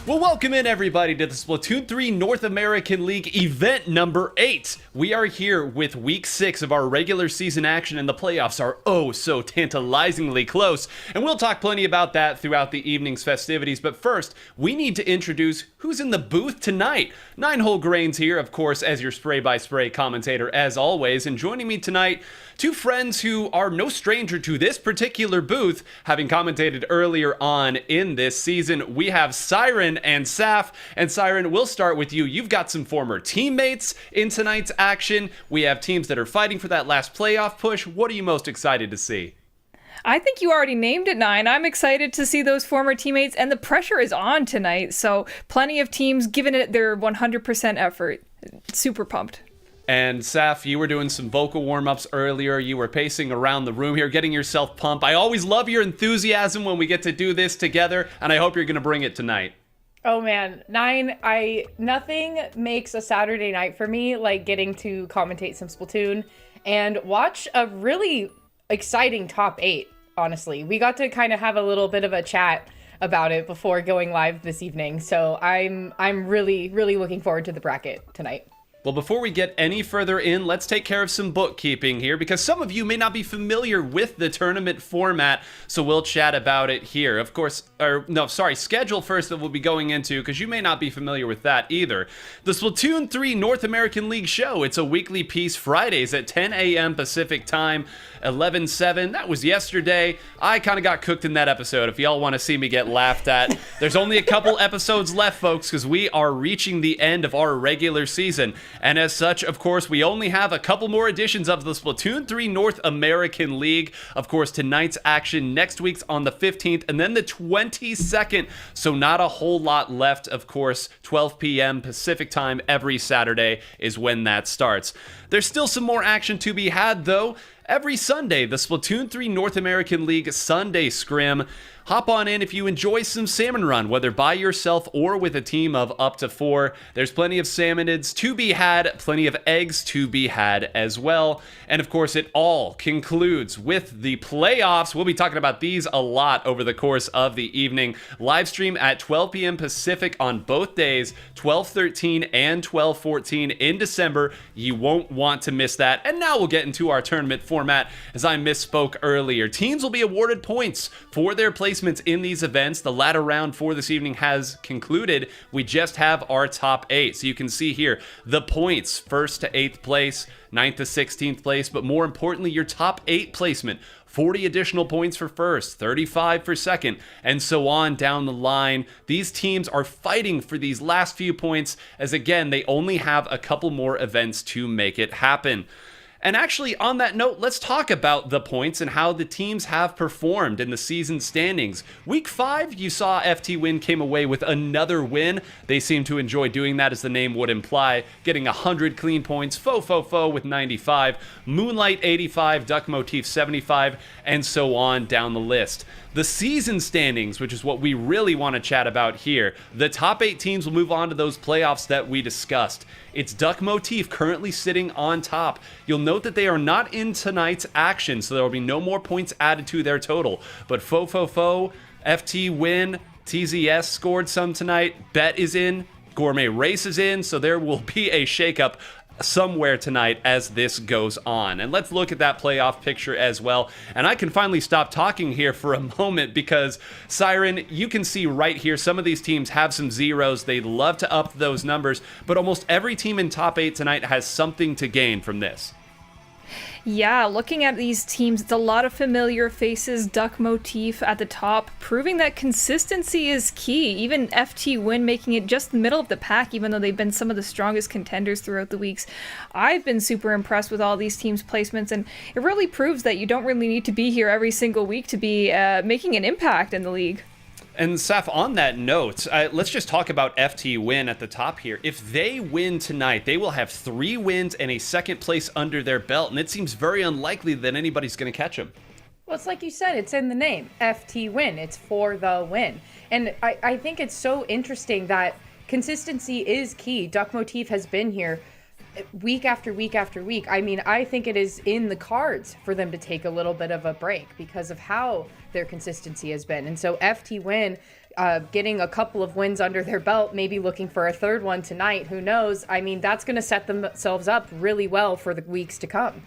Well, welcome in everybody to the Splatoon 3 North American League event number 8. We are here with week 6 of our regular season action, and the playoffs are oh so tantalizingly close. And we'll talk plenty about that throughout the evening's festivities. But first, we need to introduce who's in the booth tonight. 9-Hole Grains here, of course, as your spray-by-spray commentator as always. And joining me tonight, two friends who are no stranger to this particular booth, having commentated earlier on in this season. We have Siren and Saf. And Siren, we'll start with you. You've got some former teammates in tonight's action. We have teams that are fighting for that last playoff push. What are you most excited to see? I think you already named it, Nine. I'm excited to see those former teammates, and the pressure is on tonight. So plenty of teams giving it their 100% effort. Super pumped. And Saf, you were doing some vocal warm-ups earlier. You were pacing around the room here, getting yourself pumped. I always love your enthusiasm when we get to do this together, and I hope you're going to bring it tonight. Oh man, Nine, nothing makes a Saturday night for me like getting to commentate some Splatoon and watch a really exciting top 8, honestly. We got to kind of have a little bit of a chat about it before going live this evening, so I'm really, really looking forward to the bracket tonight. Well, before we get any further in, let's take care of some bookkeeping here, because some of you may not be familiar with the tournament format, so we'll chat about it here. Of course, schedule first that we'll be going into, because you may not be familiar with that either. The Splatoon 3 North American League show, it's a weekly piece Fridays at 10 a.m. Pacific time, 11/7. That was yesterday. I kind of got cooked in that episode, if y'all want to see me get laughed at. There's only a couple episodes left, folks, because we are reaching the end of our regular season. And as such, of course, we only have a couple more editions of the Splatoon 3 North American League. Of course, tonight's action, next week's on the 15th, and then the 22nd. So not a whole lot left. Of course, 12 p.m. Pacific time every Saturday is when that starts. There's still some more action to be had, though. Every Sunday, the Splatoon 3 North American League Sunday Scrim. Hop on in if you enjoy some Salmon Run, whether by yourself or with a team of up to 4. There's plenty of salmonids to be had, plenty of eggs to be had as well. And of course, it all concludes with the playoffs. We'll be talking about these a lot over the course of the evening. Live stream at 12 p.m. Pacific on both days, 12/13 and 12/14 in December. You won't want to miss that. And now we'll get into our tournament format, as I misspoke earlier. Teams will be awarded points for their placements in these events. The ladder round for this evening has concluded. We just have our top 8. So you can see here the points, 1st to 8th place, 9th to 16th place, but more importantly, your top 8 placement. 40 additional points for 1st, 35 for 2nd, and so on down the line. These teams are fighting for these last few points, as again, they only have a couple more events to make it happen. And actually, on that note, let's talk about the points and how the teams have performed in the season standings. Week 5, you saw FT Win came away with another win. They seem to enjoy doing that, as the name would imply, getting 100 clean points, Fo with 95, Moonlight 85, Duck Motif 75, and so on down the list. The season standings, which is what we really want to chat about here. The top 8 teams will move on to those playoffs that we discussed. It's Duck Motif currently sitting on top. You'll note that they are not in tonight's action, so there will be no more points added to their total. But Fo, FT Win, TZS scored some tonight, Bet is in, Gourmet Race is in, so there will be a shakeup somewhere tonight as this goes on. And let's look at that playoff picture as well. And I can finally stop talking here for a moment, because Siren, you can see right here, some of these teams have some zeros. They'd love to up those numbers, but almost every team in top 8 tonight has something to gain from this. Yeah, looking at these teams, it's a lot of familiar faces. Duck Motif at the top, proving that consistency is key. Even FT Win making it just the middle of the pack, even though they've been some of the strongest contenders throughout the weeks. I've been super impressed with all these teams' placements, and it really proves that you don't really need to be here every single week to be making an impact in the league. And Saf, on that note, let's just talk about FT Win at the top here. If they win tonight, they will have 3 wins and a 2nd place under their belt, and it seems very unlikely that anybody's going to catch them. Well, it's like you said, it's in the name, FT Win. It's for the win. And I think it's so interesting that consistency is key. Duck Motif has been here week after week after week. I mean, I think it is in the cards for them to take a little bit of a break because of how their consistency has been. And so FT Win, getting a couple of wins under their belt, maybe looking for a third one tonight. Who knows? I mean, that's going to set themselves up really well for the weeks to come.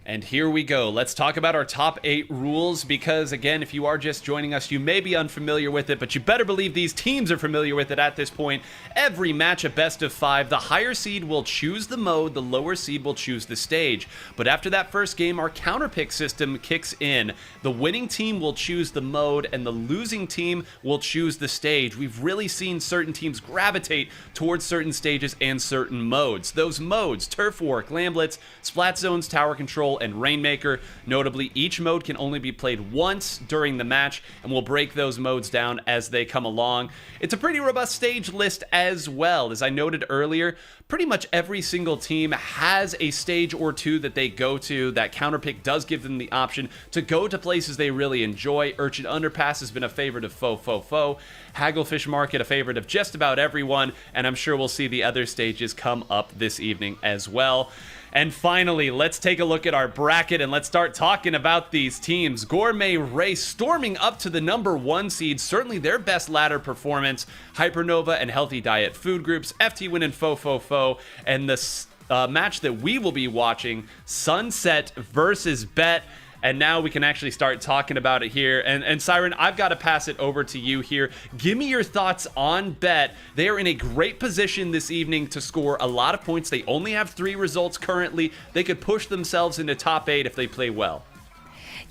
And here we go. Let's talk about our top 8 rules because, again, if you are just joining us, you may be unfamiliar with it, but you better believe these teams are familiar with it at this point. Every match a best of 5. The higher seed will choose the mode, the lower seed will choose the stage. But after that first game, our counterpick system kicks in. The winning team will choose the mode, and the losing team will choose the stage. We've really seen certain teams gravitate towards certain stages and certain modes. Those modes, Turf War, Glam Blitz, Splat Zones, Tower Control, and Rainmaker. Notably, each mode can only be played once during the match, and we'll break those modes down as they come along. It's a pretty robust stage list as well. As I noted earlier, pretty much every single team has a stage or two that they go to. That counterpick does give them the option to go to places they really enjoy. Urchin Underpass has been a favorite of Fo. Hagglefish Market a favorite of just about everyone, and I'm sure we'll see the other stages come up this evening as well. And finally, let's take a look at our bracket and let's start talking about these teams. Gourmet Race storming up to the number 1 seed, certainly their best ladder performance. Hypernova and Healthy Diet Food Groups, FT Win and Fo, and the match that we will be watching, Sunset versus Bet. And now we can actually start talking about it here. And Siren, I've got to pass it over to you here. Give me your thoughts on Bet. They are in a great position this evening to score a lot of points. They only have 3 results currently. They could push themselves into top 8 if they play well.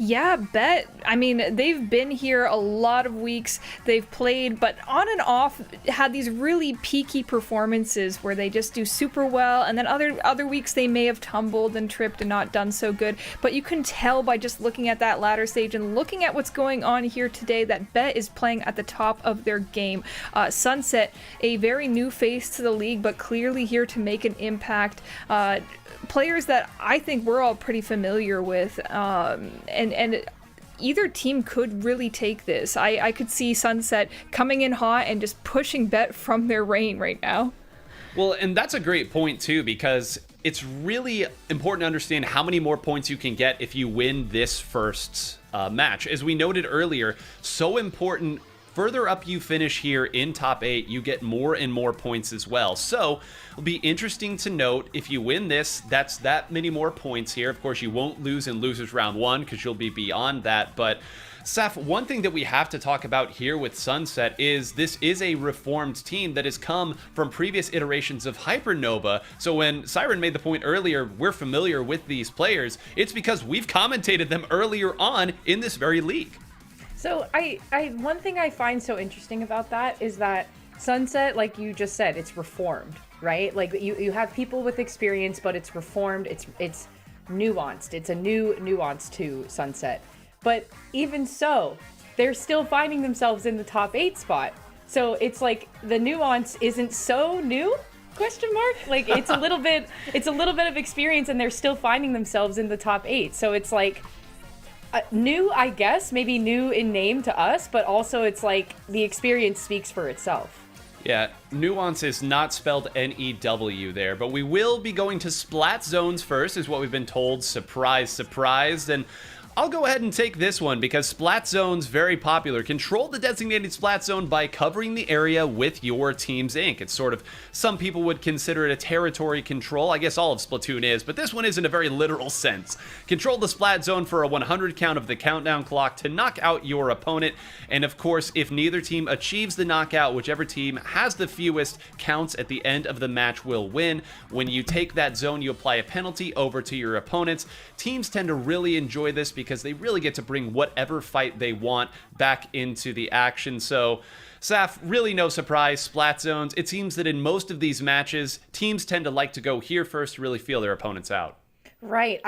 Yeah, Bet. I mean, they've been here a lot of weeks. They've played, but on and off had these really peaky performances where they just do super well, and then other weeks they may have tumbled and tripped and not done so good. But you can tell by just looking at that ladder stage and looking at what's going on here today that Bet is playing at the top of their game. Sunset, a very new face to the league, but clearly here to make an impact. Players that I think we're all pretty familiar with, and either team could really take this. I could see Sunset coming in hot and just pushing Bet from their reign right now. Well, and that's a great point too, because it's really important to understand how many more points you can get if you win this first match. As we noted earlier, so important. Further up you finish here in top 8, you get more and more points as well. So it'll be interesting to note if you win this, that's that many more points here. Of course, you won't lose in losers round 1 because you'll be beyond that. But Saf, one thing that we have to talk about here with Sunset is this is a reformed team that has come from previous iterations of Hypernova. So when Siren made the point earlier, we're familiar with these players, it's because we've commentated them earlier on in this very league. So I one thing I find so interesting about that is that Sunset, like you just said, it's reformed, right? Like you have people with experience, but it's reformed, it's nuanced. It's a new nuance to Sunset. But even so, they're still finding themselves in the top 8 spot. So it's like the nuance isn't so new? Question mark? Like it's a little bit of experience and they're still finding themselves in the top 8. So it's like new, I guess, maybe new in name to us, but also it's like the experience speaks for itself. Yeah, nuance is not spelled N-E-W there, but we will be going to Splat Zones first, is what we've been told. Surprise, surprise. And I'll go ahead and take this one because Splat Zone's very popular. Control the designated Splat Zone by covering the area with your team's ink. It's sort of, some people would consider it a territory control. I guess all of Splatoon is, but this one is in a very literal sense. Control the Splat Zone for a 100 count of the countdown clock to knock out your opponent. And of course, if neither team achieves the knockout, whichever team has the fewest counts at the end of the match will win. When you take that zone, you apply a penalty over to your opponents. Teams tend to really enjoy this because they really get to bring whatever fight they want back into the action. So, Saf, really no surprise, Splat Zones. It seems that in most of these matches, teams tend to like to go here first to really feel their opponents out. Right.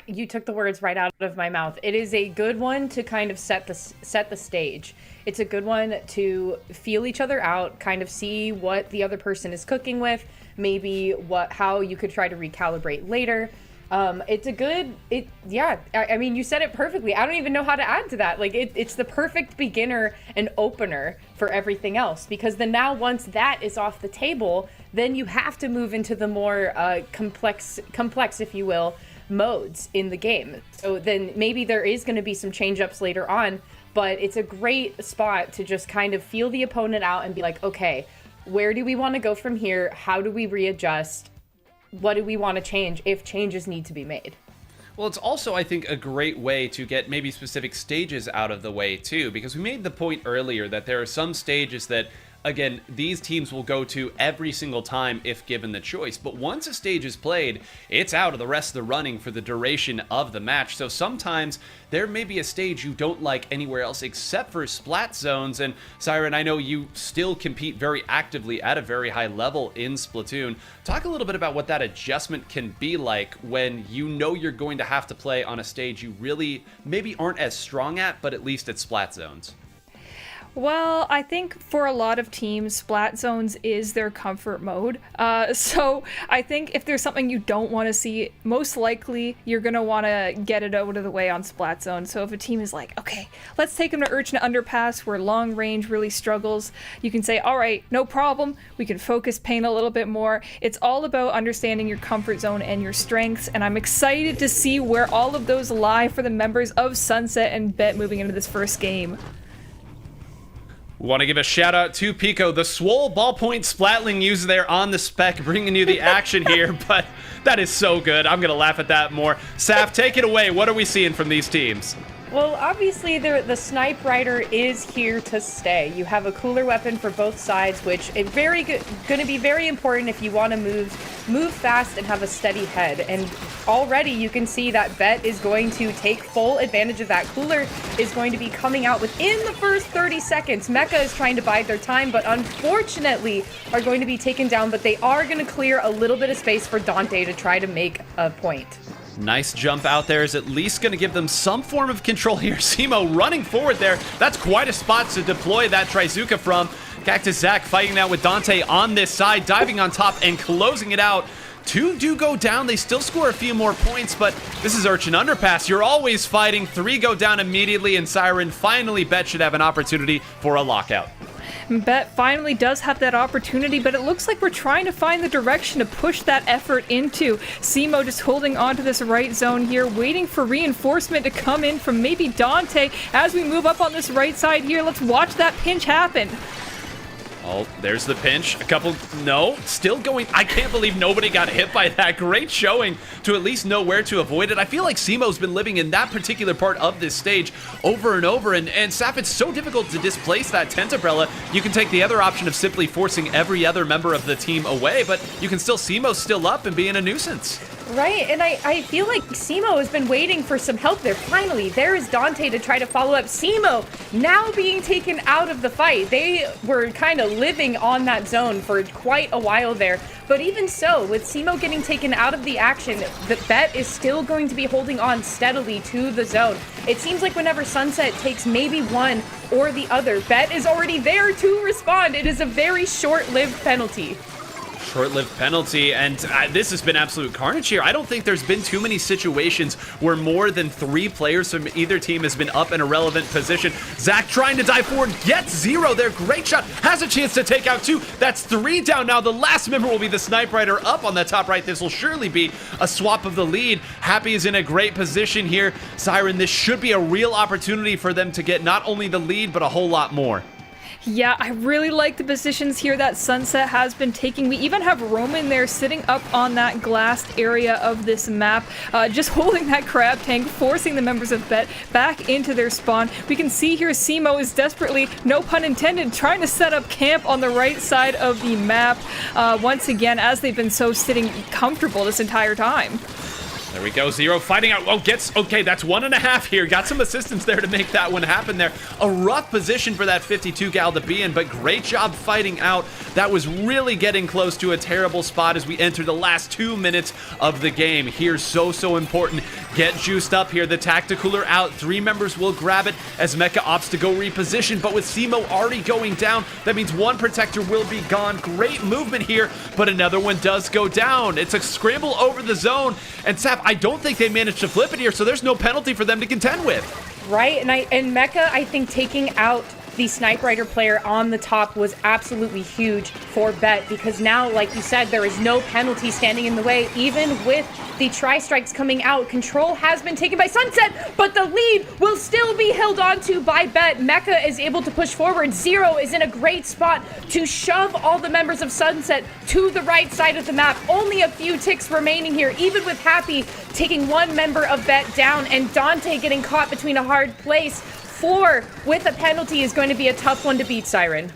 You took the words right out of my mouth. It is a good one to kind of set the stage. It's a good one to feel each other out, kind of see what the other person is cooking with, maybe how you could try to recalibrate later. It's a good, I mean, you said it perfectly. I don't even know how to add to that. Like, it's the perfect beginner and opener for everything else, because then now once that is off the table, then you have to move into the more complex, if you will, modes in the game. So then maybe there is going to be some change-ups later on, but it's a great spot to just kind of feel the opponent out and be like, okay, where do we want to go from here? How do we readjust? What do we want to change if changes need to be made? Well, it's also, I think, a great way to get maybe specific stages out of the way, too, because we made the point earlier that there are some stages that, again, these teams will go to every single time if given the choice. But once a stage is played, it's out of the rest of the running for the duration of the match. So sometimes there may be a stage you don't like anywhere else except for Splat zones. And Siren, I know you still compete very actively at a very high level in Splatoon. Talk a little bit about what that adjustment can be like when you know you're going to have to play on a stage you really maybe aren't as strong at, but at least at Splat zones. Well, I think for a lot of teams, Splat zones is their comfort mode. So I think if there's something you don't want to see, most likely you're going to want to get it out of the way on Splat zone. So if a team is like, okay, let's take them to Urchin Underpass where long range really struggles, you can say, all right, no problem. We can focus paint a little bit more. It's all about understanding your comfort zone and your strengths. And I'm excited to see where all of those lie for the members of Sunset and Bet moving into this first game. Want to give a shout out to Pico, the swole ballpoint splatling user there on the spec, bringing you the action here, but that is so good. I'm going to laugh at that more. Saf, take it away. What are we seeing from these teams? Well, obviously, the Snipe Rider is here to stay. You have a cooler weapon for both sides, which is going to be very important if you want to move fast and have a steady head. And already you can see that Bet is going to take full advantage of that. Cooler is going to be coming out within the first 30 seconds. Mecha is trying to bide their time, but unfortunately are going to be taken down. But they are going to clear a little bit of space for Dante to try to make a point. Nice jump out there is at least going to give them some form of control here. Simo running forward there. That's quite a spot to deploy that Trizuka from. Cactus Zack fighting now with Dante on this side, diving on top and closing it out. Two do go down. They still score a few more points, but this is Urchin Underpass. You're always fighting. Three go down immediately, and Siren finally Bet should have an opportunity for a lockout. Bet finally does have that opportunity, but it looks like we're trying to find the direction to push that effort into. Simo just holding on to this right zone here, waiting for reinforcement to come in from maybe Dante as we move up on this right side here. Let's watch that pinch happen. Oh, there's the pinch. A couple, no, still going. I can't believe nobody got hit by that. Great showing to at least know where to avoid it. I feel like Simo's been living in that particular part of this stage over and over. And Saf, it's so difficult to displace that tent umbrella. You can take the other option of simply forcing every other member of the team away, but you can still, Simo's still up and being a nuisance. Right, and I feel like Simo has been waiting for some help there. Finally, there is Dante to try to follow up. Simo now being taken out of the fight. They were kind of living on that zone for quite a while there. But even so, with Simo getting taken out of the action, the Bet is still going to be holding on steadily to the zone. It seems like whenever Sunset takes maybe one or the other, Bet is already there to respond. It is a very short-lived penalty. Short-lived penalty, and this has been absolute carnage here. I don't think there's been too many situations where more than 3 players from either team has been up in a relevant position. Zach trying to dive forward, gets 0 there. Great shot, has a chance to take out 2. That's 3 down now. The last member will be the Snipe Rider up on the top right. This will surely be a swap of the lead. Happy is in a great position here. Siren, this should be a real opportunity for them to get not only the lead, but a whole lot more. Yeah, I really like the positions here that Sunset has been taking. We even have Roman there sitting up on that glassed area of this map, just holding that crab tank, forcing the members of Bet back into their spawn. We can see here Simo is desperately, no pun intended, trying to set up camp on the right side of the map, once again, as they've been so sitting comfortable this entire time. There we go, 0 fighting out. Oh, gets, okay, that's 1.5 here. Got some assistance there to make that one happen there. A rough position for that 52 gal to be in, but great job fighting out. That was really getting close to a terrible spot as we enter the last 2 minutes of the game. Here, so important. Get juiced up here. The Tacticooler out. 3 members will grab it as Mecha opts to go reposition, but with Simo already going down, that means 1 protector will be gone. Great movement here, but another one does go down. It's a scramble over the zone, and Sap, I don't think they managed to flip it here, so there's no penalty for them to contend with. Right, and Mecha, I think, taking out the Sniper Rider player on the top was absolutely huge for Bet, because now, like you said, there is no penalty standing in the way. Even with the tri-strikes coming out, control has been taken by Sunset, but the lead will still be held onto by Bet. Mecha is able to push forward. Zero is in a great spot to shove all the members of Sunset to the right side of the map. Only a few ticks remaining here, even with Happy taking one member of Bet down and Dante getting caught between a hard place. 4 with a penalty is going to be a tough one to beat, Siren.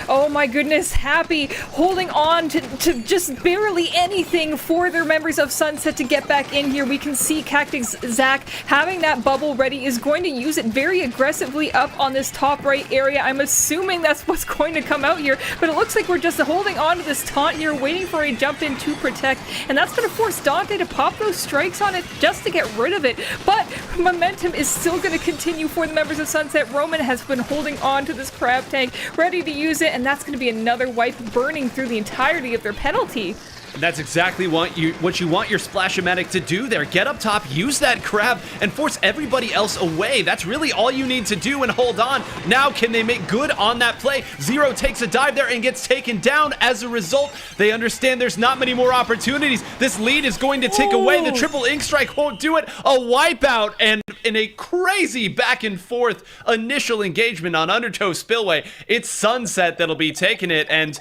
Oh my goodness, Happy holding on to just barely anything for their members of Sunset to get back in here. We can see Cactus Zach having that bubble ready, is going to use it very aggressively up on this top right area. I'm assuming that's what's going to come out here, but it looks like we're just holding on to this taunt here, waiting for a jump in to protect, and that's going to force Dante to pop those strikes on it just to get rid of it. But momentum is still going to continue for the members of Sunset. Roman has been holding on to this crab tank, ready to use it, and that's going to be another wipe, burning through the entirety of their penalty. That's exactly what you want your Splash-O-Matic to do there. Get up top, use that crab, and force everybody else away. That's really all you need to do and hold on. Now, can they make good on that play? Zero takes a dive there and gets taken down. As a result, they understand there's not many more opportunities. This lead is going to tick away. The triple ink strike won't do it. A wipeout, and in a crazy back and forth initial engagement on Undertow Spillway, it's Sunset that'll be taking it, and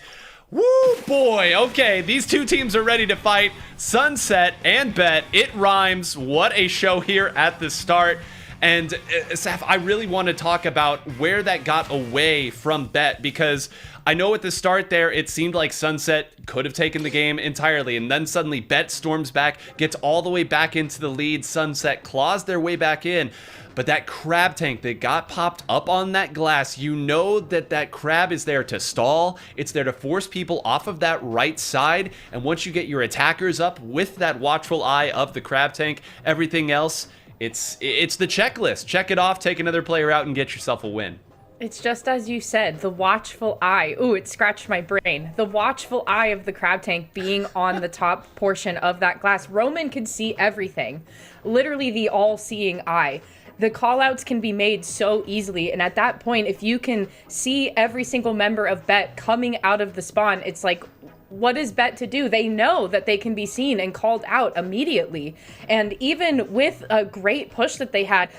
woo, boy. Okay, these two teams are ready to fight. Sunset and Bet. It rhymes. What a show here at the start. And Saf, I really want to talk about where that got away from Bet, because I know at the start there, it seemed like Sunset could have taken the game entirely, and then suddenly Bet storms back, gets all the way back into the lead. Sunset claws their way back in. But that crab tank that got popped up on that glass, you know that crab is there to stall. It's there to force people off of that right side. And once you get your attackers up with that watchful eye of the crab tank, everything else, it's the checklist. Check it off, take another player out, and get yourself a win. It's just as you said, the watchful eye. Ooh, it scratched my brain. The watchful eye of the crab tank being on the top portion of that glass. Roman could see everything. Literally the all-seeing eye. The callouts can be made so easily, and at that point, if you can see every single member of Bet coming out of the spawn, it's like, what is Bet to do? They know that they can be seen and called out immediately. And even with a great push that they had,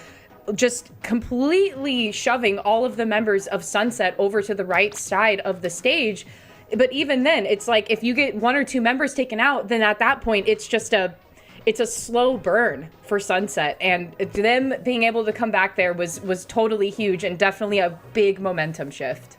just completely shoving all of the members of Sunset over to the right side of the stage. But even then, it's like, if you get 1 or 2 members taken out, then at that point, it's a slow burn for Sunset, and them being able to come back there was totally huge and definitely a big momentum shift.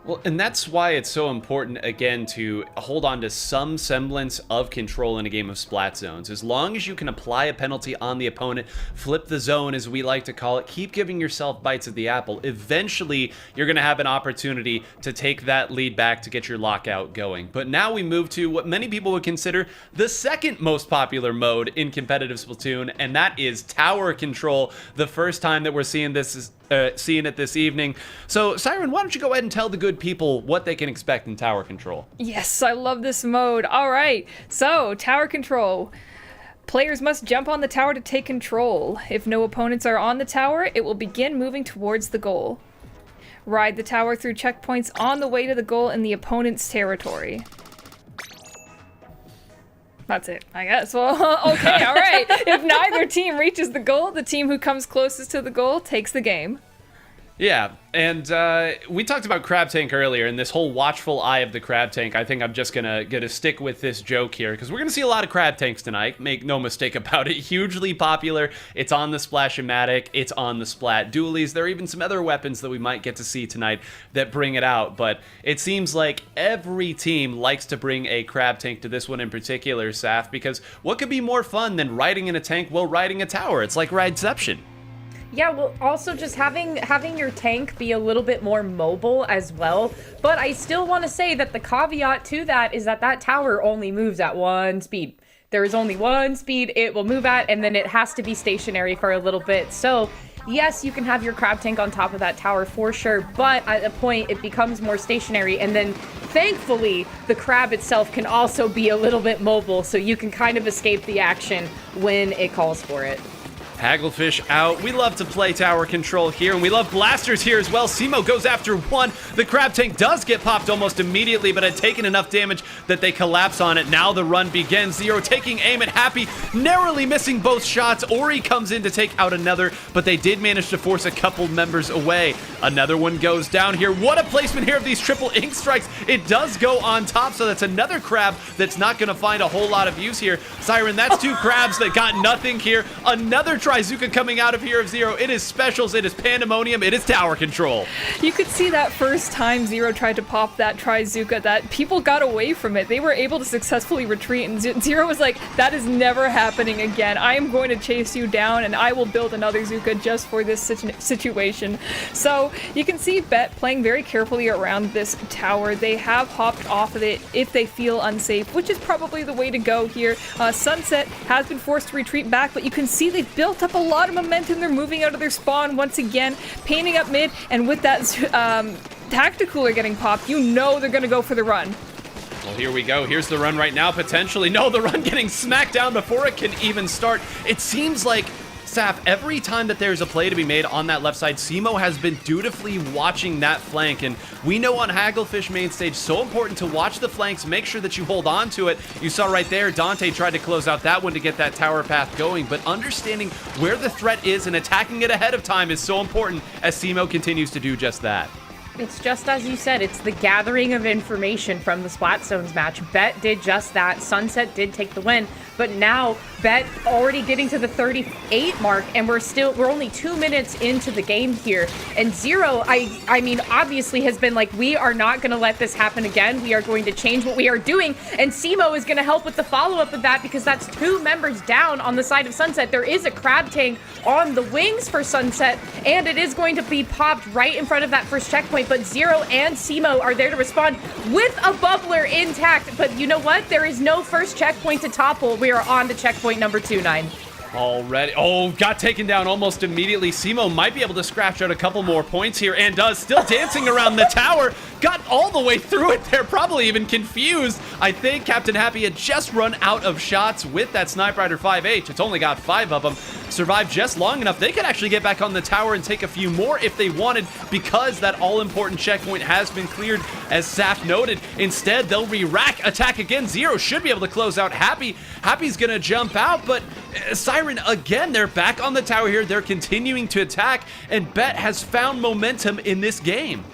Well, and that's why it's so important, again, to hold on to some semblance of control in a game of Splat Zones. As long as you can apply a penalty on the opponent, flip the zone, as we like to call it, keep giving yourself bites of the apple, eventually you're going to have an opportunity to take that lead back to get your lockout going. But now we move to what many people would consider the second most popular mode in competitive Splatoon, and that is tower control. The first time that we're seeing it this evening. So, Siren, why don't you go ahead and tell the good people what they can expect in tower control? Yes, I love this mode. All right, so tower control. Players must jump on the tower to take control. If no opponents are on the tower, it will begin moving towards the goal. Ride the tower through checkpoints on the way to the goal in the opponent's territory. That's it, I guess. Well, okay, all right. If neither team reaches the goal, the team who comes closest to the goal takes the game. Yeah, and we talked about Crab Tank earlier, and this whole watchful eye of the Crab Tank. I think I'm just gonna stick with this joke here, because we're gonna see a lot of Crab Tanks tonight. Make no mistake about it. Hugely popular. It's on the Splash-O-Matic. It's on the Splat Dualies. There are even some other weapons that we might get to see tonight that bring it out, but it seems like every team likes to bring a Crab Tank to this one in particular, Saf, because what could be more fun than riding in a tank while riding a tower? It's like Rideception. Yeah, well, also just having your tank be a little bit more mobile as well. But I still want to say that the caveat to that is that tower only moves at one speed. There is only one speed it will move at, and then it has to be stationary for a little bit. So yes, you can have your crab tank on top of that tower for sure, but at a point it becomes more stationary, and then thankfully the crab itself can also be a little bit mobile, so you can kind of escape the action when it calls for it. Hagglefish out. We love to play tower control here, and we love blasters here as well. Simo goes after one. The crab tank does get popped almost immediately, but had taken enough damage that they collapse on it. Now the run begins. Zero taking aim at Happy, narrowly missing both shots. Ori comes in to take out another, but they did manage to force a couple members away. Another one goes down here. What a placement here of these triple ink strikes. It does go on top, so that's another crab that's not going to find a whole lot of use here. Siren, that's two crabs that got nothing here. Another Trizuka coming out of here of Zero. It is specials, it is pandemonium, it is tower control. You could see that first time Zero tried to pop that Trizuka that people got away from it. They were able to successfully retreat, and Zero was like, that is never happening again. I am going to chase you down, and I will build another Zuka just for this situation. So you can see Bet playing very carefully around this tower. They have hopped off of it if they feel unsafe, which is probably the way to go here. Sunset has been forced to retreat back, but you can see they've built up a lot of momentum. They're moving out of their spawn once again, painting up mid, and with that tacticooler getting popped, you know they're going to go for the run. Well, here we go. Here's the run right now, potentially. No, the run getting smacked down before it can even start. It seems like, Saf, every time that there's a play to be made on that left side, Simo has been dutifully watching that flank. And we know on Hagglefish main stage, so important to watch the flanks, make sure that you hold on to it. You saw right there, Dante tried to close out that one to get that tower path going. But understanding where the threat is and attacking it ahead of time is so important as Simo continues to do just that. It's just as you said, it's the gathering of information from the Splatstones match. Bet did just that. Sunset did take the win, but now Bet already getting to the 38 mark, and we're only 2 minutes into the game here. And Zero, I mean, obviously has been like, we are not going to let this happen again. We are going to change what we are doing, and Simo is going to help with the follow-up of that because that's 2 members down on the side of Sunset. There is a crab tank on the wings for Sunset, and it is going to be popped right in front of that first checkpoint. But Zero and Simo are there to respond with a bubbler intact. But you know what? There is no first checkpoint to topple. We are on to checkpoint number 2, 9. Already. Oh, got taken down almost immediately. Simo might be able to scratch out a couple more points here, and does. Still dancing around the tower. Got all the way through it there, probably even confused. I think Captain Happy had just run out of shots with that Sniper Rider 5H. It's only got 5 of them. Survived just long enough. They could actually get back on the tower and take a few more if they wanted, because that all-important checkpoint has been cleared, as Saf noted. Instead, they'll re-rack, attack again. Zero should be able to close out Happy. Happy's gonna jump out, but Siren, again, they're back on the tower here. They're continuing to attack, and Bet has found momentum in this game.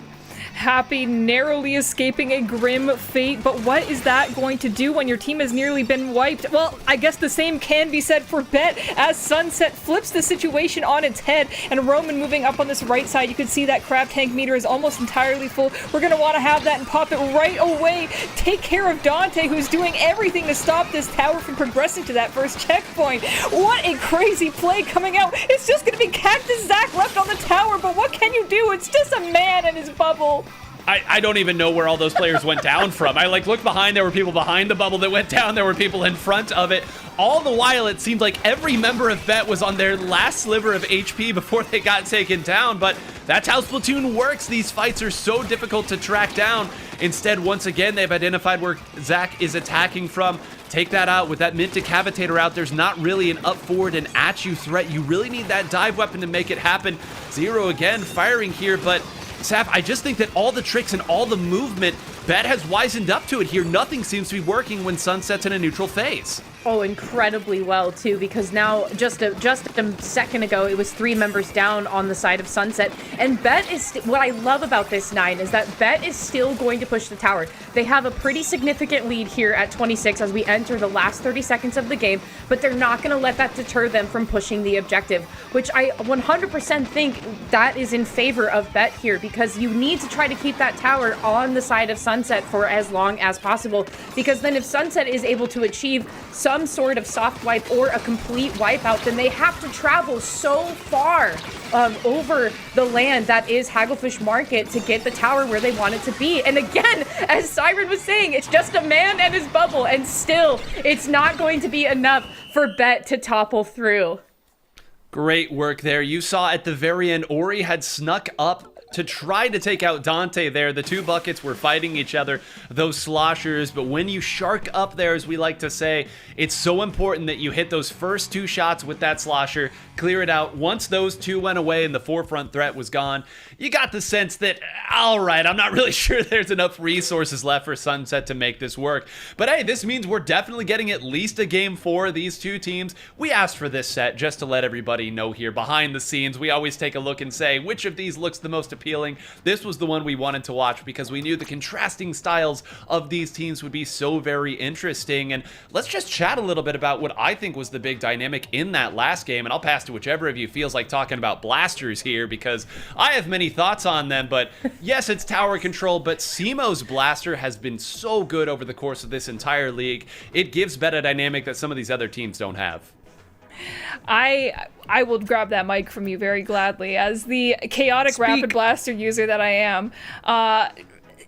Happy narrowly escaping a grim fate, but what is that going to do when your team has nearly been wiped? Well, I guess the same can be said for Bet, as Sunset flips the situation on its head, and Roman moving up on this right side. You can see that crab tank meter is almost entirely full. We're going to want to have that and pop it right away. Take care of Dante, who's doing everything to stop this tower from progressing to that first checkpoint. What a crazy play coming out. It's just going to be Cactus Zach left on the tower, but what can you do? It's just a man and his bubble. I don't even know where all those players went down from. I looked behind, there were people behind the bubble that went down, there were people in front of it. All the while, it seemed like every member of Bet was on their last sliver of HP before they got taken down, but that's how Splatoon works. These fights are so difficult to track down. Instead, once again, they've identified where Zach is attacking from. Take that out. With that Mint Decapitator out, there's not really an up forward and at you threat. You really need that dive weapon to make it happen. Zero again firing here, but Saf, I just think that all the tricks and all the movement, Bet has wisened up to it here. Nothing seems to be working when Sunset's in a neutral phase. Oh, incredibly well, too, because now, just a second ago, it was 3 members down on the side of Sunset. And Bet is, what I love about this, 9, is that Bet is still going to push the tower. They have a pretty significant lead here at 26 as we enter the last 30 seconds of the game, but they're not going to let that deter them from pushing the objective, which I 100% think that is in favor of Bet here, because you need to try to keep that tower on the side of Sunset for as long as possible, because then if Sunset is able to achieve some sort of soft wipe or a complete wipeout, then they have to travel so far over the land that is Hagglefish Market to get the tower where they want it to be. And again, as Siren was saying, it's just a man and his bubble, and still, it's not going to be enough for Bet to topple through. Great work there. You saw at the very end, Ori had snuck up to try to take out Dante there. The two buckets were fighting each other, those sloshers, but when you shark up there, as we like to say, it's so important that you hit those first two shots with that slosher, clear it out. Once those two went away and the forefront threat was gone, you got the sense that, all right, I'm not really sure there's enough resources left for Sunset to make this work. But hey, this means we're definitely getting at least a game for these two teams. We asked for this set just to let everybody know here behind the scenes. We always take a look and say, which of these looks the most appealing? This was the one we wanted to watch because we knew the contrasting styles of these teams would be so very interesting. And let's just chat a little bit about what I think was the big dynamic in that last game. And I'll pass to whichever of you feels like talking about blasters here because I have many thoughts on them. But yes, it's tower control, but Simo's blaster has been so good over the course of this entire league. It gives better dynamic that some of these other teams don't have. I will grab that mic from you very gladly as the chaotic rapid blaster user that I am.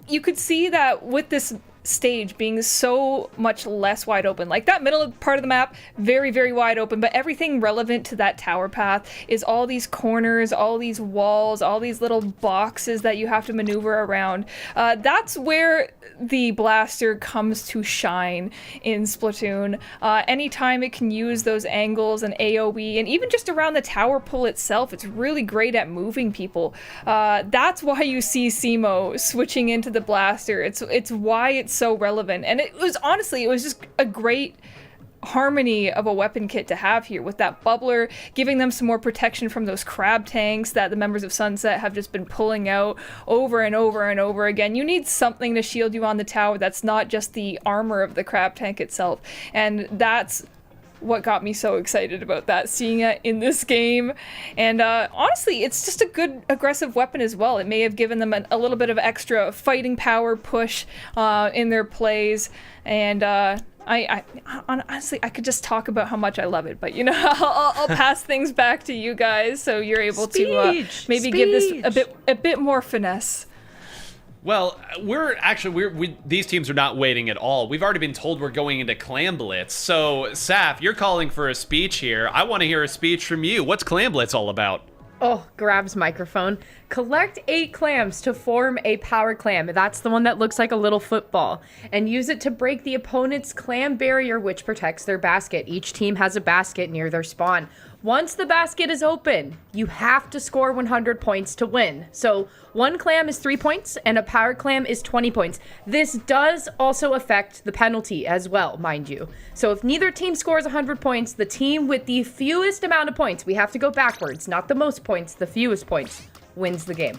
You could see that with this stage being so much less wide open. Like that middle part of the map, very, very wide open, but everything relevant to that tower path is all these corners, all these walls, all these little boxes that you have to maneuver around. That's where the blaster comes to shine in Splatoon. Anytime it can use those angles and AoE, and even just around the tower pole itself, it's really great at moving people. That's why you see Simo switching into the blaster. It's why it's so relevant, and it was just a great harmony of a weapon kit to have here with that bubbler, giving them some more protection from those crab tanks that the members of Sunset have just been pulling out over and over and over again. You need something to shield you on the tower that's not just the armor of the crab tank itself, and that's what got me so excited about that, seeing it in this game. And honestly, it's just a good aggressive weapon as well. It may have given them a little bit of extra fighting power push in their plays. And I honestly, I could just talk about how much I love it, but I'll pass things back to you guys so you're able to maybe give this a bit more finesse. Well, these teams are not waiting at all. We've already been told we're going into Clam Blitz. So, Saf, you're calling for a speech here. I want to hear a speech from you. What's Clam Blitz all about? Oh, grabs microphone. Collect 8 clams to form a power clam. That's the one that looks like a little football. And use it to break the opponent's clam barrier, which protects their basket. Each team has a basket near their spawn. Once the basket is open, you have to score 100 points to win. So 1 clam is 3 points, and a power clam is 20 points. This does also affect the penalty as well, mind you. So if neither team scores 100 points, the team with the fewest amount of points, we have to go backwards, not the most points, the fewest points, wins the game.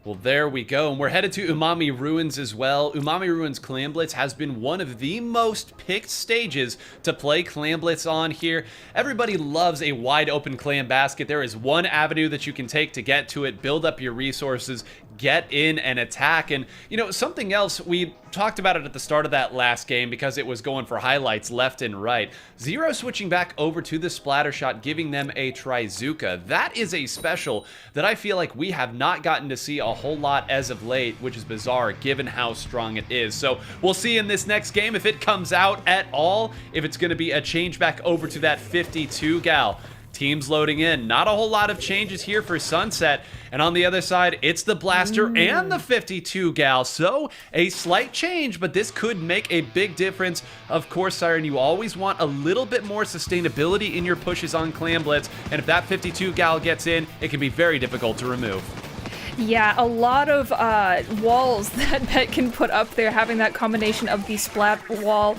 Well, there we go. And we're headed to Umami Ruins as well. Umami Ruins Clam Blitz has been one of the most picked stages to play Clam Blitz on here. Everybody loves a wide open clam basket. There is one avenue that you can take to get to it, build up your resources, get in and attack. And, something else, we talked about it at the start of that last game because it was going for highlights left and right. Zero switching back over to the splatter shot, giving them a Trizuka. That is a special that I feel like we have not gotten to see a whole lot as of late, which is bizarre given how strong it is. So we'll see in this next game if it comes out at all, if it's going to be a change back over to that 52 gal. Teams loading in. Not a whole lot of changes here for Sunset. And on the other side, it's the Blaster and the 52 gal. So a slight change, but this could make a big difference. Of course, Siren, you always want a little bit more sustainability in your pushes on Clam Blitz. And if that 52 gal gets in, it can be very difficult to remove. Yeah, a lot of walls that Bet can put up there, having that combination of the splash wall,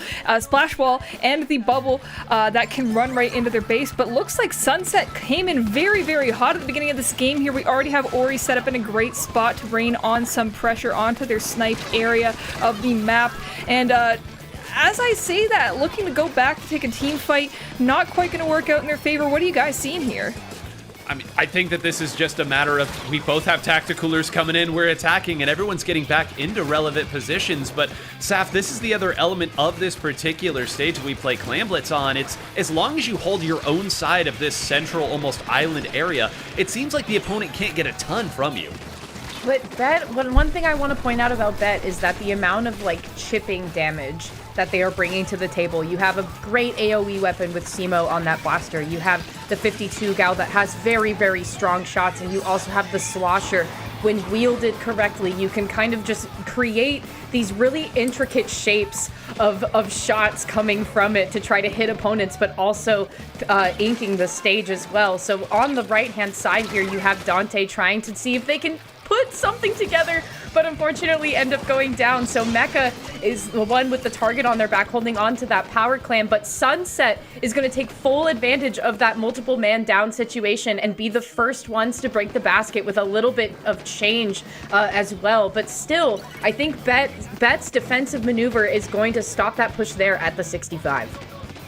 and the bubble that can run right into their base. But looks like Sunset came in very, very hot at the beginning of this game here. We already have Ori set up in a great spot to rain on some pressure onto their sniped area of the map. And as I say that, looking to go back to take a team fight, not quite going to work out in their favor. What are you guys seeing here? I mean, I think that this is just a matter of we both have tacticalers coming in, we're attacking, and everyone's getting back into relevant positions. But, Saf, this is the other element of this particular stage we play Clam Blitz on. It's as long as you hold your own side of this central, almost island area, it seems like the opponent can't get a ton from you. But Bet, one thing I want to point out about Bet is that the amount of, chipping damage that they are bringing to the table. You have a great AoE weapon with Simo on that blaster. You have the 52 gal that has very, very strong shots, and you also have the slosher. When wielded correctly, you can kind of just create these really intricate shapes of shots coming from it to try to hit opponents, but also inking the stage as well. So on the right-hand side here, you have Dante trying to see if they can put something together, but unfortunately end up going down. So Mecha is the one with the target on their back holding on to that power clam, but Sunset is going to take full advantage of that multiple man down situation and be the first ones to break the basket with a little bit of change as well. But still, I think Bet's defensive maneuver is going to stop that push there at the 65.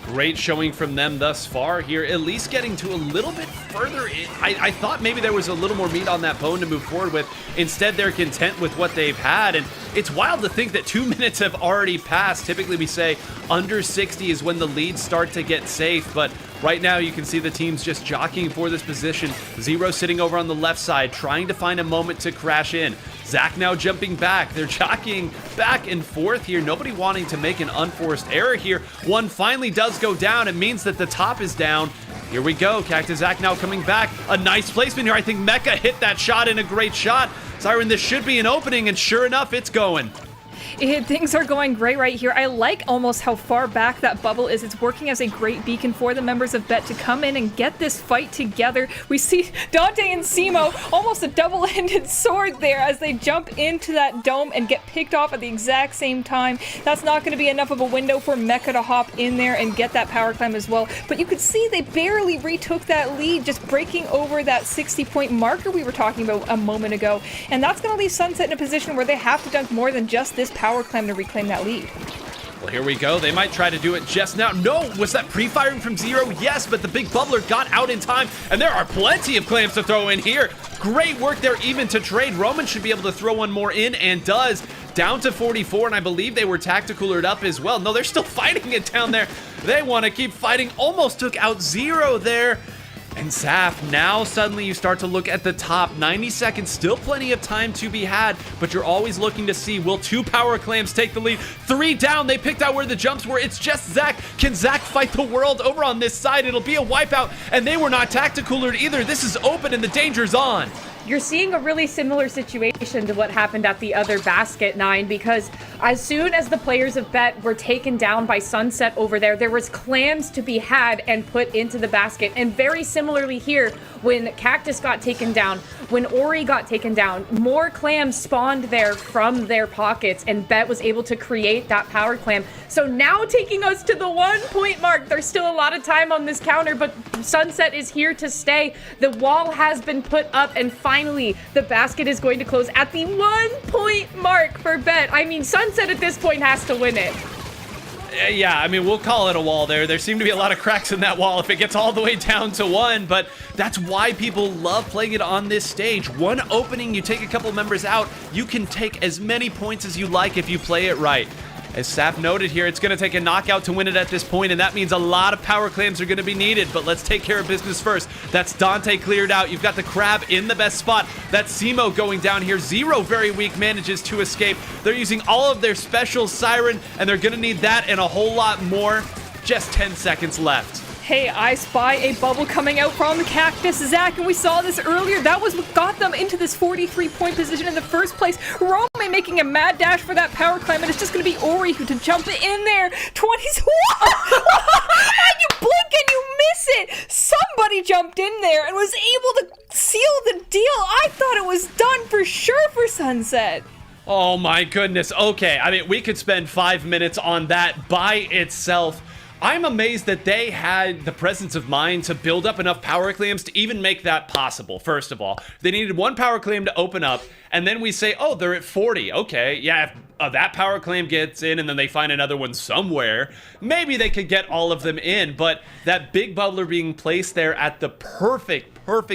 Great showing from them thus far here, at least getting to a little bit further in. I thought maybe there was a little more meat on that bone to move forward with. Instead, they're content with what they've had, and it's wild to think that 2 minutes have already passed. Typically, we say under 60 is when the leads start to get safe, but right now you can see the teams just jockeying for this position. Zero sitting over on the left side, trying to find a moment to crash in. Zach now jumping back. They're jockeying back and forth here. Nobody wanting to make an unforced error here. One finally does go down. It means that the top is down. Here we go. Cactus Zach now coming back. A nice placement here. I think Mecha hit that shot in a great shot. Siren, this should be an opening, and sure enough, it's going. Things are going great right here. I like almost how far back that bubble is. It's working as a great beacon for the members of Bet to come in and get this fight together. We see Dante and Simo, almost a double-ended sword there as they jump into that dome and get picked off at the exact same time. That's not going to be enough of a window for Mecha to hop in there and get that power climb as well. But you could see they barely retook that lead, just breaking over that 60-point marker we were talking about a moment ago. And that's going to leave Sunset in a position where they have to dunk more than just this power climb to reclaim that lead. Well, here we go. They might try to do it just now. No, was that pre-firing from Zero? Yes, but the big bubbler got out in time, and there are plenty of clams to throw in here. Great work there even to trade. Roman should be able to throw one more in, and does. Down to 44, and I believe they were tactical-ered up as well. No, they're still fighting it down there. They want to keep fighting. Almost took out Zero there. And Saf, now suddenly you start to look at the top. 90 seconds, still plenty of time to be had, but you're always looking to see, will 2 power clams take the lead? 3 down, they picked out where the jumps were. It's just Zach. Can Zach fight the world over on this side? It'll be a wipeout, and they were not tactical-ered either. This is open, and the danger's on. You're seeing a really similar situation to what happened at the other basket, 9, because as soon as the players of Bet were taken down by Sunset over there, there was clams to be had and put into the basket. And very similarly here, when Cactus got taken down, when Ori got taken down, more clams spawned there from their pockets, and Bet was able to create that power clam. So now taking us to the 1 point mark. There's still a lot of time on this counter, but Sunset is here to stay. The wall has been put up, and finally the basket is going to close at the 1 point mark for Bet. I mean, Sunset at this point has to win it. Yeah, I mean, we'll call it a wall there. There seem to be a lot of cracks in that wall if it gets all the way down to 1, but that's why people love playing it on this stage. One opening, you take a couple members out, you can take as many points as you like if you play it right. As Saf noted here, it's going to take a knockout to win it at this point, and that means a lot of power clams are going to be needed, but let's take care of business first. That's Dante cleared out. You've got the Crab in the best spot. That's Simo going down here. Zero, very weak, manages to escape. They're using all of their special Siren, and they're going to need that and a whole lot more. Just 10 seconds left. Hey, I spy a bubble coming out from Cactus Zach, and we saw this earlier. That was what got them into this 43-point position in the first place. Roman making a mad dash for that power climb, and it's just going to be Ori who to jump in there. 20. And you blink and you miss it. Somebody jumped in there and was able to seal the deal. I thought it was done for sure for Sunset. Oh my goodness. Okay, I mean, we could spend 5 minutes on that by itself. I'm amazed that they had the presence of mind to build up enough power clams to even make that possible, first of all. They needed 1 power clam to open up, and then we say, oh, they're at 40. Okay, yeah, if that power clam gets in and then they find another one somewhere, maybe they could get all of them in, but that big bubbler being placed there at the perfect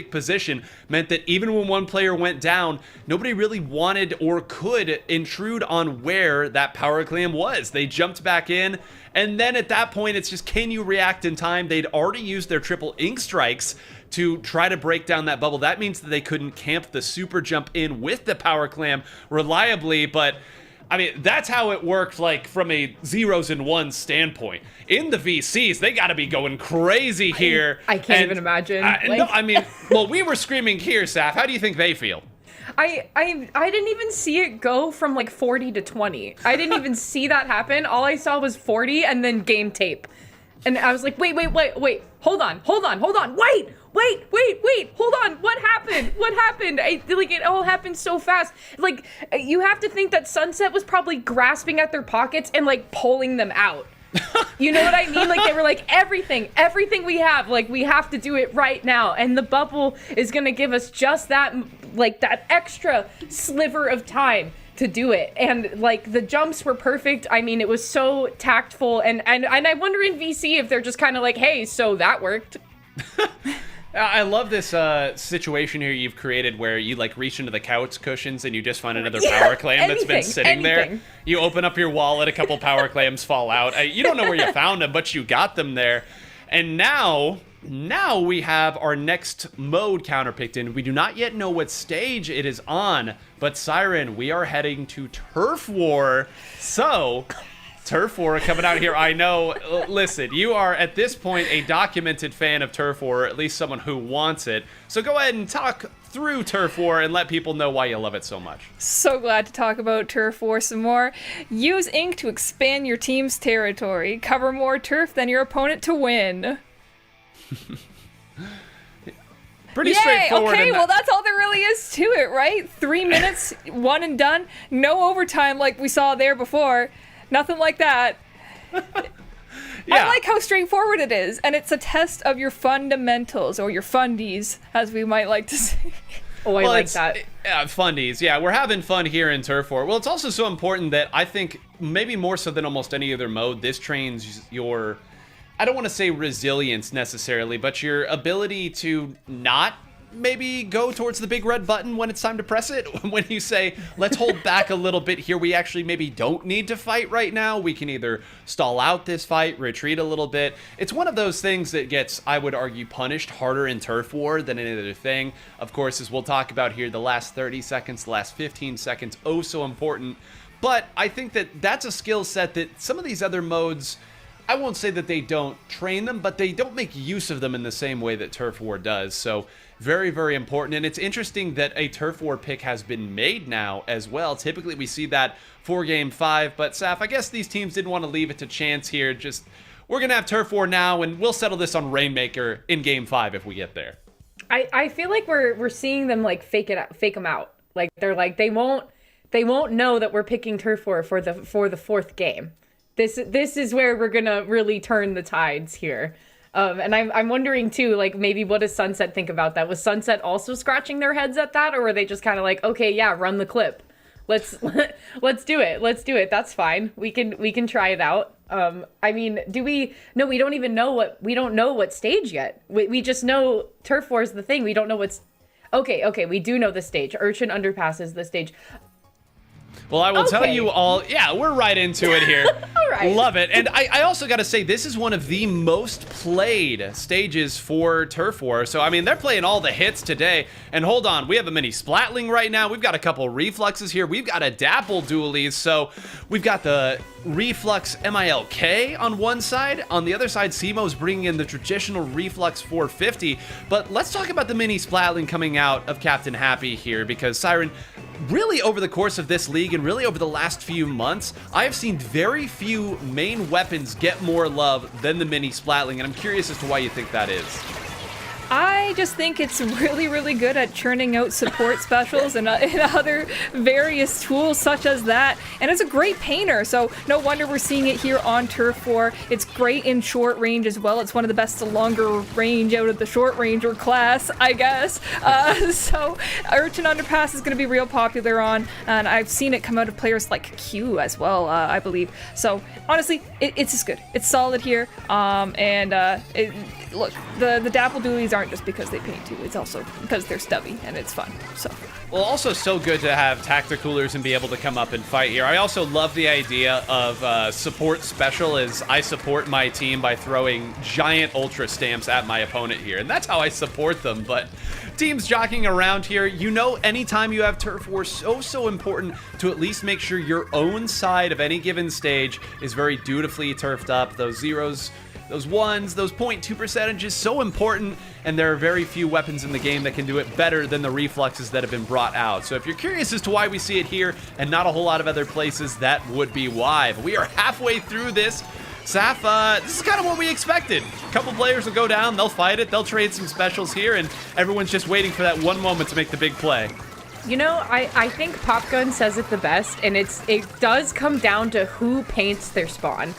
position meant that even when one player went down, nobody really wanted or could intrude on where that power clam was. They jumped back in, and then at that point, it's just, can you react in time? They'd already used their triple ink strikes to try to break down that bubble. That means that they couldn't camp the super jump in with the power clam reliably, but I mean, that's how it worked, like, from a zeros and ones standpoint. In the VCs, they gotta be going crazy here. I can't even imagine. No, I mean, well, we were screaming here, Saf. How do you think they feel? I didn't even see it go from like 40 to 20. I didn't even see that happen. All I saw was 40 and then game tape. And I was like, wait. Hold on. Wait. Hold on. What happened? It all happened so fast. Like, you have to think that Sunset was probably grasping at their pockets and like pulling them out. You know what I mean? Like, they were like, everything we have, like, we have to do it right now. And the bubble is going to give us just that, like, that extra sliver of time to do it. And, like, the jumps were perfect. I mean, it was so tactful. And I wonder in VC if they're just kind of like, hey, so that worked. I love this situation here you've created where you like reach into the couch cushions and you just find another power clam that's been sitting there. You open up your wallet, a couple power clams fall out. You don't know where you found them, but you got them there. And now we have our next mode counterpicked in. We do not yet know what stage it is on, but Siren, we are heading to Turf War. So Turf War coming out here. I know, listen, you are at this point a documented fan of Turf War, or at least someone who wants it. So go ahead and talk through Turf War and let people know why you love it so much. So glad to talk about Turf War some more. Use ink to expand your team's territory. Cover more turf than your opponent to win. Pretty straightforward. Okay, well, that's all there really is to it, right? 3 minutes, one and done. No overtime like we saw there before. Nothing like that. Yeah. I like how straightforward it is, and it's a test of your fundamentals, or your fundies, as we might like to say. Oh, I like that. Fundies. Yeah, we're having fun here in Turf War. Well, it's also so important that I think maybe more so than almost any other mode, this trains your, I don't want to say resilience necessarily, but your ability to not maybe go towards the big red button when it's time to press it. When you say, let's hold back a little bit here, we actually maybe don't need to fight right now. We can either stall out this fight, retreat a little bit. It's one of those things that gets, I would argue, punished harder in Turf War than any other thing. Of course, as we'll talk about here, the last 30 seconds, the last 15 seconds, oh so important. But I think that that's a skill set that some of these other modes, I won't say that they don't train them, but they don't make use of them in the same way that Turf War does. So very, very important. And it's interesting that a Turf War pick has been made now as well. Typically we see that for Game 5, but Saf, I guess these teams didn't want to leave it to chance here. Just, we're going to have Turf War now, and we'll settle this on Rainmaker in Game 5 if we get there. I feel like we're seeing them like fake them out. Like they're like, they won't know that we're picking Turf War for the fourth game. This is where we're gonna really turn the tides here. And I'm wondering too, like, maybe what does Sunset think about that? Was Sunset also scratching their heads at that, or were they just kind of like, okay, yeah, run the clip, let's do it. That's fine. We can try it out. I mean, no, we don't even know we don't know what stage yet. We just know Turf War is the thing. We don't know what's, okay, we do know the stage. Urchin Underpass is the stage. Well, I will tell you all, yeah, we're right into it here. All right. Love it. And I also got to say, this is one of the most played stages for Turf War. So, I mean, they're playing all the hits today. And hold on, we have a mini Splatling right now. We've got a couple Refluxes here. We've got a Dapple Dualies. So, we've got the Reflux MILK on one side. On the other side, Simo's bringing in the traditional Reflux 450. But let's talk about the mini Splatling coming out of Captain Happy here, because Siren, really over the course of this league and really over the last few months, I have seen very few main weapons get more love than the mini Splatling, and I'm curious as to why you think that is. I just think it's really, really good at churning out support specials and other various tools such as that. And it's a great painter, so no wonder we're seeing it here on Turf War. It's great in short range as well. It's one of the best longer range out of the short ranger class, I guess. So Urchin Underpass is going to be real popular on, and I've seen it come out of players like Q as well, I believe. So honestly, it's just good. It's solid here. Look, the Dapple Dualies aren't just because because they paint too. It's also because they're stubby and it's fun. So. Well, also so good to have Tacticoolers and be able to come up and fight here. I also love the idea of support special, as I support my team by throwing giant ultra stamps at my opponent here. And that's how I support them. But teams jockeying around here, you know, anytime you have turf war, so important to at least make sure your own side of any given stage is very dutifully turfed up. Those zeros, those ones, those 0.2 percentages, so important, and there are very few weapons in the game that can do it better than the reflexes that have been brought out. So if you're curious as to why we see it here and not a whole lot of other places, that would be why. But we are halfway through this. Saf, this is kind of what we expected. A couple players will go down, they'll fight it, they'll trade some specials here, and everyone's just waiting for that one moment to make the big play. You know, I think Popgun says it the best, and it does come down to who paints their spawn.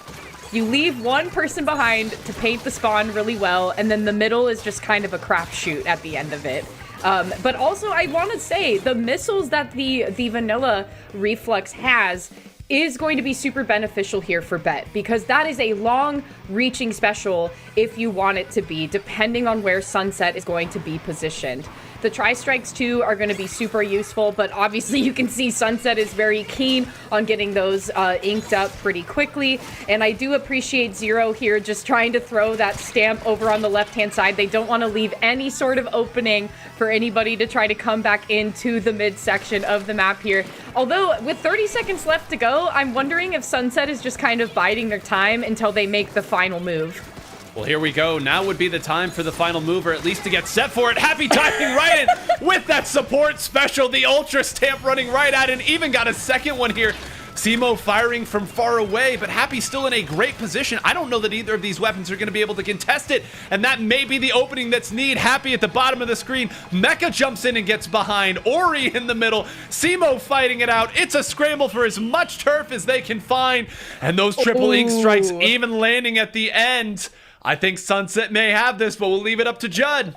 You leave one person behind to paint the spawn really well, and then the middle is just kind of a crapshoot at the end of it. But also, I want to say, the missiles that the vanilla reflex has is going to be super beneficial here for Bet, because that is a long-reaching special if you want it to be, depending on where Sunset is going to be positioned. The Tri-Strikes too are going to be super useful, but obviously you can see Sunset is very keen on getting those inked up pretty quickly, and I do appreciate Zero here just trying to throw that stamp over on the left-hand side. They don't want to leave any sort of opening for anybody to try to come back into the midsection of the map here. Although, with 30 seconds left to go, I'm wondering if Sunset is just kind of biding their time until they make the final move. Well, here we go. Now would be the time for the final move, or at least to get set for it. Happy timing right in with that support special. The Ultra Stamp running right at it, and even got a second one here. Simo firing from far away, but Happy still in a great position. I don't know that either of these weapons are going to be able to contest it, and that may be the opening that's needed. Happy at the bottom of the screen. Mecha jumps in and gets behind. Ori in the middle. Simo fighting it out. It's a scramble for as much turf as they can find, and those triple ink strikes even landing at the end. I think Sunset may have this, but we'll leave it up to Judd.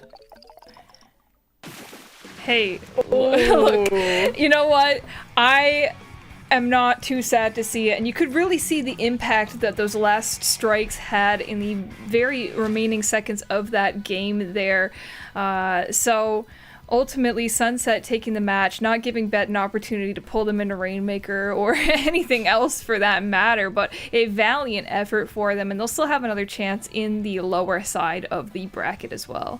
Hey, look, you know what? I am not too sad to see it, and you could really see the impact that those last strikes had in the very remaining seconds of that game there. So ultimately, Sunset taking the match, not giving Bet an opportunity to pull them into Rainmaker or anything else for that matter, but a valiant effort for them, and they'll still have another chance in the lower side of the bracket as well.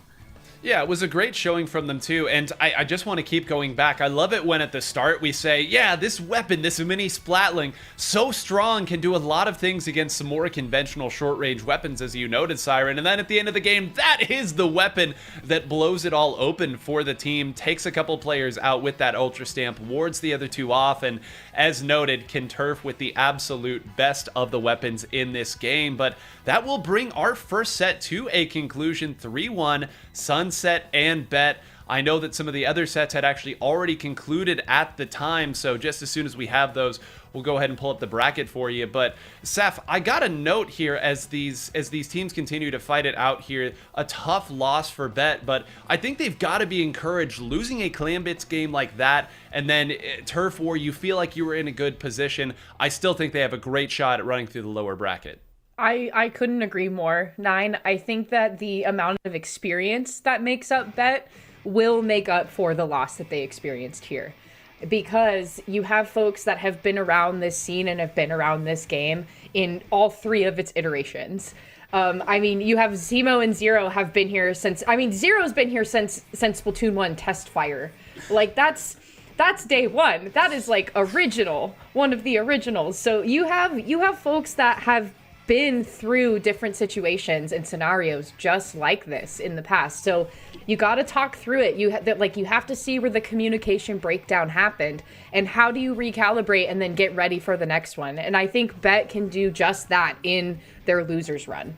Yeah, it was a great showing from them too, and I just want to keep going back. I love it when at the start we say, yeah, this weapon, this mini Splatling, so strong, can do a lot of things against some more conventional short-range weapons, as you noted, Siren, and then at the end of the game, that is the weapon that blows it all open for the team, takes a couple players out with that Ultra Stamp, wards the other two off, and as noted, can turf with the absolute best of the weapons in this game. But that will bring our first set to a conclusion, 3-1, Sunset and Bet. I know that some of the other sets had actually already concluded at the time, so just as soon as we have those, we'll go ahead and pull up the bracket for you. But Saf, I got a note here as these teams continue to fight it out here. A tough loss for Bet, but I think they've got to be encouraged. Losing a Clambits game like that, and then Turf War, you feel like you were in a good position. I still think they have a great shot at running through the lower bracket. I couldn't agree more, Nine. I think that the amount of experience that makes up Bet will make up for the loss that they experienced here. Because you have folks that have been around this scene and have been around this game in all three of its iterations. I mean, you have Zemo and Zero have been here since, Zero's been here since Splatoon 1 test fire. Like, that's day one. That is like original, one of the originals. So you have folks that have been through different situations and scenarios just like this in the past. So you got to talk through it. You have to see where the communication breakdown happened and how do you recalibrate and then get ready for the next one. And I think Bet can do just that in their losers run.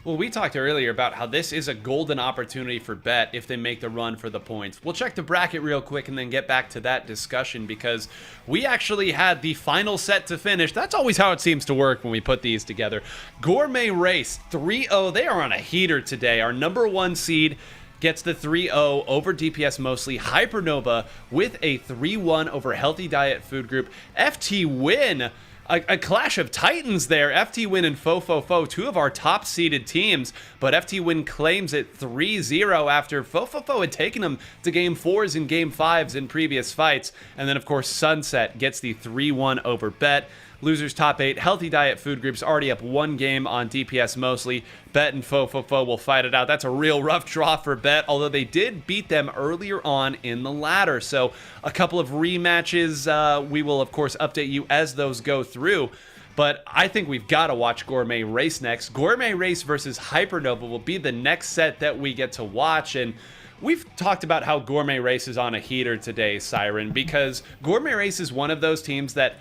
Well, we talked earlier about how this is a golden opportunity for Bet if they make the run for the points. We'll check the bracket real quick and then get back to that discussion, because we actually had the final set to finish. That's always how it seems to work when we put these together. Gourmet Race 3-0. They are on a heater today. Our number one seed gets the 3-0 over DPS mostly. Hypernova with a 3-1 over Healthy Diet Food Group. FT Win a clash of titans there. FT Win and Fofofo, two of our top seeded teams, but FT Win claims it 3-0 after Fofofo had taken them to game 4s and game 5s in previous fights. And then of course Sunset gets the 3-1 over Bet. Losers top 8, Healthy Diet Food Group's already up 1 game on DPS mostly. Bet and Fofofo will fight it out. That's a real rough draw for Bet, although they did beat them earlier on in the ladder. So a couple of rematches. We will, of course, update you as those go through. But I think we've got to watch Gourmet Race next. Gourmet Race versus Hypernova will be the next set that we get to watch. And we've talked about how Gourmet Race is on a heater today, Siren, because Gourmet Race is one of those teams that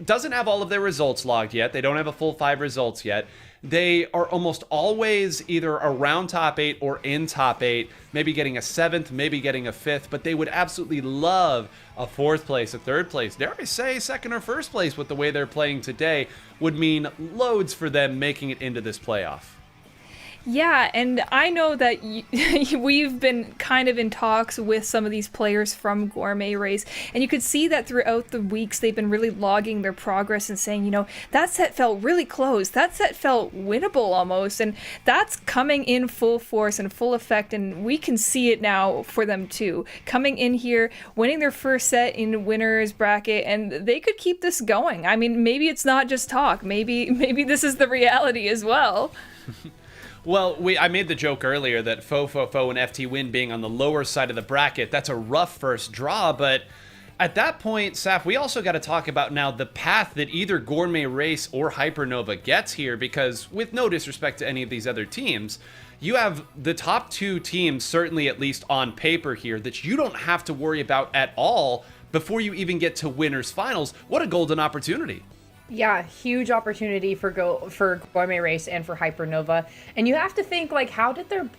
doesn't have all of their results logged yet. They don't have a full 5 results yet. They are almost always either around top 8 or in top 8, maybe getting a 7th, maybe getting a 5th, but they would absolutely love a 4th place, a 3rd place, dare I say 2nd or 1st place with the way they're playing today would mean loads for them making it into this playoff. Yeah, and I know that we've been kind of in talks with some of these players from Gourmet Race, and you could see that throughout the weeks they've been really logging their progress and saying, you know, that set felt really close, that set felt winnable almost, and that's coming in full force and full effect, and we can see it now for them too. Coming in here, winning their first set in winner's bracket, and they could keep this going. I mean, maybe it's not just talk, maybe this is the reality as well. Well, I made the joke earlier that Fofofo and FT Win being on the lower side of the bracket, that's a rough first draw, but at that point, Saf, we also got to talk about now the path that either Gourmet Race or Hypernova gets here, because with no disrespect to any of these other teams, you have the top 2 teams, certainly at least on paper here, that you don't have to worry about at all before you even get to winners finals. What a golden opportunity. Yeah, huge opportunity for Gourmet Race and for Hypernova. And you have to think, like, how did their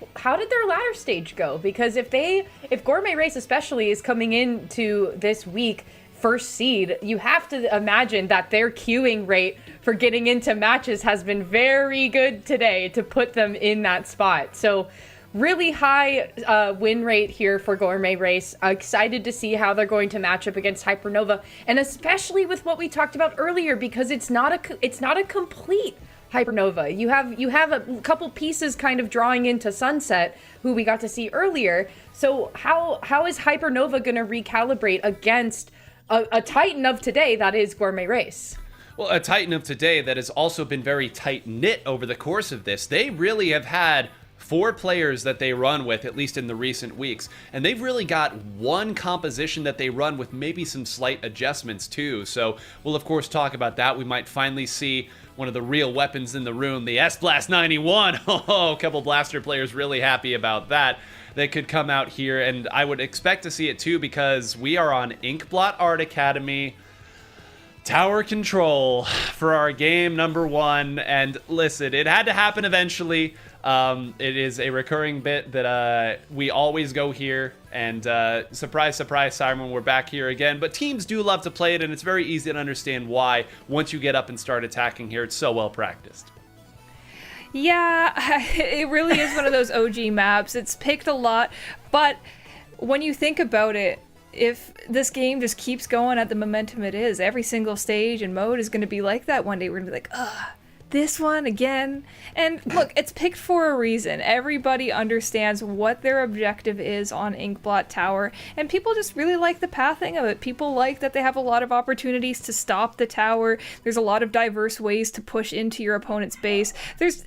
ladder stage go? Because if Gourmet Race especially is coming into this week first seed, you have to imagine that their queuing rate for getting into matches has been very good today to put them in that spot. So really high win rate here for Gourmet Race. Excited to see how they're going to match up against Hypernova, and especially with what we talked about earlier, because it's not a complete Hypernova. You have a couple pieces kind of drawing into Sunset, who we got to see earlier. So how is Hypernova going to recalibrate against a Titan of today that is Gourmet Race? Well, a Titan of today that has also been very tight-knit over the course of this. They really have had 4 players that they run with, at least in the recent weeks. And they've really got one composition that they run with maybe some slight adjustments too. So we'll of course talk about that. We might finally see one of the real weapons in the room, the S-Blast 91. Oh, a couple Blaster players really happy about that. They could come out here, and I would expect to see it too, because we are on Inkblot Art Academy Tower Control for our game number 1. And listen, it had to happen eventually. It is a recurring bit that we always go here, and surprise, surprise, Simon, we're back here again. But teams do love to play it, and it's very easy to understand why once you get up and start attacking here. It's so well practiced. Yeah, it really is one of those OG maps. It's picked a lot, but when you think about it, if this game just keeps going at the momentum it is, every single stage and mode is going to be like that one day. We're going to be like, ugh, this one again. And look, it's picked for a reason. Everybody understands what their objective is on Inkblot Tower, and people just really like the pathing of it. People like that they have a lot of opportunities to stop the tower. There's a lot of diverse ways to push into your opponent's base. There's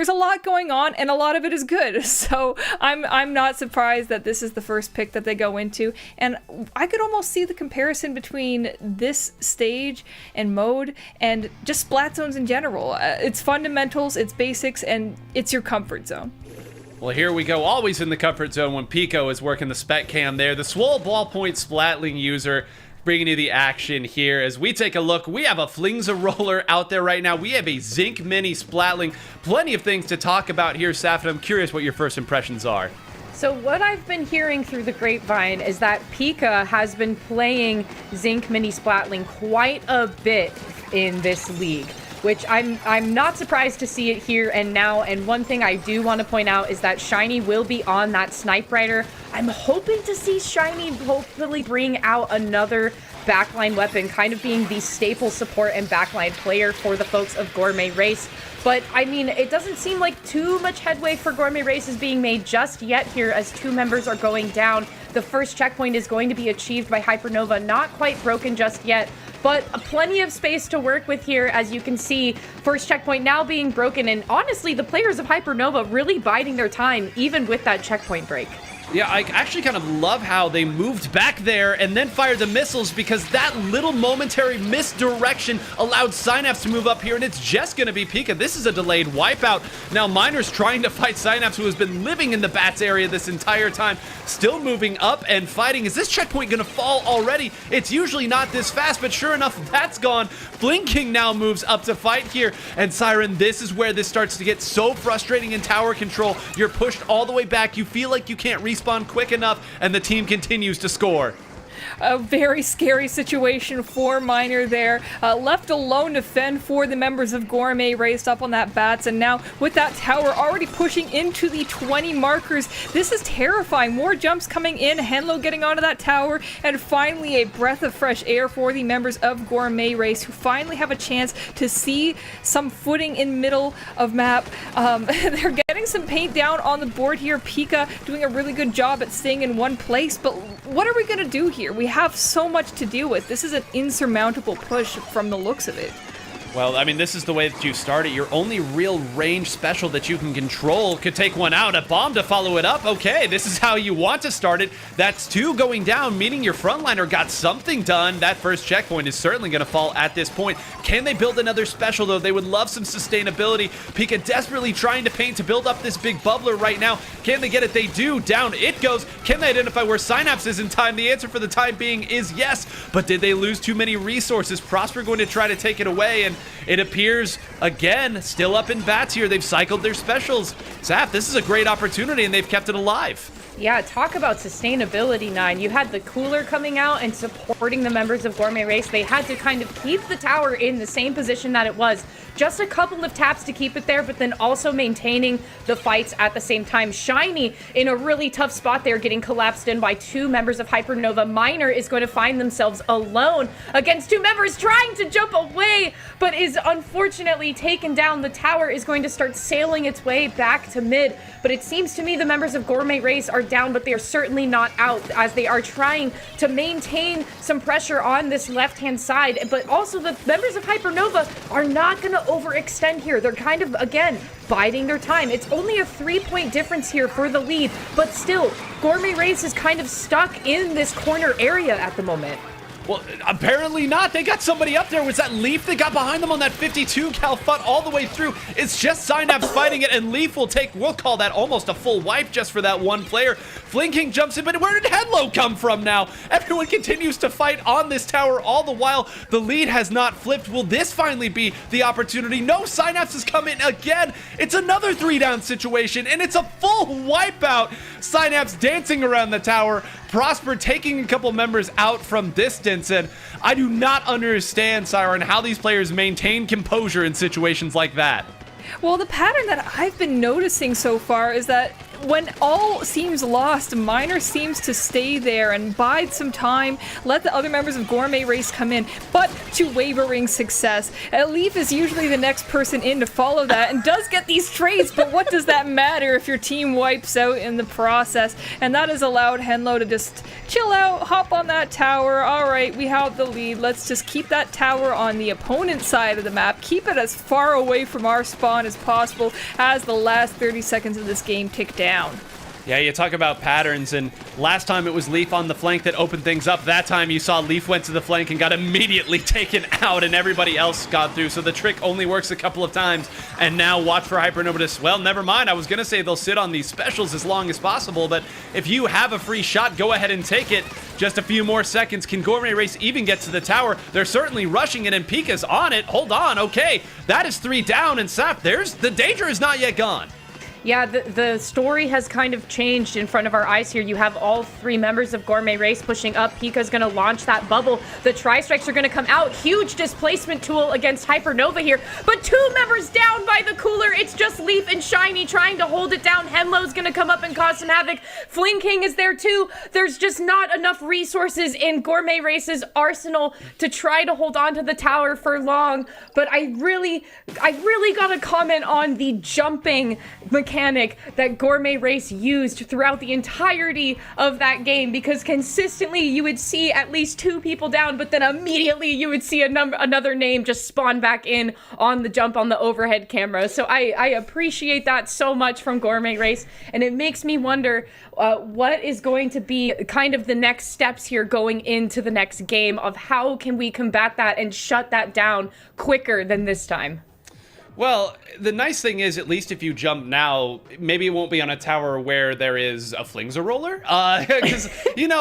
a lot going on, and a lot of it is good. So I'm not surprised that this is the first pick that they go into, and I could almost see the comparison between this stage and mode and just Splat zones in general. It's fundamentals, it's basics, and it's your comfort zone. Well, here we go, always in the comfort zone when Pico is working the spec cam there. The Swole Ballpoint Splatling user bringing you the action here as we take a look. We have a Flingza Roller out there right now. We have a Zinc Mini Splatling. Plenty of things to talk about here, Saf, and I'm curious what your first impressions are. So what I've been hearing through the grapevine is that Pika has been playing Zinc Mini Splatling quite a bit in this league, which I'm not surprised to see it here and now. And one thing I do want to point out is that Shiny will be on that Snipe Rider I'm hoping to see Shiny hopefully bring out another backline weapon, kind of being the staple support and backline player for the folks of Gourmet Race. But, I mean, it doesn't seem like too much headway for Gourmet Race is being made just yet here as 2 members are going down. The first checkpoint is going to be achieved by Hypernova, not quite broken just yet, but plenty of space to work with here, as you can see. First checkpoint now being broken, and honestly, the players of Hypernova really biding their time, even with that checkpoint break. Yeah, I actually kind of love how they moved back there and then fired the missiles, because that little momentary misdirection allowed Synapse to move up here, and it's just going to be Pika. This is a delayed wipeout. Now Miner's trying to fight Synapse, who has been living in the bats area this entire time, still moving up and fighting. Is this checkpoint going to fall already? It's usually not this fast, but sure enough, that's gone. Blinking now moves up to fight here, and Siren, this is where this starts to get so frustrating in tower control. You're pushed all the way back. You feel like you can't respawn quick enough, and the team continues to score. A very scary situation for Miner there. Left alone to fend for the members of Gourmet Race up on that bats, and now with that tower already pushing into the 20 markers, this is terrifying. More jumps coming in, Henlo getting onto that tower, and finally a breath of fresh air for the members of Gourmet Race, who finally have a chance to see some footing in middle of map. They're getting some paint down on the board here. Pika doing a really good job at staying in one place, but what are we going to do here? We have so much to deal with. This is an insurmountable push from the looks of it. Well, I mean, this is the way that you start it. Your only real range special that you can control could take one out. A bomb to follow it up. Okay, this is how you want to start it. That's 2 going down, meaning your frontliner got something done. That first checkpoint is certainly going to fall at this point. Can they build another special, though? They would love some sustainability. Pika desperately trying to paint to build up this big bubbler right now. Can they get it? They do. Down it goes. Can they identify where Synapse is in time? The answer for the time being is yes. But did they lose too many resources? Prosper going to try to take it away, and it appears, again, still up in bats here. They've cycled their specials. Zap, this is a great opportunity, and they've kept it alive. Yeah, talk about sustainability, Nine. You had the cooler coming out and supporting the members of Gourmet Race. They had to kind of keep the tower in the same position that it was. Just a couple of taps to keep it there, but then also maintaining the fights at the same time. Shiny in a really tough spot there, getting collapsed in by 2 members of Hypernova. Miner is going to find themselves alone against 2 members trying to jump away, but is unfortunately taken down. The tower is going to start sailing its way back to mid, but it seems to me the members of Gourmet Race are down, but they are certainly not out, as they are trying to maintain some pressure on this left-hand side. But also the members of Hypernova are not going to overextend here. They're kind of, again, biding their time. It's only a 3-point difference here for the lead, but still, Gourmet Race is kind of stuck in this corner area at the moment. Well, apparently not. They got somebody up there. Was that Leaf that got behind them on that 52 cal FUT all the way through? It's just Synapse fighting it, and Leaf will take, we'll call that almost a full wipe just for that one player. Flinking jumps in, but where did Henlo come from now? Everyone continues to fight on this tower all the while. The lead has not flipped. Will this finally be the opportunity? No, Synapse has come in again. It's another 3-down situation, and it's a full wipeout. Synapse dancing around the tower. Prosper taking a couple members out from distance, and I do not understand, Siren, how these players maintain composure in situations like that. Well, the pattern that I've been noticing so far is that when all seems lost, Miner seems to stay there and bide some time, let the other members of Gourmet Race come in, but to wavering success. Leaf is usually the next person in to follow that and does get these trades, but what does that matter if your team wipes out in the process? And that has allowed Henlo to just chill out, hop on that tower. All right, we have the lead. Let's just keep that tower on the opponent's side of the map, keep it as far away from our spawn as possible as the last 30 seconds of this game tick down. Yeah, you talk about patterns, and last time it was Leaf on the flank that opened things up. That time you saw Leaf went to the flank and got immediately taken out, and everybody else got through. So the trick only works a couple of times, and now watch for Hypernova to, well, never mind. I was going to say they'll sit on these specials as long as possible, but if you have a free shot, go ahead and take it. Just a few more seconds. Can Gourmet Race even get to the tower? They're certainly rushing it, and Pika's on it. Hold on, okay. That is 3 down, and Sap, the danger is not yet gone. Yeah, the story has kind of changed in front of our eyes here. You have all 3 members of Gourmet Race pushing up. Pika's going to launch that bubble. The Tri-Strikes are going to come out. Huge displacement tool against Hypernova here. But 2 members down by the cooler. It's just Leaf and Shiny trying to hold it down. Henlo's going to come up and cause some havoc. Fling King is there too. There's just not enough resources in Gourmet Race's arsenal to try to hold on to the tower for long. But I really got to comment on the jumping mechanic that Gourmet Race used throughout the entirety of that game, because consistently you would see at least 2 people down, but then immediately you would see another name just spawn back in on the jump on the overhead camera. So I appreciate that so much from Gourmet Race, and it makes me wonder what is going to be kind of the next steps here going into the next game of how can we combat that and shut that down quicker than this time. Well, the nice thing is, at least if you jump now, maybe it won't be on a tower where there is a flings a roller. Because,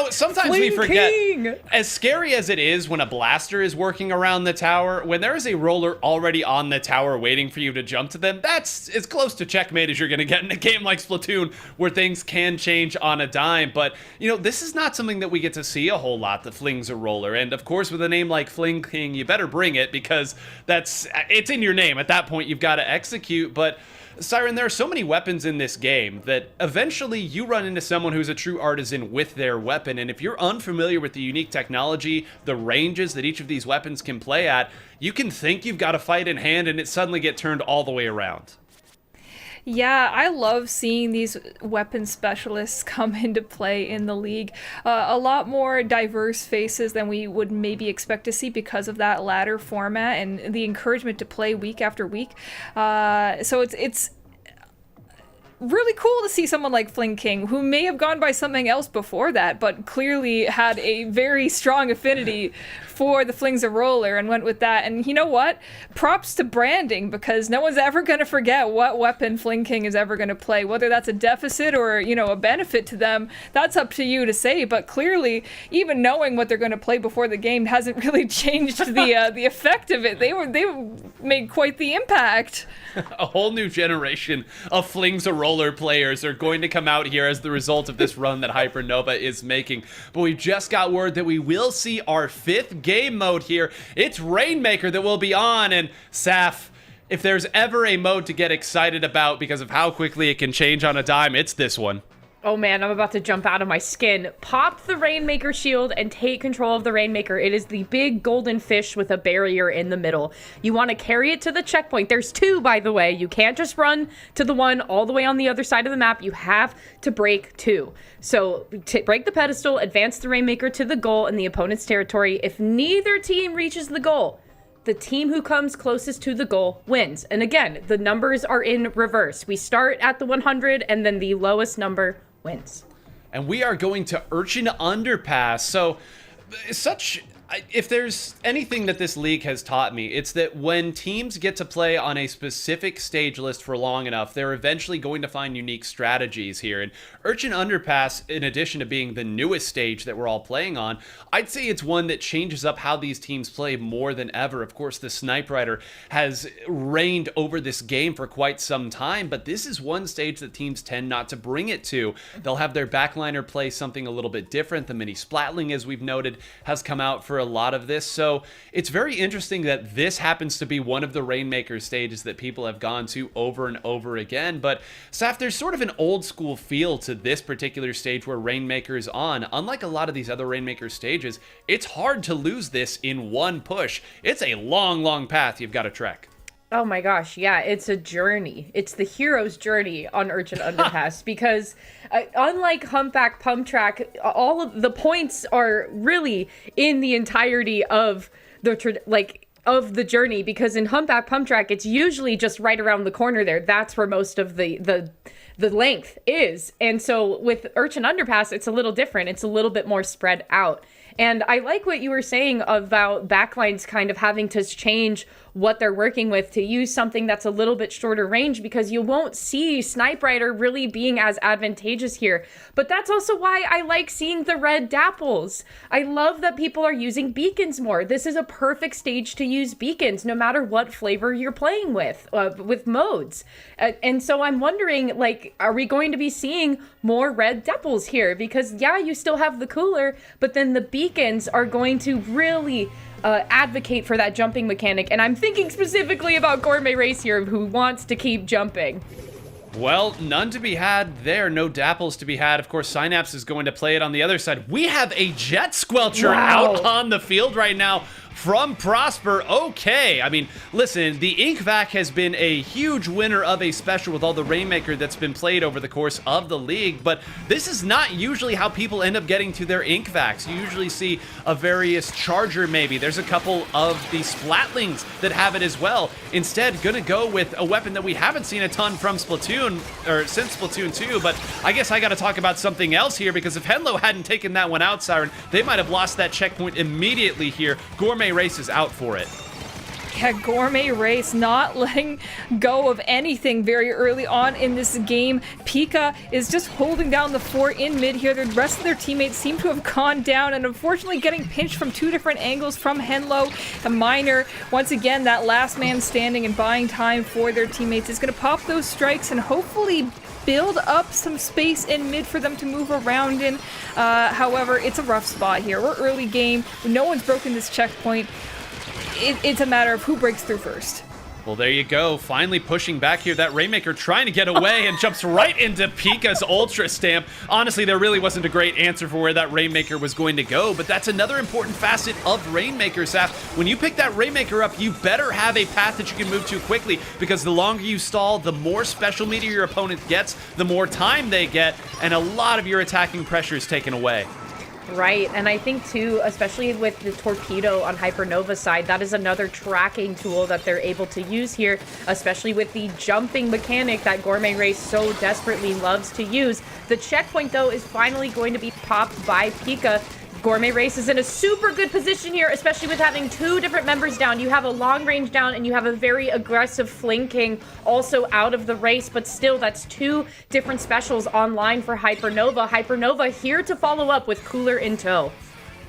sometimes we forget, King! As scary as it is when a blaster is working around the tower, when there is a roller already on the tower waiting for you to jump to them, that's as close to checkmate as you're going to get in a game like Splatoon, where things can change on a dime. But, this is not something that we get to see a whole lot, the flings a roller. And, of course, with a name like Fling King, you better bring it, because it's in your name. At that point, you've got to execute. But Siren, there are so many weapons in this game that eventually you run into someone who's a true artisan with their weapon, and if you're unfamiliar with the unique technology, the ranges that each of these weapons can play at, you can think you've got a fight in hand and it suddenly get turned all the way around. Yeah, I love seeing these weapon specialists come into play in the league. A lot more diverse faces than we would maybe expect to see because of that ladder format and the encouragement to play week after week. So it's really cool to see someone like Fling King, who may have gone by something else before that, but clearly had a very strong affinity for the Flings a Roller and went with that. And you know what? Props to branding, because no one's ever going to forget what weapon Fling King is ever going to play. Whether that's a deficit or, a benefit to them, that's up to you to say. But clearly, even knowing what they're going to play before the game hasn't really changed the effect of it. They made quite the impact. A whole new generation of Flings a Roller players are going to come out here as the result of this run that Hypernova is making. But we just got word that we will see our 5th game mode here. It's Rainmaker that will be on, and Saf, if there's ever a mode to get excited about because of how quickly it can change on a dime, it's this one. Oh man, I'm about to jump out of my skin. Pop the Rainmaker shield and take control of the Rainmaker. It is the big golden fish with a barrier in the middle. You want to carry it to the checkpoint. There's 2, by the way. You can't just run to the one all the way on the other side of the map. You have to break 2. So break the pedestal, advance the Rainmaker to the goal in the opponent's territory. If neither team reaches the goal, the team who comes closest to the goal wins. And again, the numbers are in reverse. We start at the 100 and then the lowest number wins. And we are going to Urchin Underpass. So if there's anything that this league has taught me, it's that when teams get to play on a specific stage list for long enough, they're eventually going to find unique strategies here. And Urchin Underpass, in addition to being the newest stage that we're all playing on, I'd say it's one that changes up how these teams play more than ever. Of course, the Snipe Rider has reigned over this game for quite some time, but this is one stage that teams tend not to bring it to. They'll have their backliner play something a little bit different. The mini Splatling, as we've noted, has come out for a lot of this. So it's very interesting that this happens to be one of the Rainmaker stages that people have gone to over and over again. But Saf, there's sort of an old school feel to this particular stage where Rainmaker is on. Unlike a lot of these other Rainmaker stages, it's hard to lose this in one push. It's a long path you've got to trek. Oh my gosh, yeah, it's a journey. It's the hero's journey on Urchin Underpass because unlike Humpback Pump Track, all of the points are really in the entirety of the journey, because in Humpback Pump Track, it's usually just right around the corner there. That's where most of the the length is. And so with Urchin Underpass, it's a little different. It's a little bit more spread out. And I like what you were saying about backlines kind of having to change what they're working with to use something that's a little bit shorter range, because you won't see Snipe Rider really being as advantageous here. But that's also why I like seeing the red dapples. I love that people are using beacons more. This is a perfect stage to use beacons, no matter what flavor you're playing with modes. And so I'm wondering, like, are we going to be seeing more red dapples here? Because yeah, you still have the cooler, but then the beacons are going to really advocate for that jumping mechanic. And I'm thinking specifically about Gourmet Race here, who wants to keep jumping. Well, none to be had there. No dapples to be had. Of course, Synapse is going to play it on the other side. We have a Jet Squelcher out on the field right now from Prosper. Okay. I mean, listen, the Ink Vac has been a huge winner of a special with all the Rainmaker that's been played over the course of the league, but this is not usually how people end up getting to their Ink Vacs. You usually see a various Charger maybe. There's a couple of the Splatlings that have it as well. Instead, gonna go with a weapon that we haven't seen a ton from Splatoon, or since Splatoon 2, but I guess I gotta talk about something else here, because if Henlo hadn't taken that one out, Siren, they might have lost that checkpoint immediately here. Gourmet Race is out for it. Yeah, Gourmet Race not letting go of anything very early on in this game. Pika is just holding down the fort in mid here. The rest of their teammates seem to have gone down, and unfortunately getting pinched from two different angles from Henlo. A Miner, once again, that last man standing and buying time for their teammates, is going to pop those strikes and hopefully build up some space in mid for them to move around in. However, it's a rough spot here. We're early game. No one's broken this checkpoint. It's a matter of who breaks through first. Well, there you go. Finally pushing back here. That Rainmaker trying to get away and jumps right into Pika's Ultra Stamp. Honestly, there really wasn't a great answer for where that Rainmaker was going to go, but that's another important facet of Rainmaker, Saf. When you pick that Rainmaker up, you better have a path that you can move to quickly, because the longer you stall, the more special meter your opponent gets, the more time they get, and a lot of your attacking pressure is taken away. Right, and I think too, especially with the Torpedo on Hypernova's side, that is another tracking tool that they're able to use here, especially with the jumping mechanic that Gourmet Race so desperately loves to use. The checkpoint, though, is finally going to be popped by Pika. Gourmet Race is in a super good position here, especially with having two different members down. You have a long range down and you have a very aggressive flanking also out of the race, but still that's two different specials online for Hypernova. Hypernova here to follow up with Cooler in tow.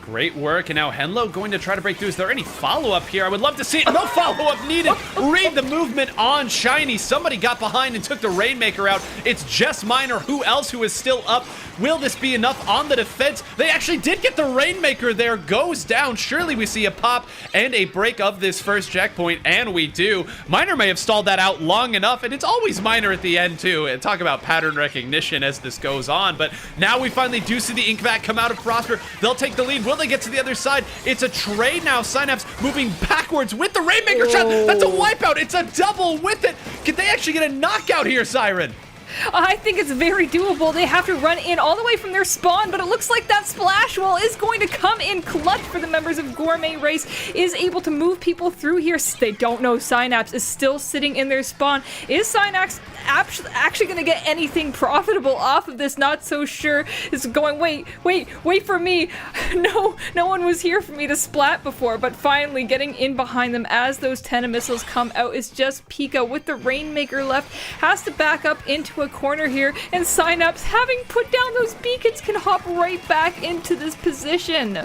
Great work, and now Henlo going to try to break through. Is there any follow-up here? I would love to see it. No follow-up needed. Read the movement on Shiny. Somebody got behind and took the Rainmaker out. It's just Miner. Who else who is still up? Will this be enough on the defense? They actually did get the Rainmaker there. Goes down. Surely we see a pop and a break of this first checkpoint, and we do. Miner may have stalled that out long enough, and it's always Miner at the end, too. And talk about pattern recognition as this goes on. But now we finally do see the Ink Vac come out of Prosper. They'll take the lead. Will they get to the other side? It's a trade now. Synapse moving backwards with the Rainmaker shot. That's a wipeout. It's a double with it. Can they actually get a knockout here, Siren? I think it's very doable. They have to run in all the way from their spawn, but it looks like that splash wall is going to come in clutch for the members of Gourmet Race, is able to move people through here. They don't know Synapse is still sitting in their spawn. Is Synapse actually going to get anything profitable off of this? Not so sure. It's going, wait for me. No one was here for me to splat before, but finally getting in behind them as those 10 missiles come out is just Pika with the Rainmaker left. Has to back up into a corner here, and Synapse, having put down those beacons, can hop right back into this position.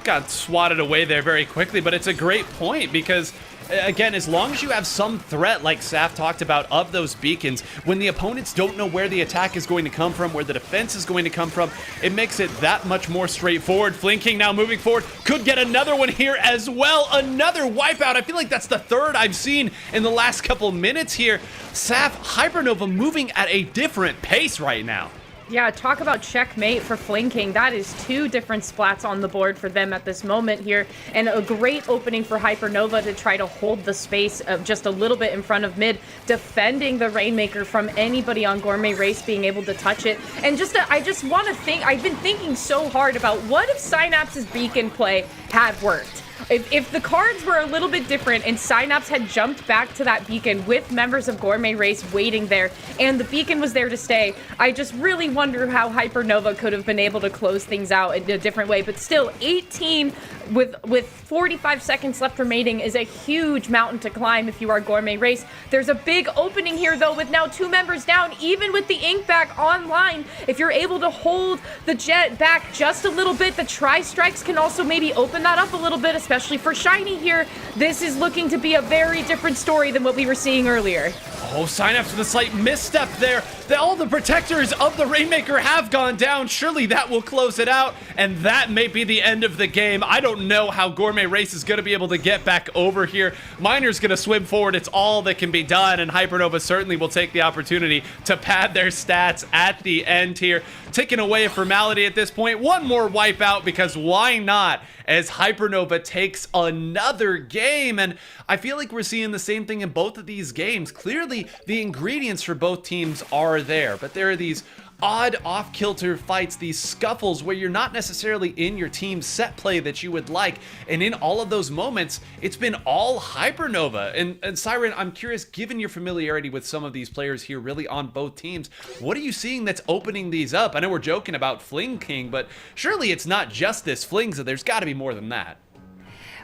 Got swatted away there very quickly, but it's a great point because, again, as long as you have some threat, like Saf talked about, of those beacons, when the opponents don't know where the attack is going to come from, where the defense is going to come from, it makes it that much more straightforward. Flinking now moving forward, could get another one here as well. Another wipeout. I feel like that's the third I've seen in the last couple minutes here. Saf, Hypernova moving at a different pace right now. Yeah, talk about checkmate for flanking. That is two different splats on the board for them at this moment here, and a great opening for Hypernova to try to hold the space of just a little bit in front of mid, defending the Rainmaker from anybody on Gourmet Race being able to touch it. And I just want to think, I've been thinking so hard about what if Synapse's beacon play had worked. If the cards were a little bit different and Synapse had jumped back to that beacon with members of Gourmet Race waiting there, and the beacon was there to stay, I just really wonder how Hypernova could have been able to close things out in a different way. But still, 18 with 45 seconds left remaining is a huge mountain to climb if you are Gourmet Race. There's a big opening here, though, with now 2 members down, even with the ink back online. If you're able to hold the jet back just a little bit, the tri-strikes can also maybe open that up a little bit, especially for Shiny here. This is looking to be a very different story than what we were seeing earlier. Oh, Synapse with a slight misstep there. All the protectors of the Rainmaker have gone down. Surely that will close it out, and that may be the end of the game. I don't know how Gourmet Race is going to be able to get back over here. Miner's going to swim forward. It's all that can be done, and Hypernova certainly will take the opportunity to pad their stats at the end here. Ticking away a formality at this point. One more wipeout, because why not? As Hypernova takes another game, and I feel like we're seeing the same thing in both of these games. Clearly, the ingredients for both teams are there, but there are these odd off-kilter fights, these scuffles where you're not necessarily in your team's set play that you would like, and in all of those moments, it's been all Hypernova. And Siren, I'm curious, given your familiarity with some of these players here really on both teams, what are you seeing that's opening these up? I know we're joking about Fling King, but surely it's not just this Fling, so there's got to be more than that.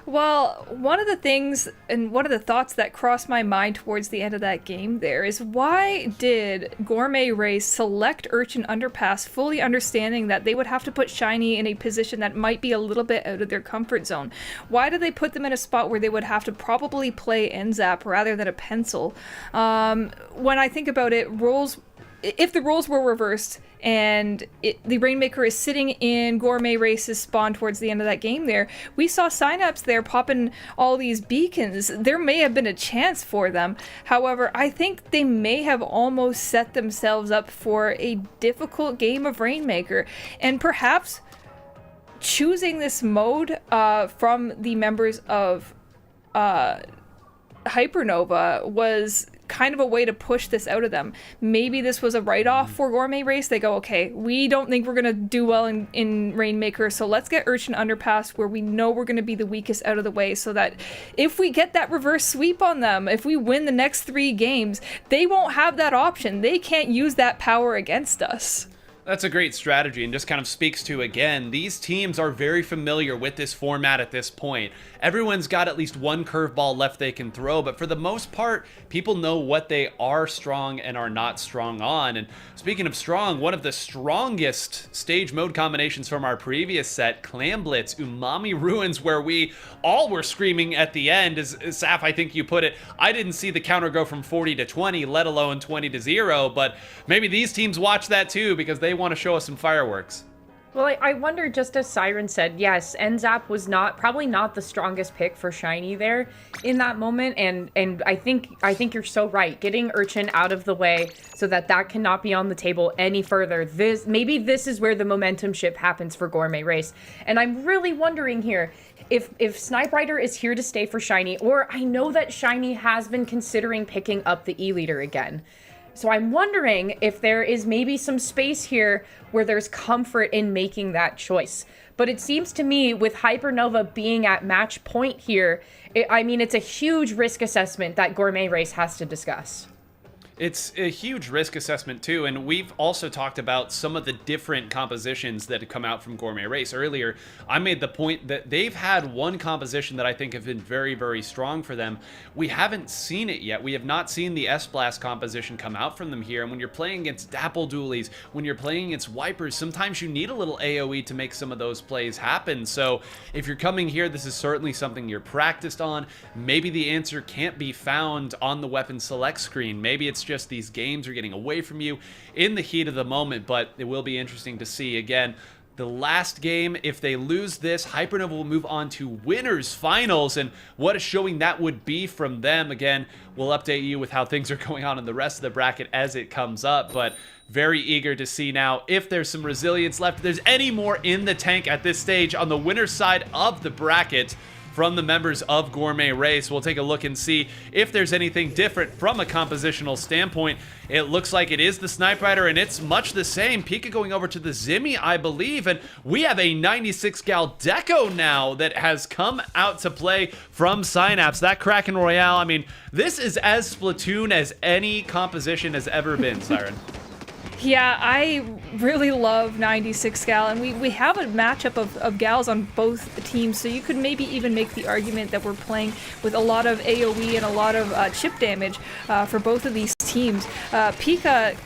Well, one of the things and one of the thoughts that crossed my mind towards the end of that game there is, why did Gourmet Race select Urchin Underpass fully understanding that they would have to put Shiny in a position that might be a little bit out of their comfort zone? Why did they put them in a spot where they would have to probably play NZAP rather than a pencil? When I think about it, if the roles were reversed and the Rainmaker is sitting in Gourmet Race's spawn towards the end of that game there, we saw Synapse there popping all these beacons. There may have been a chance for them. However, I think they may have almost set themselves up for a difficult game of Rainmaker. And perhaps choosing this mode from the members of Hypernova was kind of a way to push this out of them. Maybe this was a write-off for Gourmet Race. They go, okay, we don't think we're going to do well in Rainmaker, so let's get Urchin Underpass where we know we're going to be the weakest out of the way, so that if we get that reverse sweep on them, if we win the next 3 games, they won't have that option. They can't use that power against us. That's a great strategy, and just kind of speaks to, again, these teams are very familiar with this format at this point. Everyone's got at least one curveball left they can throw, but for the most part, people know what they are strong and are not strong on. And speaking of strong, one of the strongest stage mode combinations from our previous set, Clam Blitz, Umami Ruins, where we all were screaming at the end, as Saf, I think you put it. I didn't see the counter go from 40 to 20, let alone 20 to 0, but maybe these teams watch that too, because they want to show us some fireworks. Well, I wonder, just as Siren said, yes, NZAP was probably not the strongest pick for Shiny there in that moment, and I think you're so right. Getting Urchin out of the way so that cannot be on the table any further. Maybe this is where the momentum shift happens for Gourmet Race, and I'm really wondering here if Snipe Rider is here to stay for Shiny, or I know that Shiny has been considering picking up the E-Leader again. So I'm wondering if there is maybe some space here where there's comfort in making that choice. But it seems to me, with Hypernova being at match point here, it's a huge risk assessment that Gourmet Race has to discuss. It's a huge risk assessment too, and we've also talked about some of the different compositions that have come out from Gourmet Race. Earlier, I made the point that they've had one composition that I think have been very, very strong for them. We haven't seen it yet. We have not seen the S-Blast composition come out from them here, and when you're playing against Dapple Dualies, when you're playing against Wipers, sometimes you need a little AoE to make some of those plays happen. So if you're coming here, this is certainly something you're practiced on. Maybe the answer can't be found on the weapon select screen. Maybe it's just these games are getting away from you in the heat of the moment, but it will be interesting to see. Again, the last game, if they lose this, Hypernova will move on to winners finals, and what a showing that would be from them. Again, we'll update you with how things are going on in the rest of the bracket as it comes up, but very eager to see now if there's some resilience left, if there's any more in the tank at this stage on the winner's side of the bracket. from the members of Gourmet Race. We'll take a look and see if there's anything different from a compositional standpoint. It looks like it is the Snipe Rider, and it's much the same. Pika going over to the Zimmy, I believe, and we have a 96 gal Deco now that has come out to play from Synapse. That Kraken Royale, I mean, this is as Splatoon as any composition has ever been, Siren. Yeah, I really love 96 gal, and we have a matchup of gals on both teams, so you could maybe even make the argument that we're playing with a lot of AoE and a lot of chip damage for both of these teams. Pika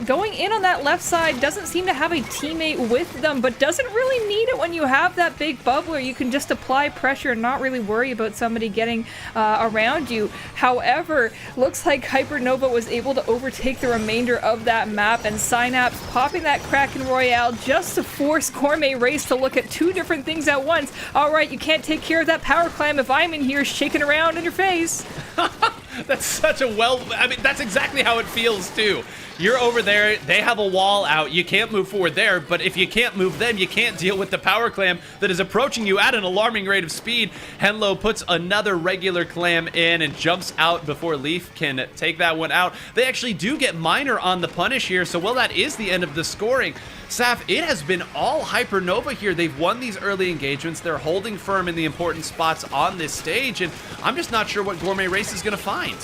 going in on that left side, doesn't seem to have a teammate with them, but doesn't really need it when you have that big bubbler. You can just apply pressure and not really worry about somebody getting around you. However, looks like Hypernova was able to overtake the remainder of that map, and Synapse popping that Kraken Royale just to force Gourmet Race to look at two different things at once. All right, you can't take care of that power clam if I'm in here shaking around in your face. That's such a I mean, that's exactly how it feels, too. You're over there, they have a wall out, you can't move forward there, but if you can't move them, you can't deal with the power clam that is approaching you at an alarming rate of speed. Henlo puts another regular clam in and jumps out before Leaf can take that one out. They actually do get Miner on the punish here, so well, that is the end of the scoring. Saf, it has been all Hypernova here. They've won these early engagements. They're holding firm in the important spots on this stage, and I'm just not sure what Gourmet Race is going to find.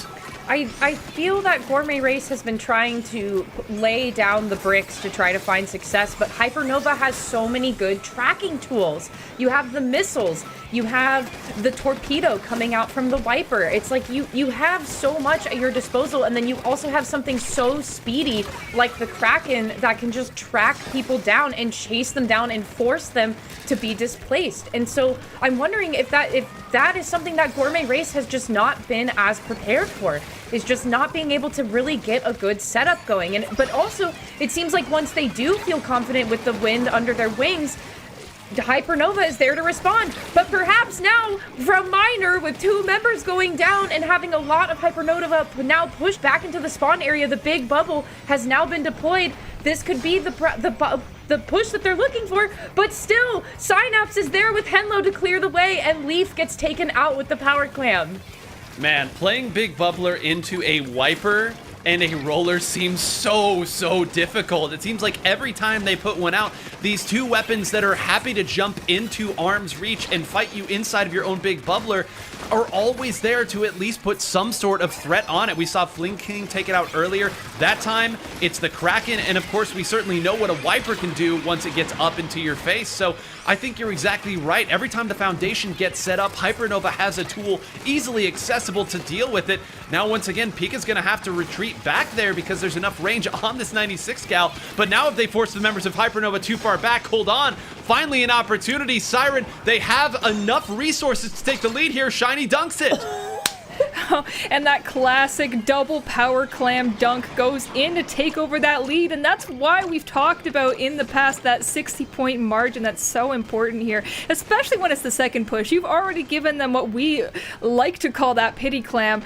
I feel that Gourmet Race has been trying to lay down the bricks to try to find success, but Hypernova has so many good tracking tools. You have the missiles, you have the torpedo coming out from the wiper. It's like you have so much at your disposal, and then you also have something so speedy like the Kraken that can just track people down and chase them down and force them to be displaced. And so I'm wondering if that is something that Gourmet Race has just not been as prepared for, is just not being able to really get a good setup going. But also, it seems like once they do feel confident with the wind under their wings, Hypernova is there to respond. But perhaps now, from Miner, with two members going down and having a lot of Hypernova now pushed back into the spawn area, the big bubble has now been deployed. This could be the push that they're looking for, but still, Synapse is there with Henlo to clear the way, and Leaf gets taken out with the power clam. Man, playing Big Bubbler into a wiper and a roller seems so difficult. It seems like every time they put one out, these two weapons that are happy to jump into arm's reach and fight you inside of your own Big Bubbler are always there to at least put some sort of threat on it. We saw Fling King take it out earlier. That time, it's the Kraken, and of course, we certainly know what a wiper can do once it gets up into your face. So I think you're exactly right. Every time the foundation gets set up, Hypernova has a tool easily accessible to deal with it. Now, once again, Pika's gonna have to retreat back there because there's enough range on this 96 gal. But now if they force the members of Hypernova too far back, hold on. Finally an opportunity. Siren, they have enough resources to take the lead here. Shiny dunks it. And that classic double power clam dunk goes in to take over that lead, and that's why we've talked about in the past that 60-point margin that's so important here, especially when it's the second push. You've already given them what we like to call that pity clam,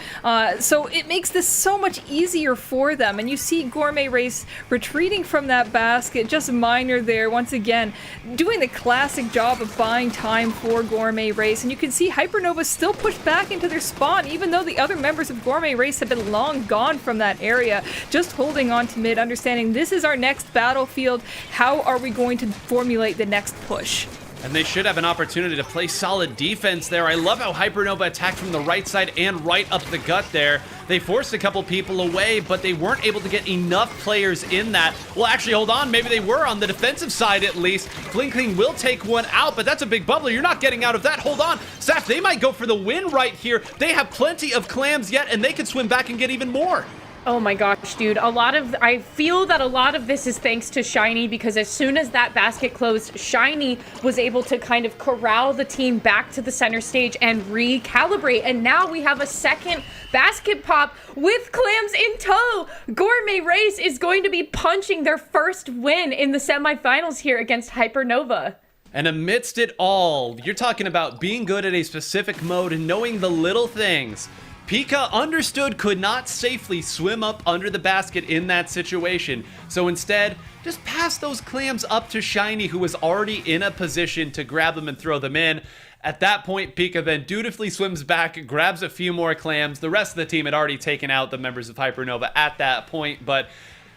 so it makes this so much easier for them. And you see Gourmet Race retreating from that basket, just Miner there once again doing the classic job of buying time for Gourmet Race, and you can see Hypernova still pushed back into their spawn even though the other members of Gourmet Race have been long gone from that area, just holding on to mid, understanding this is our next battlefield. How are we going to formulate the next push? And they should have an opportunity to play solid defense there. I love how Hypernova attacked from the right side and right up the gut there. They forced a couple people away, but they weren't able to get enough players in that. Well, actually, hold on. Maybe they were on the defensive side at least. Flinkling will take one out, but that's a big bubbler. You're not getting out of that. Hold on. Saf, they might go for the win right here. They have plenty of clams yet, and they could swim back and get even more. Oh my gosh, dude. I feel that a lot of this is thanks to Shiny, because as soon as that basket closed, Shiny was able to kind of corral the team back to the center stage and recalibrate. And now we have a second basket pop with clams in tow. Gourmet Race is going to be punching their first win in the semifinals here against Hypernova. And amidst it all, you're talking about being good at a specific mode and knowing the little things. Pika understood could not safely swim up under the basket in that situation, so instead, just pass those clams up to Shiny, who was already in a position to grab them and throw them in. At that point, Pika then dutifully swims back, grabs a few more clams. The rest of the team had already taken out the members of Hypernova at that point, but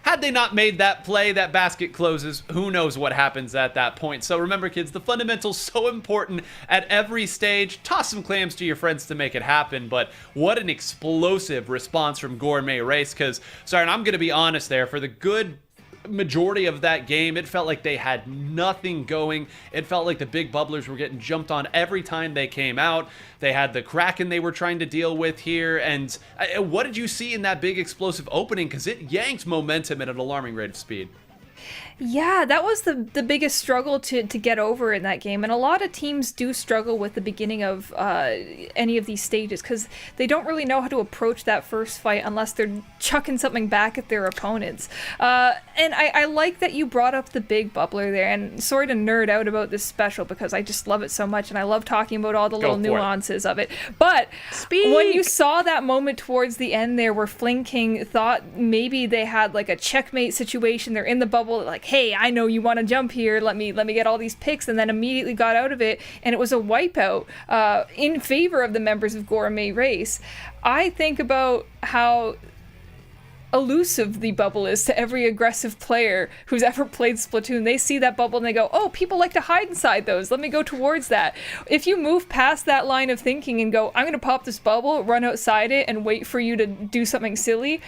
had they not made that play, that basket closes, who knows what happens at that point. So remember, kids, the fundamentals so important at every stage. Toss some clams to your friends to make it happen, but what an explosive response from Gourmet Race, because, sorry, and I'm going to be honest there, for the good majority of that game, it felt like they had nothing going. It felt like the big bubblers were getting jumped on every time they came out. They had the Kraken they were trying to deal with here, and what did you see in that big explosive opening? Because it yanked momentum at an alarming rate of speed. Yeah, that was the biggest struggle to get over in that game. And a lot of teams do struggle with the beginning of any of these stages because they don't really know how to approach that first fight unless they're chucking something back at their opponents. And I like that you brought up the big bubbler there. And sorry to nerd out about this special because I just love it so much. And I love talking about all the little nuances of it. But when you saw that moment towards the end there where Fling King thought maybe they had like a checkmate situation, they're in the bubble, like, hey, I know you want to jump here, let me get all these picks, and then immediately got out of it, and it was a wipeout in favor of the members of Gourmet Race. I think about how elusive the bubble is to every aggressive player who's ever played Splatoon. They see that bubble and they go, oh, people like to hide inside those, let me go towards that. If you move past that line of thinking and go, I'm going to pop this bubble, run outside it, and wait for you to do something silly,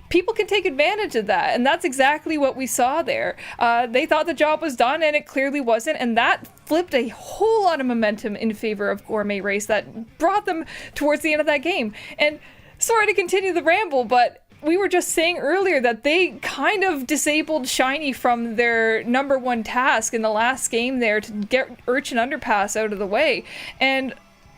people can take advantage of that, and that's exactly what we saw there. They thought the job was done, and it clearly wasn't, and that flipped a whole lot of momentum in favor of Gourmet Race that brought them towards the end of that game. And sorry to continue the ramble, but we were just saying earlier that they kind of disabled Shiny from their number one task in the last game there to get Urchin Underpass out of the way, and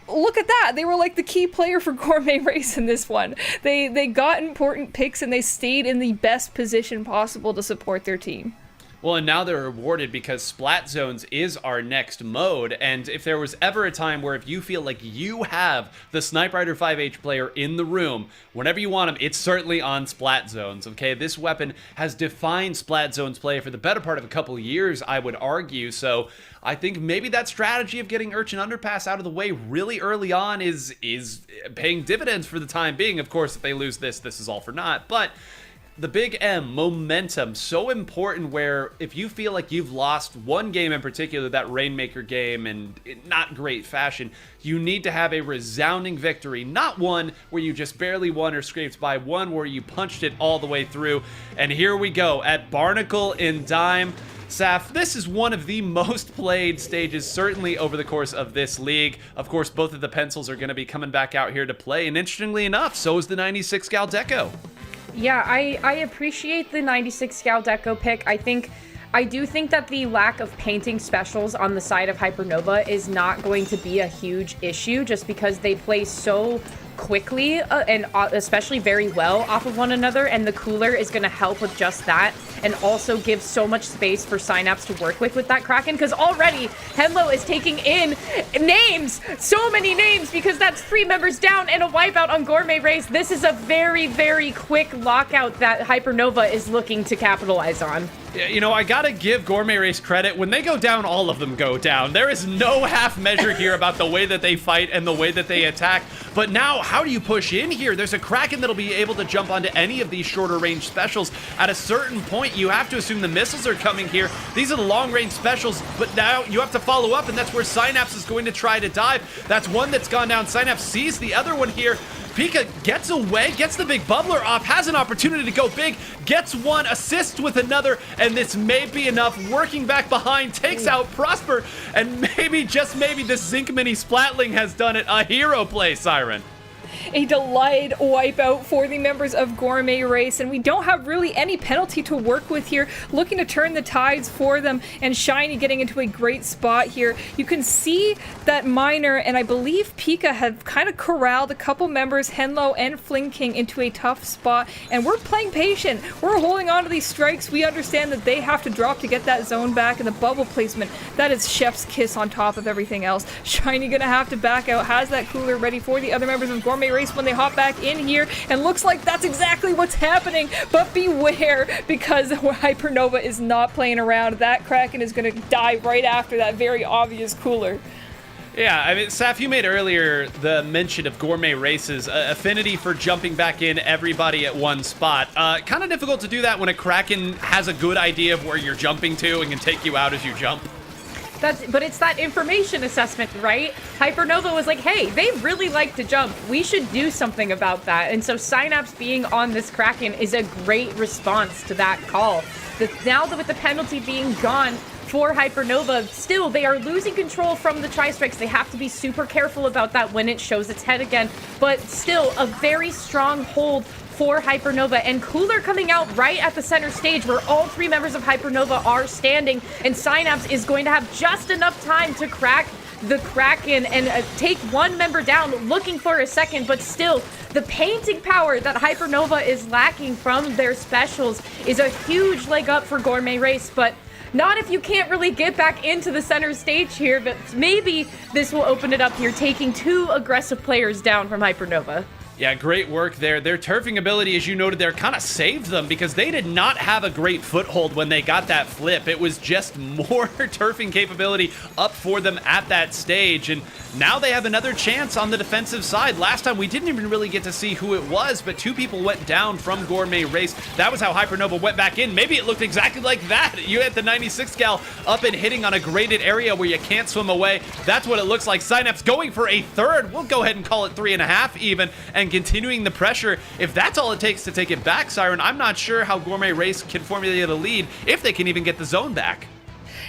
look at that. They were like the key player for Gourmet Race in this one. They got important picks and they stayed in the best position possible to support their team. Well, and now they're rewarded because Splat Zones is our next mode, and if there was ever a time where if you feel like you have the Snipe Rider 5H player in the room, whenever you want him, it's certainly on Splat Zones, okay? This weapon has defined Splat Zones play for the better part of a couple years, I would argue, so I think maybe that strategy of getting Urchin Underpass out of the way really early on is paying dividends for the time being. Of course, if they lose this is all for naught, but the big M, momentum, so important where if you feel like you've lost one game in particular, that Rainmaker game, in not great fashion, you need to have a resounding victory, not one where you just barely won or scraped by, one where you punched it all the way through. And here we go at Barnacle in Dime. Saf, this is one of the most played stages, certainly over the course of this league. Of course, both of the pencils are going to be coming back out here to play, and interestingly enough, so is the 96 Gal Deco. Yeah, I appreciate the 96 Gal Deco pick. I do think that the lack of painting specials on the side of Hypernova is not going to be a huge issue just because they play so quickly and especially very well off of one another, and the cooler is going to help with just that and also give so much space for Synapse to work with that Kraken, because already Henlo is taking in names, so many names, because that's 3 members down and a wipeout on Gourmet Race. This is a very, very quick lockout that Hypernova is looking to capitalize on. You know, I gotta give Gourmet Race credit. When they go down, all of them go down. There is no half measure here about the way that they fight and the way that they attack. But now, how do you push in here? There's a Kraken that'll be able to jump onto any of these shorter range specials. At a certain point, you have to assume the missiles are coming here. These are the long range specials, but now you have to follow up, and that's where Synapse is going to try to dive. That's one that's gone down. Synapse sees the other one here. Pika gets away, gets the big bubbler off, has an opportunity to go big, gets one, assists with another, and this may be enough. Working back behind, takes out Prosper, and maybe, just maybe, this Zinc Mini Splatling has done it. A hero play, Siren. A delayed wipeout for the members of Gourmet Race, and we don't have really any penalty to work with here. Looking to turn the tides for them, and Shiny getting into a great spot here. You can see that Miner and I believe Pika have kind of corralled a couple members, Henlo and Fling King, into a tough spot, and we're playing patient. We're holding on to these strikes. We understand that they have to drop to get that zone back, and the bubble placement, that is chef's kiss on top of everything else. Shiny gonna have to back out, has that cooler ready for the other members of Gourmet Gourmet Race when they hop back in here, and looks like that's exactly what's happening. But beware, because Hypernova is not playing around. That Kraken is going to die right after that very obvious cooler. Yeah, I mean, Saf, you made earlier the mention of Gourmet Race's affinity for jumping back in everybody at one spot. Kind of difficult to do that when a Kraken has a good idea of where you're jumping to and can take you out as you jump. But it's that information assessment, right? Hypernova was like, hey, they really like to jump. We should do something about that. And so Synapse being on this Kraken is a great response to that call. Now that with the penalty being gone for Hypernova, still, they are losing control from the Tri-Strikes. They have to be super careful about that when it shows its head again. But still, a very strong hold for Hypernova, and Cooler coming out right at the center stage where all three members of Hypernova are standing, and Synapse is going to have just enough time to crack the Kraken and take one member down, looking for a second, but still, the painting power that Hypernova is lacking from their specials is a huge leg up for Gourmet Race, but not if you can't really get back into the center stage here, but maybe this will open it up here, taking two aggressive players down from Hypernova. Yeah, great work there. Their turfing ability, as you noted there, kind of saved them because they did not have a great foothold when they got that flip. It was just more turfing capability up for them at that stage, and now they have another chance on the defensive side. Last time, we didn't even really get to see who it was, but two people went down from Gourmet Race. That was how Hypernova went back in. Maybe it looked exactly like that. You had the 96 gal up and hitting on a graded area where you can't swim away. That's what it looks like. Synapse going for a third. We'll go ahead and call it 3.5 even, and continuing the pressure. If that's all it takes to take it back, Siren, I'm not sure how Gourmet Race can formulate a lead if they can even get the zone back.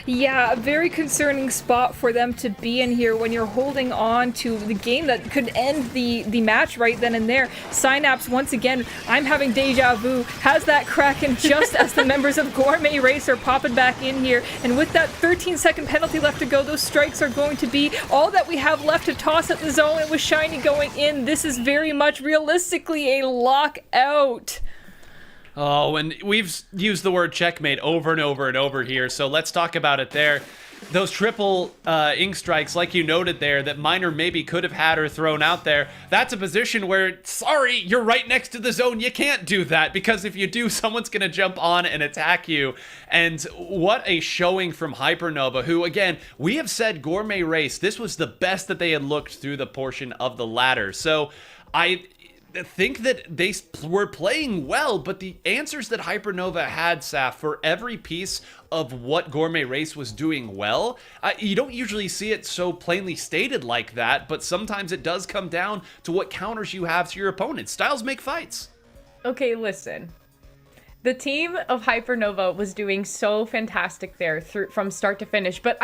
Yeah, a very concerning spot for them to be in here when you're holding on to the game that could end the match right then and there. Synapse, once again, I'm having deja vu, has that Kraken just as the members of Gourmet Race are popping back in here. And with that 13-second penalty left to go, those strikes are going to be all that we have left to toss at the zone. And with Shiny going in, this is very much realistically a lockout. Oh, and we've used the word checkmate over and over and over here, so let's talk about it there. Those triple ink strikes, like you noted there, that Miner maybe could have had or thrown out there, that's a position where, sorry, you're right next to the zone. You can't do that, because if you do, someone's going to jump on and attack you. And what a showing from Hypernova, who, again, we have said Gourmet Race, this was the best that they had looked through the portion of the ladder. So I think that they were playing well, but the answers that Hypernova had, Saf, for every piece of what Gourmet Race was doing well, you don't usually see it so plainly stated like that, but sometimes it does come down to what counters you have to your opponent. Styles make fights. Okay, listen. The team of Hypernova was doing so fantastic there from start to finish, but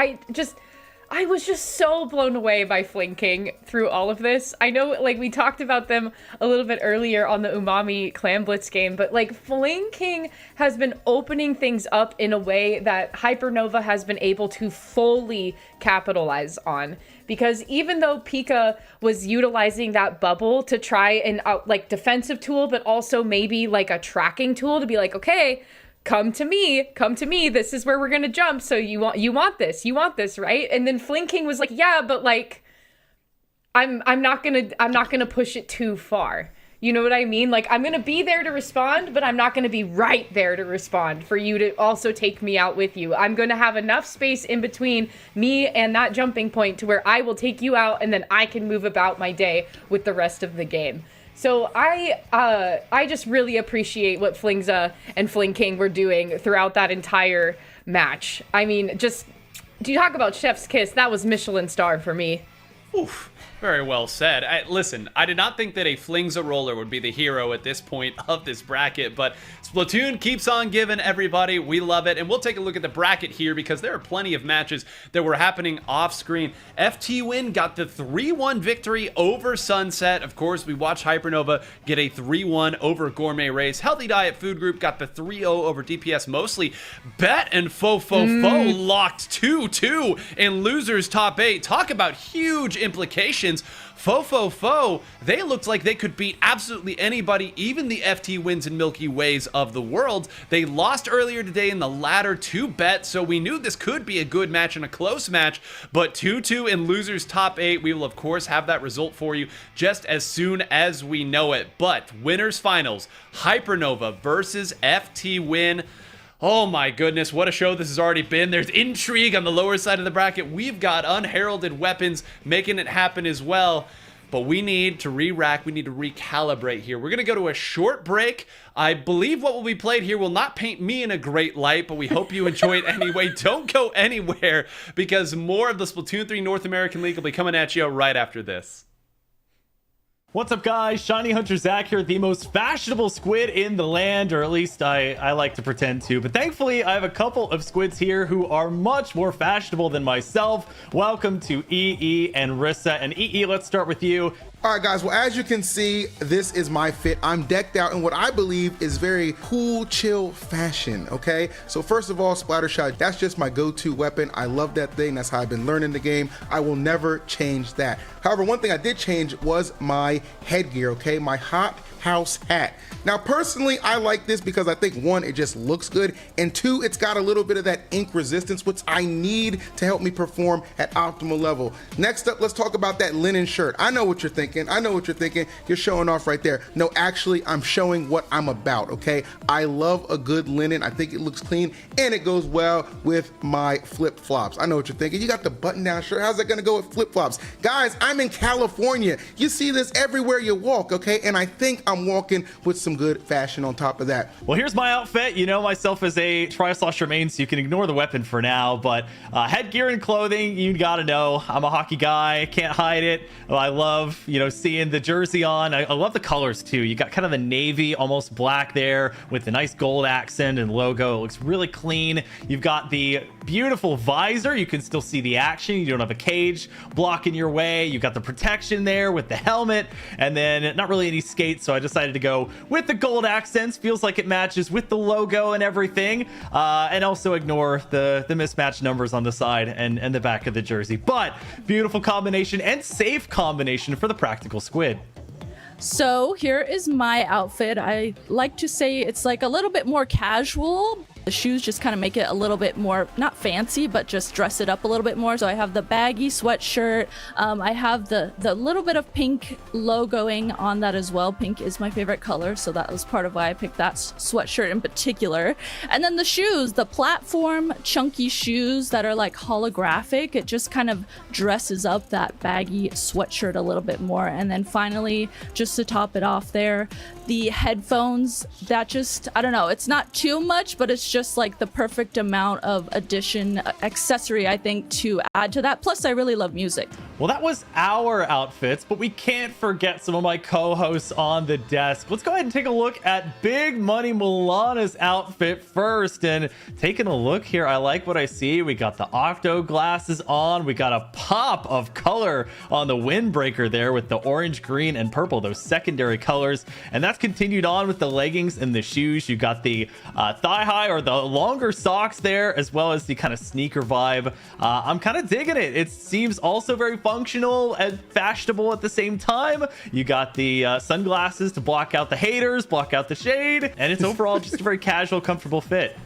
I was just so blown away by Flinking through all of this. I know, like, we talked about them a little bit earlier on the Umami Clan Blitz game, but, like, Flinking has been opening things up in a way that Hypernova has been able to fully capitalize on. Because even though Pika was utilizing that bubble to try an, defensive tool, but also maybe, like, a tracking tool to be like, okay, come to me, this is where we're gonna jump, so you want this, right? And then Flinking was like, yeah, but like I'm not gonna push it too far. You know what I mean? Like, I'm gonna be there to respond, but I'm not gonna be right there to respond for you to also take me out with you. I'm gonna have enough space in between me and that jumping point to where I will take you out, and then I can move about my day with the rest of the game. So I just really appreciate what Flingza and Flinking were doing throughout that entire match. I mean, just, do you talk about chef's kiss? That was Michelin star for me. Oof. Very well said. Listen, I did not think that a Flingza roller would be the hero at this point of this bracket, but Splatoon keeps on giving, everybody. We love it, and we'll take a look at the bracket here because there are plenty of matches that were happening off screen. FT Win got the 3-1 victory over Sunset. Of course, we watched Hypernova get a 3-1 over Gourmet Race. Healthy Diet Food Group got the 3-0 over DPS mostly. Bet and Fo locked 2-2 in losers top 8. Talk about huge implications. Fofofo, they looked like they could beat absolutely anybody, even the FT Wins and Milky Ways of the world. They lost earlier today in the ladder to Bet, so we knew this could be a good match and a close match, but 2-2 in losers top 8. We will, of course, have that result for you just as soon as we know it. But winners finals, Hypernova versus FT Win. Oh my goodness, what a show this has already been. There's intrigue on the lower side of the bracket. We've got unheralded weapons making it happen as well. But we need to re-rack, we need to recalibrate here. We're gonna go to a short break. I believe what will be played here will not paint me in a great light, but we hope you enjoy it anyway. Don't go anywhere, because more of the Splatoon 3 North American League will be coming at you right after this. What's up, guys? Shiny Hunter Zach here, the most fashionable squid in the land, or at least I like to pretend to. But thankfully, I have a couple of squids here who are much more fashionable than myself. Welcome to EE and Rissa. And EE, let's start with you. All right, guys, well, as you can see, this is my fit. I'm decked out in what I believe is very cool, chill fashion, okay? So first of all, splatter shot, that's just my go-to weapon. I love that thing. That's how I've been learning the game. I will never change that. However, one thing I did change was my headgear, okay? My hot house hat. Now, personally, I like this because I think, one, it just looks good, and two, it's got a little bit of that ink resistance, which I need to help me perform at optimal level. Next up, let's talk about that linen shirt. I know what you're thinking. I know what you're thinking. You're showing off right there. No, actually, I'm showing what I'm about, okay? I love a good linen. I think it looks clean, and it goes well with my flip-flops. I know what you're thinking. You got the button-down shirt. How's that gonna go with flip-flops? Guys, I'm in California. You see this everywhere you walk, okay? And I think I'm walking with some good fashion on top of that. Well, here's my outfit. You know myself as a Tri-Slosher main, so you can ignore the weapon for now. But headgear and clothing, you gotta know. I'm a hockey guy. Can't hide it. I love, seeing the jersey on. I love the colors, too. You got kind of the navy, almost black there with the nice gold accent and logo. It looks really clean. You've got the beautiful visor. You can still see the action. You don't have a cage blocking your way. You've got the protection there with the helmet. And then not really any skates, so I decided to go with the gold accents. Feels like it matches with the logo and everything. And also ignore the mismatched numbers on the side and the back of the jersey. But beautiful combination and safe combination for the practical squid. So here is my outfit. I like to say it's like a little bit more casual. The shoes just kind of make it a little bit more, not fancy, but just dress it up a little bit more. So I have the baggy sweatshirt. I have the little bit of pink logoing on that as well. Pink is my favorite color, so that was part of why I picked that sweatshirt in particular. And then the shoes, the platform chunky shoes that are like holographic. It just kind of dresses up that baggy sweatshirt a little bit more. And then finally, just to top it off there, the headphones that just, I don't know, it's not too much, but it's just like the perfect amount of addition accessory, I think, to add to that. Plus, I really love music. Well, that was our outfits, but we can't forget some of my co-hosts on the desk. Let's go ahead and take a look at Big Money Milana's outfit first. And taking a look here, I like what I see. We got the Octo glasses on. We got a pop of color on the windbreaker there with the orange, green, and purple, those secondary colors. And that's continued on with the leggings and the shoes. You got the thigh high or the longer socks there, as well as the kind of sneaker vibe. I'm kind of digging it. It seems also very functional and fashionable at the same time. You got the sunglasses to block out the haters, block out the shade, and it's overall just a very casual, comfortable fit.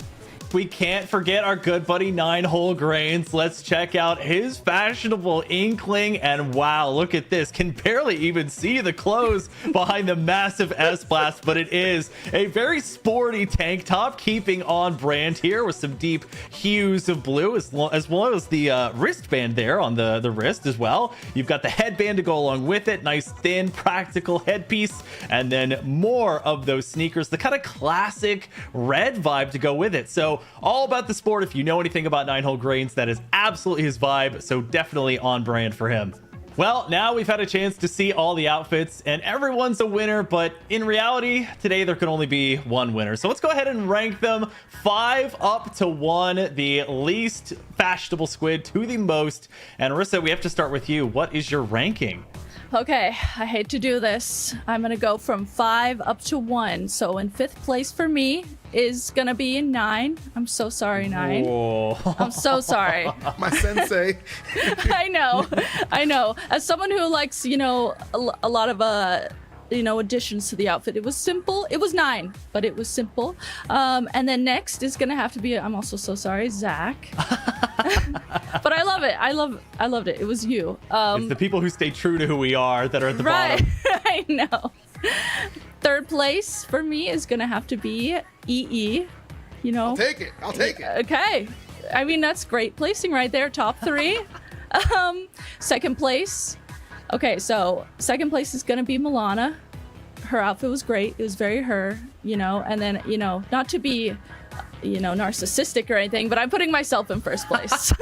We can't forget our good buddy 9-Hole Grains. Let's check out his fashionable inkling. And wow, look at this. Can barely even see the clothes behind the massive S-Blast, but it is a very sporty tank top, keeping on brand here with some deep hues of blue, as well as the wristband there on the wrist as well. You've got the headband to go along with it. Nice, thin, practical headpiece. And then more of those sneakers, the kind of classic red vibe to go with it. So all about the sport. If you know anything about 9-Hole Grains, that is absolutely his vibe, so definitely on brand for him. Well, now we've had a chance to see all the outfits, and everyone's a winner, but in reality, today there can only be one winner. So let's go ahead and rank them 5 up to 1, the least fashionable squid to the most. And Arissa, we have to start with you. What is your ranking? Okay, I hate to do this. I'm gonna go from 5 up to 1. So in 5th place for me is gonna be 9. I'm so sorry, 9. Whoa. I'm so sorry. My sensei. I know. As someone who likes, a lot of additions to the outfit, it was simple. It was 9, but it was simple. And then next is gonna have to be, I'm also so sorry, Zach. But I love it. I loved it. It was you. It's the people who stay true to who we are that are at the Right. bottom. I know. Third place for me is gonna have to be EE. I'll take it. Okay. I mean, that's great placing right there. Top 3. Second place. Okay, so second place is gonna be Milana. Her outfit was great. It was very her, and then, not to be, narcissistic or anything, but I'm putting myself in first place.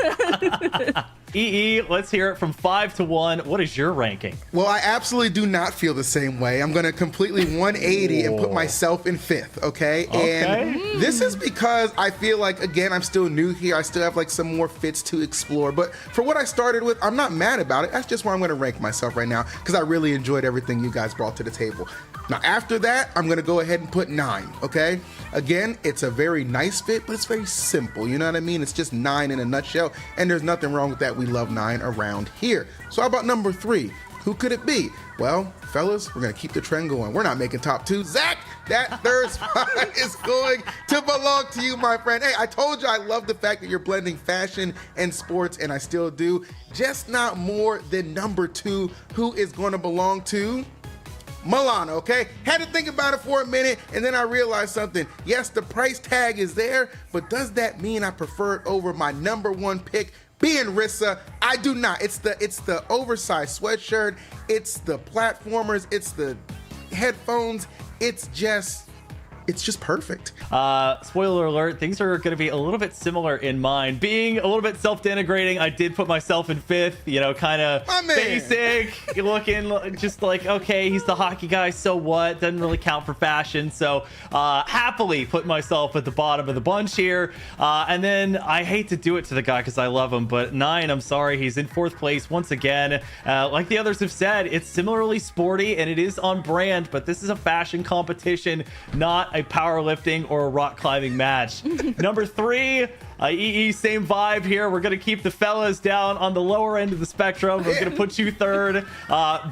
EE, let's hear it from 5 to 1. What is your ranking? Well, I absolutely do not feel the same way. I'm going to completely 180 and put myself in 5th, okay? And this is because I feel like, again, I'm still new here. I still have like some more fits to explore. But for what I started with, I'm not mad about it. That's just where I'm going to rank myself right now because I really enjoyed everything you guys brought to the table. Now, after that, I'm going to go ahead and put 9, okay? Again, it's a very nice fit, but it's very simple. You know what I mean? It's just 9 in a nutshell, and there's nothing wrong with that. We love 9 around here. So how about number 3? Who could it be? Well, fellas, we're going to keep the trend going. We're not making top 2. Zach, that third spot is going to belong to you, my friend. Hey, I told you I love the fact that you're blending fashion and sports, and I still do. Just not more than number 2, who is going to belong to Milana, okay? Had to think about it for a minute, and then I realized something. Yes, the price tag is there, but does that mean I prefer it over my number 1 pick, being Rissa? I do not. It's the oversized sweatshirt, it's the platformers, it's the headphones, it's just perfect. Spoiler alert, things are going to be a little bit similar in mine. Being a little bit self-denigrating, I did put myself in 5th, kind of basic looking, just like, okay, he's the hockey guy, so what? Doesn't really count for fashion. So happily put myself at the bottom of the bunch here. And then I hate to do it to the guy because I love him, but 9, I'm sorry, he's in 4th place once again. Like the others have said, it's similarly sporty and it is on brand, but this is a fashion competition, not a powerlifting or a rock climbing match. Number 3, EE, same vibe here. We're going to keep the fellas down on the lower end of the spectrum. We're going to put you 3rd.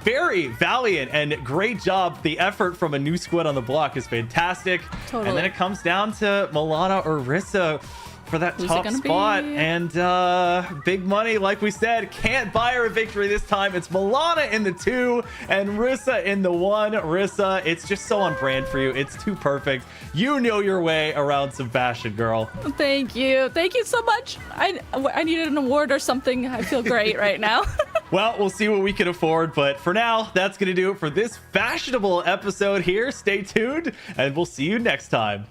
Very valiant and great job. The effort from a new squid on the block is fantastic. Totally. And then it comes down to Milana or Rissa for that top spot. And big money, like we said, can't buy her a victory this time. It's Milana in the 2 and Rissa in the 1. Rissa, it's just so on brand for you. It's too perfect. You know your way around some fashion, girl. Thank you so much. I needed an award or something. I feel great right now. Well, we'll see what we can afford, but for now, that's going to do it for this fashionable episode here. Stay tuned, and we'll see you next time.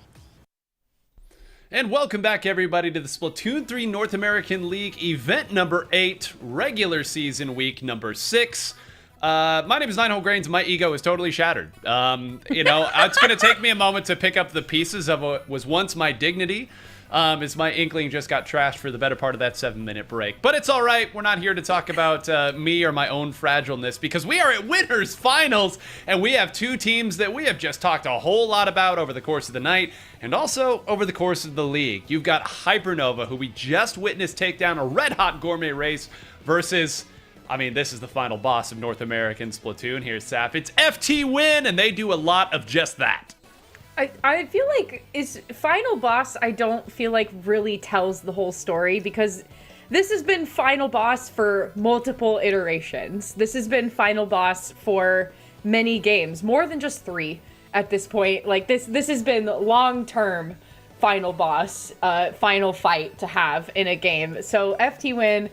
And welcome back, everybody, to the Splatoon 3 North American League event number 8, regular season week number 6. My name is Nine Whole Grains. My ego is totally shattered. It's going to take me a moment to pick up the pieces of what was once my dignity. As my inkling just got trashed for the better part of that 7-minute break. But it's all right. We're not here to talk about me or my own fragileness because we are at Winners Finals, and we have 2 teams that we have just talked a whole lot about over the course of the night and also over the course of the league. You've got Hypernova, who we just witnessed take down a red-hot Gourmet race versus... this is the final boss of North American Splatoon here, Sap. It's FT Win, and they do a lot of just that. I feel like is final boss, I don't feel like really tells the whole story because this has been final boss for multiple iterations. This has been final boss for many games, more than just 3 at this point. Like this has been long-term final boss, final fight to have in a game. So FT Win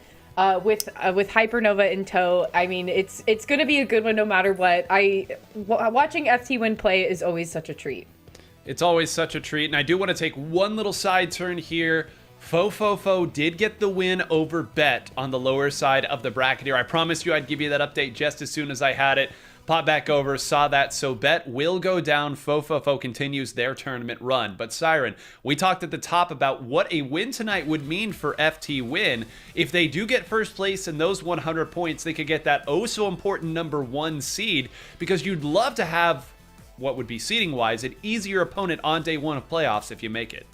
with Hypernova in tow, it's going to be a good one no matter what. Watching FT Win play is always such a treat. It's always such a treat, and I do want to take one little side turn here. Fofofo did get the win over Bet on the lower side of the bracket here. I promised you I'd give you that update just as soon as I had it. Pop back over, saw that, so Bet will go down. Fofofo continues their tournament run. But Siren, we talked at the top about what a win tonight would mean for FT Win. If they do get first place in those 100 points, they could get that oh so important number 1 seed, because you'd love to have what would be seeding wise, an easier opponent on day one of playoffs if you make it.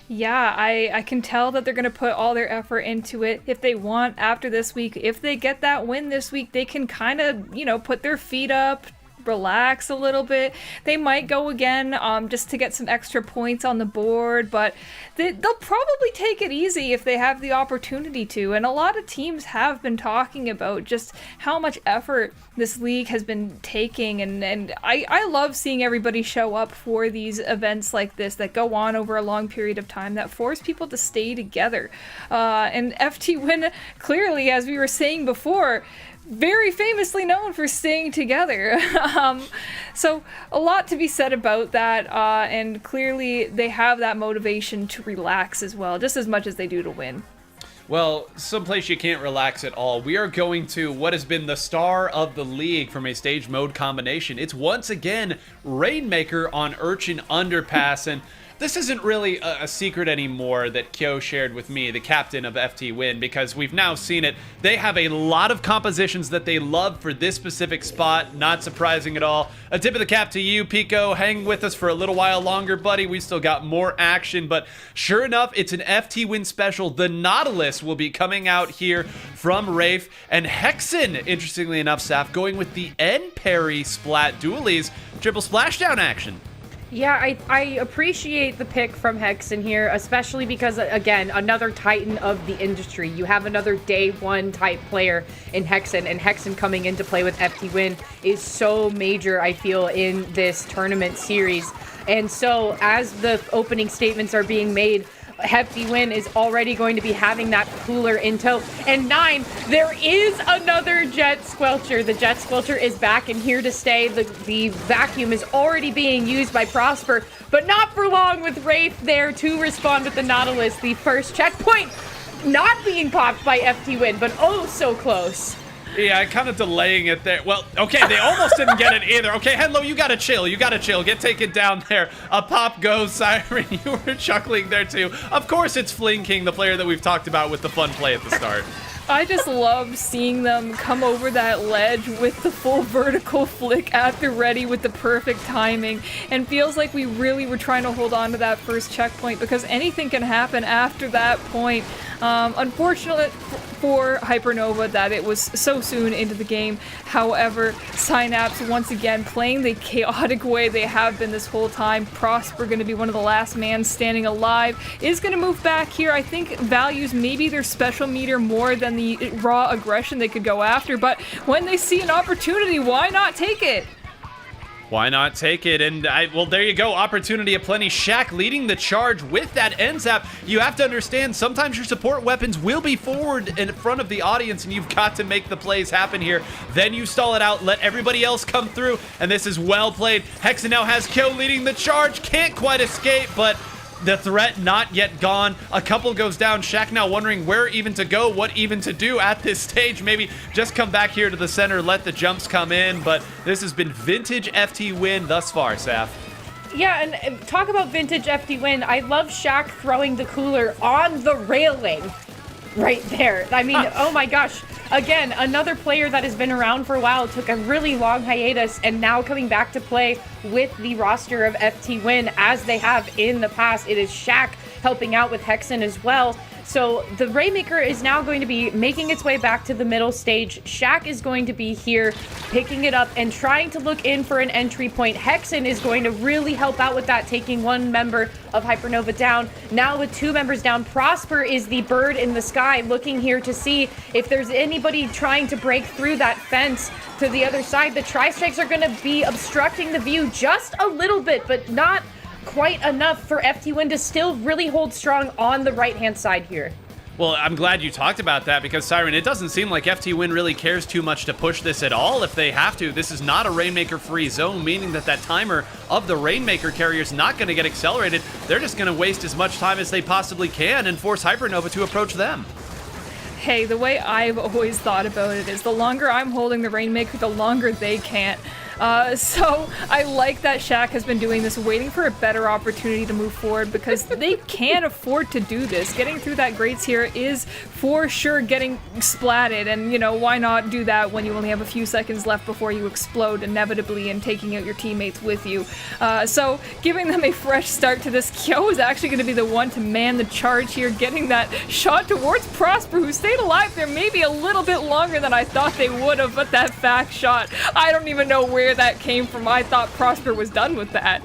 Yeah, I can tell that they're going to put all their effort into it. If they want after this week, if they get that win this week, they can kind of, put their feet up, relax a little bit. They might go again just to get some extra points on the board, but they'll probably take it easy if they have the opportunity to. And a lot of teams have been talking about just how much effort this league has been taking, and I love seeing everybody show up for these events like this that go on over a long period of time that force people to stay together. And FT Win, clearly, as we were saying before, very famously known for staying together. So a lot to be said about that, and clearly they have that motivation to relax as well, just as much as they do to win. Well, someplace you can't relax at all. We are going to what has been the star of the league from a stage mode combination. It's once again Rainmaker on Urchin Underpass, and this isn't really a secret anymore that Kyo shared with me, the captain of FT Win, because we've now seen it. They have a lot of compositions that they love for this specific spot. Not surprising at all. A tip of the cap to you, Pico. Hang with us for a little while longer, buddy. We still got more action, but sure enough, it's an FT Win special. The Nautilus will be coming out here from Rafe, and Hexen, interestingly enough, Saf, going with the N-Parry Splat Dualies. Triple splashdown action. Yeah, I appreciate the pick from Hexen here, especially because, again, another titan of the industry. You have another day one type player in Hexen, and Hexen coming into play with FT Win is so major, I feel, in this tournament series. And so, as the opening statements are being made, Hefty Win is already going to be having that cooler in tow. And 9, there is another Jet Squelcher. The Jet Squelcher is back and here to stay. The vacuum is already being used by Prosper, but not for long with Wraith there to respond with the Nautilus. The first checkpoint not being popped by FT Win, but oh so close. Yeah, kind of delaying it there. Well, okay, they almost didn't get it either. Okay, Henlo, you gotta chill. Get taken down there. A pop goes. Siren, you were chuckling there too. Of course it's Fling King, the player that we've talked about with the fun play at the start. I just love seeing them come over that ledge with the full vertical flick at the ready with the perfect timing, and feels like we really were trying to hold on to that first checkpoint because anything can happen after that point. Unfortunate for Hypernova that it was so soon into the game. However, Synapse once again playing the chaotic way they have been this whole time. Prosper going to be one of the last man standing alive, is going to move back here. I think values maybe their special meter more than the raw aggression they could go after, but when they see an opportunity, why not take it? Why not take it? And well, there you go. Opportunity aplenty. Shaq leading the charge with that NZAP. You have to understand, sometimes your support weapons will be forward in front of the audience, and you've got to make the plays happen here. Then you stall it out, let everybody else come through, and this is well played. Hexen now has Kyo leading the charge. Can't quite escape, but the threat not yet gone. A couple goes down. Shaq now wondering where even to go, what even to do at this stage. Maybe just come back here to the center, let the jumps come in. But this has been vintage FT Win thus far, Saf. Yeah, and talk about vintage FT Win. I love Shaq throwing the cooler on the railing right there. I mean, oh my gosh. Again, another player that has been around for a while, took a really long hiatus, and now coming back to play with the roster of FT Win as they have in the past. It is Shaq helping out with Hexen as well. So the Rainmaker is now going to be making its way back to the middle stage. Shaq is going to be here picking it up and trying to look in for an entry point. Hexen is going to really help out with that, taking one member of Hypernova down. Now with 2 members down, Prosper is the bird in the sky looking here to see if there's anybody trying to break through that fence to the other side. The Tri-Strikes are going to be obstructing the view just a little bit, but not quite enough for FT Win to still really hold strong on the right-hand side here. Well, I'm glad you talked about that because, Siren, it doesn't seem like FT Win really cares too much to push this at all if they have to. This is not a Rainmaker-free zone, meaning that that timer of the Rainmaker carrier is not going to get accelerated. They're just going to waste as much time as they possibly can and force Hypernova to approach them. Hey, the way I've always thought about it is the longer I'm holding the Rainmaker, the longer they can't. So I like that Shaq has been doing this, waiting for a better opportunity to move forward, because they can't afford to do this. Getting through that grates here is for sure getting splatted, and you know, why not do that when you only have a few seconds left before you explode inevitably and taking out your teammates with you. So giving them a fresh start to this, Kyo is actually going to be the one to man the charge here, getting that shot towards Prosper, who stayed alive there maybe a little bit longer than I thought they would have, but that back shot, I don't even know where that came from. I thought Prosper was done with that.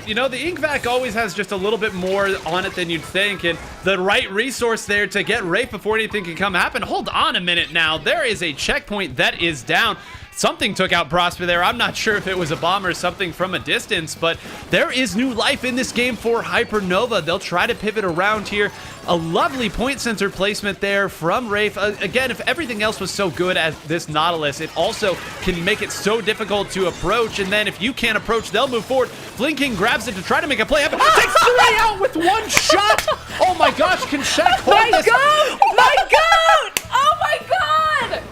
You know, the ink vac always has just a little bit more on it than you'd think, and the right resource there to get Rafe before anything can come happen. Hold on a minute now. There is a checkpoint that is down. Something took out Prosper there. I'm not sure if it was a bomb or something from a distance, but there is new life in this game for Hypernova. They'll try to pivot around here. A lovely point sensor placement there from Rafe. Again, if everything else was so good as this Nautilus, it also can make it so difficult to approach, and then if you can't approach, they'll move forward. Flinking grabs it to try to make a play. Takes 3 out with 1 shot! Oh my gosh, can Shaq hold this? My goat! Oh my god!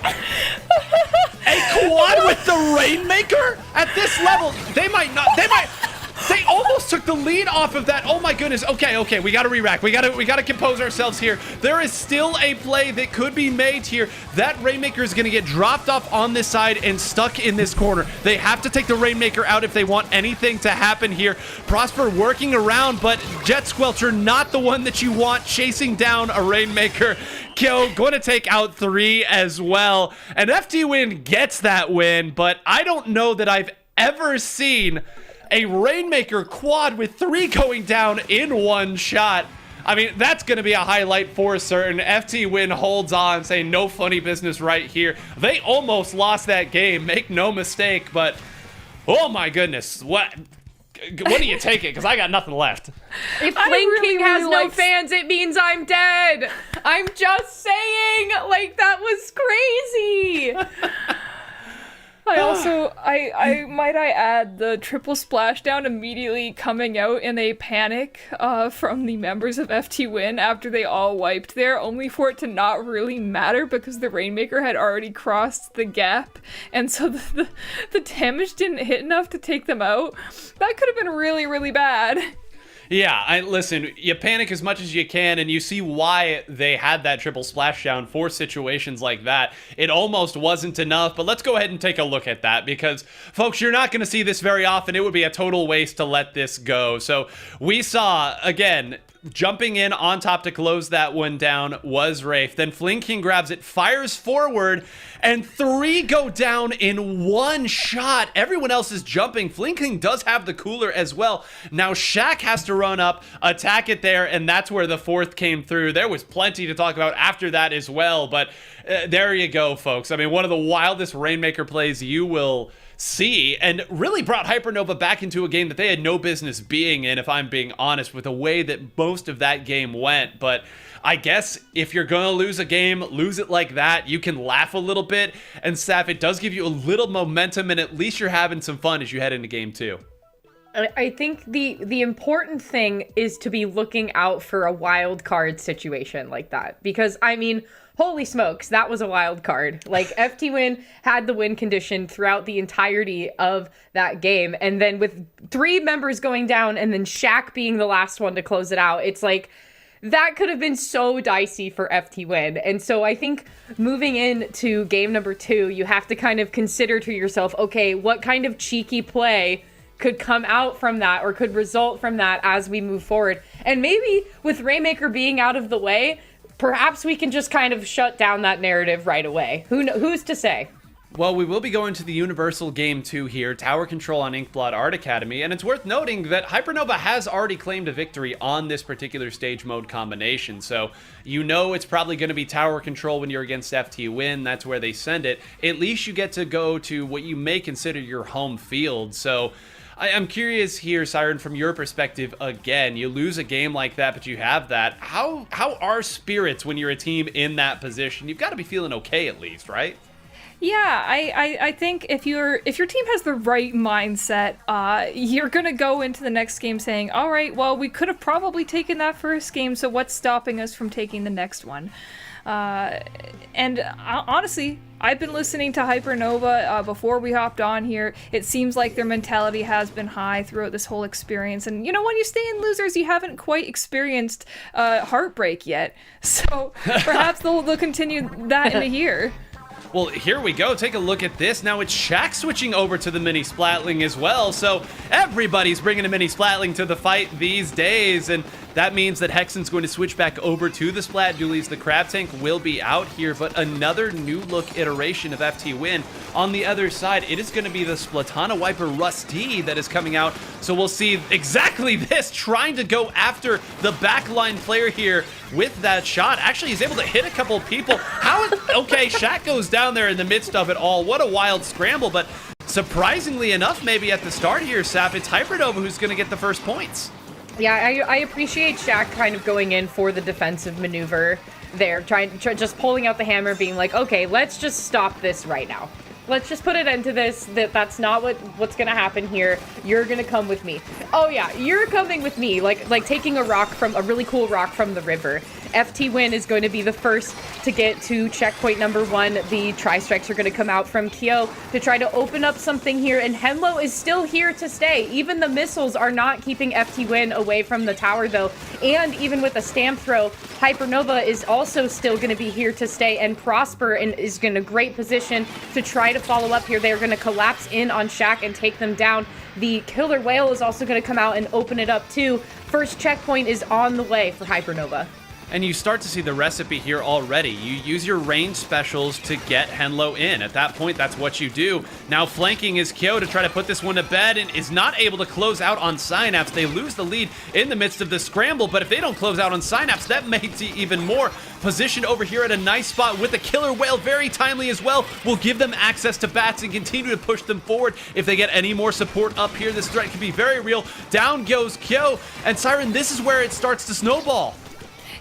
A quad with the Rainmaker? At this level, they almost took the lead off of that. Oh my goodness. Okay, we gotta re-rack. We gotta compose ourselves here. There is still a play that could be made here. That Rainmaker is gonna get dropped off on this side and stuck in this corner. They have to take the Rainmaker out if they want anything to happen here. Prosper working around, but Jet Squelcher not the one that you want chasing down a Rainmaker. Kyo going to take out 3 as well. And FT Win gets that win, but I don't know that I've ever seen a Rainmaker quad with 3 going down in 1 shot. I mean, that's going to be a highlight for certain. FT Win holds on, saying no funny business right here. They almost lost that game, make no mistake, but oh my goodness, what do you take it? Because I got nothing left. If Flinking has no fans, it means I'm dead. I'm just saying, like, that was crazy. I might add the triple splashdown immediately coming out in a panic from the members of FT Win after they all wiped there, only for it to not really matter because the Rainmaker had already crossed the gap, and so the damage didn't hit enough to take them out. That could have been really, really bad. Yeah, listen, you panic as much as you can, and you see why they had that triple splashdown for situations like that. It almost wasn't enough, but let's go ahead and take a look at that, because, folks, you're not going to see this very often. It would be a total waste to let this go. So we saw, again, jumping in on top to close that one down was Rafe. Then Flinking grabs it, fires forward, and 3 go down in 1 shot. Everyone else is jumping. Flinking does have the cooler as well. Now Shaq has to run up, attack it there, and that's where the 4th came through. There was plenty to talk about after that as well, but there you go, folks. I mean, one of the wildest Rainmaker plays you will see, and really brought Hypernova back into a game that they had no business being in, if I'm being honest, with the way that most of that game went. But I guess if you're gonna lose a game, lose it like that. You can laugh a little bit, and Saf, it does give you a little momentum, and at least you're having some fun as you head into game 2. I think the important thing is to be looking out for a wild card situation like that, because I mean, holy smokes, that was a wild card. Like, FT Win had the win condition throughout the entirety of that game, and then with 3 members going down and then Shaq being the last one to close it out, it's like, that could have been so dicey for FT Win. And so I think moving into game number 2, you have to kind of consider to yourself, okay, what kind of cheeky play could come out from that or could result from that as we move forward. And maybe with Rainmaker being out of the way, perhaps we can just kind of shut down that narrative right away. Who's to say? Well, we will be going to the Universal Game 2 here, Tower Control on Inkblot Art Academy, and it's worth noting that Hypernova has already claimed a victory on this particular stage mode combination, so you know it's probably going to be Tower Control when you're against FT Win. That's where they send it. At least you get to go to what you may consider your home field, so I'm curious here, Siren, from your perspective, again, you lose a game like that, but you have that. How are spirits when you're a team in that position? You've got to be feeling okay at least, right? Yeah, I think if your team has the right mindset, you're gonna go into the next game saying, all right, well, we could have probably taken that first game, so what's stopping us from taking the next one? And honestly, I've been listening to Hypernova before we hopped on here. It seems like their mentality has been high throughout this whole experience. And you know, when you stay in losers, you haven't quite experienced heartbreak yet. So perhaps they'll continue that into here. Well, here we go. Take a look at this. Now it's Shaq switching over to the mini Splatling as well. So everybody's bringing a mini Splatling to the fight these days. And that means that Hexen's going to switch back over to the Splat Dualies. The Crab Tank will be out here, but another new look iteration of FT Win. On the other side, it is going to be the Splatana Wiper Rusty that is coming out. So we'll see exactly this, trying to go after the backline player here with that shot. Actually, he's able to hit a couple of people. Okay, Shaq goes down there in the midst of it all. What a wild scramble, but surprisingly enough, maybe at the start here, Sap, it's Hypernova who's going to get the first points. Yeah, I appreciate Shaq kind of going in for the defensive maneuver there, just pulling out the hammer, being like, okay, let's just stop this right now. Let's just put an end to this. That's not what's gonna happen here. You're gonna come with me. Oh yeah, you're coming with me. Like taking a really cool rock from the river. FT Win is going to be the first to get to checkpoint number 1. The tri-strikes are going to come out from Kyo to try to open up something here, and Henlo is still here to stay. Even the missiles are not keeping FT Win away from the tower though, and even with a stamp throw, Hypernova is also still going to be here to stay, and Prosper is in a great position to try to follow up here. They're going to collapse in on Shaq and take them down. The Killer Whale is also going to come out and open it up too. First checkpoint is on the way for Hypernova. And you start to see the recipe here already. You use your range specials to get Henlo in. At that point, that's what you do. Now flanking is Kyo to try to put this one to bed, and is not able to close out on Synapse. They lose the lead in the midst of the scramble, but if they don't close out on Synapse, that makes it even more. Positioned over here at a nice spot with the Killer Whale, very timely as well, will give them access to bats and continue to push them forward. If they get any more support up here, this threat can be very real. Down goes Kyo, and Siren, this is where it starts to snowball.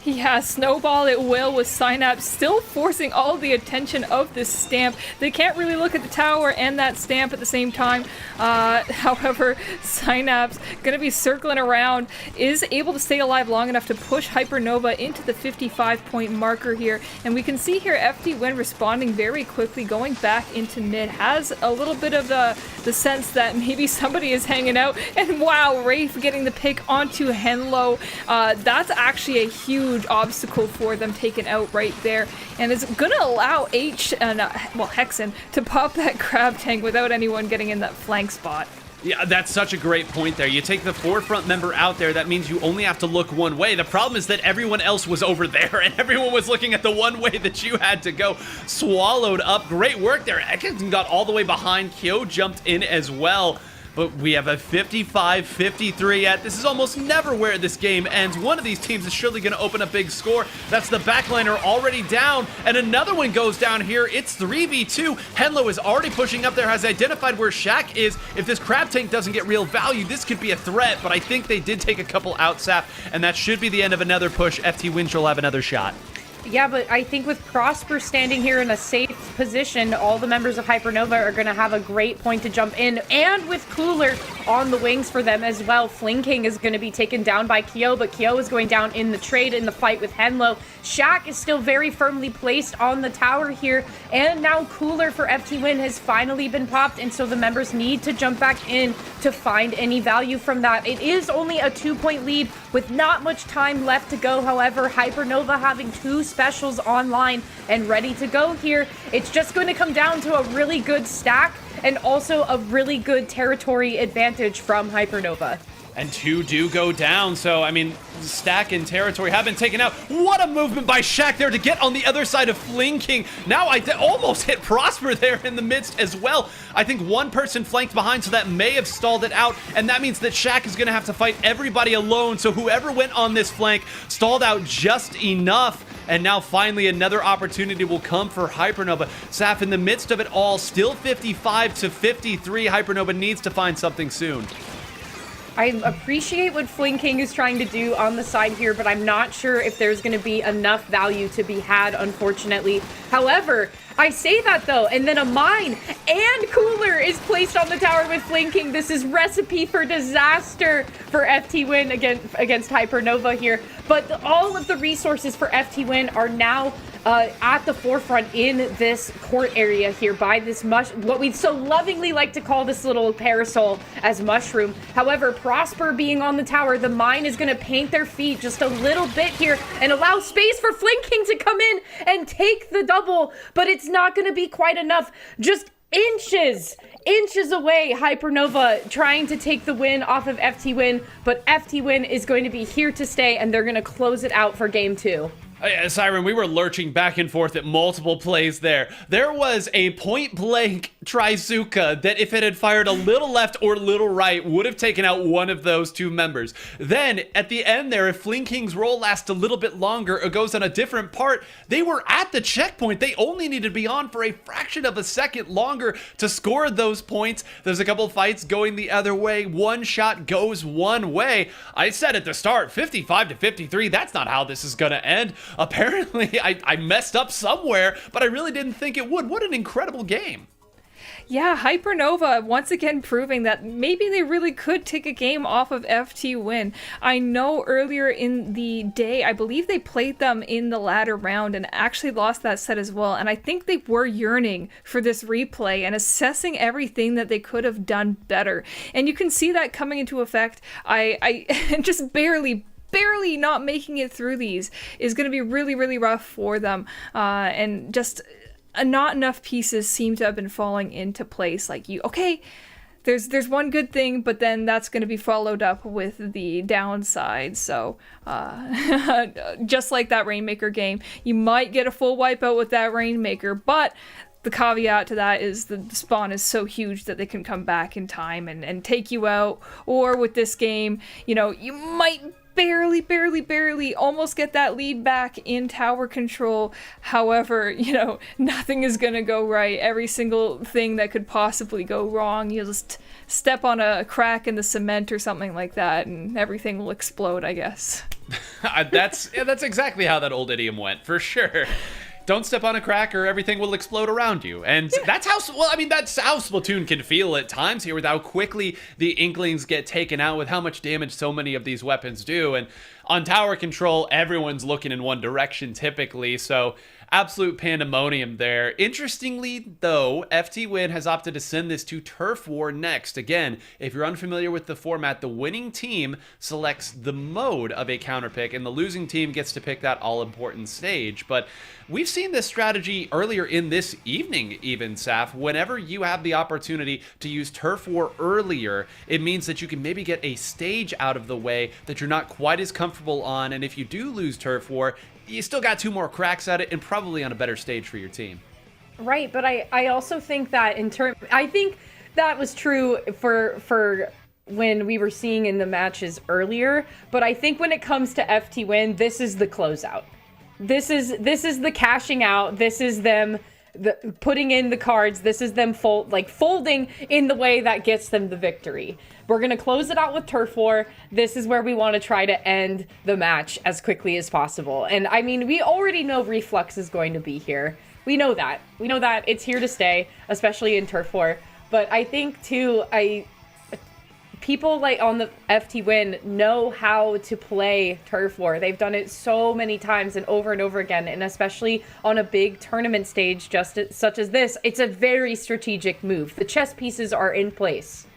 Yeah, snowball it will, with Synapse still forcing all the attention of this stamp. They can't really look at the tower and that stamp at the same time. However, Synapse gonna be circling around, is able to stay alive long enough to push Hypernova into the 55-point marker here. And we can see here FT Win responding very quickly, going back into mid, has a little bit of the sense that maybe somebody is hanging out. And wow, Wraith getting the pick onto Henlo. That's actually a huge obstacle for them taken out right there, and it's gonna allow Hexen to pop that Crab Tank without anyone getting in that flank spot. Yeah, that's such a great point there. You take the forefront member out there, that means you only have to look one way. The problem is that everyone else was over there, and everyone was looking at the one way that you had to go. Swallowed up. Great work there. Hexen got all the way behind. Kyo jumped in as well. But we have a 55-53 yet. This is almost never where this game ends. One of these teams is surely going to open a big score. That's the backliner already down, and another one goes down here. It's 3v2. Henlo is already pushing up there, has identified where Shaq is. If this Crab Tank doesn't get real value, this could be a threat, but I think they did take a couple out, Sap, and that should be the end of another push. FT Win will have another shot. Yeah, but I think with Prosper standing here in a safe position, all the members of Hypernova are going to have a great point to jump in. And with Cooler on the wings for them as well, Flinking is going to be taken down by Kyo, but Kyo is going down in the trade in the fight with Henlo. Shaq is still very firmly placed on the tower here, and now Cooler for FT Win has finally been popped, and so the members need to jump back in to find any value from that. It is only a 2-point lead with not much time left to go. However, Hypernova having 2 specials online and ready to go here. It's just going to come down to a really good stack and also a really good territory advantage from Hypernova. And 2 do go down, so, I mean, stack and territory have been taken out. What a movement by Shaq there to get on the other side of Flinking. Now I almost hit Prosper there in the midst as well. I think one person flanked behind, so that may have stalled it out, and that means that Shaq is going to have to fight everybody alone, so whoever went on this flank stalled out just enough. And now finally another opportunity will come for Hypernova. Saf, in the midst of it all, still 55-53. Hypernova needs to find something soon. I appreciate what Flinking is trying to do on the side here, but I'm not sure if there's going to be enough value to be had, unfortunately. However, I say that though, and then a mine and Cooler is placed on the tower with Flinking. This is recipe for disaster for FT Win against Hypernova here. But all of the resources for FT Win are now at the forefront in this court area here by this what we so lovingly like to call this little parasol as mushroom. However, Prosper being on the tower, the mine is going to paint their feet just a little bit here and allow space for Flink King to come in and take the double, but it's not going to be quite enough. Just inches away. Hypernova trying to take the win off of FT Win, but FT Win is going to be here to stay, and they're going to close it out for game 2. Siren, we were lurching back and forth at multiple plays there. There was a point-blank Trizuka that if it had fired a little left or little right would have taken out one of those two members. Then, at the end there, if Flink King's roll lasts a little bit longer or goes on a different part, they were at the checkpoint. They only needed to be on for a fraction of a second longer to score those points. There's a couple fights going the other way. One shot goes one way. I said at the start, 55-53, that's not how this is going to end. Apparently, I messed up somewhere, but I really didn't think it would. What an incredible game. Yeah, Hypernova once again proving that maybe they really could take a game off of FT Win. I know earlier in the day, I believe they played them in the latter round and actually lost that set as well. And I think they were yearning for this replay and assessing everything that they could have done better. And you can see that coming into effect. I just barely not making it through these is going to be really, really rough for them. And just not enough pieces seem to have been falling into place. Like there's one good thing, but then that's going to be followed up with the downside. So just like that Rainmaker game, you might get a full wipeout with that Rainmaker, but the caveat to that is the spawn is so huge that they can come back in time and take you out. Or with this game, you might barely almost get that lead back in tower control. However, nothing is going to go right. Every single thing that could possibly go wrong, you'll just step on a crack in the cement or something like that and everything will explode, I guess. That's exactly how that old idiom went, for sure. Don't step on a crack or everything will explode around you. And that's how Splatoon can feel at times here with how quickly the Inklings get taken out, with how much damage so many of these weapons do. And on tower control, everyone's looking in one direction typically, so absolute pandemonium there. Interestingly, though, FT Win has opted to send this to Turf War next. Again, if you're unfamiliar with the format, the winning team selects the mode of a counterpick, and the losing team gets to pick that all-important stage. But we've seen this strategy earlier in this evening, even, Saf. Whenever you have the opportunity to use Turf War earlier, it means that you can maybe get a stage out of the way that you're not quite as comfortable on, and if you do lose Turf War, you still got two more cracks at it and probably on a better stage for your team. Right, but I also think that I think that was true for when we were seeing in the matches earlier, but I think when it comes to FT Win, this is the closeout. This is the cashing out. This is them putting in the cards. This is them folding in the way that gets them the victory. We're going to close it out with Turf War. This is where we want to try to end the match as quickly as possible. And I mean, we already know Reflux is going to be here. We know that. We know that it's here to stay, especially in Turf War. But I think too, people like on the FT Win know how to play Turf War. They've done it so many times and over again, and especially on a big tournament stage such as this, it's a very strategic move. The chess pieces are in place.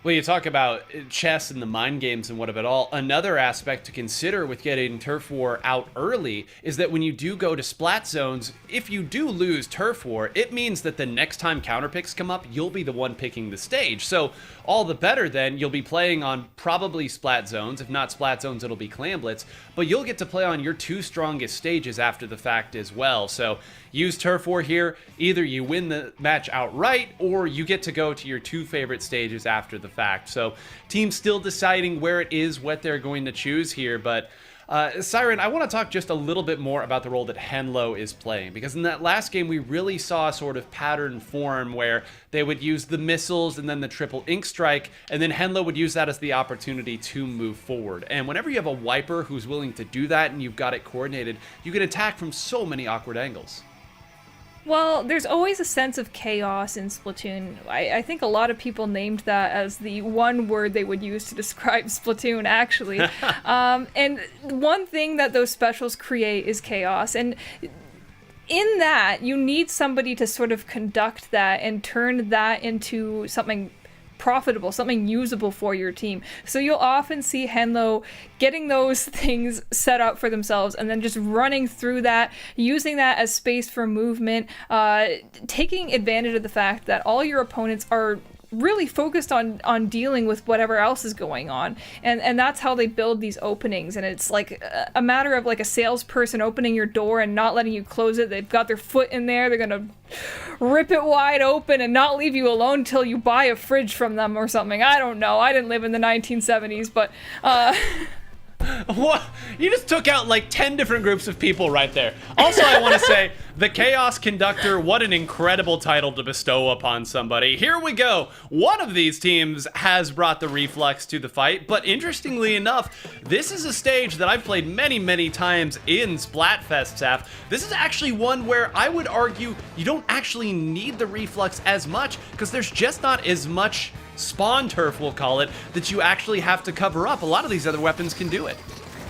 Well, you talk about chess and the mind games and what of it all. Another aspect to consider with getting Turf War out early is that when you do go to Splat zones, if you do lose Turf War, it means that the next time counterpicks come up, you'll be the one picking the stage. So all the better then, you'll be playing on probably Splat zones. If not Splat zones, it'll be Clamblets. But you'll get to play on your two strongest stages after the fact as well. So use Turf War here. Either you win the match outright, or you get to go to your two favorite stages after the fact. So teams still deciding where it is, what they're going to choose here. But Siren, I want to talk just a little bit more about the role that Henlo is playing, because in that last game we really saw a sort of pattern form where they would use the missiles and then the triple ink strike, and then Henlo would use that as the opportunity to move forward. And whenever you have a wiper who's willing to do that and you've got it coordinated, you can attack from so many awkward angles. Well, there's always a sense of chaos in Splatoon. I think a lot of people named that as the one word they would use to describe Splatoon, actually. And one thing that those specials create is chaos. And in that, you need somebody to sort of conduct that and turn that into something profitable, something usable for your team. So you'll often see Henlo getting those things set up for themselves and then just running through that, using that as space for movement, taking advantage of the fact that all your opponents are really focused on dealing with whatever else is going on, and that's how they build these openings. And it's like a matter of like a salesperson opening your door and not letting you close it. They've got their foot in there, they're gonna rip it wide open and not leave you alone till you buy a fridge from them or something. I don't know, I didn't live in the 1970s, but What? You just took out like 10 different groups of people right there. Also, I want to say, the Chaos Conductor, what an incredible title to bestow upon somebody. Here we go. One of these teams has brought the Reflux to the fight, but interestingly enough, this is a stage that I've played many, many times in Splatfest, Saf. This is actually one where I would argue you don't actually need the Reflux as much, because there's just not as much spawn turf, we'll call it, that you actually have to cover up. A lot of these other weapons can do it.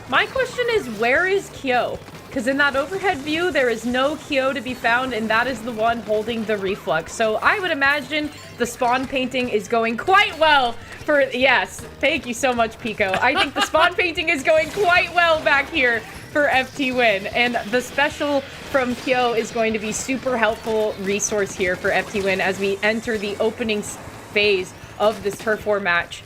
My question is, where is Kyo? Because in that overhead view, there is no Kyo to be found, and that is the one holding the Reflux. So I would imagine the spawn painting is going quite well for, yes, thank you so much, Pico. I think the spawn painting is going quite well back here for FT Win, and the special from Kyo is going to be super helpful resource here for FT Win as we enter the opening phase of this Turf War match.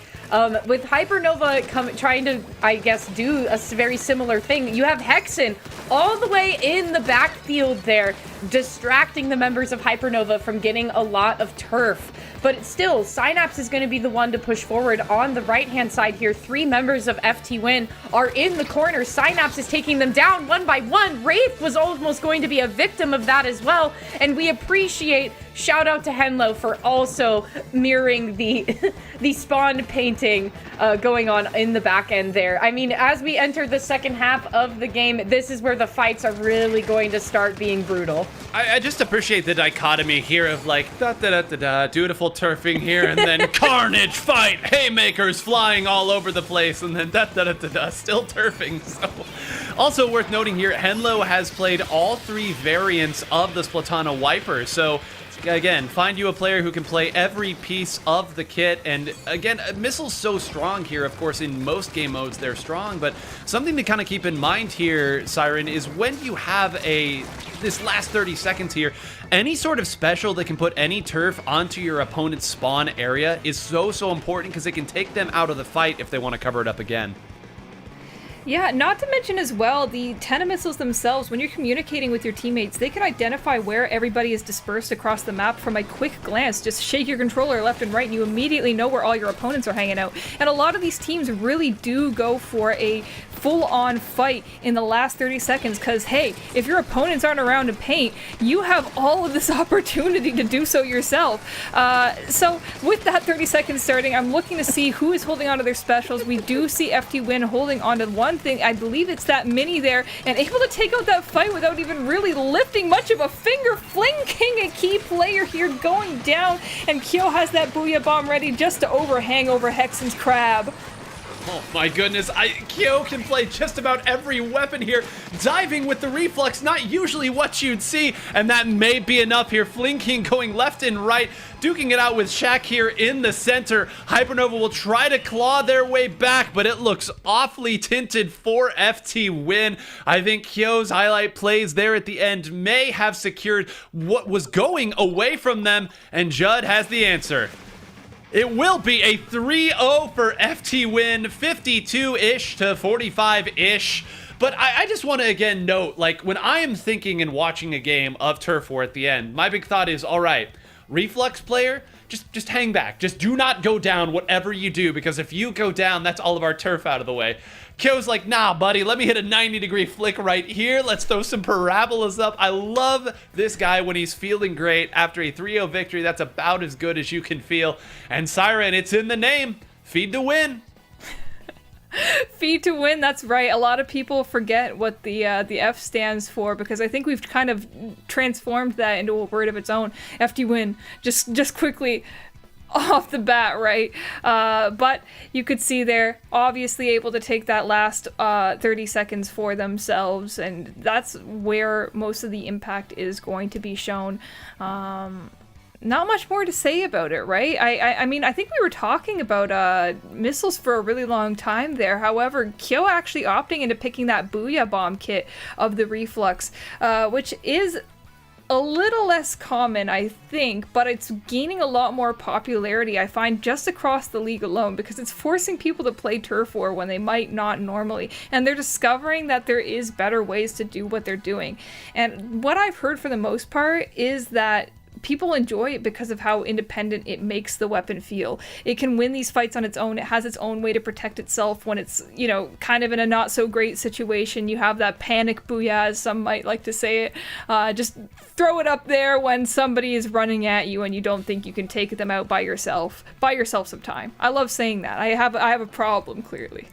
With Hypernova trying to, I guess, do a very similar thing, you have Hexen all the way in the backfield there, distracting the members of Hypernova from getting a lot of turf. But still, Synapse is going to be the one to push forward on the right-hand side here. 3 members of FT Win are in the corner. Synapse is taking them down one by one. Wraith was almost going to be a victim of that as well. And we appreciate, shout out to Henlo for also mirroring the the spawn painting going on in the back end there. I mean, as we enter the second half of the game, this is where the fights are really going to start being brutal. I just appreciate the dichotomy here of like, da-da-da-da-da, dutiful turfing here, and then carnage, fight, haymakers flying all over the place, and then da-da-da-da-da, still turfing. So, also worth noting here, Henlo has played all 3 variants of the Splatana Wiper, so again, find you a player who can play every piece of the kit. And again, Missile's so strong here. Of course, in most game modes, they're strong. But something to kind of keep in mind here, Siren, is when you have this last 30 seconds here, any sort of special that can put any turf onto your opponent's spawn area is so important, because it can take them out of the fight if they want to cover it up again. Yeah, not to mention as well, the Tenna missiles themselves, when you're communicating with your teammates, they can identify where everybody is dispersed across the map from a quick glance. Just shake your controller left and right and you immediately know where all your opponents are hanging out. And a lot of these teams really do go for a full-on fight in the last 30 seconds, because hey, if your opponents aren't around to paint, you have all of this opportunity to do so yourself. So with that 30 seconds starting, I'm looking to see who is holding onto their specials. We do see FT Win holding onto one thing, I believe it's that mini there, and able to take out that fight without even really lifting much of a finger. Fling King, a key player here, going down, and Kyo has that Booyah Bomb ready just to overhang over Hexen's crab. Oh my goodness, Kyo can play just about every weapon here. Diving with the Reflux, not usually what you'd see, and that may be enough here. Fling King going left and right, duking it out with Shaq here in the center. Hypernova will try to claw their way back, but it looks awfully tinted for FT Win. I think Kyo's highlight plays there at the end may have secured what was going away from them, and Judd has the answer. It will be a 3-0 for FT Win, 52-ish to 45-ish. But I just want to again note, like, when I am thinking and watching a game of Turf War at the end, my big thought is, all right, Reflux player, just hang back. Just do not go down whatever you do, because if you go down, that's all of our turf out of the way. Kyo's like, nah, buddy, let me hit a 90-degree flick right here. Let's throw some parabolas up. I love this guy when he's feeling great. After a 3-0 victory, that's about as good as you can feel. And Siren, it's in the name. Feed to win. Feed to win, that's right. A lot of people forget what the F stands for, because I think we've kind of transformed that into a word of its own. FT Win. Just quickly, off the bat, right? But you could see they're obviously able to take that last 30 seconds for themselves, and that's where most of the impact is going to be shown. Not much more to say about it, right? I mean, I think we were talking about missiles for a really long time there. However, Kyo actually opting into picking that Booyah Bomb kit of the Reflux, which is a little less common, I think, but it's gaining a lot more popularity, I find, just across the league alone, because it's forcing people to play Turf War when they might not normally, and they're discovering that there is better ways to do what they're doing. And what I've heard for the most part is that people enjoy it because of how independent it makes the weapon feel. It can win these fights on its own. It has its own way to protect itself when it's, you know, kind of in a not so great situation. You have that panic booyah, as some might like to say it. Just throw it up there when somebody is running at you and you don't think you can take them out by yourself. Buy yourself some time. I love saying that. I have a problem, clearly.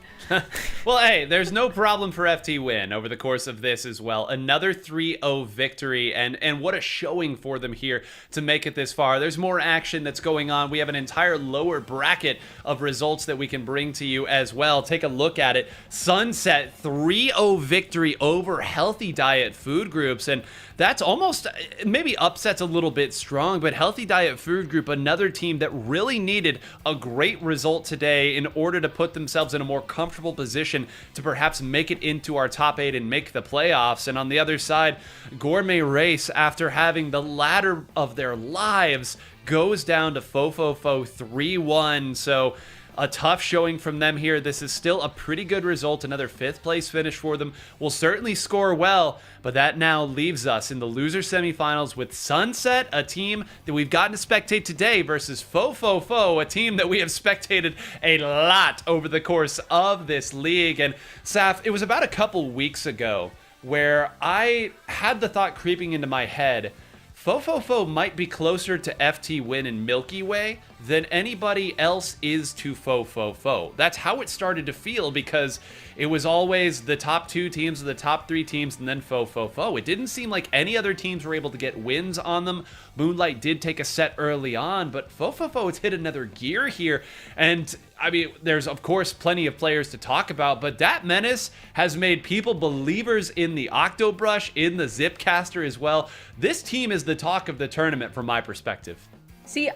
Well, hey, there's no problem for FT Win over the course of this as well. Another 3-0 victory, and what a showing for them here to make it this far. There's more action that's going on. We have an entire lower bracket of results that we can bring to you as well. Take a look at it. Sunset 3-0 victory over Healthy Diet Food Groups, and that's almost, maybe upsets a little bit strong, but Healthy Diet Food Group, another team that really needed a great result today in order to put themselves in a more comfortable position to perhaps make it into our top 8 and make the playoffs. And on the other side, Gourmet Race, after having the ladder of their lives, goes down to Fofofo 3-1. So a tough showing from them here. This is still a pretty good result. Another 5th place finish for them. Will certainly score well, but that now leaves us in the loser semifinals with Sunset, a team that we've gotten to spectate today, versus Fofofo, a team that we have spectated a lot over the course of this league. And Saf, it was about a couple weeks ago where I had the thought creeping into my head, Fofofo might be closer to FT Win and Milky Way than anybody else is to Fofofo. That's how it started to feel, because it was always the top 2 teams or the top 3 teams and then Fofofo. It didn't seem like any other teams were able to get wins on them. Moonlight did take a set early on, but Fofofo has hit another gear here. And I mean, there's of course plenty of players to talk about, but that Menace has made people believers in the Octobrush, in the Zipcaster as well. This team is the talk of the tournament from my perspective. See,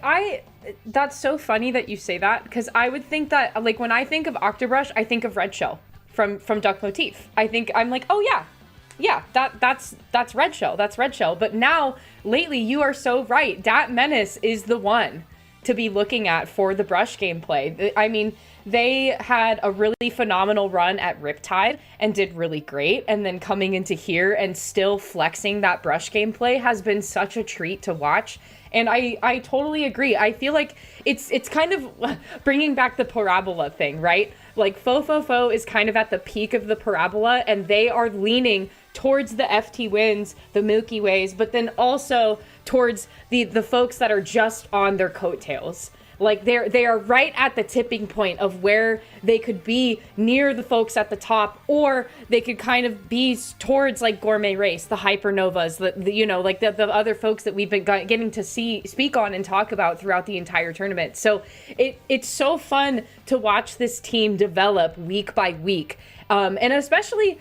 that's so funny that you say that, because I would think that, like, when I think of Octobrush, I think of Red Shell from Duck Motif. I'm like, oh yeah, that's Red Shell, that's Red Shell. But now, lately, you are so right. Dat Menace is the one to be looking at for the brush gameplay. I mean, they had a really phenomenal run at Riptide and did really great, and then coming into here and still flexing that brush gameplay has been such a treat to watch. And I totally agree. I feel like it's kind of bringing back the parabola thing, right? Like, Fofofo is kind of at the peak of the parabola, and they are leaning towards the FT Wins, the Milky Ways, but then also towards the folks that are just on their coattails. Like, they are right at the tipping point of where they could be near the folks at the top, or they could kind of be towards, like, Gourmet Race, the Hypernovas, the you know, like the other folks that we've been getting to speak on and talk about throughout the entire tournament. So it's so fun to watch this team develop week by week, and especially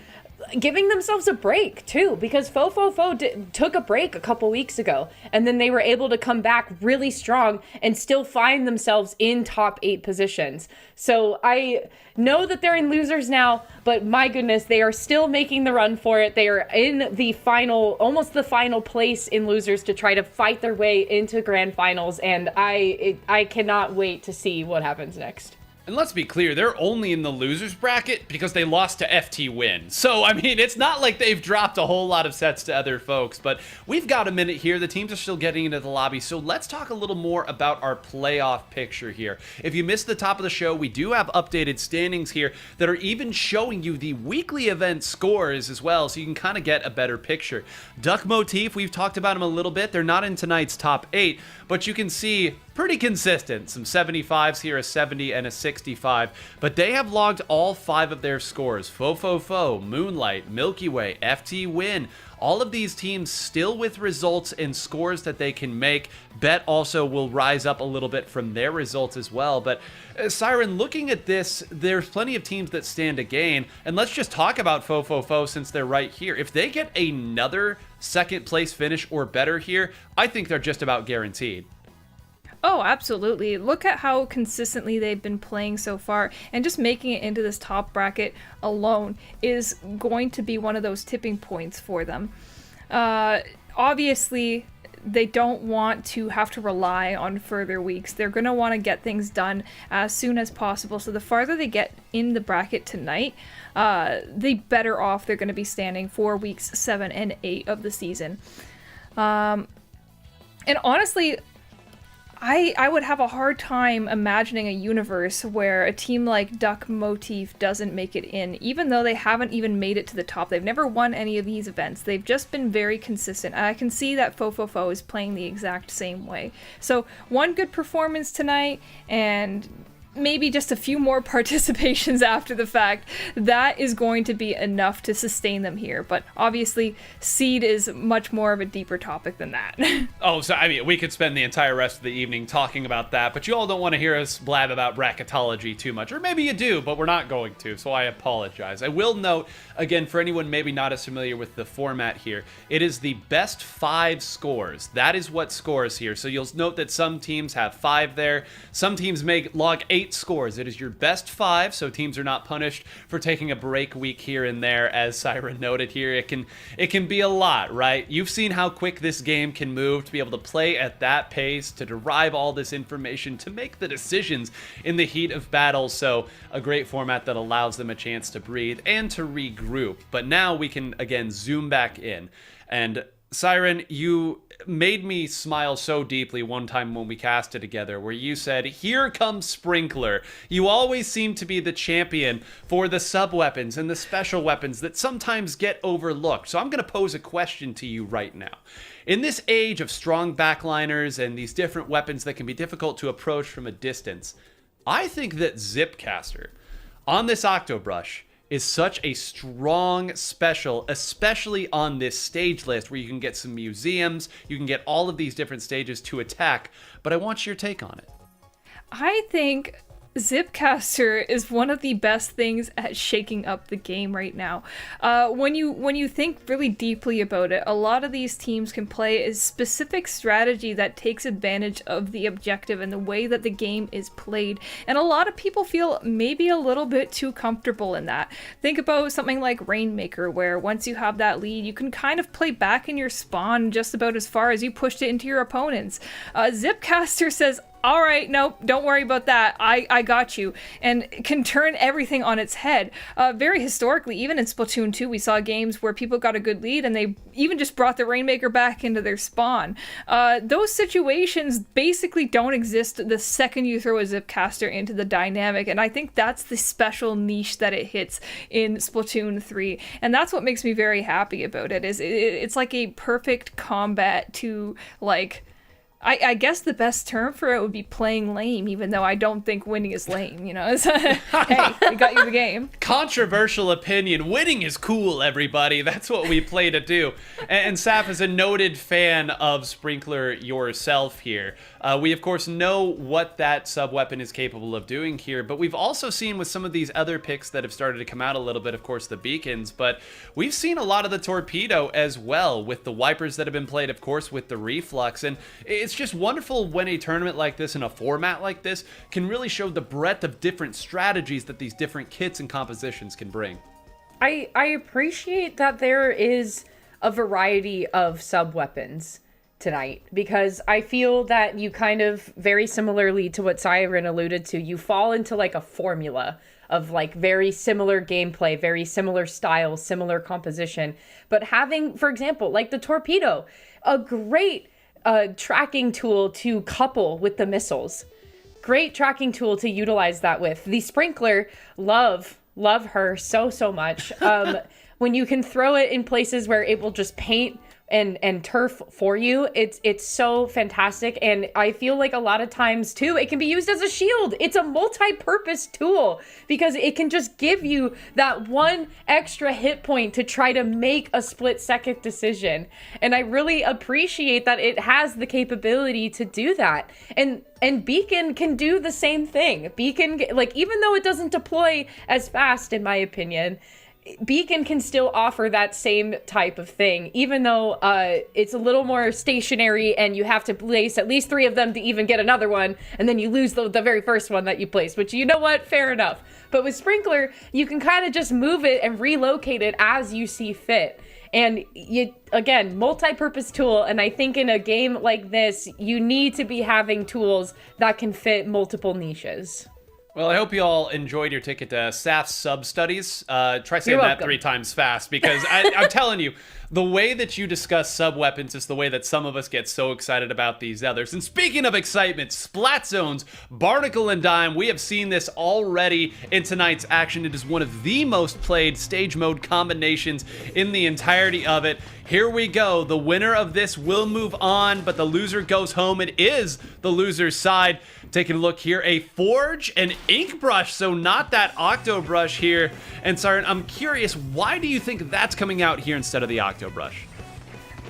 giving themselves a break too, because Fofofo took a break a couple weeks ago, and then they were able to come back really strong and still find themselves in top 8 positions. So I know that they're in losers now, but my goodness, they are still making the run for it. They are in the final, almost the final place in losers to try to fight their way into grand finals, and I cannot wait to see what happens next. And let's be clear, they're only in the losers bracket because they lost to FT Win. So, I mean, it's not like they've dropped a whole lot of sets to other folks, but we've got a minute here. The teams are still getting into the lobby, so let's talk a little more about our playoff picture here. If you missed the top of the show, we do have updated standings here that are even showing you the weekly event scores as well, so you can kind of get a better picture. Duck Motif, we've talked about them a little bit. They're not in tonight's top 8, but you can see pretty consistent. Some 75s here, a 70 and a 65. But they have logged all 5 of their scores. Fofofo, Moonlight, Milky Way, FT Win, all of these teams still with results and scores that they can make. Bet also will rise up a little bit from their results as well. But Siren, looking at this, there's plenty of teams that stand to gain. And let's just talk about Fofofo since they're right here. If they get another second place finish or better here, I think they're just about guaranteed. Oh, absolutely. Look at how consistently they've been playing so far, and just making it into this top bracket alone is going to be one of those tipping points for them. Obviously, they don't want to have to rely on further weeks. They're going to want to get things done as soon as possible. So the farther they get in the bracket tonight, the better off they're going to be standing for weeks 7 and 8 of the season. And honestly, I would have a hard time imagining a universe where a team like Duck Motif doesn't make it in, even though they haven't even made it to the top. They've never won any of these events. They've just been very consistent. And I can see that Fofofo is playing the exact same way. So one good performance tonight, and maybe just a few more participations after the fact, that is going to be enough to sustain them here. But obviously, seed is much more of a deeper topic than that. Oh, so I mean, we could spend the entire rest of the evening talking about that, but you all don't want to hear us blab about bracketology too much. Or maybe you do, but we're not going to, so I apologize. I will note, again, for anyone maybe not as familiar with the format here, it is the best 5 scores. That is what scores here. So you'll note that some teams have 5 there. Some teams may log 8 scores. It is your best 5, so teams are not punished for taking a break week here and there. As Siren noted here, it can be a lot, right? You've seen how quick this game can move, to be able to play at that pace, to derive all this information, to make the decisions in the heat of battle. So a great format that allows them a chance to breathe and to regroup. But now we can again zoom back in. And Siren, you made me smile so deeply one time when we casted together, where you said, "Here comes Sprinkler." You always seem to be the champion for the sub-weapons and the special weapons that sometimes get overlooked. So I'm going to pose a question to you right now. In this age of strong backliners and these different weapons that can be difficult to approach from a distance, I think that Zipcaster on this Octobrush is such a strong special, especially on this stage list where you can get some museums, you can get all of these different stages to attack, but I want your take on it. I think Zipcaster is one of the best things at shaking up the game right now. When you think really deeply about it, a lot of these teams can play a specific strategy that takes advantage of the objective and the way that the game is played. And a lot of people feel maybe a little bit too comfortable in that. Think about something like Rainmaker, where once you have that lead, you can kind of play back in your spawn just about as far as you pushed it into your opponents. Zipcaster says, "All right, nope, don't worry about that. I got you," and can turn everything on its head. Very historically, even in Splatoon 2, we saw games where people got a good lead and they even just brought the Rainmaker back into their spawn. Those situations basically don't exist the second you throw a Zipcaster into the dynamic, and I think that's the special niche that it hits in Splatoon 3, and that's what makes me very happy about it. It's like a perfect combat to, like, I guess the best term for it would be playing lame, even though I don't think winning is lame, you know? It's, hey, we got you the game. Controversial opinion. Winning is cool, everybody. That's what we play to do. And Saf is a noted fan of Sprinkler yourself here. We, of course, know what that sub-weapon is capable of doing here, but we've also seen with some of these other picks that have started to come out a little bit, of course, the beacons, but we've seen a lot of the torpedo as well, with the wipers that have been played, of course, with the reflux. And it's just wonderful when a tournament like this and a format like this can really show the breadth of different strategies that these different kits and compositions can bring. I appreciate that there is a variety of sub-weapons tonight, because I feel that you kind of, very similarly to what Siren alluded to, you fall into like a formula of like very similar gameplay, very similar styles, similar composition. But having, for example, like the torpedo, a great tracking tool to couple with the missiles. Great tracking tool to utilize that with. The Sprinkler, love her so much. When you can throw it in places where it will just paint and turf for you. It's so fantastic, and I feel like a lot of times too it can be used as a shield. It's a multi-purpose tool because it can just give you that one extra hit point to try to make a split-second decision, and I really appreciate that it has the capability to do that. And Beacon can do the same thing. Beacon, like, even though it doesn't deploy as fast, in my opinion, Beacon can still offer that same type of thing, even though it's a little more stationary and you have to place at least 3 of them to even get another one, and then you lose the very first one that you placed, which, you know what, fair enough. But with Sprinkler, you can kind of just move it and relocate it as you see fit. And you, again, multi-purpose tool, and I think in a game like this, you need to be having tools that can fit multiple niches. Well, I hope you all enjoyed your ticket to SAF sub studies. Try saying that 3 times fast, because I'm telling you, the way that you discuss sub weapons is the way that some of us get so excited about these others. And speaking of excitement, Splat Zones, Barnacle and Dime, we have seen this already in tonight's action. It is one of the most played stage mode combinations in the entirety of it. Here we go. The winner of this will move on, but the loser goes home. It is the loser's side. Taking a look here, a Forge and Ink Brush, so not that Octo Brush here. And Siren, I'm curious, why do you think that's coming out here instead of the Octo Brush?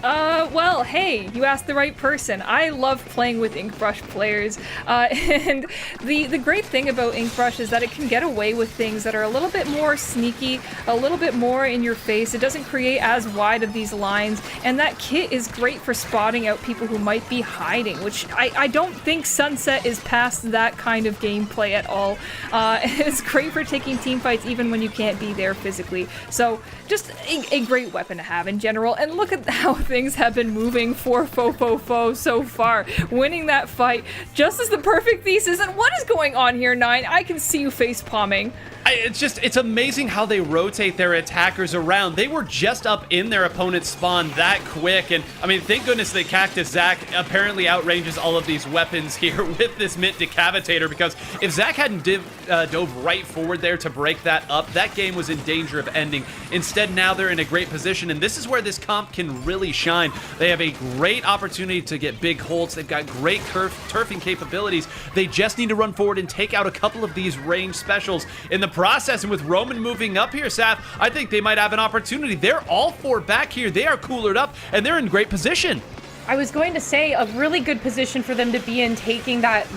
Well, hey, you asked the right person. I love playing with Ink Brush players, and the great thing about Ink Brush is that it can get away with things that are a little bit more sneaky, a little bit more in your face. It doesn't create as wide of these lines, and that kit is great for spotting out people who might be hiding, which I don't think Sunset is past that kind of gameplay at all. It's great for taking team fights even when you can't be there physically. So just a great weapon to have in general, and look at how things have been moving for Fo so far. Winning that fight just as the perfect thesis. And what is going on here, Nine? I can see you face palming. It's amazing how they rotate their attackers around. They were just up in their opponent's spawn that quick, and I mean, thank goodness that Cactus Zac apparently outranges all of these weapons here with this Mint Decapitator, because if Zac hadn't dove right forward there to break that up, that game was in danger of ending. Instead, now they're in a great position, and this is where this comp can really shine. They have a great opportunity to get big holds. They've got great turfing capabilities. They just need to run forward and take out a couple of these range specials in the process. And with Roman moving up here, Saf, I think they might have an opportunity. They're all 4 back here. They are coolered up, and they're in great position. I was going to say a really good position for them to be in, taking that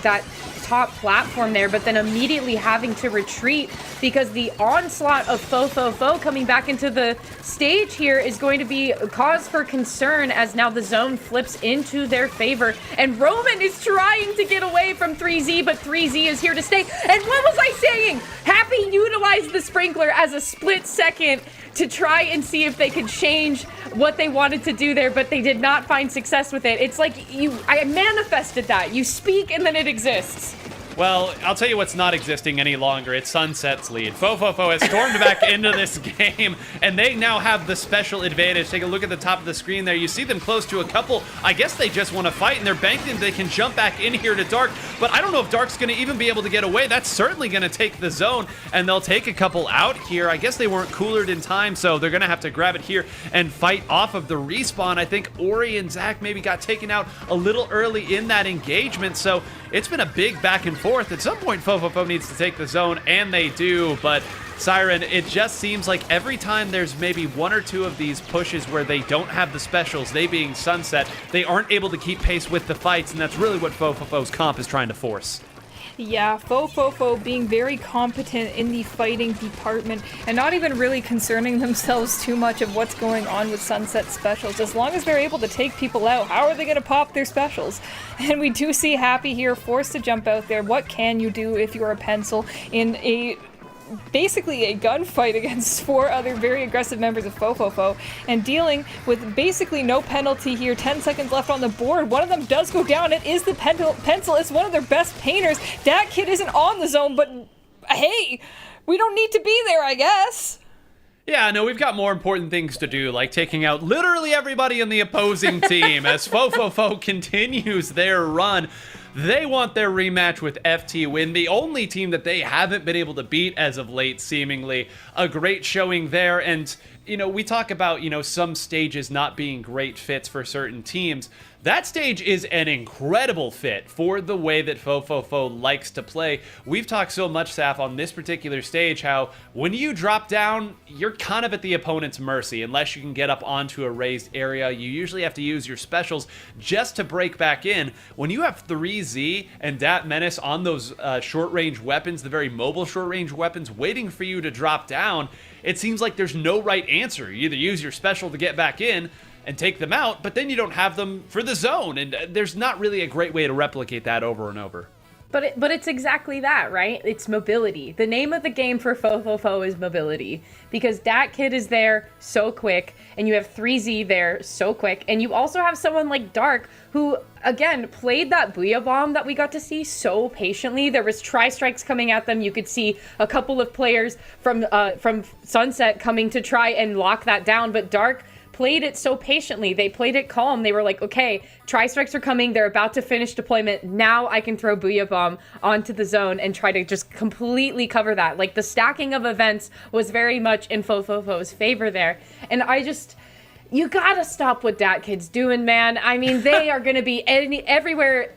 top platform there, but then immediately having to retreat because the onslaught of Fo coming back into the stage here is going to be a cause for concern, as now the zone flips into their favor, and Roman is trying to get away from 3Z, but 3Z is here to stay. And what was I saying? Happy utilized the Sprinkler as a split second to try and see if they could change what they wanted to do there, but they did not find success with it. It's like I manifested that. You speak and then it exists. Well, I'll tell you what's not existing any longer. It's Sunset's lead. Fo has stormed back into this game, and they now have the special advantage. Take a look at the top of the screen there. You see them close to a couple. I guess they just want to fight, and they're banking they can jump back in here to Dark, but I don't know if Dark's going to even be able to get away. That's certainly going to take the zone, and they'll take a couple out here. I guess they weren't coolered in time, so they're going to have to grab it here and fight off of the respawn. I think Ori and Zac maybe got taken out a little early in that engagement, so it's been a big back and forth. At some point, Fo needs to take the zone, and they do, but Siren, it just seems like every time there's maybe 1 or 2 of these pushes where they don't have the specials, they being Sunset, they aren't able to keep pace with the fights, and that's really what Fo's comp is trying to force. Yeah, Fo being very competent in the fighting department and not even really concerning themselves too much of what's going on with Sunset specials. As long as they're able to take people out, how are they going to pop their specials? And we do see Happy here forced to jump out there. What can you do if you're a pencil in basically a gunfight against 4 other very aggressive members of Fo, and dealing with basically no penalty here. 10 seconds left on the board. One of them does go down. It is the pencil. It's one of their best painters. That kid isn't on the zone, but hey, we don't need to be there, I guess. Yeah, no, we've got more important things to do, like taking out literally everybody in the opposing team as Fo continues their run. They want their rematch with FT Win, the only team that they haven't been able to beat as of late, seemingly. A great showing there, and we talk about, some stages not being great fits for certain teams. That stage is an incredible fit for the way that Fofofo likes to play. We've talked so much, Saf, on this particular stage, how when you drop down, you're kind of at the opponent's mercy. Unless you can get up onto a raised area, you usually have to use your specials just to break back in. When you have 3Z and Dat Menace on those short-range weapons, the very mobile short-range weapons, waiting for you to drop down, it seems like there's no right answer. You either use your special to get back in and take them out, but then you don't have them for the zone, and there's not really a great way to replicate that over and over. But it's exactly that, right? It's mobility. The name of the game for Fofofo is mobility, because Dat Kid is there so quick, and you have 3Z there so quick, and you also have someone like Dark, who, again, played that Booyah Bomb that we got to see so patiently. There was tri-strikes coming at them. You could see a couple of players from Sunset coming to try and lock that down, but Dark played it so patiently. They played it calm. They were like, okay, tri-strikes are coming. They're about to finish deployment. Now I can throw Booyah Bomb onto the zone and try to just completely cover that. Like, the stacking of events was very much in Fofofo's favor there. And you gotta stop what Dat Kid's doing, man. I mean, they are gonna be everywhere,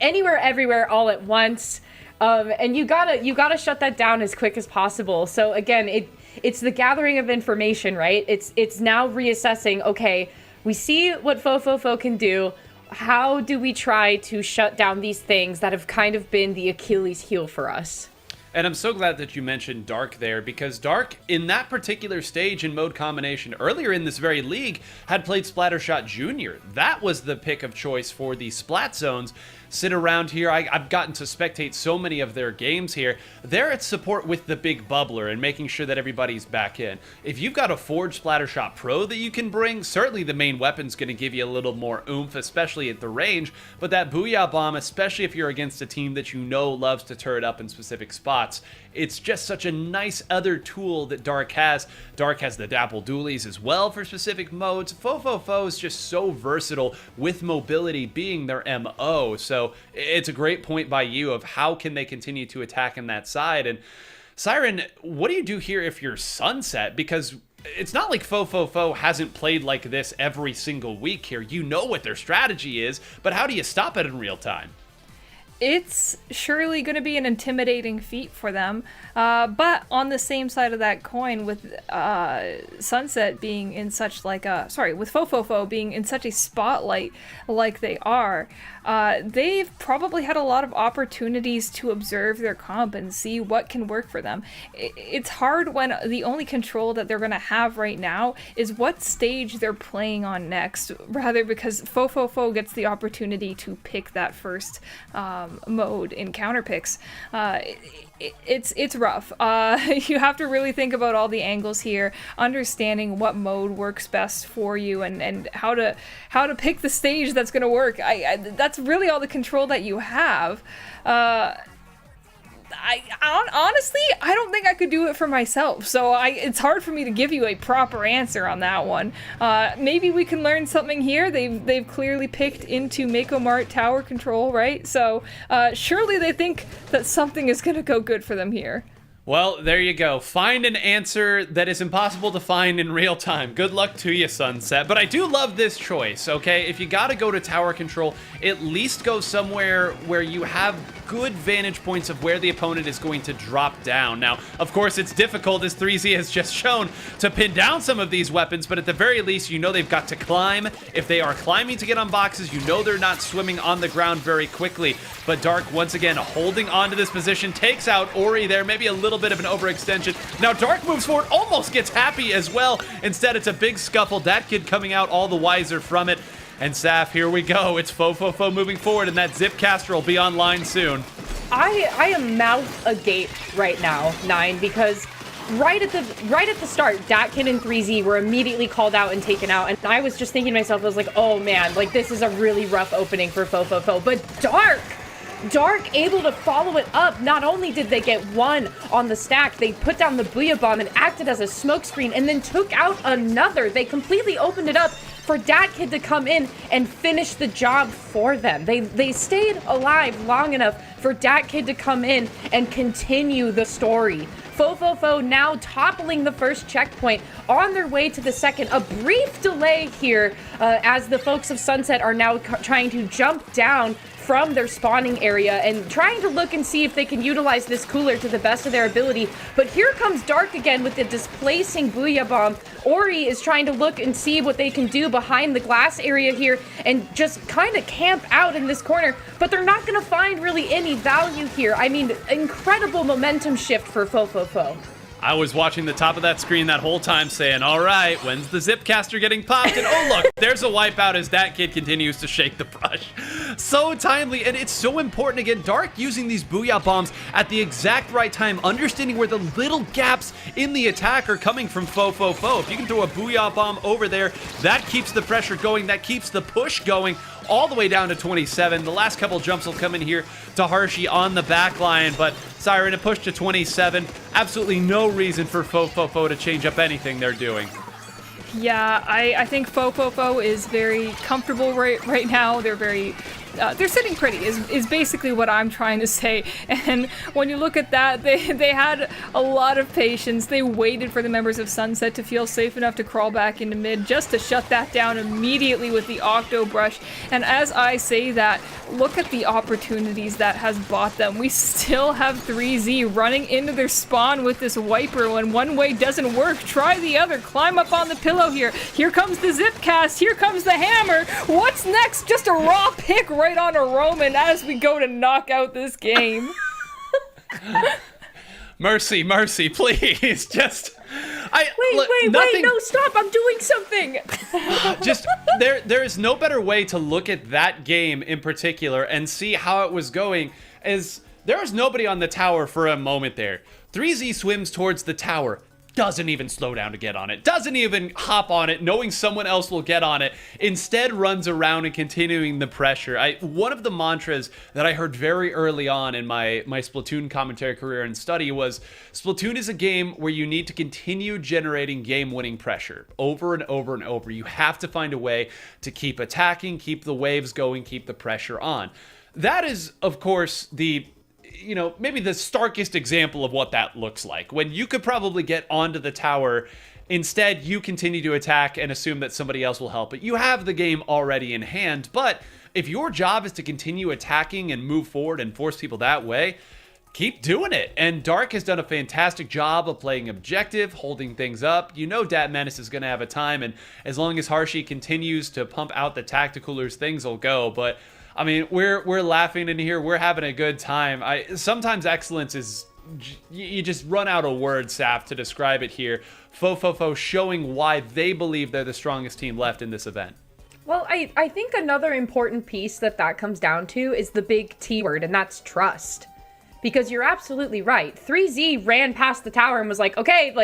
all at once. And you gotta shut that down as quick as possible. So again, it's the gathering of information, right? It's now reassessing, okay, we see what Fofofo can do. How do we try to shut down these things that have kind of been the Achilles heel for us? And I'm so glad that you mentioned Dark there, because Dark, in that particular stage in mode combination, earlier in this very league, had played Splattershot Jr. That was the pick of choice for the Splat zones. Sit around here. I've gotten to spectate so many of their games here. They're at support with the big bubbler and making sure that everybody's back in. If you've got a Forge Splattershot Pro that you can bring, certainly the main weapon's going to give you a little more oomph, especially at the range. But that Booyah Bomb, especially if you're against a team that you know loves to turret up in specific spots, it's just such a nice other tool that Dark has. Dark has the Dapple Dualies as well for specific modes. Fofofo is just so versatile, with mobility being their MO. So it's a great point by you of how can they continue to attack in that side. And Siren, what do you do here if you're Sunset? Because it's not like Fofofo hasn't played like this every single week here. You know what their strategy is, but how do you stop it in real time? It's surely going to be an intimidating feat for them, but on the same side of that coin, with Sunset being in such with Fofofo being in such a spotlight like they are, they've probably had a lot of opportunities to observe their comp and see what can work for them. It's hard when the only control that they're going to have right now is what stage they're playing on next, rather, because Fofofo gets the opportunity to pick that first mode in counter picks. It's rough. You have to really think about all the angles here, understanding what mode works best for you, and how to pick the stage that's going to work. That's really all the control that you have. Honestly, I don't think I could do it for myself, so it's hard for me to give you a proper answer on that one. Maybe we can learn something here. They've clearly picked into Mako Mart tower control, right? So surely they think that something is going to go good for them here. Well, there you go. Find an answer that is impossible to find in real time. Good luck to you, Sunset. But I do love this choice, okay? If you gotta go to tower control, at least go somewhere where you have good vantage points of where the opponent is going to drop down. Now, of course, it's difficult, as 3Z has just shown, to pin down some of these weapons, but at the very least, you know they've got to climb. If they are climbing to get on boxes, you know they're not swimming on the ground very quickly. But Dark, once again, holding on to this position, takes out Ori there, maybe a little bit of an overextension. Now Dark moves forward, almost gets happy as well. Instead, it's a big scuffle. Dat Kid coming out all the wiser from it. And Saf, here we go. It's Fofofo moving forward, and that Zipcaster will be online soon. I am mouth agape right now, 9, because right at the start, Dat Kid and 3Z were immediately called out and taken out, and I was just thinking to myself, I was like, oh man, like this is a really rough opening for Fofofo. But Dark able to follow it up. Not only did they get one on the stack, they put down the Booyah Bomb and acted as a smokescreen and then took out another. They completely opened it up for Dat Kid to come in and finish the job for them. They stayed alive long enough for Dat Kid to come in and continue the story. Fofofo now toppling the first checkpoint, on their way to the second. A brief delay here as the folks of Sunset are now trying to jump down from their spawning area and trying to look and see if they can utilize this cooler to the best of their ability. But here comes Dark again with the displacing Booyah Bomb. Ori is trying to look and see what they can do behind the glass area here and just kind of camp out in this corner, but they're not going to find really any value here. I mean, incredible momentum shift for Fofofo. I was watching the top of that screen that whole time saying, all right, when's the Zipcaster getting popped? And oh look, there's a wipeout as that kid continues to shake the brush. So timely, and it's so important. Again, Dark using these Booyah Bombs at the exact right time, understanding where the little gaps in the attack are coming from Fofofo. If you can throw a Booyah Bomb over there, that keeps the pressure going, that keeps the push going all the way down to 27. The last couple jumps will come in here to Hershey on the back line, but Siren, a push to 27. Absolutely no reason for Fofofo to change up anything they're doing. Yeah, I think Fofofo is very comfortable right now. They're sitting pretty is basically what I'm trying to say. And when you look at that, they had a lot of patience. They waited for the members of Sunset to feel safe enough to crawl back into mid just to shut that down immediately with the Octo Brush. And as I say that, look at the opportunities that has bought them. We still have 3Z running into their spawn with this wiper. When one way doesn't work, try the other. Climb up on the pillow here. Here comes the zip cast. Here comes the hammer. What's next? Just a raw pick right on a Roman as we go to knock out this game. Mercy, please. Just Wait, no, stop, I'm doing something. Just there is no better way to look at that game in particular and see how it was going, as there was nobody on the tower for a moment there. 3Z swims towards the tower, doesn't even slow down to get on it, doesn't even hop on it knowing someone else will get on it, instead runs around and continuing the pressure. One of the mantras that I heard very early on in my Splatoon commentary career and study was, Splatoon is a game where you need to continue generating game-winning pressure over and over and over. You have to find a way to keep attacking, keep the waves going, keep the pressure on. That is, of course, maybe the starkest example of what that looks like. When you could probably get onto the tower, instead you continue to attack and assume that somebody else will help. But you have the game already in hand. But if your job is to continue attacking and move forward and force people that way, keep doing it. And Dark has done a fantastic job of playing objective, holding things up. You know Dat Menace is going to have a time, and as long as Hershey continues to pump out the tacticoolers, things will go. But I mean, we're laughing in here. We're having a good time. Sometimes excellence is, you just run out of words, Saf, to describe it here. Fofofo showing why they believe they're the strongest team left in this event. Well, I think another important piece that comes down to is the big T word, and that's trust. Because you're absolutely right. 3Z ran past the tower and was like, okay,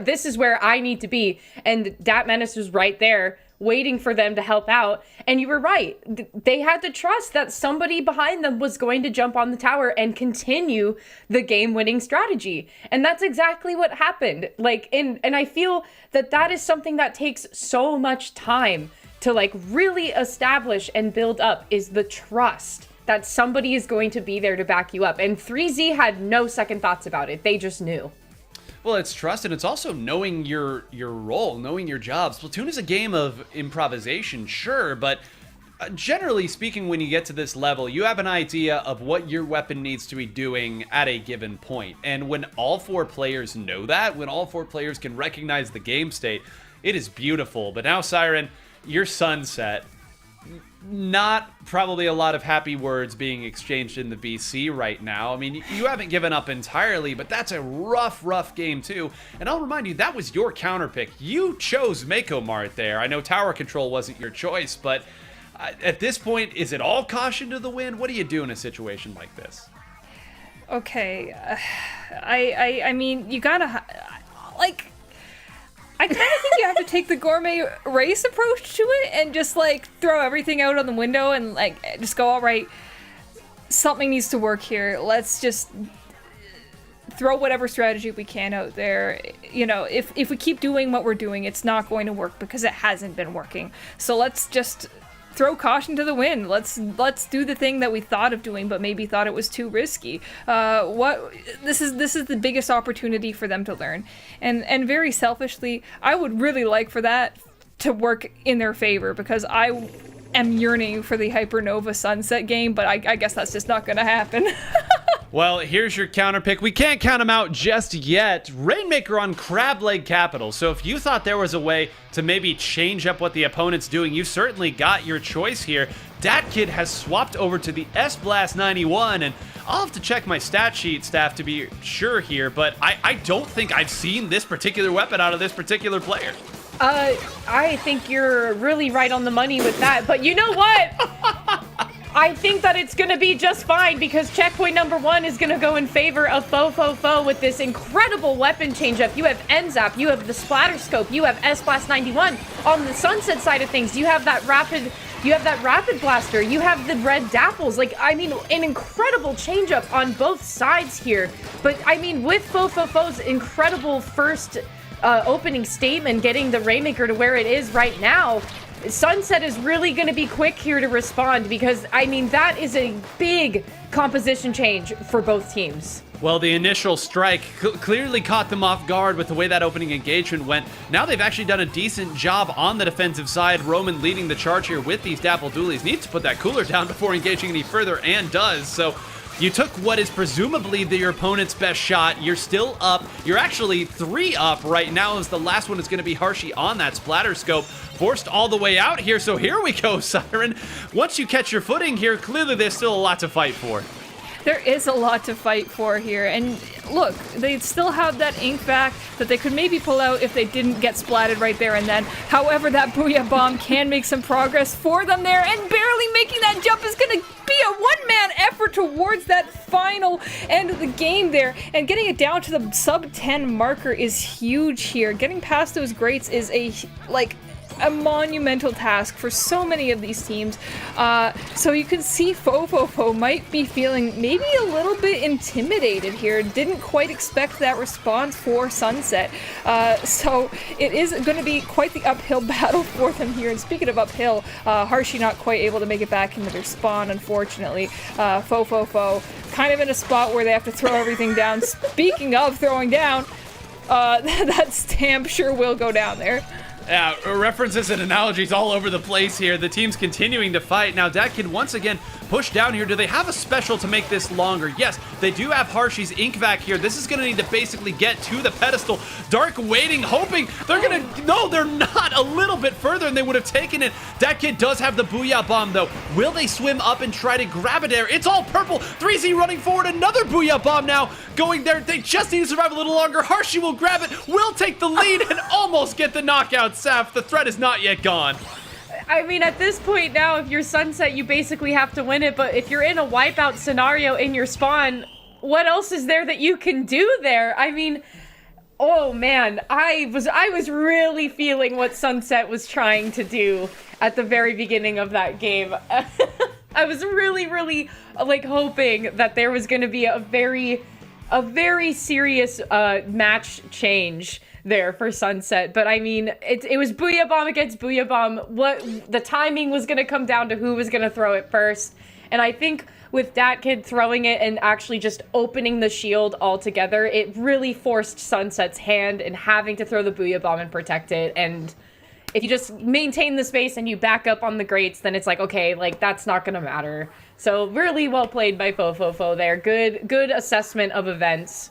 this is where I need to be. And Dat Menace was right there waiting for them to help out. And you were right. They had to trust that somebody behind them was going to jump on the tower and continue the game-winning strategy. And that's exactly what happened. And I feel that is something that takes so much time to really establish and build up, is the trust that somebody is going to be there to back you up. And 3Z had no second thoughts about it. They just knew. Well, it's trust, and it's also knowing your role, knowing your job. Splatoon is a game of improvisation, sure, but generally speaking, when you get to this level, you have an idea of what your weapon needs to be doing at a given point. And when all four players know that, when all four players can recognize the game state, it is beautiful. But now, Siren, your Sunset, not probably a lot of happy words being exchanged in the VC right now. I mean, you haven't given up entirely, but that's a rough game too. And I'll remind you, that was your counter pick. You chose Mako Mart there. I know tower control wasn't your choice, but at this point, is it all caution to the wind? What do you do in a situation like this? Okay, I mean, you gotta, I kind of think you have to take the Gourmet race approach to it and just throw everything out on the window and just go, all right, something needs to work here. Let's just throw whatever strategy we can out there. You know, if we keep doing what we're doing, it's not going to work because it hasn't been working. So let's just throw caution to the wind. Let's do the thing that we thought of doing, but maybe thought it was too risky. This is the biggest opportunity for them to learn, and very selfishly, I would really like for that to work in their favor, because I am yearning for the Hypernova Sunset game, but I guess that's just not going to happen. Well, here's your counter pick. We can't count them out just yet. Rainmaker on Crab Leg Capital. So if you thought there was a way to maybe change up what the opponent's doing, you certainly got your choice here. Dat Kid has swapped over to the S-Blast 91, and I'll have to check my stat sheet, staff, to be sure here, but I don't think I've seen this particular weapon out of this particular player. I think you're really right on the money with that, but you know what? I think that it's going to be just fine, because checkpoint number 1 is going to go in favor of Fo with this incredible weapon change-up. You have NZAP, you have the Splatter Scope, you have S-Blast 91. On the Sunset side of things, you have that rapid blaster, you have the red dapples. Like, I mean, an incredible change-up on both sides here. But, I mean, with Fo's incredible first opening statement, getting the Rainmaker to where it is right now, Sunset is really going to be quick here to respond, because, I mean, that is a big composition change for both teams. Well, the initial strike clearly caught them off guard with the way that opening engagement went. Now they've actually done a decent job on the defensive side. Roman leading the charge here with these Dapple Doolies. Needs to put that cooler down before engaging any further, and does. So you took what is presumably your opponent's best shot. You're still up. You're actually 3 up right now, as the last one is going to be Harshy on that Splatter Scope. Forced all the way out here, so here we go, Siren. Once you catch your footing here, clearly there's still a lot to fight for. There is a lot to fight for here, and look, they still have that ink vac that they could maybe pull out if they didn't get splatted right there and then. However, that Booyah Bomb can make some progress for them there, and barely making that jump is going to be a one-man effort towards that final end of the game there, and getting it down to the sub-10 marker is huge here. Getting past those grates is a monumental task for so many of these teams. So you can see Fo might be feeling maybe a little bit intimidated here. Didn't quite expect that response for Sunset. So it is going to be quite the uphill battle for them here. And speaking of uphill, Harshy not quite able to make it back into their spawn, unfortunately. Fo kind of in a spot where they have to throw everything down. Speaking of throwing down, that stamp sure will go down there. Yeah, references and analogies all over the place here. The team's continuing to fight. Now, Dat Kid once again pushed down here. Do they have a special to make this longer? Yes, they do have Harshy's ink vac here. This is going to need to basically get to the pedestal. Dark waiting, hoping they're going to... No, they're not. A little bit further and they would have taken it. Dat Kid does have the Booyah Bomb, though. Will they swim up and try to grab it there? It's all purple. 3Z running forward. Another Booyah Bomb now going there. They just need to survive a little longer. Harshy will grab it, will take the lead, and almost get the knockout. Saf, the threat is not yet gone. I mean, at this point now, if you're Sunset, you basically have to win it, but if you're in a wipeout scenario in your spawn, what else is there that you can do there? I mean, oh man, I was really feeling what Sunset was trying to do at the very beginning of that game. I was really like hoping that there was going to be a very serious match change there for Sunset, but I mean, it was Booyah Bomb against Booyah Bomb. What the timing was going to come down to who was going to throw it first, and I think with Dat Kid throwing it and actually just opening the shield altogether, it really forced Sunset's hand in having to throw the Booyah Bomb and protect it. And if you just maintain the space and you back up on the grates, then it's like, okay, like that's not going to matter. So really well played by Fo there. Good assessment of events.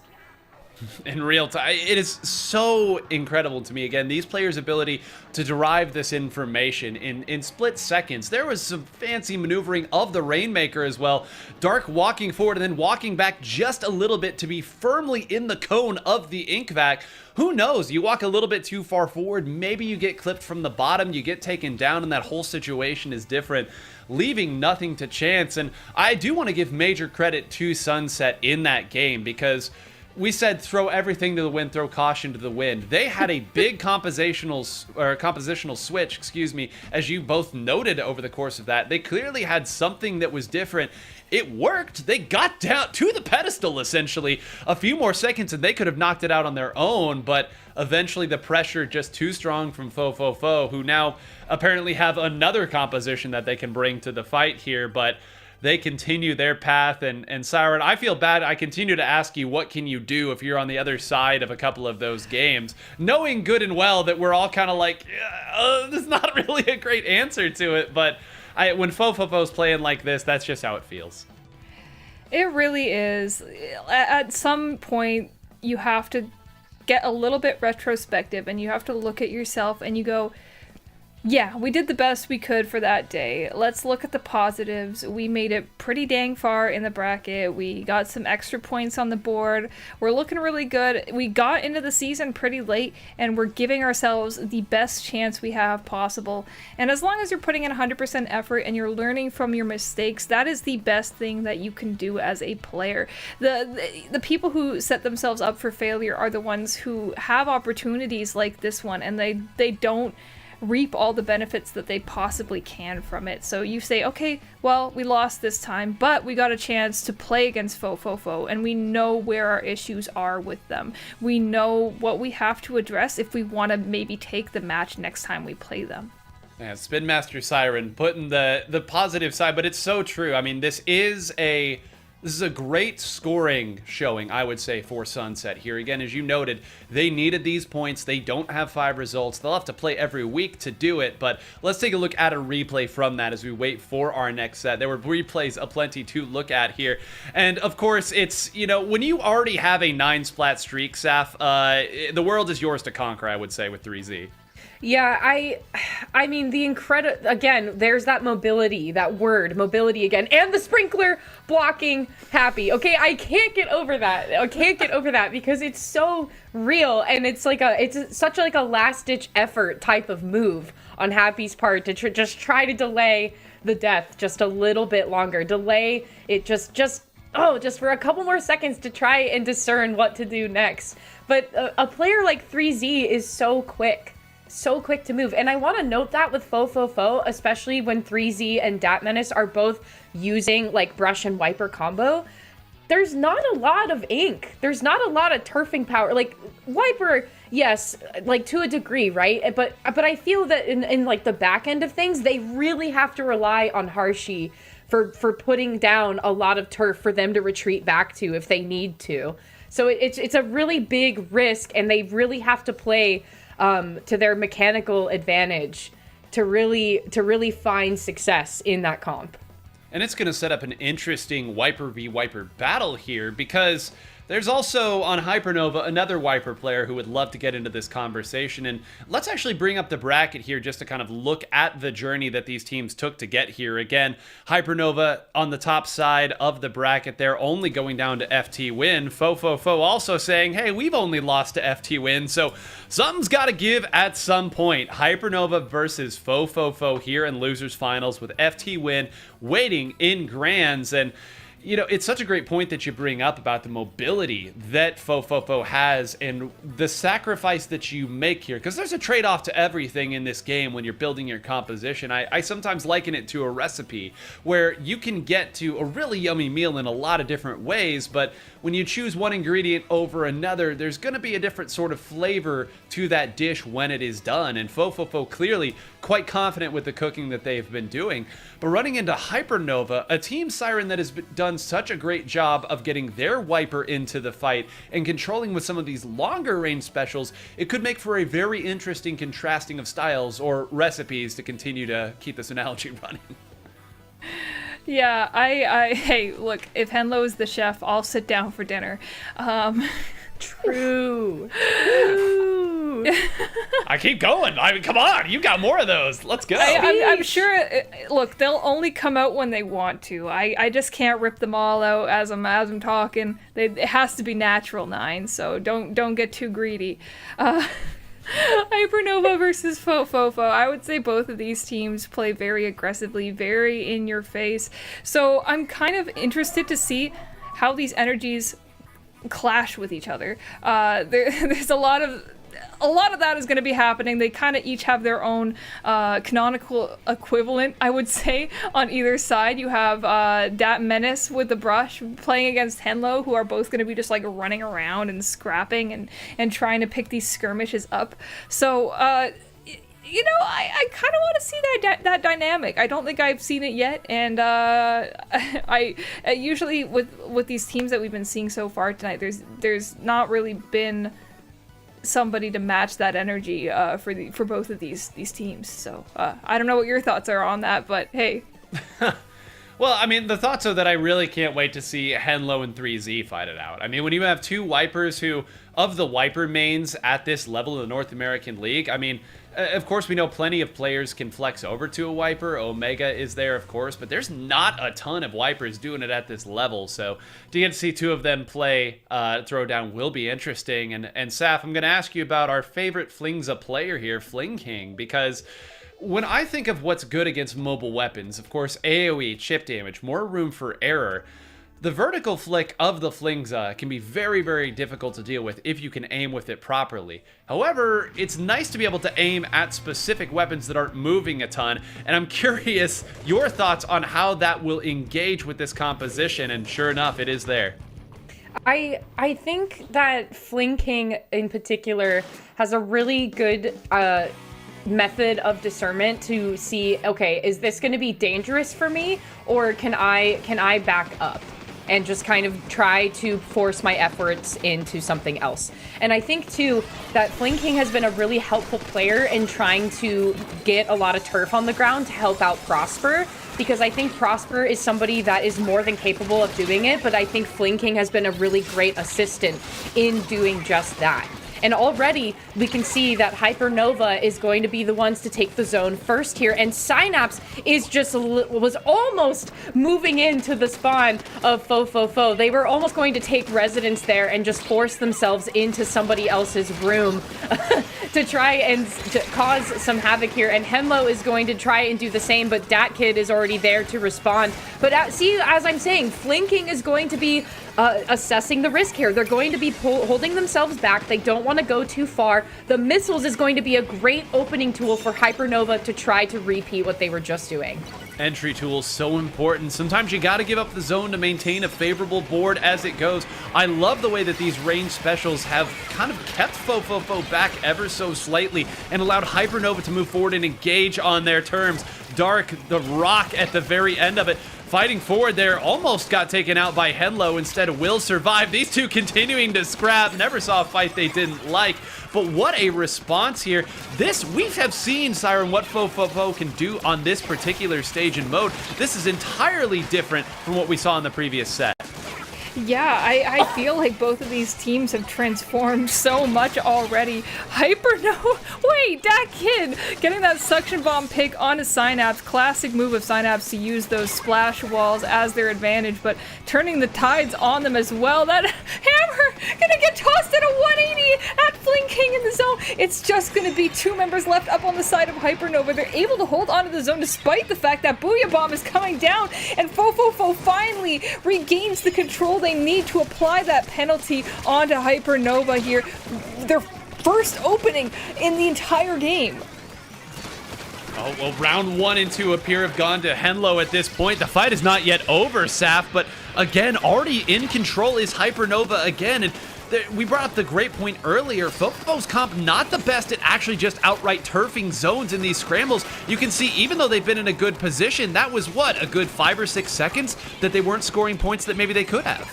In real time. It is so incredible to me. Again, these players' ability to derive this information in split seconds. There was some fancy maneuvering of the Rainmaker as well. Dark walking forward and then walking back just a little bit to be firmly in the cone of the ink vac. Who knows? You walk a little bit too far forward, maybe you get clipped from the bottom, you get taken down, and that whole situation is different, leaving nothing to chance. And I do want to give major credit to Sunset in that game, because we said throw everything to the wind, throw caution to the wind. They had a big compositional switch, as you both noted over the course of that. They clearly had something that was different. it worked. They got down to the pedestal, essentially. A few more seconds and they could have knocked it out on their own, but eventually the pressure just too strong from Fo, who now apparently have another composition that they can bring to the fight here, but they continue their path. And Siren, I feel bad. I continue to ask you, what can you do if you're on the other side of a couple of those games? Knowing good and well that we're all kind of like, there's not really a great answer to it. But when Fofo's playing like this, that's just how it feels. It really is. At some point, you have to get a little bit retrospective and you have to look at yourself and you go, yeah, we did the best we could for that day. Let's look at the positives. We made it pretty dang far in the bracket. We got some extra points on the board. We're looking really good. We got into the season pretty late, and we're giving ourselves the best chance we have possible. And as long as you're putting in 100% effort and you're learning from your mistakes, that is the best thing that you can do as a player. The people who set themselves up for failure are the ones who have opportunities like this one, and they don't reap all the benefits that they possibly can from it. So you say, okay, well, we lost this time, but we got a chance to play against Fo, and we know where our issues are with them. We know what we have to address if we want to maybe take the match next time we play them. Yeah, Spin Master Siren putting the positive side, but it's so true. I mean, this is a great scoring showing, I would say, for Sunset here. Again, as you noted, they needed these points. They don't have 5 results. They'll have to play every week to do it, but let's take a look at a replay from that as we wait for our next set. There were replays aplenty to look at here. And of course, it's, when you already have a 9 Splat streak, Saf, the world is yours to conquer, I would say, with 3Z. Yeah, I mean, the incredible, again, there's that mobility, that word, mobility again, and the sprinkler blocking Happy. Okay, I can't get over that. Because it's so real, and it's such like a last-ditch effort type of move on Happy's part to just try to delay the death just a little bit longer. Delay it just for a couple more seconds to try and discern what to do next. But a player like 3Z is so quick to move. And I want to note that with Fo, especially when 3Z and Dat Menace are both using like brush and wiper combo, there's not a lot of ink. There's not a lot of turfing power. Like wiper, yes, like to a degree, right? But I feel that in like the back end of things, they really have to rely on Harshi for putting down a lot of turf for them to retreat back to if they need to. So it's a really big risk, and they really have to play to their mechanical advantage to really find success in that comp. And it's going to set up an interesting Wiper v Wiper battle here, because there's also on Hypernova another Wiper player who would love to get into this conversation. And let's actually bring up the bracket here just to kind of look at the journey that these teams took to get here. Again, Hypernova on the top side of the bracket. They're only going down to FT win. Fo also saying, hey, we've only lost to FT win, so something's got to give at some point. Hypernova versus Fo here in losers finals with FT win waiting in grands. And it's such a great point that you bring up about the mobility that Fo has and the sacrifice that you make here, because there's a trade-off to everything in this game when you're building your composition. I sometimes liken it to a recipe where you can get to a really yummy meal in a lot of different ways, but when you choose one ingredient over another, there's going to be a different sort of flavor to that dish when it is done. And Fo clearly quite confident with the cooking that they've been doing. But running into Hypernova, a team, Siren, that has done such a great job of getting their wiper into the fight and controlling with some of these longer range specials, it could make for a very interesting contrasting of styles or recipes, to continue to keep this analogy running. Yeah, I hey, look, if Henlo is the chef, I'll sit down for dinner. True. I keep going. I mean, come on, you got more of those. Let's go. I'm sure. Look, they'll only come out when they want to. I just can't rip them all out as I'm talking. It has to be natural 9, so don't get too greedy. Hypernova versus Fo. I would say both of these teams play very aggressively, very in your face. So I'm kind of interested to see how these energies clash with each other. There's a lot of a lot of that is going to be happening. They kind of each have their own canonical equivalent, I would say, on either side. You have Dat Menace with the brush playing against Henlo, who are both going to be just like running around and scrapping and trying to pick these skirmishes up. So, you know, I kind of want to see that dynamic. I don't think I've seen it yet, and I usually with these teams that we've been seeing so far tonight, there's not really been somebody to match that energy for both of these teams. So I don't know what your thoughts are on that, but hey. Well, I mean, the thoughts are that I really can't wait to see Henlo and 3Z fight it out. I mean, when you have two Wipers who, of the Wiper mains at this level of the North American League, I mean, of course, we know plenty of players can flex over to a Wiper. Omega is there, of course, but there's not a ton of Wipers doing it at this level. So to get to see two of them play Throwdown will be interesting. And Saf, I'm going to ask you about our favorite Flingza player here, Fling King, because when I think of what's good against mobile weapons, of course, AoE, chip damage, more room for error. The vertical flick of the Flingza can be very, very difficult to deal with if you can aim with it properly. However, it's nice to be able to aim at specific weapons that aren't moving a ton, and I'm curious your thoughts on how that will engage with this composition, and sure enough, it is there. I think that Fling King in particular has a really good method of discernment to see, okay, is this going to be dangerous for me, or can I back up and just kind of try to force my efforts into something else? And I think too that Fling King has been a really helpful player in trying to get a lot of turf on the ground to help out Prosper, because I think Prosper is somebody that is more than capable of doing it, but I think Fling King has been a really great assistant in doing just that. And already we can see that Hypernova is going to be the ones to take the zone first here. And Synapse is was almost moving into the spawn of Fo. They were almost going to take residence there and just force themselves into somebody else's room to try and to cause some havoc here. And Henlo is going to try and do the same, but Dat Kid is already there to respond. But see, as I'm saying, Fling King is going to be assessing the risk here. They're going to be holding themselves back. They don't want to go too far. The missiles is going to be a great opening tool for Hypernova to try to repeat what they were just doing. Entry tools so important. Sometimes you got to give up the zone to maintain a favorable board as it goes. I love the way that these range specials have kind of kept Fo back ever so slightly and allowed Hypernova to move forward and engage on their terms. Dark, the rock at the very end of it, fighting forward there, almost got taken out by Henlo. Instead, will survive. These two continuing to scrap. Never saw a fight they didn't like. But what a response here. We have seen, Siren, what Fo can do on this particular stage and mode. This is entirely different from what we saw in the previous set. Yeah, I feel like both of these teams have transformed so much already. Wait, that kid getting that suction bomb pick onto Synapse. Classic move of Synapse to use those splash walls as their advantage, but turning the tides on them as well. That hammer gonna get tossed at a 180 at Fling King in the zone. It's just gonna be two members left up on the side of Hypernova. They're able to hold onto the zone despite the fact that Booyah Bomb is coming down, and Fo finally regains the control they need to apply that penalty onto Hypernova here. Their first opening in the entire game. Oh, well, round 1 and 2 appear have gone to Henlo at this point. The fight is not yet over, Saf, but again, already in control is Hypernova again. And we brought up the great point earlier. Fofo's comp not the best at actually just outright turfing zones in these scrambles. You can see, even though they've been in a good position, that was what, a good 5 or 6 seconds that they weren't scoring points that maybe they could have.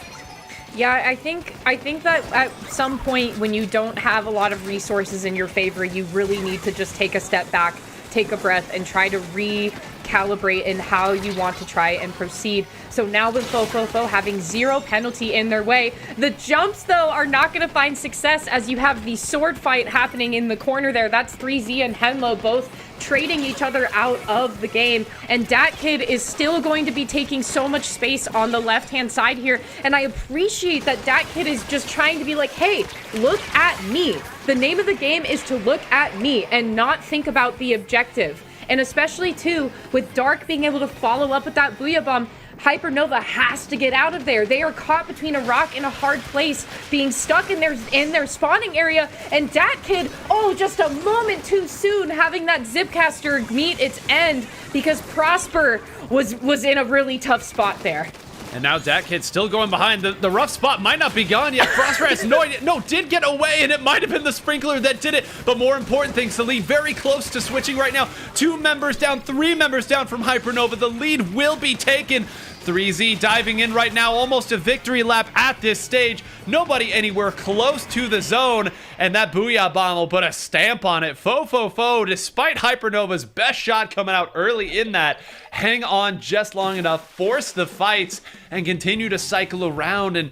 Yeah, I think that at some point when you don't have a lot of resources in your favor, you really need to just take a step back, take a breath, and try to recalibrate in how you want to try and proceed. So now with Fo having 0 penalty in their way, the jumps though are not going to find success as you have the sword fight happening in the corner there. That's 3Z and Henlo both trading each other out of the game, and Dat Kid is still going to be taking so much space on the left hand side here. And I appreciate that Dat Kid is just trying to be like, hey, look at me. The name of the game is to look at me and not think about the objective. And especially too with Dark being able to follow up with that Booyah Bomb, Hypernova has to get out of there. They are caught between a rock and a hard place, being stuck in their spawning area, and Dat Kid, oh, just a moment too soon, having that Zipcaster meet its end because Prosper was in a really tough spot there. And now Dat Kid still going behind. The rough spot might not be gone yet. Prosper has no idea. No, did get away, and it might have been the sprinkler that did it. But more important things, the lead very close to switching right now. 2 members down, 3 members down from Hypernova. The lead will be taken. 3Z diving in right now, almost a victory lap at this stage. Nobody anywhere close to the zone, and that Booyah Bomb will put a stamp on it. Fo, despite Hypernova's best shot coming out early in that, hang on just long enough, force the fights, and continue to cycle around. And,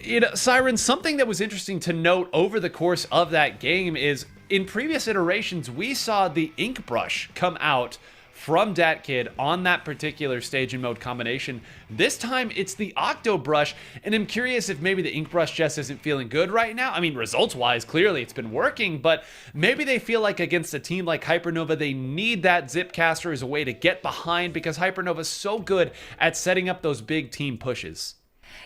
you know, Siren, something that was interesting to note over the course of that game is in previous iterations, we saw the ink brush come out from Dat Kid on that particular stage and mode combination. This time it's the Octo Brush, and I'm curious if maybe the ink brush just isn't feeling good right now. I mean, results-wise, clearly it's been working, but maybe they feel like against a team like Hypernova, they need that Zipcaster as a way to get behind because Hypernova's so good at setting up those big team pushes.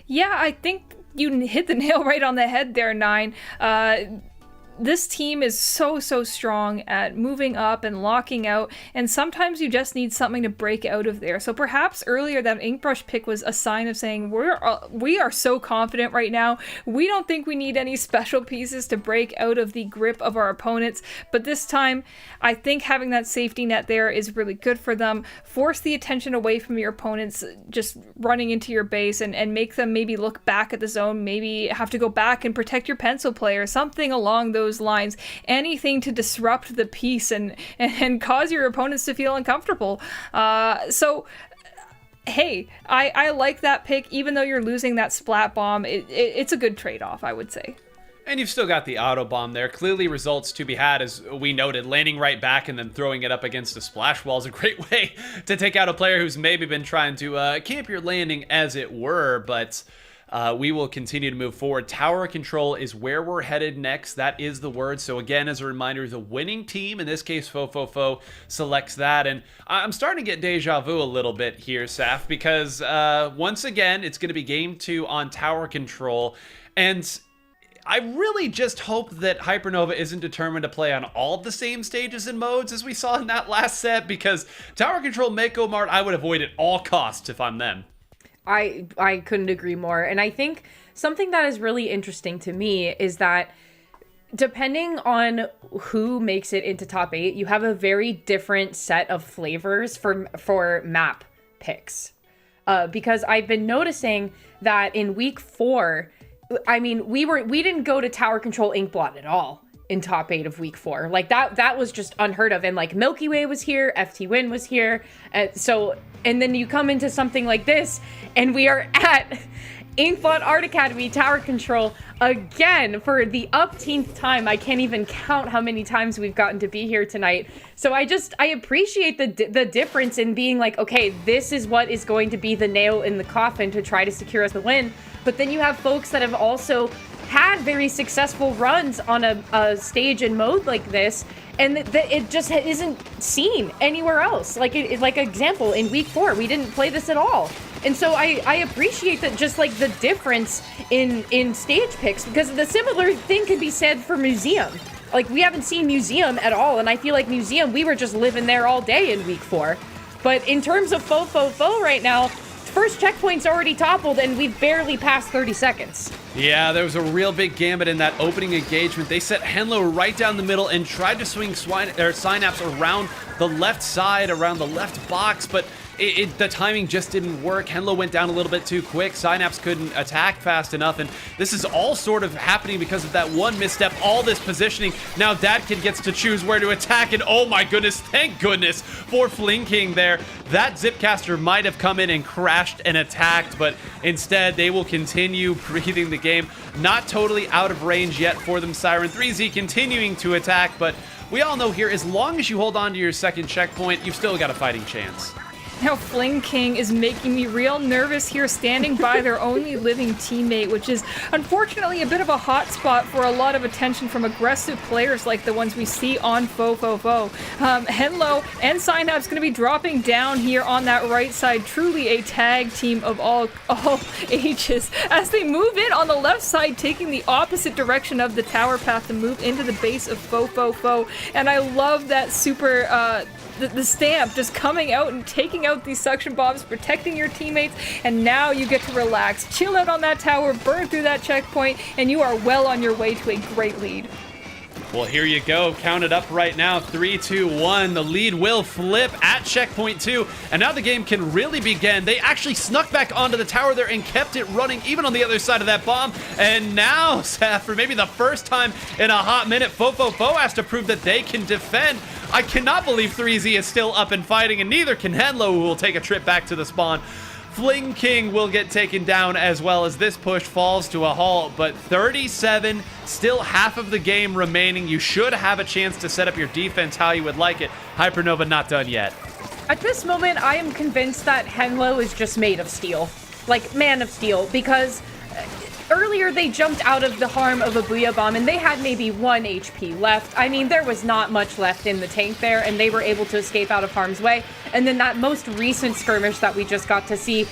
Yeah, I think you hit the nail right on the head there, Nine. This team is so strong at moving up and locking out, and sometimes you just need something to break out of there. So perhaps earlier that ink brush pick was a sign of saying we are so confident right now. We don't think we need any special pieces to break out of the grip of our opponents. But this time, I think having that safety net there is really good for them. Force the attention away from your opponents just running into your base and make them maybe look back at the zone, maybe have to go back and protect your pencil player, something along those lines, anything to disrupt the peace and cause your opponents to feel uncomfortable. So hey, I like that pick, even though you're losing that Splat Bomb. It's a good trade-off, I would say. And you've still got the auto bomb there. Clearly results to be had, as we noted. Landing right back and then throwing it up against a splash wall is a great way to take out a player who's maybe been trying to camp your landing, as it were, but we will continue to move forward. Tower control is where we're headed next. That is the word. So again, as a reminder, the winning team, in this case, Fo, selects that. And I'm starting to get deja vu a little bit here, Saf, because once again, it's going to be game 2 on tower control. And I really just hope that Hypernova isn't determined to play on all the same stages and modes as we saw in that last set, because tower control Mako Mart, I would avoid at all costs if I'm them. I couldn't agree more. And I think something that is really interesting to me is that depending on who makes it into top 8, you have a very different set of flavors for map picks. Because I've been noticing that in week 4, I mean, we didn't go to tower control Inkblot at all in top 8 of week 4. Like that was just unheard of. And like Milky Way was here, FT Win was here. And then you come into something like this and we are at Inkblot Art Academy tower control again for the upteenth time. I can't even count how many times we've gotten to be here tonight. So I appreciate the difference in being like, okay, this is what is going to be the nail in the coffin to try to secure us the win. But then you have folks that have also had very successful runs on a stage and mode like this, and it just isn't seen anywhere else. Like example, in week 4, we didn't play this at all. And so I appreciate that, just like the difference in stage picks, because the similar thing could be said for Museum. Like, we haven't seen Museum at all, and I feel like Museum, we were just living there all day in week 4. But in terms of Fo right now, first checkpoint's already toppled, and we've barely passed 30 seconds. Yeah, there was a real big gambit in that opening engagement. They set Henlo right down the middle and tried to swing Synapse around the left side, around the left box, but the timing just didn't work. Henlo went down a little bit too quick. Synapse couldn't attack fast enough, and this is all sort of happening because of that one misstep, all this positioning. Now Dat Kid gets to choose where to attack, and oh my goodness, thank goodness for Fling King there. That Zipcaster might have come in and crashed and attacked, but instead they will continue breathing the game. Not totally out of range yet for them. Siren 3Z continuing to attack, but we all know here, as long as you hold on to your second checkpoint, you've still got a fighting chance. Now, Fling King is making me real nervous here, standing by their only living teammate, which is unfortunately a bit of a hot spot for a lot of attention from aggressive players like the ones we see on Fofofo. Henlo and Synapse going to be dropping down here on that right side. Truly a tag team of all ages as they move in on the left side, taking the opposite direction of the tower path to move into the base of Fofofo. And I love that super... The stamp just coming out and taking out these suction bombs, protecting your teammates, and now you get to relax, chill out on that tower, burn through that checkpoint, and you are well on your way to a great lead. Well, here you go. Count it up right now. 3, 2, 1. The lead will flip at checkpoint 2. And now the game can really begin. They actually snuck back onto the tower there and kept it running even on the other side of that bomb. And now, Seth, for maybe the first time in a hot minute, Fofofo has to prove that they can defend. I cannot believe 3Z is still up and fighting, and neither can Henlo, who will take a trip back to the spawn. Fling King will get taken down as well as this push falls to a halt, but 37, still half of the game remaining. You should have a chance to set up your defense how you would like it. Hypernova not done yet. At this moment, I am convinced that Henlo is just made of steel. Like, man of steel, because earlier they jumped out of the harm of a Booyah Bomb and they had maybe 1 HP left. I mean, there was not much left in the tank there, and they were able to escape out of harm's way. And then that most recent skirmish that we just got to see,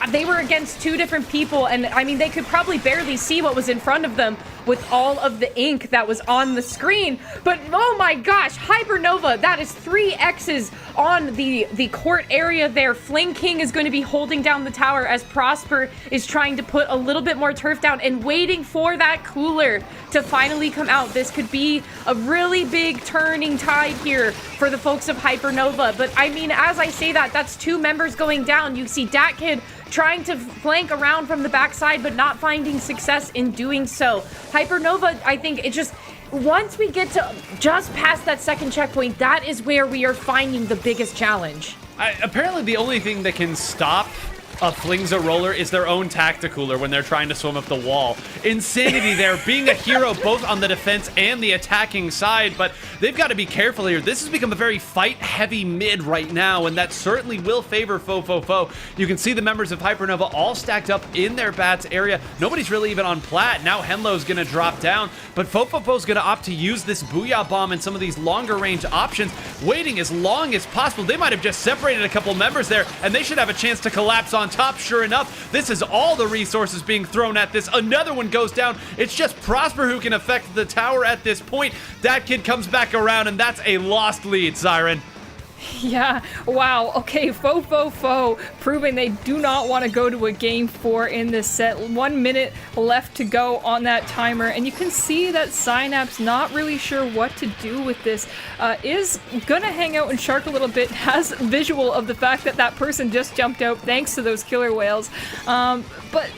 they were against 2 different people, and I mean, they could probably barely see what was in front of them with all of the ink that was on the screen. But oh my gosh, Hypernova, that is 3 X's on the court area there. Fling King is going to be holding down the tower as Prosper is trying to put a little bit more turf down and waiting for that cooler to finally come out. This could be a really big turning tide here for the folks of Hypernova. But I mean, as I say that, that's 2 members going down. You see DatKid trying to flank around from the backside, but not finding success in doing so. Hypernova, I think it just, once we get to just past that second checkpoint, that is where we are finding the biggest challenge. Apparently the only thing that can stop a Flingza roller is their own tacticooler when they're trying to swim up the wall. Insanity there, being a hero both on the defense and the attacking side, but they've got to be careful here. This has become a very fight-heavy mid right now, and that certainly will favor Fofofo. You can see the members of Hypernova all stacked up in their bats area. Nobody's really even on plat. Now Henlo's going to drop down, but Fofofo's going to opt to use this Booyah Bomb and some of these longer range options, waiting as long as possible. They might have just separated a couple members there, and they should have a chance to collapse on top. Sure enough, this is all the resources being thrown at this. Another one goes down. It's just Prosper who can affect the tower at this point. That kid comes back around, and that's a lost lead, Siren. Yeah, wow. Okay, Fofofo proving they do not want to go to a game 4 in this set. 1 minute left to go on that timer, and you can see that Synapse not really sure what to do with this. Is gonna hang out and shark a little bit, has visual of the fact that that person just jumped out thanks to those killer whales. But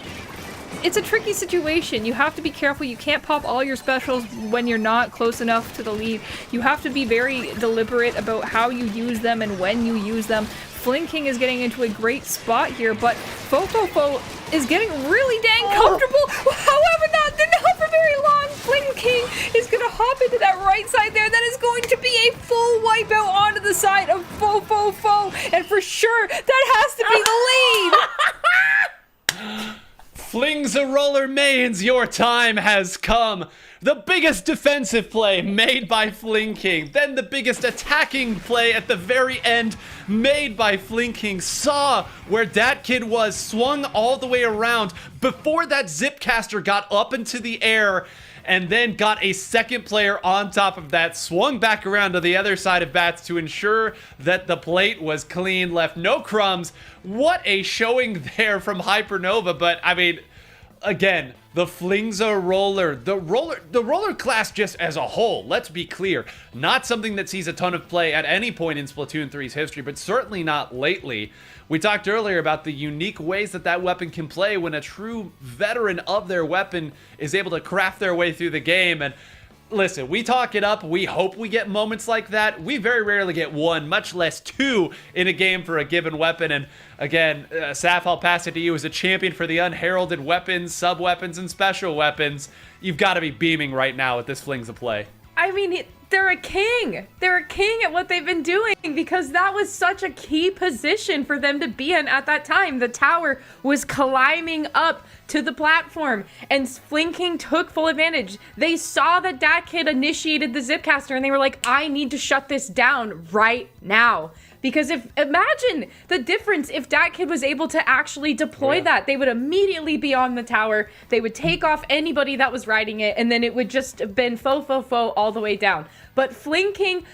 it's a tricky situation. You have to be careful. You can't pop all your specials when you're not close enough to the lead. You have to be very deliberate about how you use them and when you use them. Fling King is getting into a great spot here, but Fofofo is getting really dang comfortable. However, not for very long. Fling King is going to hop into that right side there. That is going to be a full wipeout onto the side of Fofofo, and for sure, that has to be the lead. Flingza roller mains, your time has come. The biggest defensive play made by Fling King, then the biggest attacking play at the very end made by Fling King. Saw where that kid was, swung all the way around before that Zipcaster got up into the air, and then got a second player on top of that, swung back around to the other side of bats to ensure that the plate was clean, left no crumbs. What a showing there from Hypernova, but I mean, again, the Flingza roller, the roller class just as a whole, let's be clear, not something that sees a ton of play at any point in Splatoon 3's history, but certainly not lately. We talked earlier about the unique ways that that weapon can play when a true veteran of their weapon is able to craft their way through the game. And listen, we talk it up. We hope we get moments like that. We very rarely get 1, much less 2 in a game for a given weapon. And again, Saf, I'll pass it to you as a champion for the unheralded weapons, sub-weapons, and special weapons. You've got to be beaming right now with this Flingza play. I mean, they're a king. They're a king at what they've been doing because that was such a key position for them to be in at that time. The tower was climbing up to the platform and Flinking took full advantage. They saw that Dat Kid initiated the Zipcaster and they were like, I need to shut this down right now. Because imagine the difference if Dat Kid was able to actually deploy that. They would immediately be on the tower. They would take off anybody that was riding it, and then it would just have been foe all the way down. But Flinking,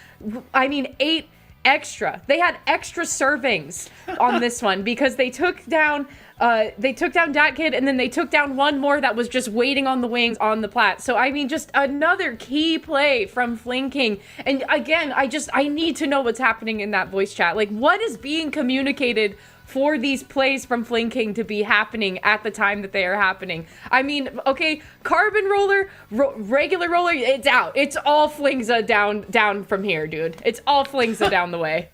ate extra. They had extra servings on this one because they took down Dat Kid and then they took down one more that was just waiting on the wings on the plat. So just another key play from Flinking. And again, I need to know what's happening in that voice chat. Like, what is being communicated for these plays from Flinking to be happening at the time that they are happening? Okay, Carbon Roller, regular roller, it's out. It's all Flingza down from here, dude. It's all Flingza down the way.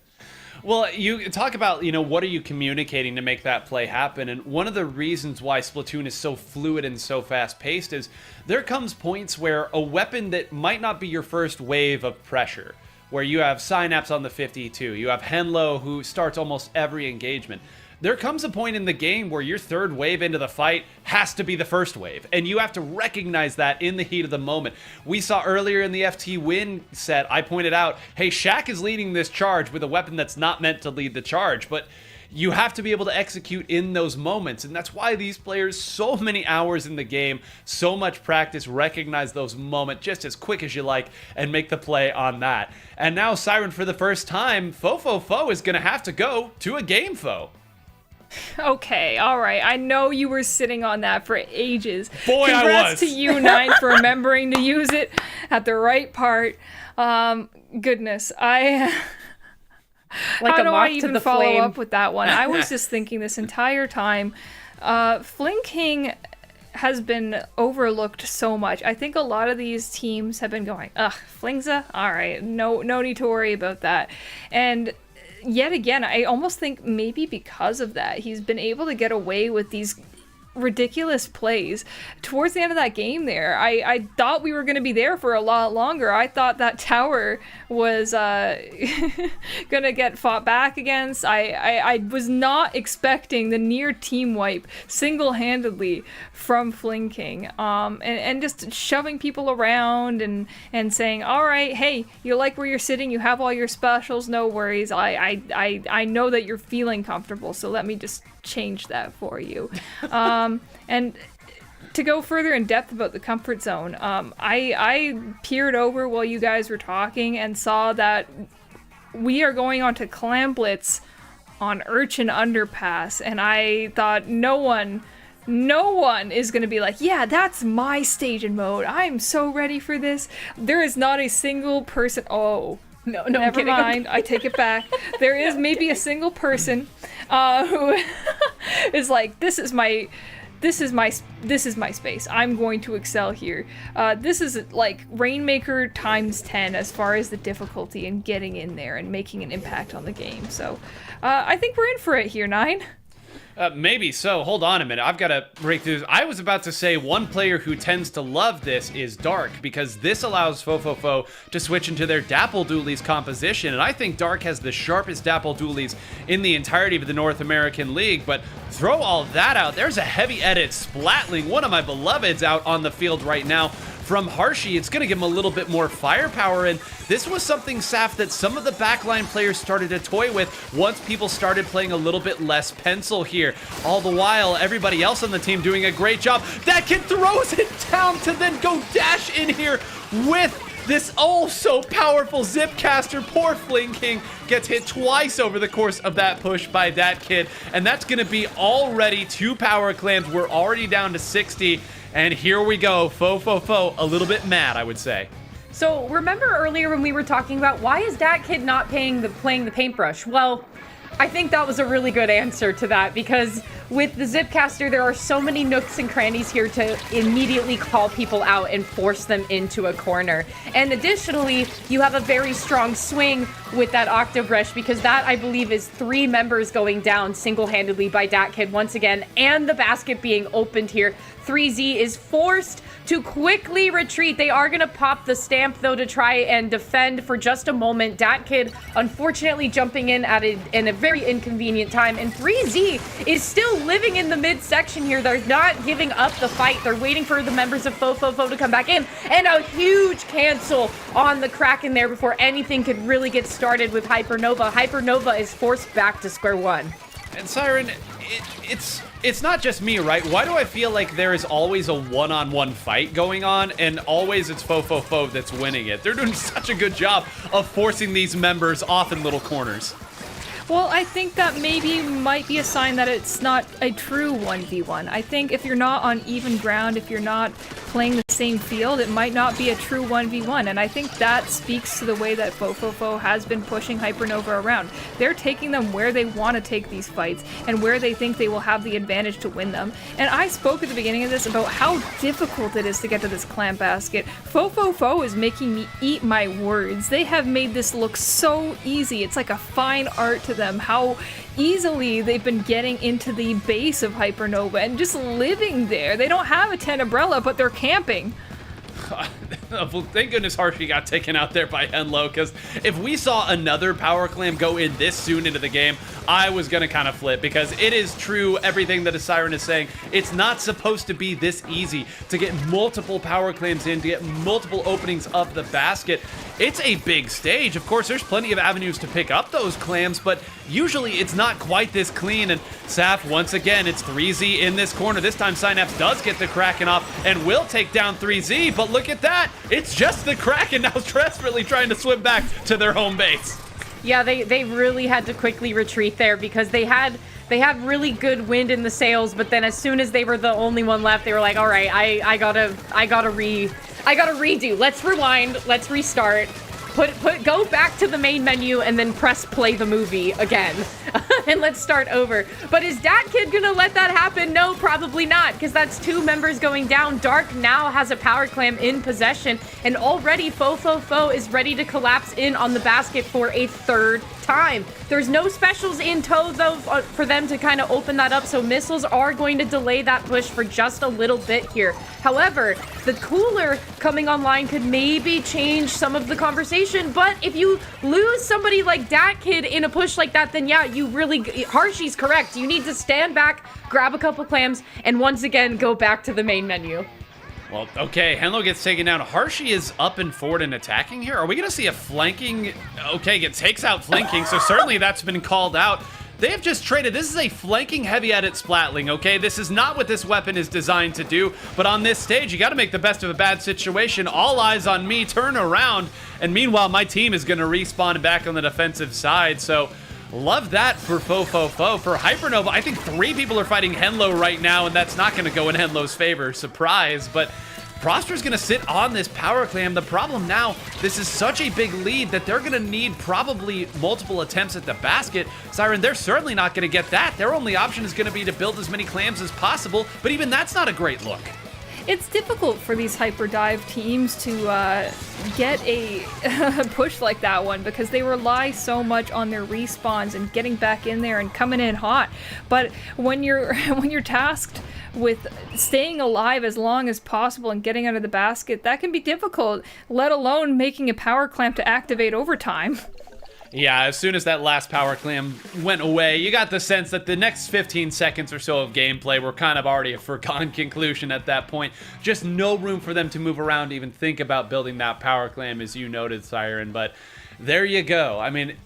Well, you talk about, what are you communicating to make that play happen? And one of the reasons why Splatoon is so fluid and so fast-paced is there comes points where a weapon that might not be your first wave of pressure, where you have Synapse on the 52, you have Henlo who starts almost every engagement. There comes a point in the game where your third wave into the fight has to be the first wave, and you have to recognize that in the heat of the moment. We saw earlier in the FT win set, I pointed out, hey, Shaq is leading this charge with a weapon that's not meant to lead the charge, but you have to be able to execute in those moments, and that's why these players, so many hours in the game, so much practice, recognize those moments just as quick as you like and make the play on that. And now Siren, for the first time, Fo is going to have to go to a game foe. Okay, all right. I know you were sitting on that for ages. Boy, Congrats I was. to you, Nine, for remembering to use it at the right part. Goodness, Like how a do I moth to even the follow flame. up with that one? I was just thinking this entire time. Flinking has been overlooked so much. I think a lot of these teams have been going, ugh, Flingza? All right, no need to worry about that. And yet again, I almost think maybe because of that, he's been able to get away with these ridiculous plays. Towards the end of that game there, I thought we were going to be there for a lot longer. I thought that tower was going to get fought back against. I was not expecting the near team wipe single-handedly from Flinking, and just shoving people around and saying, all right, hey, you like where you're sitting, you have all your specials, no worries. I know that you're feeling comfortable, so let me just change that for you. And to go further in depth about the comfort zone, I peered over while you guys were talking and saw that we are going on to Clam Blitz on Urchin Underpass, and I thought no one is going to be like, yeah, that's my stage and mode. I'm so ready for this. There is not a single person. Oh, No, never mind. I take it back. There is maybe a single person who is like, this is my space. I'm going to excel here. This is like Rainmaker times 10 as far as the difficulty in getting in there and making an impact on the game. So I think we're in for it here, Nine. Maybe so. Hold on a minute. I've got to break through. I was about to say one player who tends to love this is Dark, because this allows Fo to switch into their Dapple Doolies composition, and I think Dark has the sharpest Dapple Doolies in the entirety of the North American League. But throw all that out. There's a heavy edit Splatling, one of my beloveds, out on the field right now. From Harshy, it's going to give him a little bit more firepower, and this was something, Saf, that some of the backline players started to toy with once people started playing a little bit less pencil here. All the while, everybody else on the team doing a great job. That kid throws it down to then go dash in here with this so powerful Zipcaster. Poor Flinking gets hit twice over the course of that push by that kid, and that's going to be already 2 power clams. We're already down to 60. And here we go, Fo, a little bit mad, I would say. So remember earlier when we were talking about why is that kid not playing the paintbrush? Well, I think that was a really good answer to that, because with the Zipcaster, there are so many nooks and crannies here to immediately call people out and force them into a corner. And additionally, you have a very strong swing with that Octobrush, because that, I believe, is 3 members going down single-handedly by DatKid once again, and the basket being opened here. 3Z is forced to quickly retreat. They are going to pop the stamp, though, to try and defend for just a moment. DatKid, unfortunately, jumping in at in a very inconvenient time. And 3Z is still living in the midsection here. They're not giving up the fight. They're waiting for the members of Fofofo to come back in. And a huge cancel on the Kraken there before anything could really get started with Hypernova. Hypernova is forced back to square one. And Siren, it's not just me, right? Why do I feel like there is always a one-on-one fight going on, and always it's Fofofo that's winning it? They're doing such a good job of forcing these members off in little corners. Well, I think that maybe might be a sign that it's not a true 1v1. I think if you're not on even ground, if you're not playing the same field, it might not be a true 1v1. And I think that speaks to the way that Fofofo has been pushing Hypernova around. They're taking them where they want to take these fights and where they think they will have the advantage to win them. And I spoke at the beginning of this about how difficult it is to get to this clam basket. Fofofo is making me eat my words. They have made this look so easy. It's like a fine art to them, how easily they've been getting into the base of Hypernova and just living there. They don't have a 10 umbrella, but they're camping. Well, thank goodness Hershey got taken out there by Henlo, because if we saw another power clam go in this soon into the game, I was going to kind of flip, because it is true everything that a Siren is saying. It's not supposed to be this easy to get multiple power clams in, to get multiple openings of the basket. It's a big stage. Of course, there's plenty of avenues to pick up those clams, but usually it's not quite this clean. And Saf, once again, it's 3Z in this corner. This time Synapse does get the Kraken off and will take down 3Z, but look at that. It's just the Kraken now desperately trying to swim back to their home base. Yeah, they really had to quickly retreat there, because they had really good wind in the sails, but then as soon as they were the only one left, they were like, all right, I gotta redo. Let's rewind. Let's restart. Go back to the main menu and then press play the movie again. And let's start over. But is DatKid gonna let that happen? No, probably not, because that's 2 members going down. Dark now has a power clam in possession, and already Fofofo is ready to collapse in on the basket for a 3rd time. There's no specials in tow, though, for them to kind of open that up, so missiles are going to delay that push for just a little bit here. However, the cooler coming online could maybe change some of the conversation, but if you lose somebody like DatKid in a push like that, then yeah, you really, Harshy's correct. You need to stand back, grab a couple clams, and once again, go back to the main menu. Well, okay, Henlo gets taken down. Harshy is up and forward and attacking here. Are we going to see a flanking? Okay, it takes out flanking, so certainly that's been called out. They have just traded. This is a flanking heavy edit Splatling, okay? This is not what this weapon is designed to do, but on this stage, you got to make the best of a bad situation. All eyes on me, turn around, and meanwhile, my team is going to respawn back on the defensive side, so love that for Fofofo. For Hypernova, I think 3 people are fighting Henlo right now, and that's not going to go in Henlo's favor. Surprise, but Prosper's going to sit on this power clam. The problem now, this is such a big lead that they're going to need probably multiple attempts at the basket. Siren, they're certainly not going to get that. Their only option is going to be to build as many clams as possible, but even that's not a great look. It's difficult for these hyperdive teams to get a push like that one, because they rely so much on their respawns and getting back in there and coming in hot. But when you're tasked with staying alive as long as possible and getting out of the basket, that can be difficult, let alone making a power clamp to activate overtime. Yeah, as soon as that last power clam went away, you got the sense that the next 15 seconds or so of gameplay were kind of already a foregone conclusion at that point. Just no room for them to move around to even think about building that power clam, as you noted, Siren. But there you go. I mean,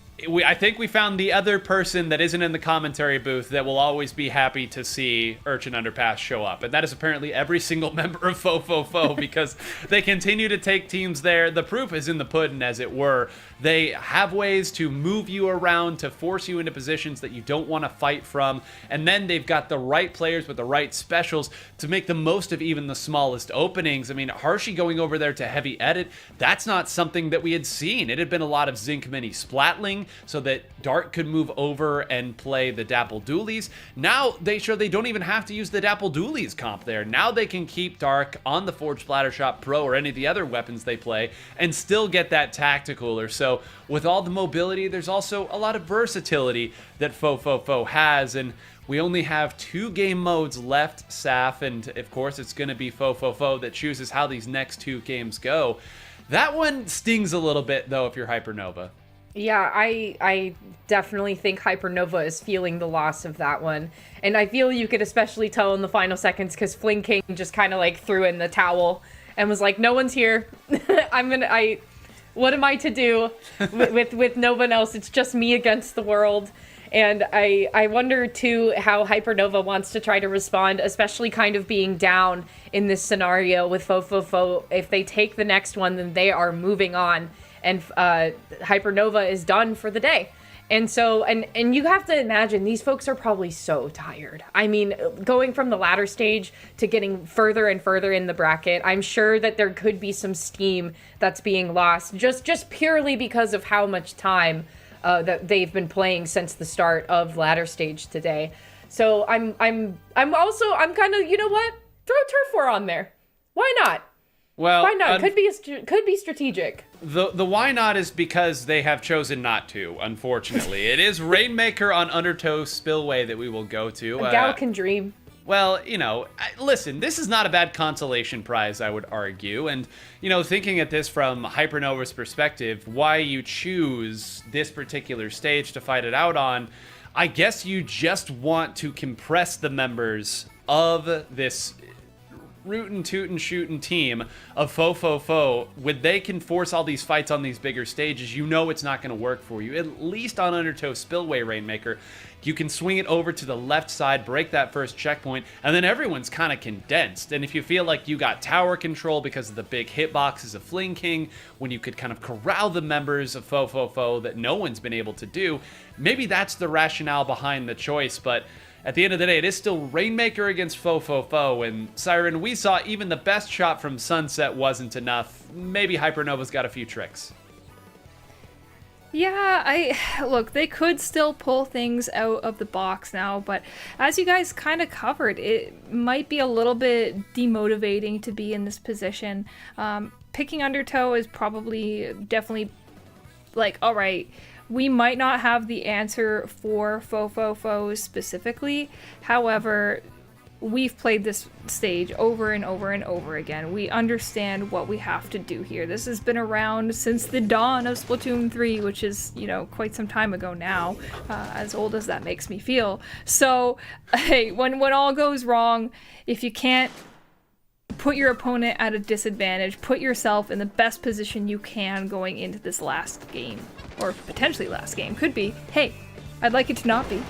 I think we found the other person that isn't in the commentary booth that will always be happy to see Urchin Underpass show up. And that is apparently every single member of Fofofo, because they continue to take teams there. The proof is in the pudding, as it were. They have ways to move you around, to force you into positions that you don't want to fight from. And then they've got the right players with the right specials to make the most of even the smallest openings. I mean, Harshy going over there to heavy edit, that's not something that we had seen. It had been a lot of Zinc Mini Splatling. so that Dark could move over and play the Dapple Dualies. Now they don't even have to use the Dapple Dualies comp there. Now they can keep Dark on the Forge Splattershot Pro or any of the other weapons they play and still get that tacticaler. So with all the mobility, there's also a lot of versatility that Fo has, and we only have 2 game modes left, Saf, and of course it's going to be Fo that chooses how these next 2 games go. That one stings a little bit, though, if you're Hypernova. Yeah, I definitely think Hypernova is feeling the loss of that one. And I feel you could especially tell in the final seconds because Fling King just kind of like threw in the towel and was like, no one's here. What am I to do with no one else? It's just me against the world. And I wonder, too, how Hypernova wants to try to respond, especially kind of being down in this scenario with Fo. If they take the next one, then they are moving on. And Hypernova is done for the day. And so, and you have to imagine, these folks are probably so tired. I mean, going from the ladder stage to getting further and further in the bracket, I'm sure that there could be some steam that's being lost just purely because of how much time that they've been playing since the start of ladder stage today. So I'm kind of, you know what? Throw Turf War on there. Why not? Well, why not? Could be strategic. The why not is because they have chosen not to, unfortunately. It is Rainmaker on Undertow Spillway that we will go to. A gal can dream. Well, listen, this is not a bad consolation prize, I would argue. And, thinking at this from Hypernova's perspective, why you choose this particular stage to fight it out on, I guess you just want to compress the members of this rootin' tootin' shootin' team of Fo when they can force all these fights on these bigger stages. It's not going to work for you. At least on Undertow Spillway, Rainmaker, you can swing it over to the left side, break that first checkpoint, and then everyone's kind of condensed. And if you feel like you got tower control because of the big hitboxes of Fling King, when you could kind of corral the members of Fo that no one's been able to do, maybe that's the rationale behind the choice. But at the end of the day, it is still Rainmaker against Fo, and Siren, we saw even the best shot from Sunset wasn't enough. Maybe Hypernova's got a few tricks. Yeah, look, they could still pull things out of the box now, but as you guys kind of covered, it might be a little bit demotivating to be in this position. Picking Undertow is definitely like, all right, we might not have the answer for Fo specifically. However, we've played this stage over and over and over again. We understand what we have to do here. This has been around since the dawn of Splatoon 3, which is, quite some time ago now, as old as that makes me feel. So, hey, when all goes wrong, if you can't put your opponent at a disadvantage, put yourself in the best position you can going into this last game, or potentially last game. Could be, hey, I'd like it to not be.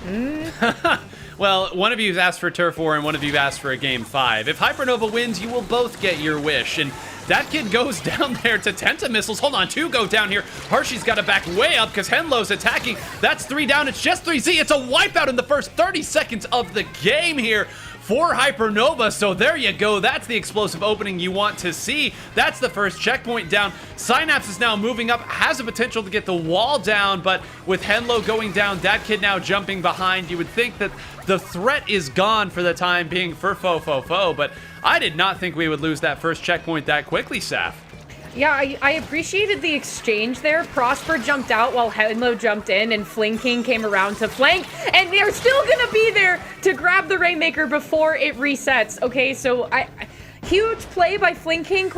Well, one of you's asked for Turf War and one of you asked for a Game 5. If Hypernova wins, you will both get your wish. And that kid goes down there to Tenta Missiles. Hold on, 2 go down here. Harshy's got to back way up because Henlo's attacking. That's 3 down. It's just 3Z. It's a wipeout in the first 30 seconds of the game here for Hypernova. So there you go. That's the explosive opening you want to see. That's the first checkpoint down. Synapse is now moving up, has a potential to get the wall down, but with Henlo going down, that kid now jumping behind, you would think that the threat is gone for the time being for Fo, but I did not think we would lose that first checkpoint that quickly, Saf. Yeah, I appreciated the exchange there. Prosper jumped out while Henlo jumped in, and Fling King came around to flank, and they're still gonna be there to grab the Rainmaker before it resets. Okay, so huge play by Fling King, ?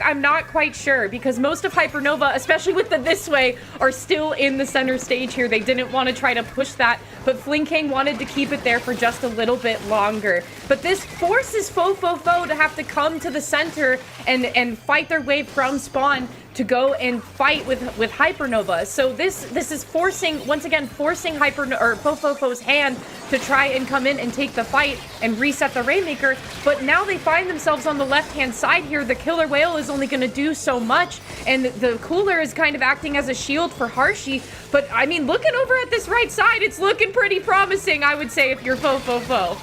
I'm not quite sure, because most of Hypernova, especially with the this way, are still in the center stage here. They didn't want to try to push that, but Fling King wanted to keep it there for just a little bit longer. But this forces Fo to have to come to the center and fight their way from spawn to go and fight with Hypernova. So this is once again forcing Fofo's hand to try and come in and take the fight and reset the Rainmaker. But now they find themselves on the left-hand side here. The Killer Whale is only going to do so much, and the Cooler is kind of acting as a shield for Harshy. But I mean, looking over at this right side, it's looking pretty promising, I would say, if you're Fo.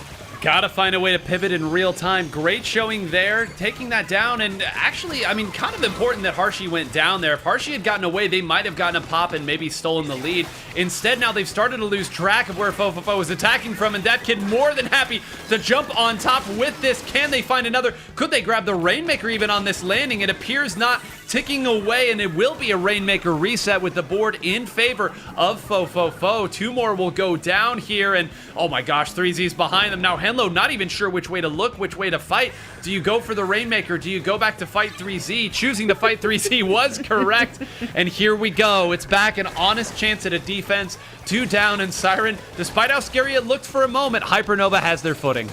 Gotta find a way to pivot in real time. Great showing there, taking that down, and actually, I mean, kind of important that Harshy went down there. If Harshy had gotten away, they might have gotten a pop and maybe stolen the lead. Instead, now they've started to lose track of where Fofofo is attacking from, and that kid more than happy to jump on top with this. Can they find another? Could they grab the Rainmaker even on this landing? It appears not, ticking away, and it will be a Rainmaker reset with the board in favor of Fofofo. 2 more will go down here, and oh my gosh, 3Z's behind them. Now Henlo not even sure which way to look, which way to fight. Do you go for the Rainmaker? Do you go back to fight 3Z? Choosing to fight 3Z was correct, and here we go. It's back, an honest chance at a defense. 2 down, and Siren, despite how scary it looked for a moment, Hypernova has their footing.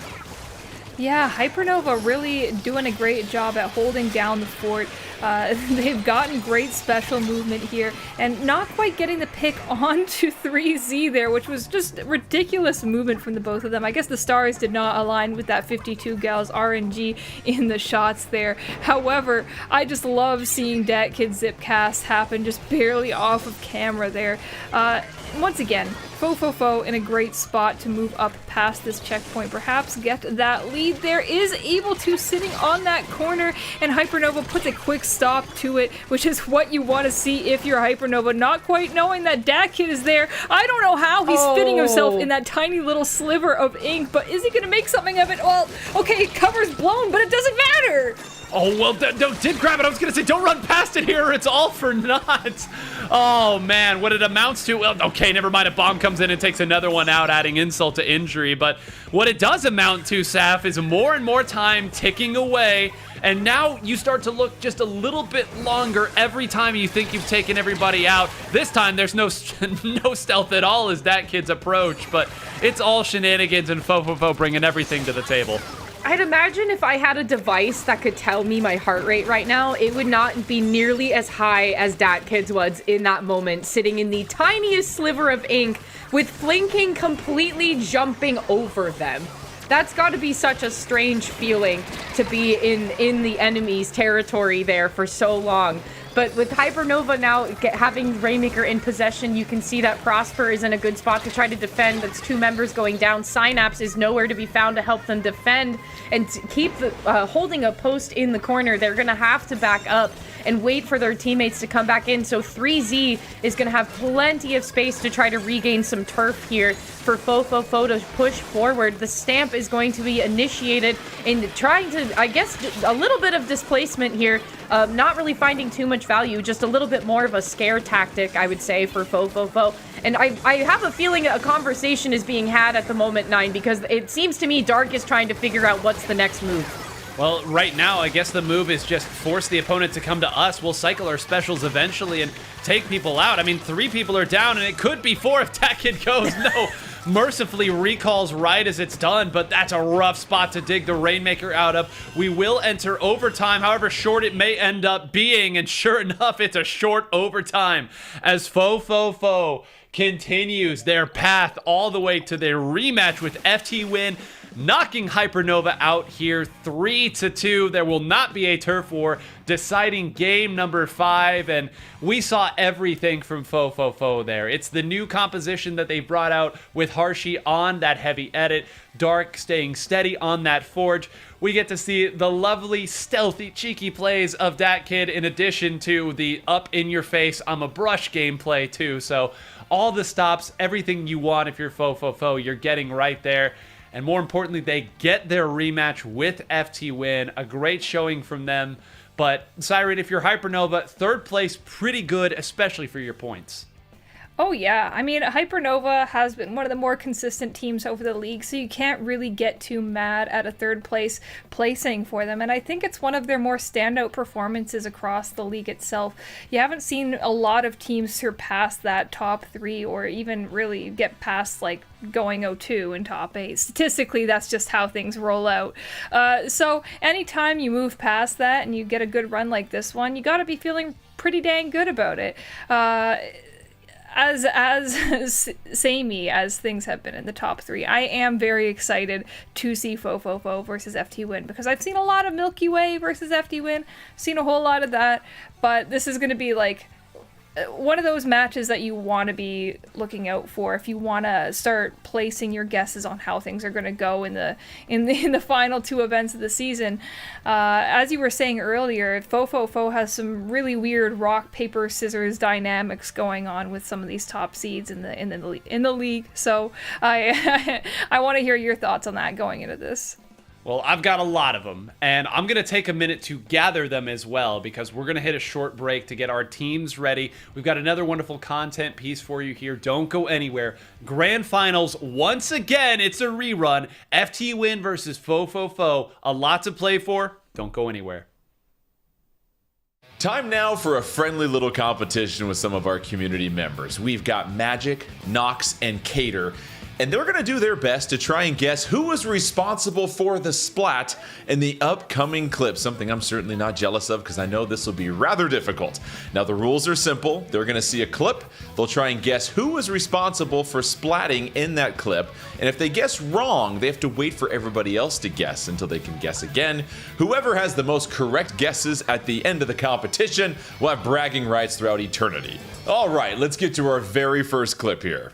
Yeah, Hypernova really doing a great job at holding down the fort. They've gotten great special movement here and not quite getting the pick onto 3Z there, which was just ridiculous movement from the both of them. I guess the stars did not align with that 52 gals RNG in the shots there. However, I just love seeing that kid zip cast happen just barely off of camera there. Once again, Fofofo in a great spot to move up past this checkpoint, perhaps get that lead there, is able to, sitting on that corner, and Hypernova puts a quick stop to it, which is what you want to see if you're Hypernova, not quite knowing that Dat Kid is there. I don't know how he's fitting himself in that tiny little sliver of ink, but is he going to make something of it? Well, okay, cover's blown, but it doesn't matter. Oh, well, no, did grab it. I was going to say, don't run past it here, or it's all for naught. Oh, man, what it amounts to, well, okay, never mind. A bomb comes in and takes another one out, adding insult to injury. But what it does amount to, Saf, is more and more time ticking away. And now you start to look just a little bit longer every time you think you've taken everybody out. This time, there's no stealth at all as that kid's approach. But it's all shenanigans and Fofofo bringing everything to the table. I'd imagine if I had a device that could tell me my heart rate right now, it would not be nearly as high as Dat Kid's was in that moment, sitting in the tiniest sliver of ink with Flinking completely jumping over them. That's got to be such a strange feeling to be in the enemy's territory there for so long. But with Hypernova now having Rainmaker in possession, you can see that Prosper is in a good spot to try to defend. That's 2 members going down. Synapse is nowhere to be found to help them defend and to keep holding a post in the corner. They're going to have to back up and wait for their teammates to come back in. So 3Z is going to have plenty of space to try to regain some turf here for Fofofo to push forward. The stamp is going to be initiated in trying to, I guess, a little bit of displacement here. Not really finding too much value, just a little bit more of a scare tactic, I would say, for Fofofo. And I have a feeling a conversation is being had at the moment, Nine, because it seems to me Dark is trying to figure out what's the next move. Well, right now, I guess the move is just force the opponent to come to us. We'll cycle our specials eventually and take people out. I mean, 3 people are down, and it could be 4 if that kid goes. No, mercifully recalls right as it's done, but that's a rough spot to dig the Rainmaker out of. We will enter overtime, however short it may end up being, and sure enough, it's a short overtime as Fofofo continues their path all the way to their rematch with FT Win, knocking Hypernova out here 3-2. There will not be a turf war, deciding game number 5, and we saw everything from Fofofo there. It's the new composition that they brought out with Harshy on that heavy edit, Dark staying steady on that forge. We get to see the lovely, stealthy, cheeky plays of Dat Kid in addition to the up-in-your-face, I'm a brush gameplay too. So all the stops, everything you want if you're Fofofo, you're getting right there. And more importantly, they get their rematch with FT Win. A great showing from them. But Siren, if you're Hypernova, 3rd place, pretty good, especially for your points. Oh yeah, I mean, Hypernova has been one of the more consistent teams over the league, so you can't really get too mad at a 3rd place placing for them, and I think it's one of their more standout performances across the league itself. You haven't seen a lot of teams surpass that top 3 or even really get past like going 0-2 in top 8. Statistically, that's just how things roll out. So anytime you move past that and you get a good run like this one, you gotta be feeling pretty dang good about it. As samey as things have been in the top 3, I am very excited to see Fofofo versus FT Win, because I've seen a lot of Milky Way versus FT Win, seen a whole lot of that, but this is going to be like one of those matches that you want to be looking out for if you want to start placing your guesses on how things are going to go in the final 2 events of the season. As you were saying earlier, Fofofo has some really weird rock paper scissors dynamics going on with some of these top seeds in the league. So I want to hear your thoughts on that going into this. Well, I've got a lot of them, and I'm going to take a minute to gather them as well because we're going to hit a short break to get our teams ready. We've got another wonderful content piece for you here. Don't go anywhere. Grand Finals, once again, it's a rerun. FT Win versus Fofofo. A lot to play for. Don't go anywhere. Time now for a friendly little competition with some of our community members. We've got Magic, Nox, and Cater. And they're going to do their best to try and guess who was responsible for the splat in the upcoming clip. Something I'm certainly not jealous of because I know this will be rather difficult. Now, the rules are simple. They're going to see a clip. They'll try and guess who was responsible for splatting in that clip. And if they guess wrong, they have to wait for everybody else to guess until they can guess again. Whoever has the most correct guesses at the end of the competition will have bragging rights throughout eternity. All right, let's get to our very first clip here.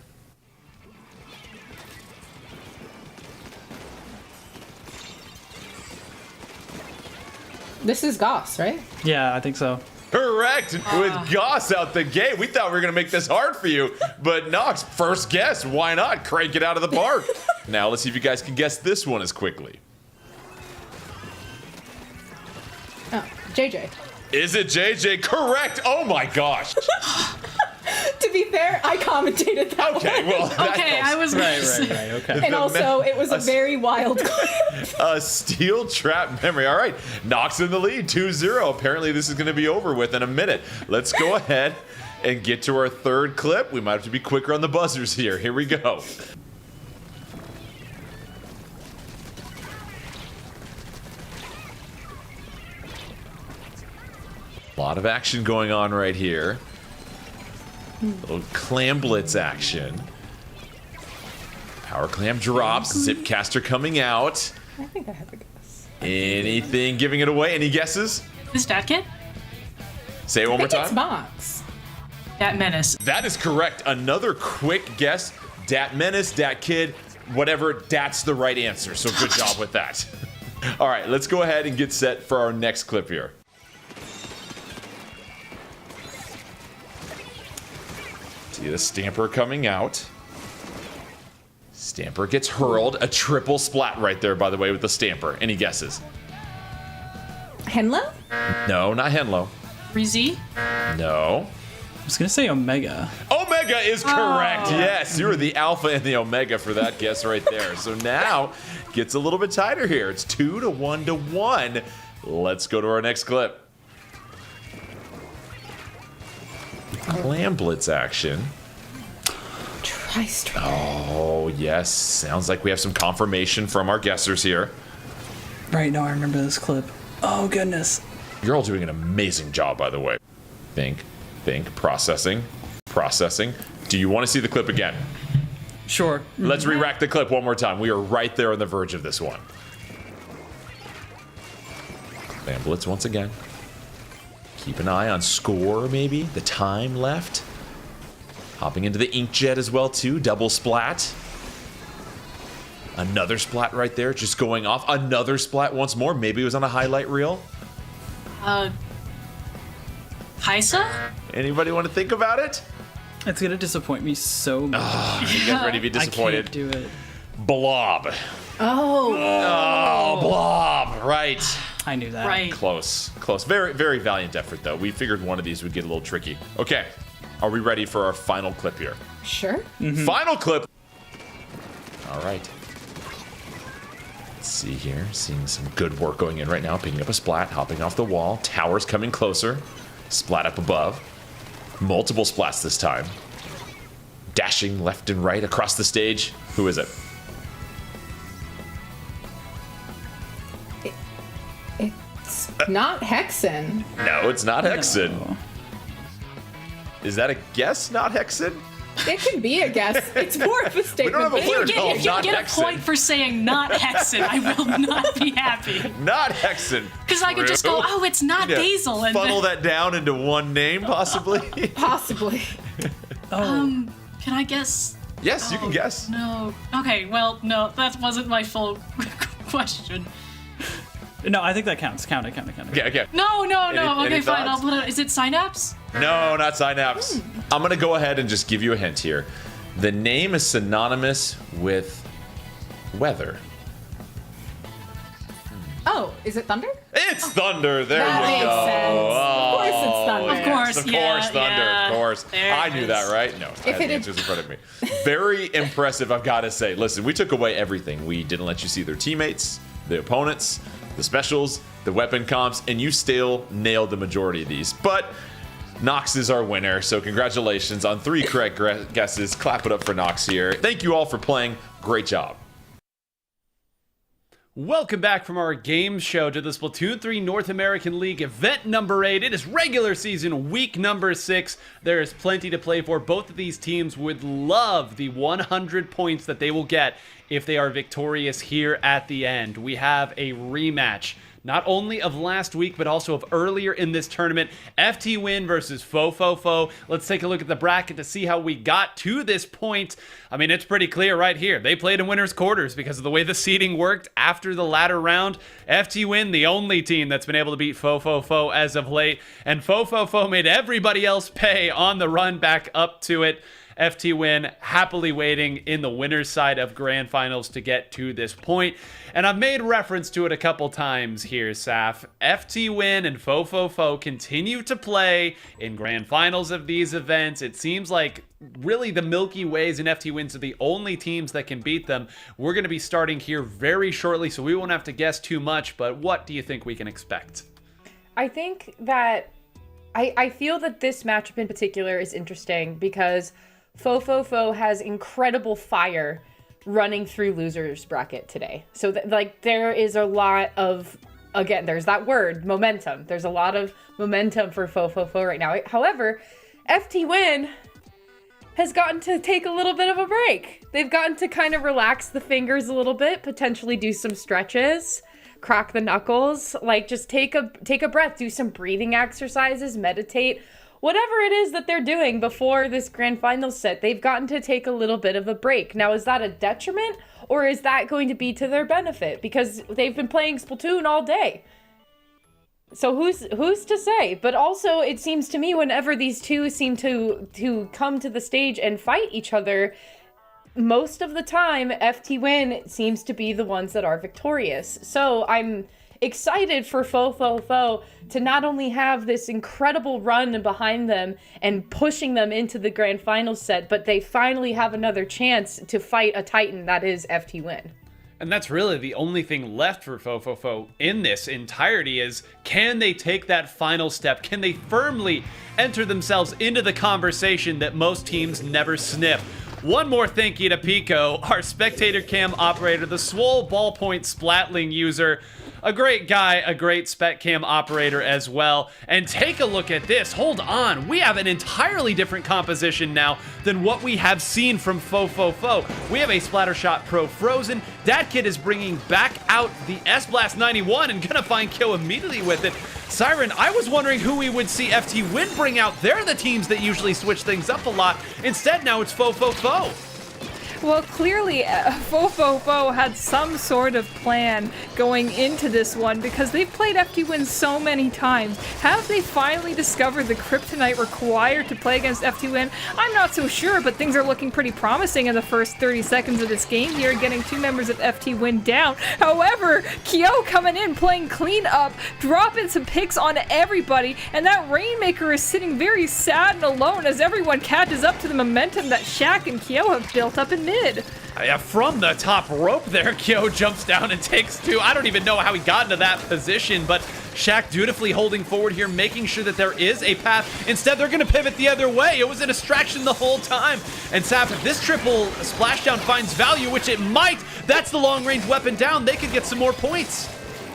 This is Goss, right? Yeah, I think so. Correct! With Goss out the gate. We thought we were going to make this hard for you, but Nox, first guess. Why not? Crank it out of the park. Now, let's see if you guys can guess this one as quickly. Oh, JJ. Is it JJ? Correct! Oh my gosh! To be fair, I commentated that Okay, one. well, that Okay, helps. I was Right. Okay. And also, it was a very wild clip. A steel trap memory. All right, Nox in the lead, 2-0. Apparently, this is going to be over with in a minute. Let's go ahead and get to our third clip. We might have to be quicker on the buzzers here. Here we go. A lot of action going on right here. Little clam blitz action. Power clam drops. Zipcaster coming out. I think I have a guess. Anything giving it away? Any guesses? Is that kid? Say it one I more think it's time. Mox. That menace. That is correct. Another quick guess. Dat Menace, Dat Kid, whatever. That's the right answer. So good job with that. All right, let's go ahead and get set for our next clip here. See the Stamper coming out. Stamper gets hurled. A triple splat right there, by the way, with the Stamper. Any guesses? Henlo? No, not Henlo. Rizy? No. I was gonna say Omega. Omega is correct. Yes, you were the alpha and the omega for that guess right there. So now gets a little bit tighter here. It's 2 to 1 to 1. Let's go to our next clip. Clam blitz action. Tri-strike. Oh, yes. Sounds like we have some confirmation from our guessers here. Right, now I remember this clip. Oh, goodness. You're all doing an amazing job, by the way. Think, processing. Do you want to see the clip again? Sure. Let's re-rack the clip one more time. We are right there on the verge of this one. Clam blitz once again. Keep an eye on score, maybe. The time left. Hopping into the inkjet as well, too. Double splat. Another splat right there, just going off. Another splat once more. Maybe it was on a highlight reel. Kaisa? Anybody want to think about it? It's gonna disappoint me so much. You guys ready to be disappointed? I can't do it. Blob. Oh. Oh, Blob. Right. I knew that. Right. Close. Very, very valiant effort, though. We figured one of these would get a little tricky. Okay. Are we ready for our final clip here? Sure. Final clip. All right. Let's see here. Seeing some good work going in right now. Picking up a splat, hopping off the wall. Towers coming closer. Splat up above. Multiple splats this time. Dashing left and right across the stage. Who is it? It's not Hexen. No, it's not Hexen. No. Is that a guess, not Hexen? It can be a guess. It's more of a statement. have a but player If called you Not get a Hexen. point for saying not Hexen, I will not be happy. Not Hexen. Because I could just go, oh, it's not Yeah, Basil. And funnel that down into one name, possibly. Possibly. Can I guess? Yes, you can guess. No. Okay, well, no, that wasn't my full question. No, I think that counts. Count it. Okay. No. Any Okay, fine. thoughts? I'll put it. Is it Synapse? No, not Synapse. I'm gonna go ahead and just give you a hint here. The name is synonymous with weather. Oh, is it Thunder? It's Thunder. There That you makes go. sense. Of course it's Thunder. Of course, Of yeah, course, Thunder. yeah. Of course. There I it knew is. that, right? No, I had the it had- answers in front of me. Very impressive, I've got to say. Listen, we took away everything. We didn't let you see their teammates, the opponents, the specials, the weapon comps, and you still nailed the majority of these. But Nox is our winner, so congratulations on 3 correct guesses. Clap it up for Nox here. Thank you all for playing. Great job. Welcome back from our game show to the Splatoon 3 North American League event number 8. It is regular season week number 6. There is plenty to play for. Both of these teams would love the 100 points that they will get if they are victorious here at the end. We have a rematch, not only of last week, but also of earlier in this tournament. FT Win versus Fo. Let's take a look at the bracket to see how we got to this point. I mean, it's pretty clear right here. They played in winner's quarters because of the way the seeding worked after the latter round. FT Win, the only team that's been able to beat Fo as of late. And Fo made everybody else pay on the run back up to it. FT Win happily waiting in the winner's side of grand finals to get to this point. And I've made reference to it a couple times here, Saf. FT Win and Fo continue to play in grand finals of these events. It seems like really the Milky Ways and FT Wins are the only teams that can beat them. We're going to be starting here very shortly, so we won't have to guess too much, but what do you think we can expect? I think that I feel that this matchup in particular is interesting because Fo has incredible fire running through losers bracket today. So there is a lot of, again, there's that word, momentum. There's a lot of momentum for Fo right now. However, FT Win has gotten to take a little bit of a break. They've gotten to kind of relax the fingers a little bit, potentially do some stretches, crack the knuckles, like just take a breath, do some breathing exercises, meditate. Whatever it is that they're doing before this grand final set, they've gotten to take a little bit of a break. Now, is that a detriment or is that going to be to their benefit? Because they've been playing Splatoon all day. So who's to say? But also, it seems to me whenever these two seem to come to the stage and fight each other, most of the time, FT Win seems to be the ones that are victorious. So I'm excited for Fo to not only have this incredible run behind them and pushing them into the grand final set, but they finally have another chance to fight a titan that is FT Win. And that's really the only thing left for Fo in this entirety is, can they take that final step? Can they firmly enter themselves into the conversation that most teams never sniff? One more thank you to Pico, our spectator cam operator, the swole ballpoint splatling user, a great guy, a great spec cam operator as well. And take a look at this. Hold on. We have an entirely different composition now than what we have seen from Fo. We have a Splattershot Pro Frozen. Datkid is bringing back out the S-Blast 91 and gonna find Kyo immediately with it. Siren, I was wondering who we would see FT Win bring out. They're the teams that usually switch things up a lot. Instead, now it's Fo. Well, clearly, Fo had some sort of plan going into this one because they've played FT Win so many times. Have they finally discovered the kryptonite required to play against FT Win? I'm not so sure, but things are looking pretty promising in the first 30 seconds of this game here, getting 2 members of FT Win down. However, Kyo coming in, playing clean up, dropping some picks on everybody, and that Rainmaker is sitting very sad and alone as everyone catches up to the momentum that Shaq and Kyo have built up in mid. Yeah, from the top rope there, Kyo jumps down and takes 2. I don't even know how he got into that position, but Shaq dutifully holding forward here, making sure that there is a path. Instead, they're going to pivot the other way. It was a distraction the whole time. And Saf, if this triple splashdown finds value, which it might, that's the long-range weapon down. They could get some more points.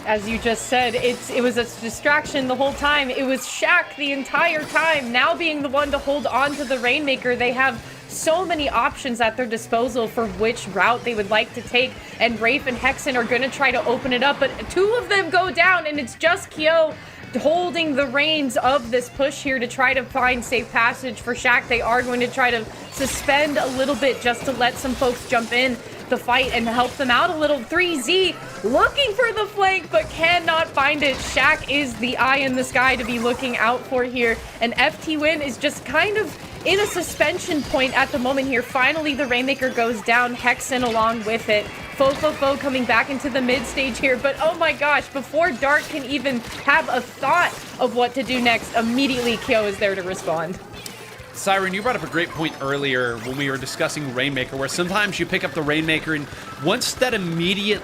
As you just said, it was a distraction the whole time. It was Shaq the entire time, now being the one to hold on to the Rainmaker. They have so many options at their disposal for which route they would like to take, and Rafe and Hexen are going to try to open it up, but two of them go down, and it's just Kyo holding the reins of this push here to try to find safe passage for Shaq. They are going to try to suspend a little bit just to let some folks jump in the fight and help them out a little. 3Z looking for the flank but cannot find it. Shaq is the eye in the sky to be looking out for here, and FT Win is just kind of in a suspension point at the moment here. Finally, the Rainmaker goes down, Hexen along with it. Fofofo coming back into the mid stage here, but oh my gosh, before Dark can even have a thought of what to do next, immediately Kyo is there to respond. Siren, you brought up a great point earlier when we were discussing Rainmaker, where sometimes you pick up the Rainmaker and once that immediate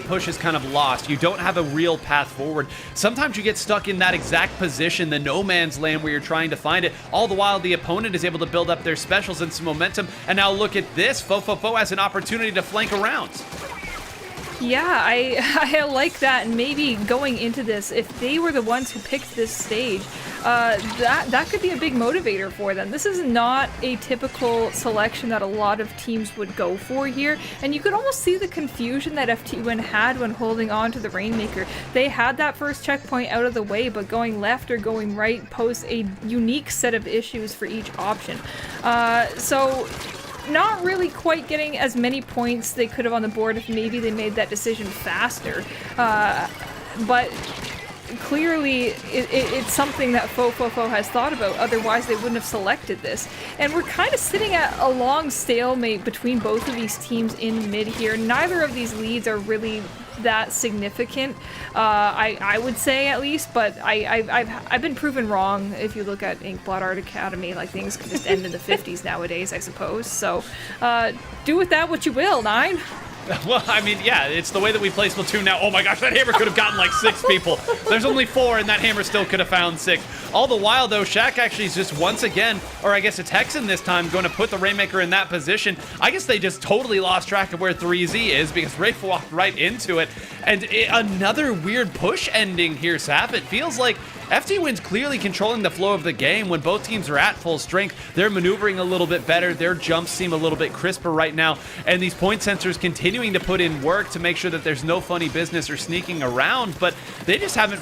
push is kind of lost, you don't have a real path forward. Sometimes you get stuck in that exact position, the no man's land where you're trying to find it. All the while, the opponent is able to build up their specials and some momentum. And now look at this. Fofofo has an opportunity to flank around. Yeah, I like that, and maybe going into this, if they were the ones who picked this stage, that could be a big motivator for them. This is not a typical selection that a lot of teams would go for here, and you could almost see the confusion that FT Win had when holding on to the Rainmaker. They had that first checkpoint out of the way, but going left or going right posed a unique set of issues for each option. So not really quite getting as many points they could have on the board if maybe they made that decision faster. But clearly it's something that Fofofo has thought about, otherwise they wouldn't have selected this. And we're kind of sitting at a long stalemate between both of these teams in mid here. Neither of these leads are really that significant, I would say, at least, but I've been proven wrong. If you look at Inkblot Art Academy, like, things can just end in the 50s nowadays, I suppose. So do with that what you will, Nine. Well, I mean, yeah, it's the way that we play Splatoon now. Oh my gosh, that hammer could have gotten like 6 people. There's only 4, and that hammer still could have found 6. All the while, though, Shaq actually is just once again, or I guess it's Hexen this time, going to put the Rainmaker in that position. I guess they just totally lost track of where 3Z is because Rafe walked right into it. And another weird push ending here, Saf. It feels like FT Win's clearly controlling the flow of the game. When both teams are at full strength, they're maneuvering a little bit better. Their jumps seem a little bit crisper right now. And these point sensors continuing to put in work to make sure that there's no funny business or sneaking around. But they just haven't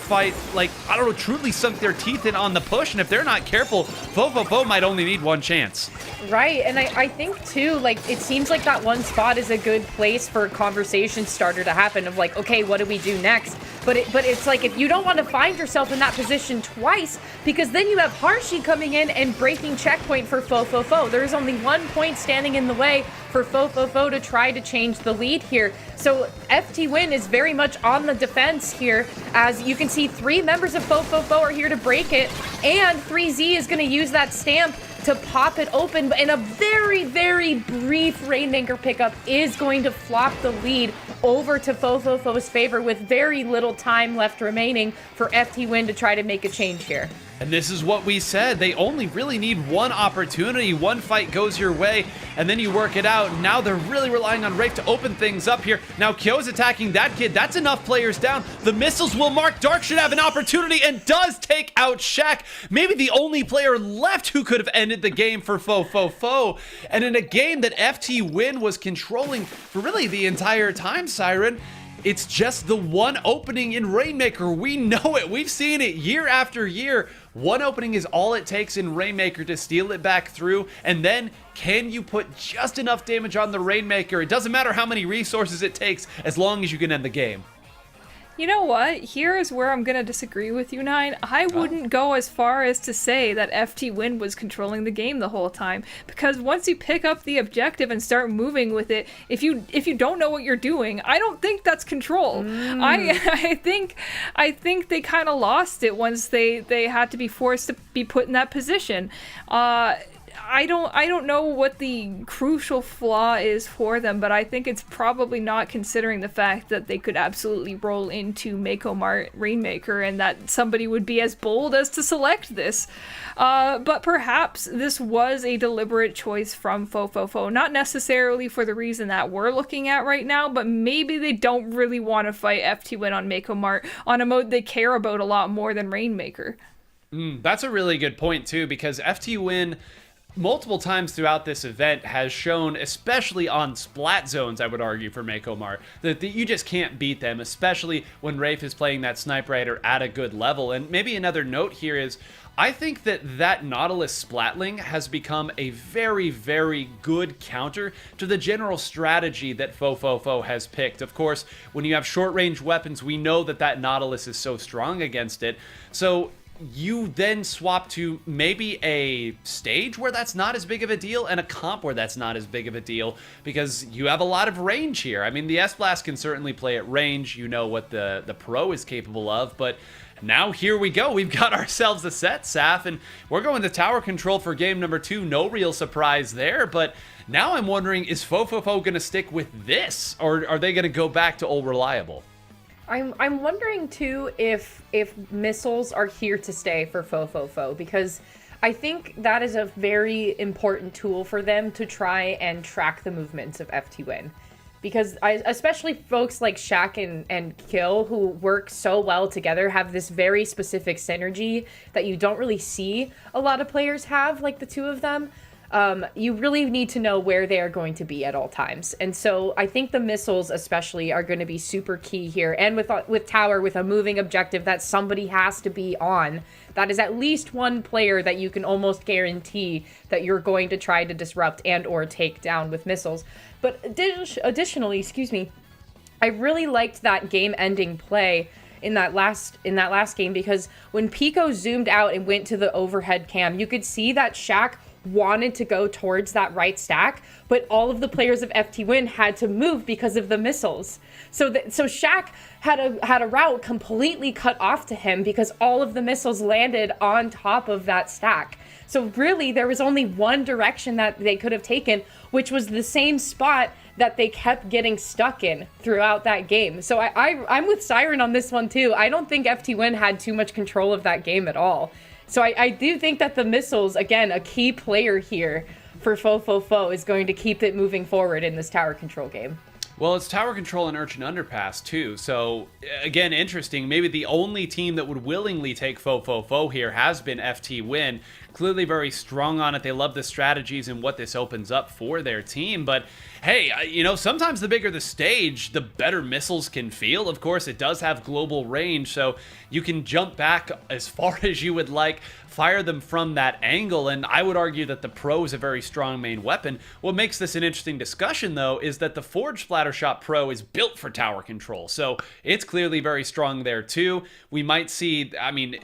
truly sunk their teeth in on the push. And if they're not careful, Fofofo might only need one chance. Right, and I think too, like, it seems like that one spot is a good place for a conversation starter to happen of like, okay, what do we do next? But it's like, if you don't want to find yourself in that position twice, because then you have Harshi coming in and breaking checkpoint for Fofofo. There's only 1 point standing in the way for Fofofo to try to change the lead here. So FT Win is very much on the defense here. As you can see, 3 members of Fofofo are here to break it, and 3Z is going to use that stamp to pop it open, and a very, very brief Rainmaker pickup is going to flop the lead over to Fofofo's favor with very little time left remaining for FT Win to try to make a change here. And this is what we said. They only really need one opportunity. One fight goes your way, and then you work it out. Now they're really relying on Rafe to open things up here. Now Kyo's attacking that kid. That's enough players down. The missiles will mark. Dark should have an opportunity and does take out Shaq. Maybe the only player left who could have ended the game for Fofofo. And in a game that FT Win was controlling for really the entire time, Siren, it's just the one opening in Rainmaker. We know it. We've seen it year after year. One opening is all it takes in Rainmaker to steal it back through. And then can you put just enough damage on the Rainmaker? It doesn't matter how many resources it takes as long as you can end the game. You know what? Here is where I'm going to disagree with you, Nine. I wouldn't go as far as to say that FT Win was controlling the game the whole time, because once you pick up the objective and start moving with it, if you don't know what you're doing, I don't think that's control. I think they kind of lost it once they had to be forced to be put in that position. I don't know what the crucial flaw is for them, but I think it's probably not considering the fact that they could absolutely roll into Mako Mart Rainmaker and that somebody would be as bold as to select this. But perhaps this was a deliberate choice from Fofofo, not necessarily for the reason that we're looking at right now, but maybe they don't really want to fight FT Win on Mako Mart on a mode they care about a lot more than Rainmaker. That's a really good point too, because FT Win, multiple times throughout this event has shown, especially on splat zones, I would argue for Makomar, that you just can't beat them, especially when Rafe is playing that Sniper Raider at a good level. And maybe another note here is, I think that Nautilus Splatling has become a very, very good counter to the general strategy that Fofofo has picked. Of course, when you have short-range weapons, we know that Nautilus is so strong against it. So you then swap to maybe a stage where that's not as big of a deal and a comp where that's not as big of a deal, because you have a lot of range here. I mean, the S-Blast can certainly play at range. You know what the Pro is capable of, but now here we go. We've got ourselves a set, Saf, and we're going to tower control for game number 2. No real surprise there, but now I'm wondering, is Fofofo going to stick with this, or are they going to go back to old reliable? I'm wondering too if missiles are here to stay for Fofofo, because I think that is a very important tool for them to try and track the movements of FT-Win. Because especially folks like Shaq and Kill, who work so well together, have this very specific synergy that you don't really see a lot of players have, like the two of them. You really need to know where they are going to be at all times. And so I think the missiles especially are going to be super key here. And with Tower, with a moving objective that somebody has to be on, that is at least one player that you can almost guarantee that you're going to try to disrupt and or take down with missiles. But additionally, I really liked that game-ending play in that last game, because when Pico zoomed out and went to the overhead cam, you could see that Shaq wanted to go towards that right stack, but all of the players of FT-Win had to move because of the missiles. So Shaq had a route completely cut off to him because all of the missiles landed on top of that stack. So really, there was only one direction that they could have taken, which was the same spot that they kept getting stuck in throughout that game. So I'm with Siren on this one too. I don't think FT-Win had too much control of that game at all. So I do think that the missiles, again, a key player here for Fofofo, is going to keep it moving forward in this tower control game. Well, it's tower control and Urchin Underpass, too. So, again, interesting. Maybe the only team that would willingly take Fofofo here has been FT-Win. Clearly very strong on it. They love the strategies and what this opens up for their team. But, hey, you know, sometimes the bigger the stage, the better missiles can feel. Of course, it does have global range, so you can jump back as far as you would like, fire them from that angle, and I would argue that the Pro is a very strong main weapon. What makes this an interesting discussion, though, is that the Forge Splattershot Pro is built for tower control, so it's clearly very strong there, too. We might see, I mean,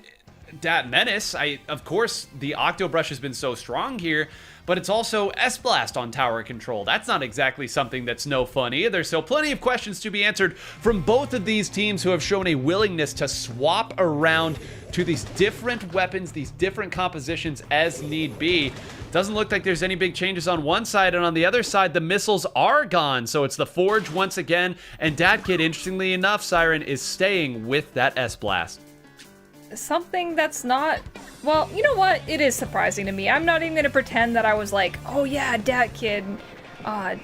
Dat Menace, of course, the Octobrush has been so strong here, but it's also S-Blast on tower control. That's not exactly something that's no fun either, so plenty of questions to be answered from both of these teams who have shown a willingness to swap around to these different weapons, these different compositions as need be. Doesn't look like there's any big changes on one side, and on the other side, the missiles are gone, so it's the Forge once again, and DadKid, interestingly enough, Siren, is staying with that S-Blast. Something that's not, well, you know what? It is surprising to me. I'm not even gonna pretend that I was like, oh yeah, DadKid.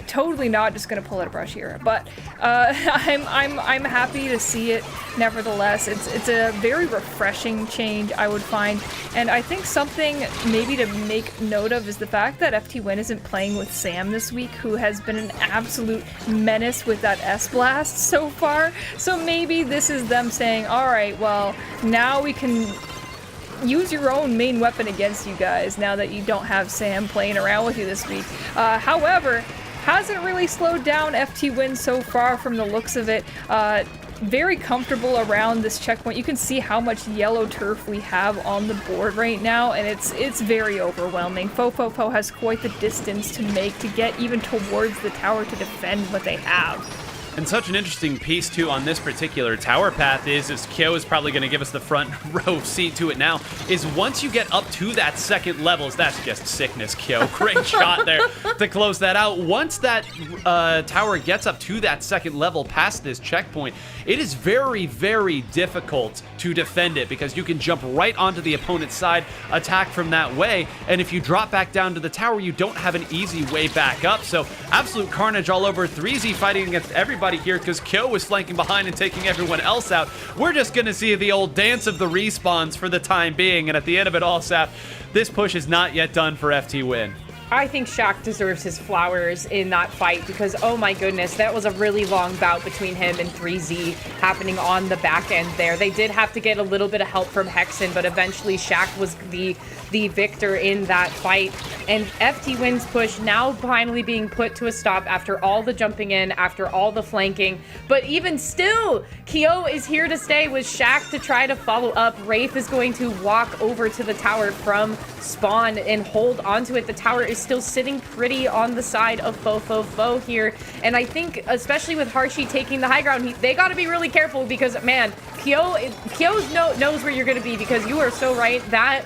Totally not just gonna pull out a brush here, but I'm happy to see it. Nevertheless, it's a very refreshing change, I would find, and I think something maybe to make note of is the fact that FT-Win isn't playing with Sam this week, who has been an absolute menace with that S-Blast so far. So maybe this is them saying, all right, well, now we can use your own main weapon against you guys now that you don't have Sam playing around with you this week. However, hasn't really slowed down FT-Win so far from the looks of it. Very comfortable around this checkpoint. You can see how much yellow turf we have on the board right now, and it's very overwhelming. Fofofo has quite the distance to make to get even towards the tower to defend what they have. And such an interesting piece, too, on this particular tower path is Kyo is probably going to give us the front row seat to it now, is once you get up to that second levels, that's just sickness, Kyo. Great shot there to close that out. Once that tower gets up to that second level past this checkpoint, it is very, very difficult to defend it because you can jump right onto the opponent's side, attack from that way, and if you drop back down to the tower, you don't have an easy way back up. So absolute carnage all over. 3Z fighting against everybody everybody here because Kyo was flanking behind and taking everyone else out. We're just going to see the old dance of the respawns for the time being, and at the end of it all, Saf, this push is not yet done for FT Win. I think Shaq deserves his flowers in that fight because, oh my goodness, that was a really long bout between him and 3Z happening on the back end there. They did have to get a little bit of help from Hexen, but eventually Shaq was the victor in that fight. And FT Win's push now finally being put to a stop after all the jumping in, after all the flanking. But even still, Kyo is here to stay with Shaq to try to follow up. Wraith is going to walk over to the tower from spawn and hold onto it. The tower is still sitting pretty on the side of Fo here. And I think, especially with Harshi taking the high ground, they got to be really careful because, man, Kyo knows where you're going to be because you are so right. That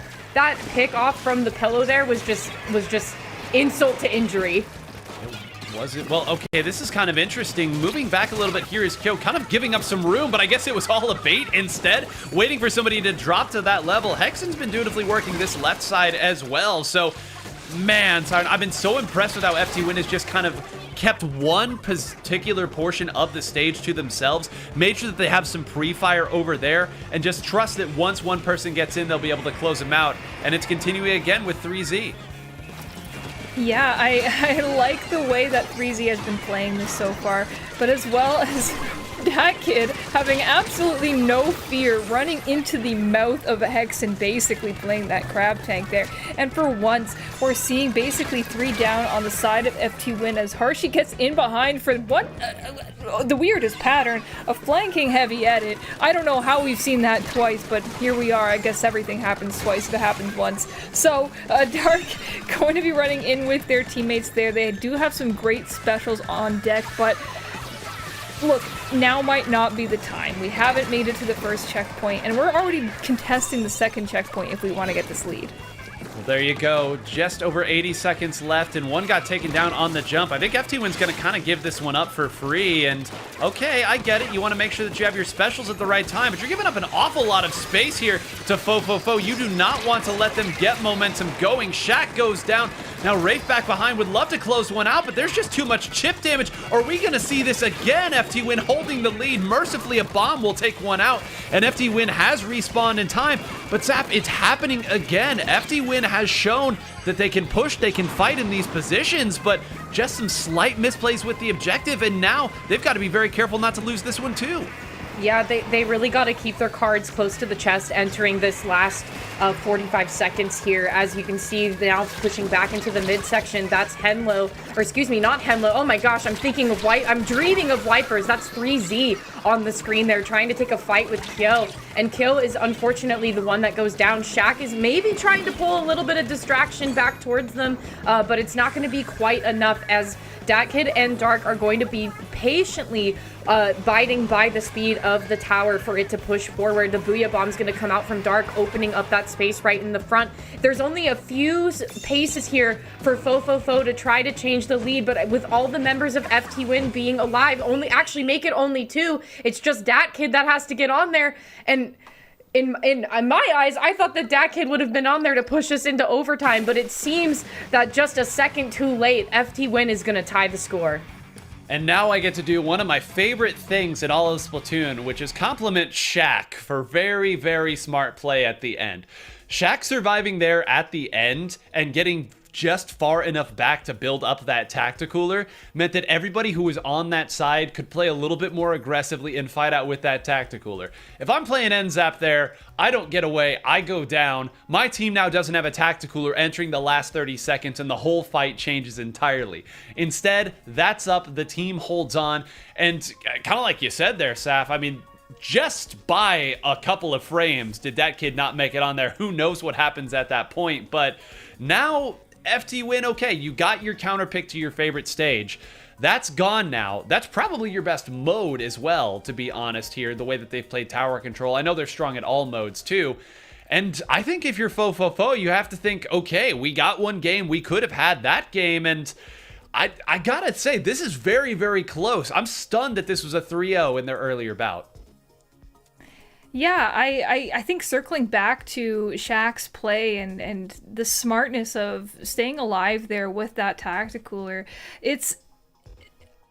pick off from the pillow there was just insult to injury. Was it? Well, okay, this is kind of interesting. Moving back a little bit here is Kyo kind of giving up some room, but I guess it was all a bait instead, waiting for somebody to drop to that level. Hexen's been dutifully working this left side as well, so man, Siren, I've been so impressed with how FT Win has just kind of kept one particular portion of the stage to themselves, made sure that they have some pre-fire over there, and just trust that once one person gets in, they'll be able to close them out. And it's continuing again with 3Z. Yeah, I like the way that 3Z has been playing this so far, but as well as that kid having absolutely no fear, running into the mouth of a Hex and basically playing that crab tank there. And for once, we're seeing basically 3 down on the side of FT Win as Harshi gets in behind for what the weirdest pattern of flanking heavy edit. I don't know how we've seen that twice, but here we are. I guess everything happens twice if it happens once. So Dark going to be running in with their teammates there. They do have some great specials on deck, but look, now might not be the time. We haven't made it to the first checkpoint, and we're already contesting the second checkpoint if we want to get this lead. Well, there you go. Just over 80 seconds left, and one got taken down on the jump. I think FT Win's going to kind of give this one up for free, and okay, I get it. You want to make sure that you have your specials at the right time, but you're giving up an awful lot of space here to Fo. You do not want to let them get momentum going. Shaq goes down. Now, Wraith back behind would love to close one out, but there's just too much chip damage. Are we going to see this again? FT Win holding the lead. Mercifully, a bomb will take one out, and FT Win has respawned in time. But Zap, it's happening again. FT Win has shown that they can push, they can fight in these positions, but just some slight misplays with the objective, and now they've got to be very careful not to lose this one too. Yeah, they really got to keep their cards close to the chest entering this last 45 seconds here. As you can see, now pushing back into the midsection, that's Henlo, or excuse me, not Henlo. Oh my gosh, I'm dreaming of Wipers. That's 3Z on the screen there, trying to take a fight with Kyo. And Kyo is unfortunately the one that goes down. Shaq is maybe trying to pull a little bit of distraction back towards them, but it's not going to be quite enough as DatKid and Dark are going to be patiently biding by the speed of the tower for it to push forward. The Booyah Bomb's going to come out from Dark, opening up that space right in the front. There's only a few paces here for Fo to try to change the lead, but with all the members of FT Win being alive, actually make it only 2. It's just DatKid that has to get on there, and in my eyes, I thought that DatKid would have been on there to push us into overtime, but it seems that just a second too late, FT Win is going to tie the score. And now I get to do one of my favorite things in all of Splatoon, which is compliment Shaq for very, very smart play at the end. Shaq surviving there at the end and getting just far enough back to build up that tacticooler meant that everybody who was on that side could play a little bit more aggressively and fight out with that tacticooler. If I'm playing NZAP there, I don't get away, I go down. My team now doesn't have a tacticooler entering the last 30 seconds and the whole fight changes entirely. Instead, that's up, the team holds on, and kind of like you said there, Saf, I mean, just by a couple of frames did that kid not make it on there. Who knows what happens at that point, but now FT Win, okay, you got your counter pick to your favorite stage. That's gone now. That's probably your best mode as well, to be honest here, the way that they've played tower control. I know they're strong at all modes too. And I think if you're Fo, you have to think, okay, we got one game, we could have had that game, and I gotta say, this is very, very close. I'm stunned that this was a 3-0 in their earlier bout. Yeah, I think circling back to Shaq's play and the smartness of staying alive there with that tacticooler,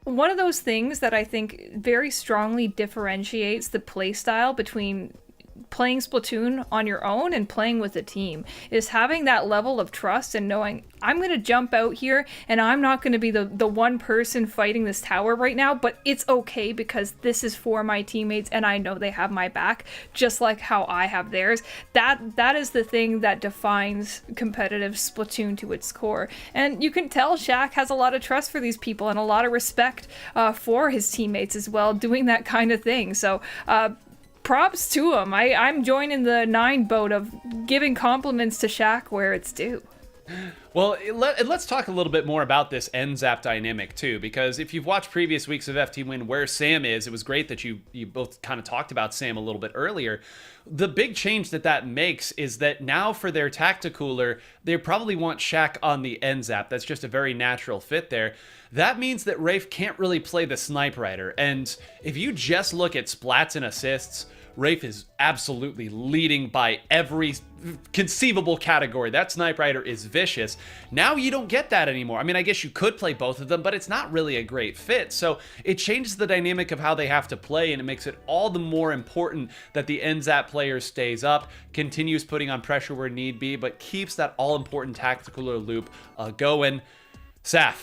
one of those things that I think very strongly differentiates the playstyle between playing Splatoon on your own and playing with a team is having that level of trust and knowing I'm going to jump out here and I'm not going to be the one person fighting this tower right now, but it's okay because this is for my teammates and I know they have my back just like how I have theirs. That is the thing that defines competitive Splatoon to its core. And you can tell Shaq has a lot of trust for these people and a lot of respect for his teammates as well, doing that kind of thing. So props to him. I'm joining the 9 boat of giving compliments to Shaq where it's due. Well, let's talk a little bit more about this NZAP dynamic too, because if you've watched previous weeks of FT Win where Sam is, it was great that you both kind of talked about Sam a little bit earlier. The big change that makes is that now for their Tacticooler, they probably want Shaq on the NZAP. That's just a very natural fit there. That means that Rafe can't really play the Snipe Rider. And if you just look at splats and assists, Rafe is absolutely leading by every conceivable category. That Snipe Rider is vicious. Now you don't get that anymore. I mean, I guess you could play both of them, but it's not really a great fit. So it changes the dynamic of how they have to play, and it makes it all the more important that the NZAP player stays up, continues putting on pressure where need be, but keeps that all-important tactical loop going. Saf,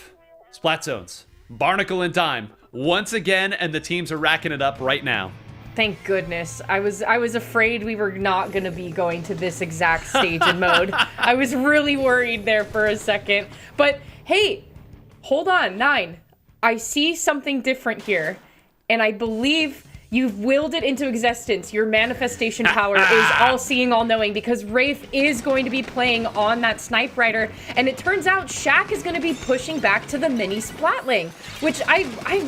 Splat Zones, Barnacle and Dime, once again, and the teams are racking it up right now. Thank goodness. I was afraid we were not going to be going to this exact stage and mode. I was really worried there for a second. But hey, hold on, 9. I see something different here. And I believe you've willed it into existence. Your manifestation power is all-seeing, all-knowing, because Rafe is going to be playing on that Snipe Rider, and it turns out Shaq is going to be pushing back to the mini Splatling, which I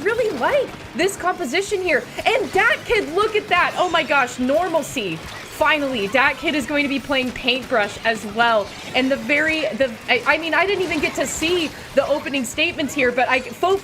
really like this composition here. And Dat Kid, look at that! Oh my gosh, normalcy. Finally, Dat Kid is going to be playing Paintbrush as well. And I mean, I didn't even get to see the opening statements here, but Fo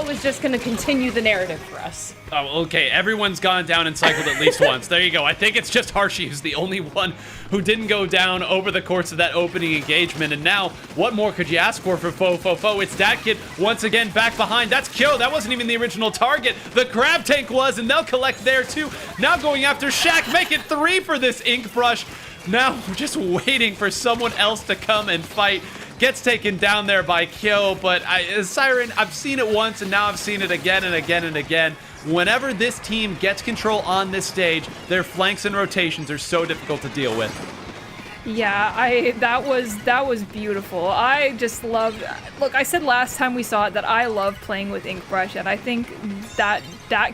is just going to continue the narrative for us. Oh, okay. Everyone's gone down and cycled at least once. There you go. I think it's just Harshi who's the only one who didn't go down over the course of that opening engagement. And now, what more could you ask for Fo? It's Dat Kid once again back behind. That's Kyo. That wasn't even the original target. The Crab Tank was, and they'll collect there too. Now going after Shaq. Make it 3 for this Ink Brush. Now we're just waiting for someone else to come and fight. Gets taken down there by Kyo, but Siren, I've seen it once, and now I've seen it again and again and again. Whenever this team gets control on this stage, their flanks and rotations are so difficult to deal with. Yeah, that was beautiful. I just loved. Look, I said last time we saw it that I love playing with Ink Brush, and I think that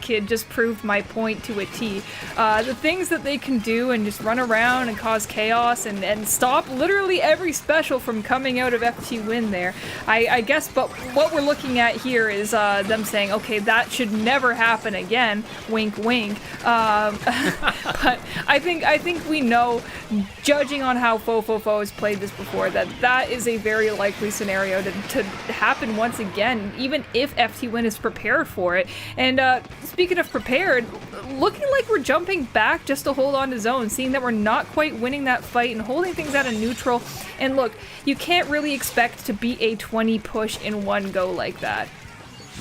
Kid just proved my point to a T. The things that they can do and just run around and cause chaos and stop literally every special from coming out of FT Win there. I guess, but what we're looking at here is them saying, okay, that should never happen again. Wink, wink. But I think we know, judging on how Fo has played this before, that is a very likely scenario to happen once again, even if FT Win is prepared for it. And speaking of prepared, looking like we're jumping back just to hold on to zone, seeing that we're not quite winning that fight and holding things at a neutral. And look, you can't really expect to beat a 20 push in one go like that.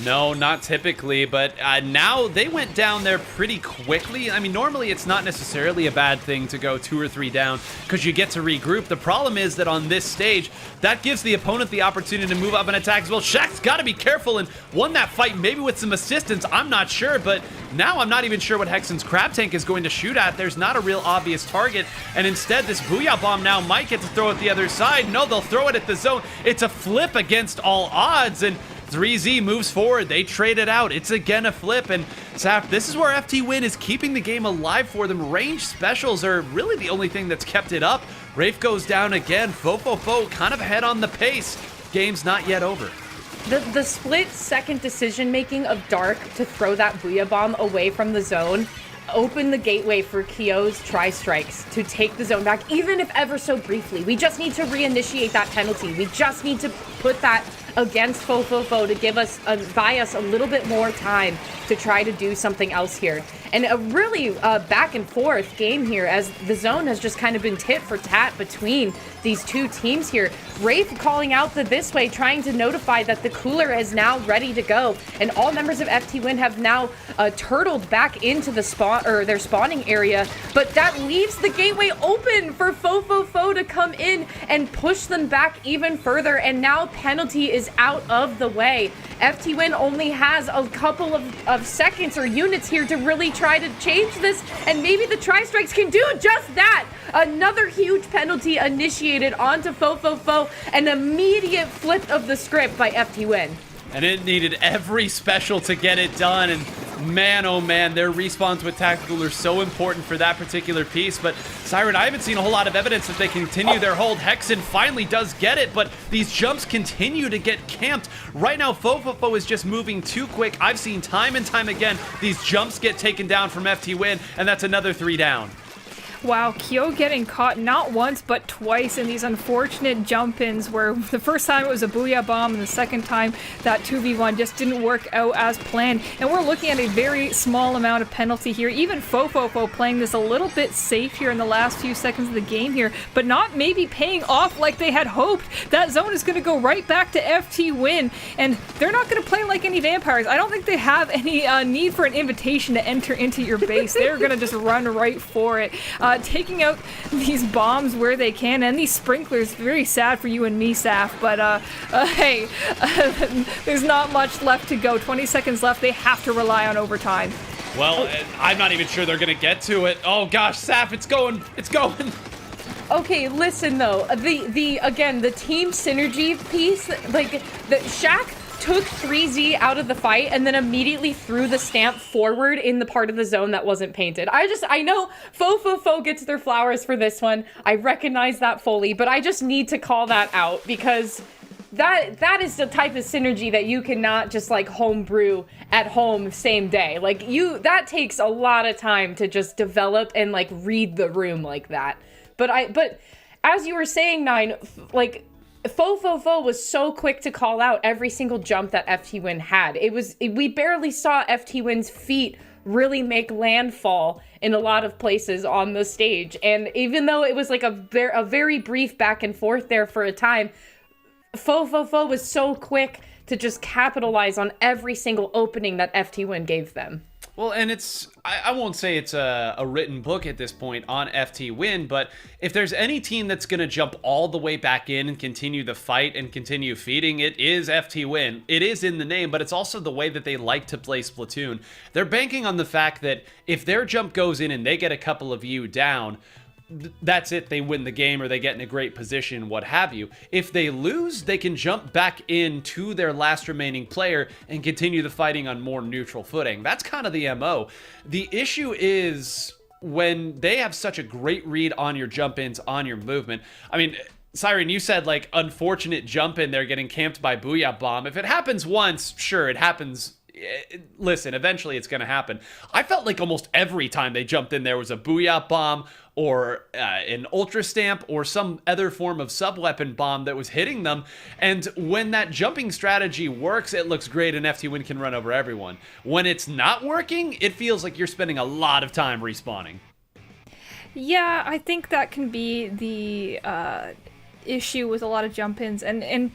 No, not typically, but now they went down there pretty quickly. I mean, normally it's not necessarily a bad thing to go 2 or 3 down because you get to regroup. The problem is that on this stage, that gives the opponent the opportunity to move up and attack as well. Shaq's got to be careful and won that fight maybe with some assistance. I'm not sure, but now I'm not even sure what Hexen's Crab Tank is going to shoot at. There's not a real obvious target, and instead this Booyah Bomb now might get to throw it the other side. No, they'll throw it at the zone. It's a flip against all odds, and 3Z moves forward. They trade it out. It's again a flip, and Saf, this is where FT Win is keeping the game alive for them. Range specials are really the only thing that's kept it up. Rafe goes down again. Fo kind of ahead on the pace. Game's not yet over. The split-second decision-making of Dark to throw that Booyah Bomb away from the zone opened the gateway for Kyo's tri-strikes to take the zone back, even if ever so briefly. We just need to reinitiate that penalty. We just need to put that against Fofofo to give us, buy us a little bit more time to try to do something else here. And a really back and forth game here, as the zone has just kind of been tit for tat between these two teams here. Rafe calling out the this way, trying to notify that the cooler is now ready to go, and all members of FT Win have now turtled back into the spawn, or their spawning area, but that leaves the gateway open for Fofofo to come in and push them back even further, and now penalty is out of the way. FT Win only has a couple of seconds or units here to really try to change this, and maybe the Tri-Strikes can do just that. Another huge penalty initiated onto Fofofo, an immediate flip of the script by FT Win. And it needed every special to get it done, and man, oh man, their respawns with Tactical are so important for that particular piece. But Siren, I haven't seen a whole lot of evidence that they continue their hold. Hexen finally does get it, but these jumps continue to get camped. Right now, Fofofo is just moving too quick. I've seen time and time again these jumps get taken down from FT Win, and that's another 3 down. Wow, Kyo getting caught not once but twice in these unfortunate jump-ins, where the first time it was a Booyah Bomb and the second time that 2v1 just didn't work out as planned. And we're looking at a very small amount of penalty here. Even Fofofo playing this a little bit safe here in the last few seconds of the game here, but not maybe paying off like they had hoped. That zone is going to go right back to FT Win, and they're not going to play like any vampires. I don't think they have any need for an invitation to enter into your base. They're going to just run right for it. Taking out these bombs where they can, and these sprinklers. Very sad for you and me, Saf, but hey, there's not much left to go. 20 seconds left. They have to rely on overtime. Well, I'm not even sure they're gonna get to it. Oh gosh, Saf, it's going. Okay, listen though, again, the team synergy piece, like, the Shaq took 3Z out of the fight and then immediately threw the stamp forward in the part of the zone that wasn't painted. I know Fofofo gets their flowers for this one. I recognize that fully, but I just need to call that out, because that is the type of synergy that you cannot just like homebrew at home same day. Like, that takes a lot of time to just develop and like read the room like that. But as you were saying, Nine, like, Fofofo was so quick to call out every single jump that FT Win had. We barely saw FT Win's feet really make landfall in a lot of places on the stage. And even though it was like a very brief back and forth there for a time, Fofofo was so quick to just capitalize on every single opening that FT Win gave them. Well, and I won't say it's a written book at this point on FT Win, but if there's any team that's going to jump all the way back in and continue the fight and continue feeding, it is FT Win. It is in the name, but it's also the way that they like to play Splatoon. They're banking on the fact that if their jump goes in and they get a couple of you down, that's it, they win the game or they get in a great position, what have you. If they lose, they can jump back into their last remaining player and continue the fighting on more neutral footing. That's kind of the MO. The issue is when they have such a great read on your jump-ins, on your movement. I mean, Siren, you said like unfortunate jump in there getting camped by Booyah Bomb. If it happens once, sure, it happens. Listen, eventually it's going to happen. I felt like almost every time they jumped in there was a Booyah Bomb or an Ultra Stamp or some other form of sub-weapon bomb that was hitting them. And when that jumping strategy works, it looks great and FT Win can run over everyone. When it's not working, it feels like you're spending a lot of time respawning. Yeah, I think that can be the issue with a lot of jump-ins and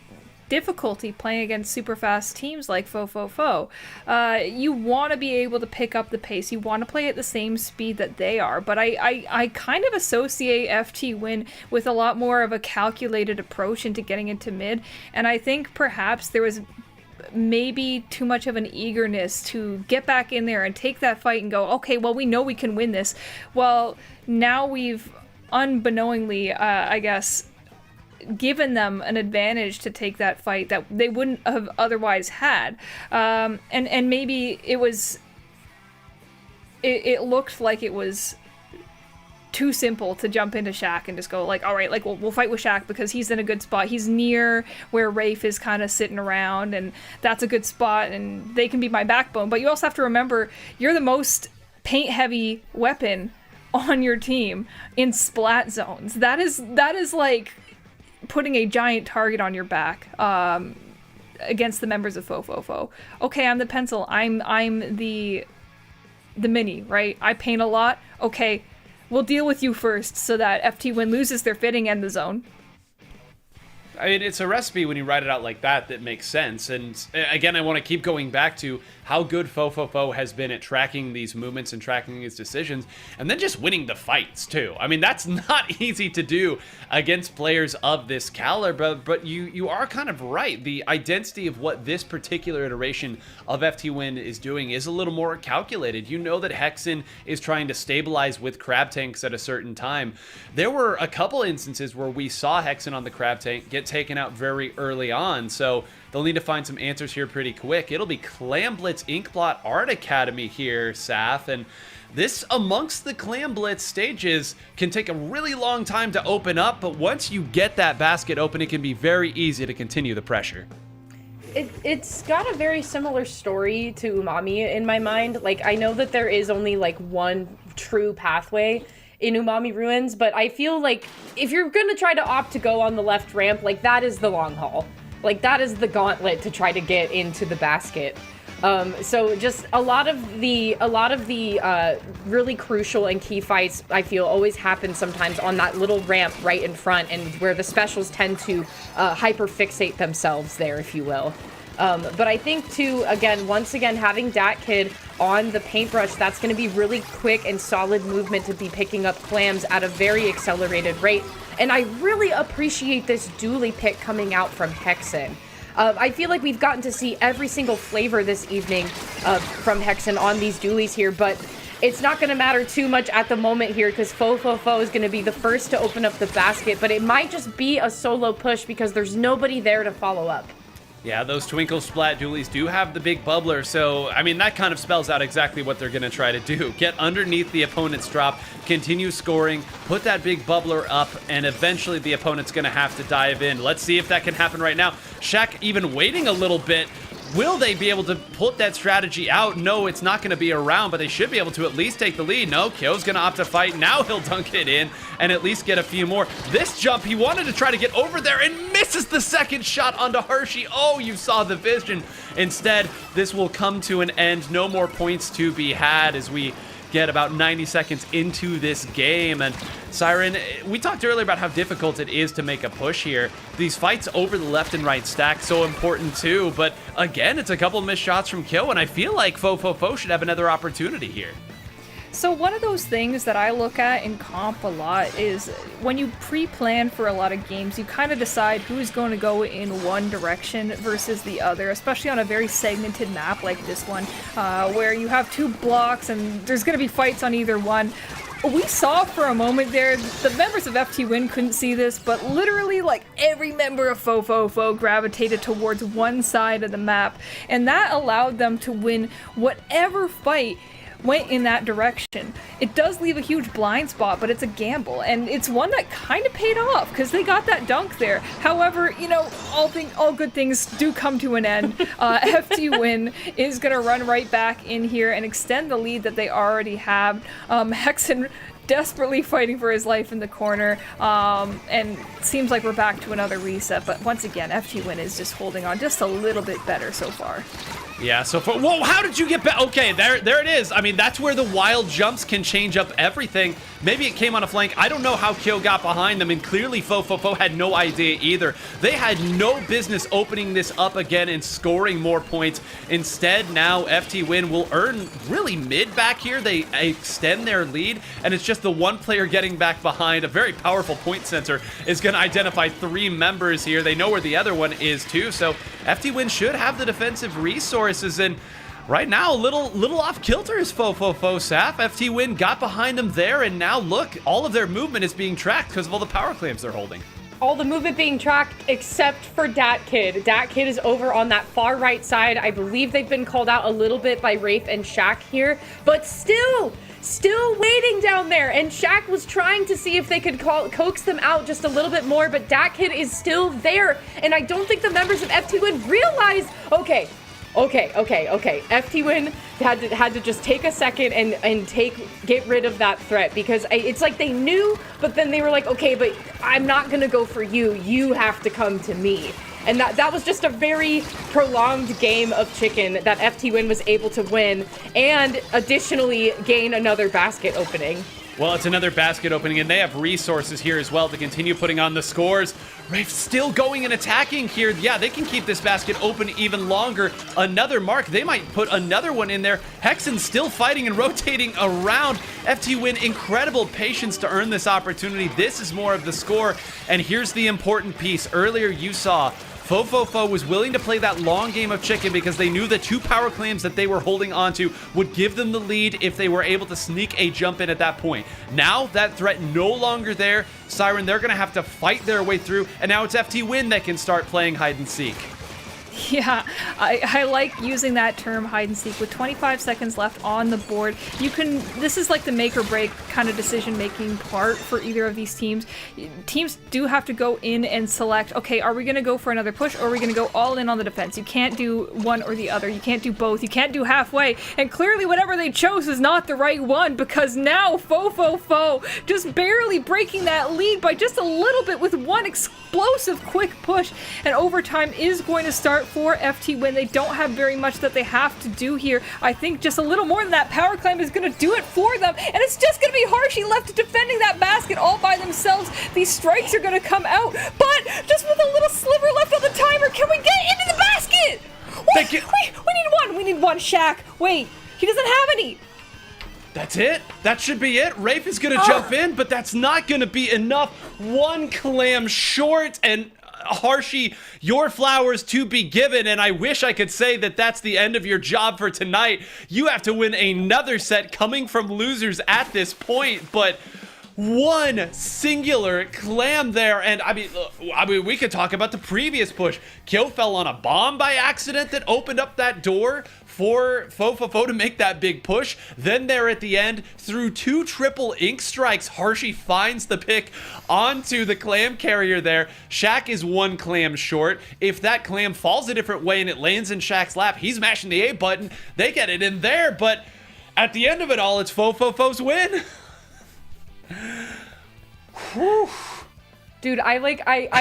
difficulty playing against super fast teams like Fofofo. You want to be able to pick up the pace. You want to play at the same speed that they are. But I kind of associate FT Win with a lot more of a calculated approach into getting into mid. And I think perhaps there was maybe too much of an eagerness to get back in there and take that fight and go, okay, well, we know we can win this. Well, now we've unbeknowingly, I guess, given them an advantage to take that fight that they wouldn't have otherwise had. And maybe it looked like it was too simple to jump into Shaq and just go like, all right, like we'll fight with Shaq because he's in a good spot. He's near where Rafe is kind of sitting around, and that's a good spot, and they can be my backbone. But you also have to remember, you're the most paint-heavy weapon on your team in splat zones. That is like putting a giant target on your back. against the members of Fofofo. Okay, I'm the pencil. I'm the mini, right? I paint a lot. Okay, we'll deal with you first so that FT Win loses their fitting and the zone. I mean, it's a recipe when you write it out like that makes sense. And again, I want to keep going back to how good Fofofo has been at tracking these movements and tracking his decisions, and then just winning the fights too. I mean, that's not easy to do against players of this caliber, but you are kind of right. The identity of what this particular iteration of FT Win is doing is a little more calculated. You know that Hexen is trying to stabilize with crab tanks at a certain time. There were a couple instances where we saw Hexen on the crab tank get taken out very early on, so they'll need to find some answers here pretty quick. It'll be Clamblitz Inkblot Art Academy here, Saf, and this amongst the Clamblitz stages can take a really long time to open up, but once you get that basket open, it can be very easy to continue the pressure. It's got a very similar story to Umami in my mind. Like, I know that there is only like one true pathway in Umami Ruins, but I feel like if you're gonna try to opt to go on the left ramp, like that is the long haul. Like that is the gauntlet to try to get into the basket. So just a lot of the really crucial and key fights, I feel, always happen sometimes on that little ramp right in front, and where the specials tend to hyper fixate themselves there, if you will. But I think too, once again, having Dat Kid on the paintbrush, that's going to be really quick and solid movement to be picking up clams at a very accelerated rate. And I really appreciate this dually pick coming out from Hexen. I feel like we've gotten to see every single flavor this evening from Hexen on these dualies here, but it's not going to matter too much at the moment here because Fofofo is going to be the first to open up the basket, but it might just be a solo push because there's nobody there to follow up. Yeah, those Twinkle Splat dualies do have the big bubbler, so, I mean, that kind of spells out exactly what they're going to try to do. Get underneath the opponent's drop, continue scoring, put that big bubbler up, and eventually the opponent's going to have to dive in. Let's see if that can happen right now. Shaq even waiting a little bit. Will they be able to put that strategy out? No, it's not going to be around, but they should be able to at least take the lead. No, Kyo's going to opt to fight. Now he'll dunk it in and at least get a few more. This jump, he wanted to try to get over there and misses the second shot onto Hershey. Oh, you saw the vision. Instead, this will come to an end. No more points to be had as we get about 90 seconds into this game. And Siren, we talked earlier about how difficult it is to make a push here. These fights over the left and right stack, so important too, but again, it's a couple missed shots from Kyo, and I feel like Fofofo should have another opportunity here. So one of those things that I look at in comp a lot is when you pre-plan for a lot of games, you kind of decide who's going to go in one direction versus the other, especially on a very segmented map like this one, where you have two blocks and there's going to be fights on either one. We saw for a moment there, the members of FT Win couldn't see this, but literally like every member of Fofofo gravitated towards one side of the map, and that allowed them to win whatever fight went in that direction. It does leave a huge blind spot, but it's a gamble, and it's one that kind of paid off because they got that dunk there. However, you know, all good things do come to an end. FT Win is gonna run right back in here and extend the lead that they already have. Hexen desperately fighting for his life in the corner, and seems like we're back to another reset, but once again, FT Win is just holding on just a little bit better so far. Yeah, so far. Whoa, how did you get back? Okay, there it is. I mean, that's where the wild jumps can change up everything. Maybe it came on a flank. I don't know how Kyo got behind them, and clearly Fofofo had no idea either. They had no business opening this up again and scoring more points. Instead, now FT Win will earn really mid back here. They extend their lead, and it's just the one player getting back behind. A very powerful point sensor is going to identify three members here. They know where the other one is too, so FT Win should have the defensive resources. And right now, a little off kilter is Fofofo, Saf. FT Win got behind them there, and now look, all of their movement is being tracked because of all the power clamps they're holding. All the movement being tracked except for Dat Kid. Dat Kid is over on that far right side. I believe they've been called out a little bit by Rafe and Shaq here, but still waiting down there. And Shaq was trying to see if they could coax them out just a little bit more, but Dat Kid is still there. And I don't think the members of FT Win realize, okay. FT Win had to just take a second and get rid of that threat, because it's like they knew, but then they were like, okay, but I'm not gonna go for you. You have to come to me. And that was just a very prolonged game of chicken that FT Win was able to win, and additionally gain another basket opening. Well, it's another basket opening, and they have resources here as well to continue putting on the scores. Rafe still going and attacking here. Yeah, they can keep this basket open even longer. Another mark. They might put another one in there. Hexen still fighting and rotating around. FT Win, incredible patience to earn this opportunity. This is more of the score, and here's the important piece. Earlier, you saw Fofofo was willing to play that long game of chicken because they knew the 2 power claims that they were holding onto would give them the lead if they were able to sneak a jump in at that point. Now, that threat no longer there. Siren, they're going to have to fight their way through, and now it's FT Win that can start playing hide and seek. Yeah, I like using that term hide and seek. With 25 seconds left on the board, this is like the make or break kind of decision making part for either of these teams. Teams do have to go in and select, okay, are we going to go for another push, or are we going to go all in on the defense? You can't do one or the other. You can't do both. You can't do halfway. And clearly whatever they chose is not the right one, because now Fofofo just barely breaking that lead by just a little bit with one explosive quick push, and overtime is going to start for FT Win. They don't have very much that they have to do here. I think just a little more than that power claim is going to do it for them, and it's just going to be Harshy left defending that basket all by themselves. These strikes are going to come out, but just with a little sliver left on the timer, can we get into the basket? What? We need one, Shaq. Wait, he doesn't have any. That's it. That should be it. Rafe is going to jump in, but that's not going to be enough. One clam short, and Harshy, your flowers to be given, and I wish I could say that that's the end of your job for tonight. You have to win another set coming from losers at this point, but one singular clam there, and I mean, we could talk about the previous push. Kyo fell on a bomb by accident that opened up that door for Fofofo to make that big push. Then there at the end, through 2 triple ink strikes, Harshy finds the pick onto the clam carrier there. Shaq is 1 clam short. If that clam falls a different way and it lands in Shaq's lap, he's mashing the A button. They get it in there, but at the end of it all, it's Fofofo's win. Whew. Dude, I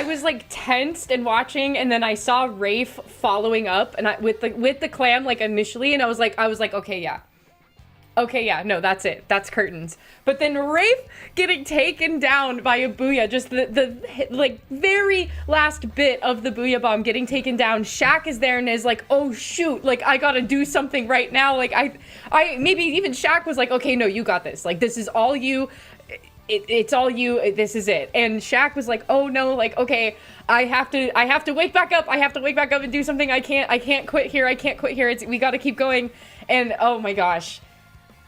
was like tensed and watching, and then I saw Rafe following up, and with the clam like initially, and I was like, okay, yeah, no, that's it, that's curtains. But then Rafe getting taken down by a booyah, just the like very last bit of the booyah bomb getting taken down. Shaq is there and is like, oh shoot, like I gotta do something right now. Like I maybe even Shaq was like, okay, no, you got this. Like this is all you. It's all you. This is it. And Shaq was like, "Oh no! Like, okay, I have to wake back up. I have to wake back up and do something. I can't quit here. I can't quit here. We got to keep going." And oh my gosh,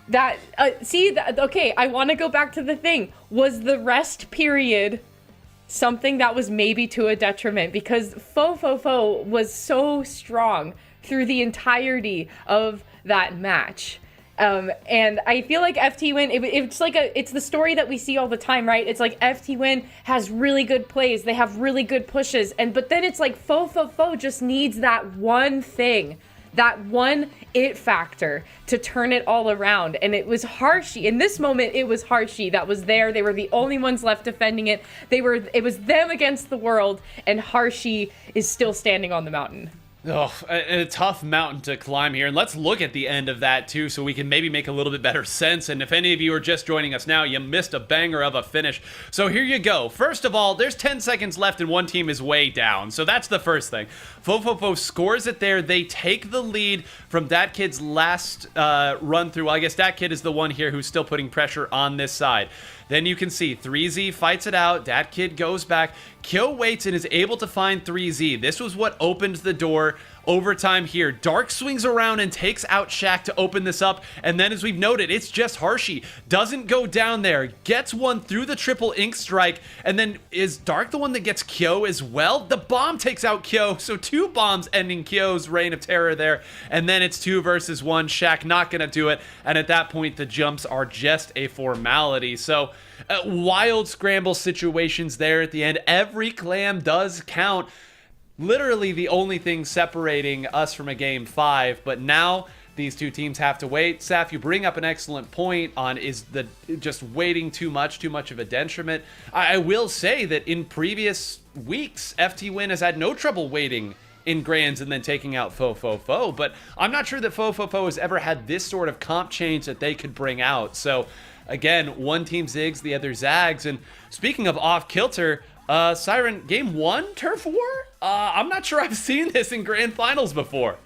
okay. I want to go back to the thing. Was the rest period something that was maybe to a detriment, because Fofofo was so strong through the entirety of that match. And I feel like FT Win, it's the story that we see all the time, right? It's like FT Win has really good plays, they have really good pushes, but then it's like Fofofo just needs that one thing, that one it factor to turn it all around. And it was Harshy. In this moment, it was Harshy that was there. They were the only ones left defending it. It was them against the world, and Harshy is still standing on the mountain. Oh, a tough mountain to climb here. And let's look at the end of that, too, so we can maybe make a little bit better sense. And if any of you are just joining us now, you missed a banger of a finish. So here you go. First of all, there's 10 seconds left and one team is way down. So that's the first thing. Fofofo scores it there. They take the lead from that kid's last run through. Well, I guess that kid is the one here who's still putting pressure on this side. Then you can see 3Z fights it out. That kid goes back. Kyo waits and is able to find 3Z. This was what opened the door. Overtime here. Dark swings around and takes out Shaq to open this up. And then, as we've noted, it's just Harshy. Doesn't go down there. Gets one through the triple ink strike. And then is Dark the one that gets Kyo as well? The bomb takes out Kyo. So 2 bombs ending Kyo's reign of terror there. And then it's 2 versus 1. Shaq not going to do it. And at that point, the jumps are just a formality. So wild scramble situations there at the end. Every clam does count. Literally the only thing separating us from a game 5, but now these two teams have to wait. Saf, you bring up an excellent point on is the just waiting too much of a detriment. I will say that in previous weeks, FT Win has had no trouble waiting in grands and then taking out Fo, but I'm not sure that Fo has ever had this sort of comp change that they could bring out. So again, one team zigs, the other zags. And speaking of off kilter, Siren, game 1 turf war? I'm not sure I've seen this in grand finals before.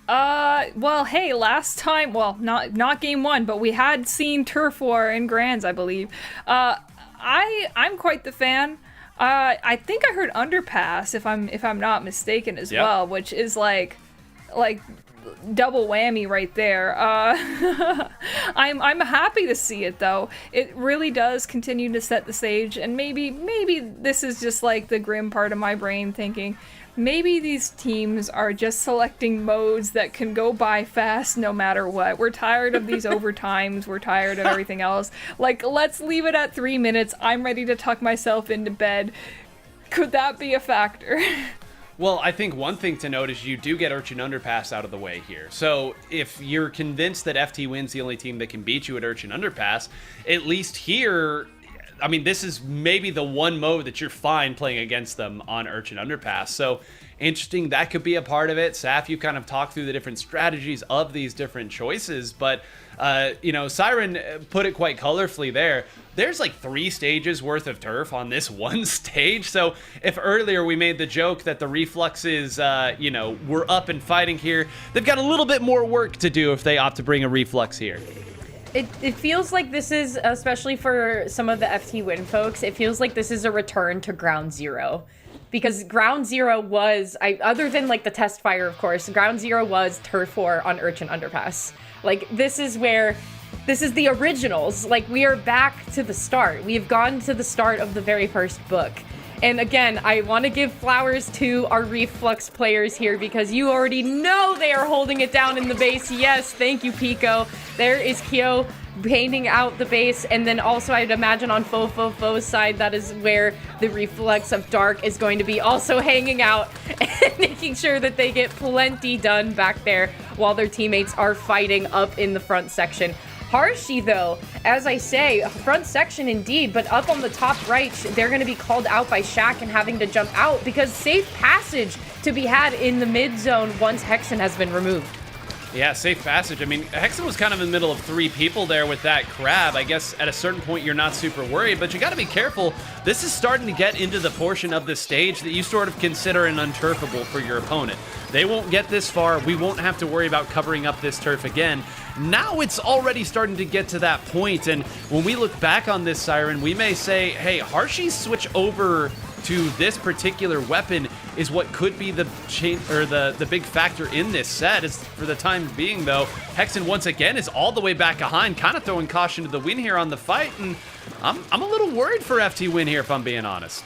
Well, hey, last time, well, not game 1, but we had seen turf war in grands, I believe. I'm quite the fan. I think I heard underpass, if I'm not mistaken as well, which is like double whammy right there. I'm happy to see it though. It really does continue to set the stage, and maybe this is just like the grim part of my brain thinking, maybe these teams are just selecting modes that can go by fast no matter what. We're tired of these overtimes. We're tired of everything else. Like, let's leave it at 3 minutes. I'm ready to tuck myself into bed. Could that be a factor? Well, I think one thing to note is you do get Urchin Underpass out of the way here. So if you're convinced that FT Win's the only team that can beat you at Urchin Underpass, at least here, I mean, this is maybe the one mode that you're fine playing against them on Urchin Underpass. So interesting, that could be a part of it. Saf, you kind of talked through the different strategies of these different choices, but Siren put it quite colorfully there. There's like 3 stages worth of turf on this one stage. So if earlier we made the joke that the refluxes, were up and fighting here, they've got a little bit more work to do if they opt to bring a reflux here. It feels like this is, especially for some of the FT Win folks, it feels like this is a return to ground zero. Because ground zero was, other than like the test fire, of course, ground zero was turf war on Urchin Underpass. Like, this is the originals. Like, we are back to the start. We have gone to the start of the very first book. And again, I want to give flowers to our Reflux players here because you already know they are holding it down in the base. Yes, thank you, Pico. There is Kyo painting out the base, and then also I'd imagine on Fo's side, that is where the Reflux of Dark is going to be also hanging out and making sure that they get plenty done back there while their teammates are fighting up in the front section. Harshy, though, as I say, front section indeed, but up on the top right, they're going to be called out by Shaq and having to jump out because safe passage to be had in the mid zone once Hexen has been removed. Yeah, safe passage. I mean, Hexen was kind of in the middle of 3 people there with that crab. I guess at a certain point you're not super worried, but you got to be careful. This is starting to get into the portion of the stage that you sort of consider an unturfable for your opponent. They won't get this far. We won't have to worry about covering up this turf again. Now it's already starting to get to that point, and when we look back on this, Siren, we may say, hey, Harshy's switch over to this particular weapon is what could be the the big factor in this set. Is for the time being, though, Hexen once again is all the way back behind, kind of throwing caution to the wind here on the fight, and I'm a little worried for FT Win here, if I'm being honest.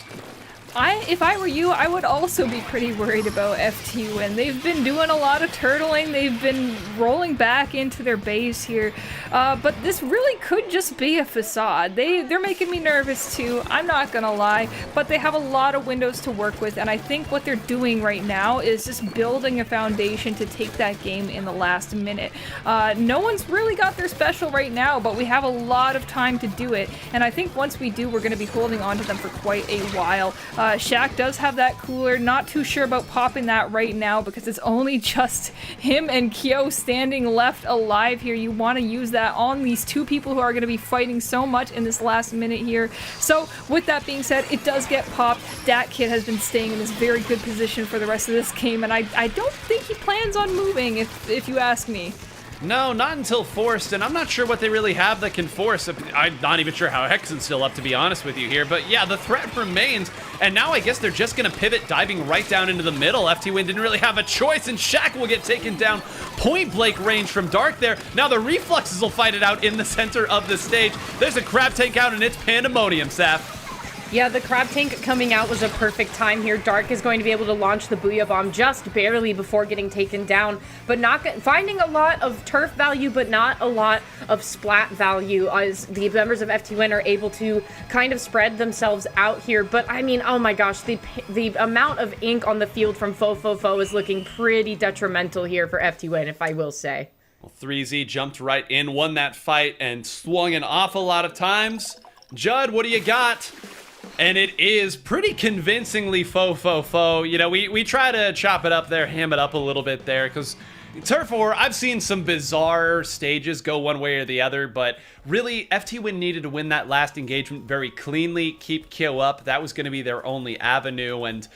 If I were you, I would also be pretty worried about FT Win. They've been doing a lot of turtling. They've been rolling back into their base here. But this really could just be a facade. They're making me nervous too, I'm not gonna lie. But they have a lot of windows to work with, and I think what they're doing right now is just building a foundation to take that game in the last minute. No one's really got their special right now, but we have a lot of time to do it. And I think once we do, we're gonna be holding on to them for quite a while. Shaq does have that cooler. Not too sure about popping that right now because it's only just him and Kyo standing left alive here. You want to use that on these 2 people who are going to be fighting so much in this last minute here. So with that being said, it does get popped. Dat Kid has been staying in this very good position for the rest of this game, and I don't think he plans on moving, if you ask me. No, not until forced, and I'm not sure what they really have that can force. I'm not even sure how Hexen's still up, to be honest with you here, but yeah, the threat remains, and now I guess they're just gonna pivot, diving right down into the middle. FT Win didn't really have a choice, and Shaq will get taken down. Point blank range from Dark there. Now the Refluxes will fight it out in the center of the stage. There's a crab tank out, and it's pandemonium, Saf. Yeah, the crab tank coming out was a perfect time here. Dark is going to be able to launch the Booyah Bomb just barely before getting taken down, but finding a lot of turf value, but not a lot of splat value as the members of FT Win are able to kind of spread themselves out here. But I mean, oh my gosh, the amount of ink on the field from Fo is looking pretty detrimental here for FT Win, if I will say. 3Z jumped right in, won that fight, and swung an awful lot of times. Judd, what do you got? And it is pretty convincingly faux. You know, we try to chop it up there, ham it up a little bit there, because Turf War, I've seen some bizarre stages go one way or the other, but really, FT Win needed to win that last engagement very cleanly, keep Kyo up. That was going to be their only avenue, and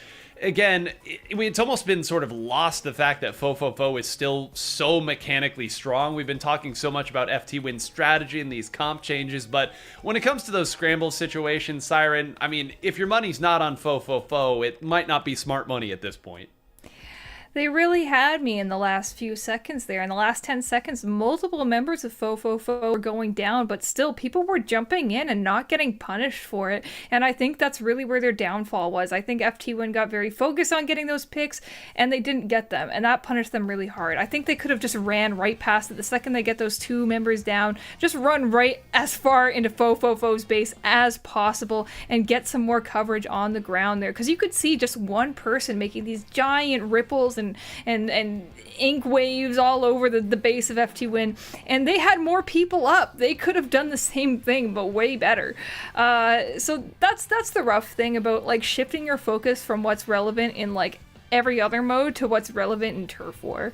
again, it's almost been sort of lost the fact that Fo is still so mechanically strong. We've been talking so much about FT Win's strategy and these comp changes, but when it comes to those scramble situations, Siren, I mean, if your money's not on Fo, it might not be smart money at this point. They really had me in the last few seconds there. In the last 10 seconds, multiple members of Fo were going down, but still people were jumping in and not getting punished for it. And I think that's really where their downfall was. I think FT Win got very focused on getting those picks and they didn't get them. And that punished them really hard. I think they could have just ran right past it. The second they get those 2 members down, just run right as far into Fo's base as possible and get some more coverage on the ground there. Because you could see just one person making these giant ripples and ink waves all over the base of FT Win, and they had more people up. They could have done the same thing, but way better. So that's the rough thing about like shifting your focus from what's relevant in like every other mode to what's relevant in Turf War.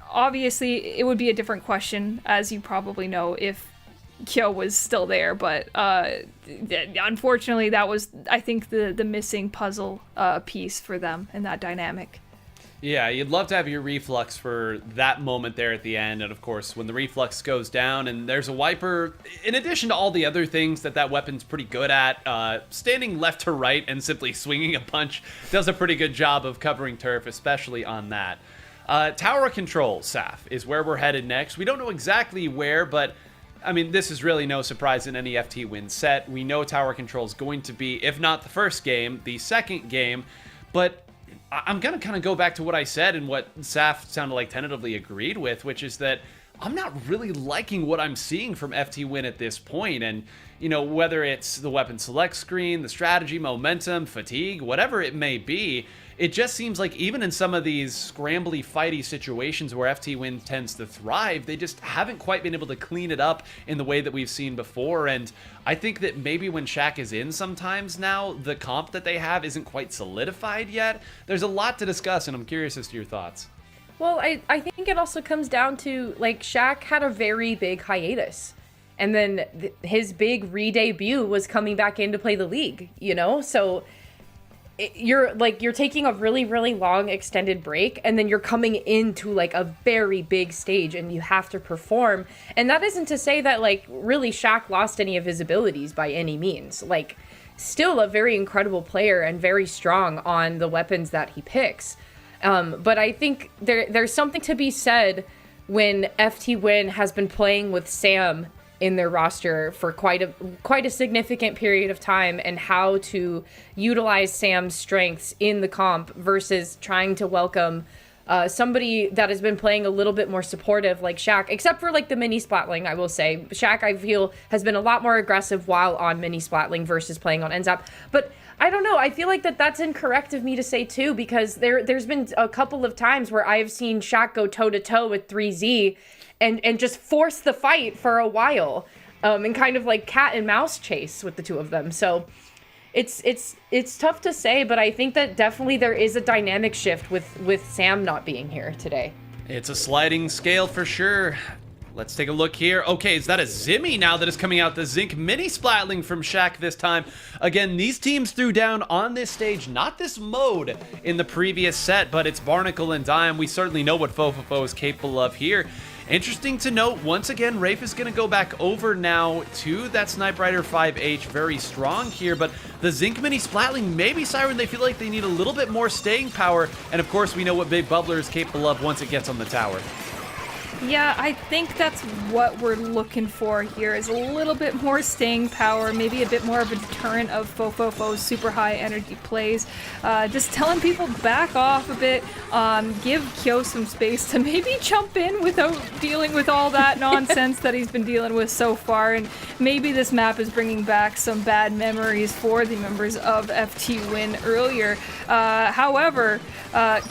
Obviously, it would be a different question, as you probably know, if Kyo was still there, but unfortunately that was, I think, the missing puzzle piece for them in that dynamic. Yeah, you'd love to have your reflux for that moment there at the end, and of course when the reflux goes down and there's a wiper, in addition to all the other things that weapon's pretty good at, standing left to right and simply swinging a punch does a pretty good job of covering turf, especially on that. Tower control, Saf, is where we're headed next. We don't know exactly where, but I mean, this is really no surprise in any FT Win set. We know tower control is going to be, if not the first game, the second game. But I'm going to kind of go back to what I said and what Saf sounded like tentatively agreed with, which is that I'm not really liking what I'm seeing from FT Win at this point. And, you know, whether it's the weapon select screen, the strategy, momentum, fatigue, whatever it may be, it just seems like even in some of these scrambly, fighty situations where FT Win tends to thrive, they just haven't quite been able to clean it up in the way that we've seen before. And I think that maybe when Shaq is in sometimes now, the comp that they have isn't quite solidified yet. There's a lot to discuss, and I'm curious as to your thoughts. Well, I think it also comes down to, like, Shaq had a very big hiatus. And then his big re-debut was coming back in to play the league, you know? So you're taking a really, really long extended break, and then you're coming into like a very big stage and you have to perform. And that isn't to say that like really Shaq lost any of his abilities by any means. Like, still a very incredible player and very strong on the weapons that he picks. But I think there's something to be said when FT Win has been playing with Sam in their roster for quite a significant period of time, and how to utilize Sam's strengths in the comp versus trying to welcome somebody that has been playing a little bit more supportive like Shaq, except for like the mini splatling. I will say Shaq, I feel, has been a lot more aggressive while on mini splatling versus playing on NZAP. But I don't know, I feel like that's incorrect of me to say too, because there's been a couple of times where I've seen Shaq go toe to toe with 3Z and just force the fight for a while, and kind of like cat and mouse chase with the two of them. So it's tough to say, but I think that definitely there is a dynamic shift with Sam not being here today. It's a sliding scale for sure. Let's take a look here. Okay, is that a Zimmy now that is coming out? The Zinc mini splatling from Shaq this time. Again, these teams threw down on this stage, not this mode in the previous set, but it's Barnacle and Dime. We certainly know what Fo is capable of here. Interesting to note, once again, Rafe is going to go back over now to that Snipe Rider 5H, very strong here, but the Zinc Mini Splatling, maybe Siren, they feel like they need a little bit more staying power, and of course we know what Big Bubbler is capable of once it gets on the tower. Yeah, I think that's what we're looking for here, is a little bit more staying power, maybe a bit more of a deterrent of Fofofo's super high energy plays. Just telling people back off a bit, give Kyo some space to maybe jump in without dealing with all that nonsense that he's been dealing with so far, and maybe this map is bringing back some bad memories for the members of FT Win earlier. However,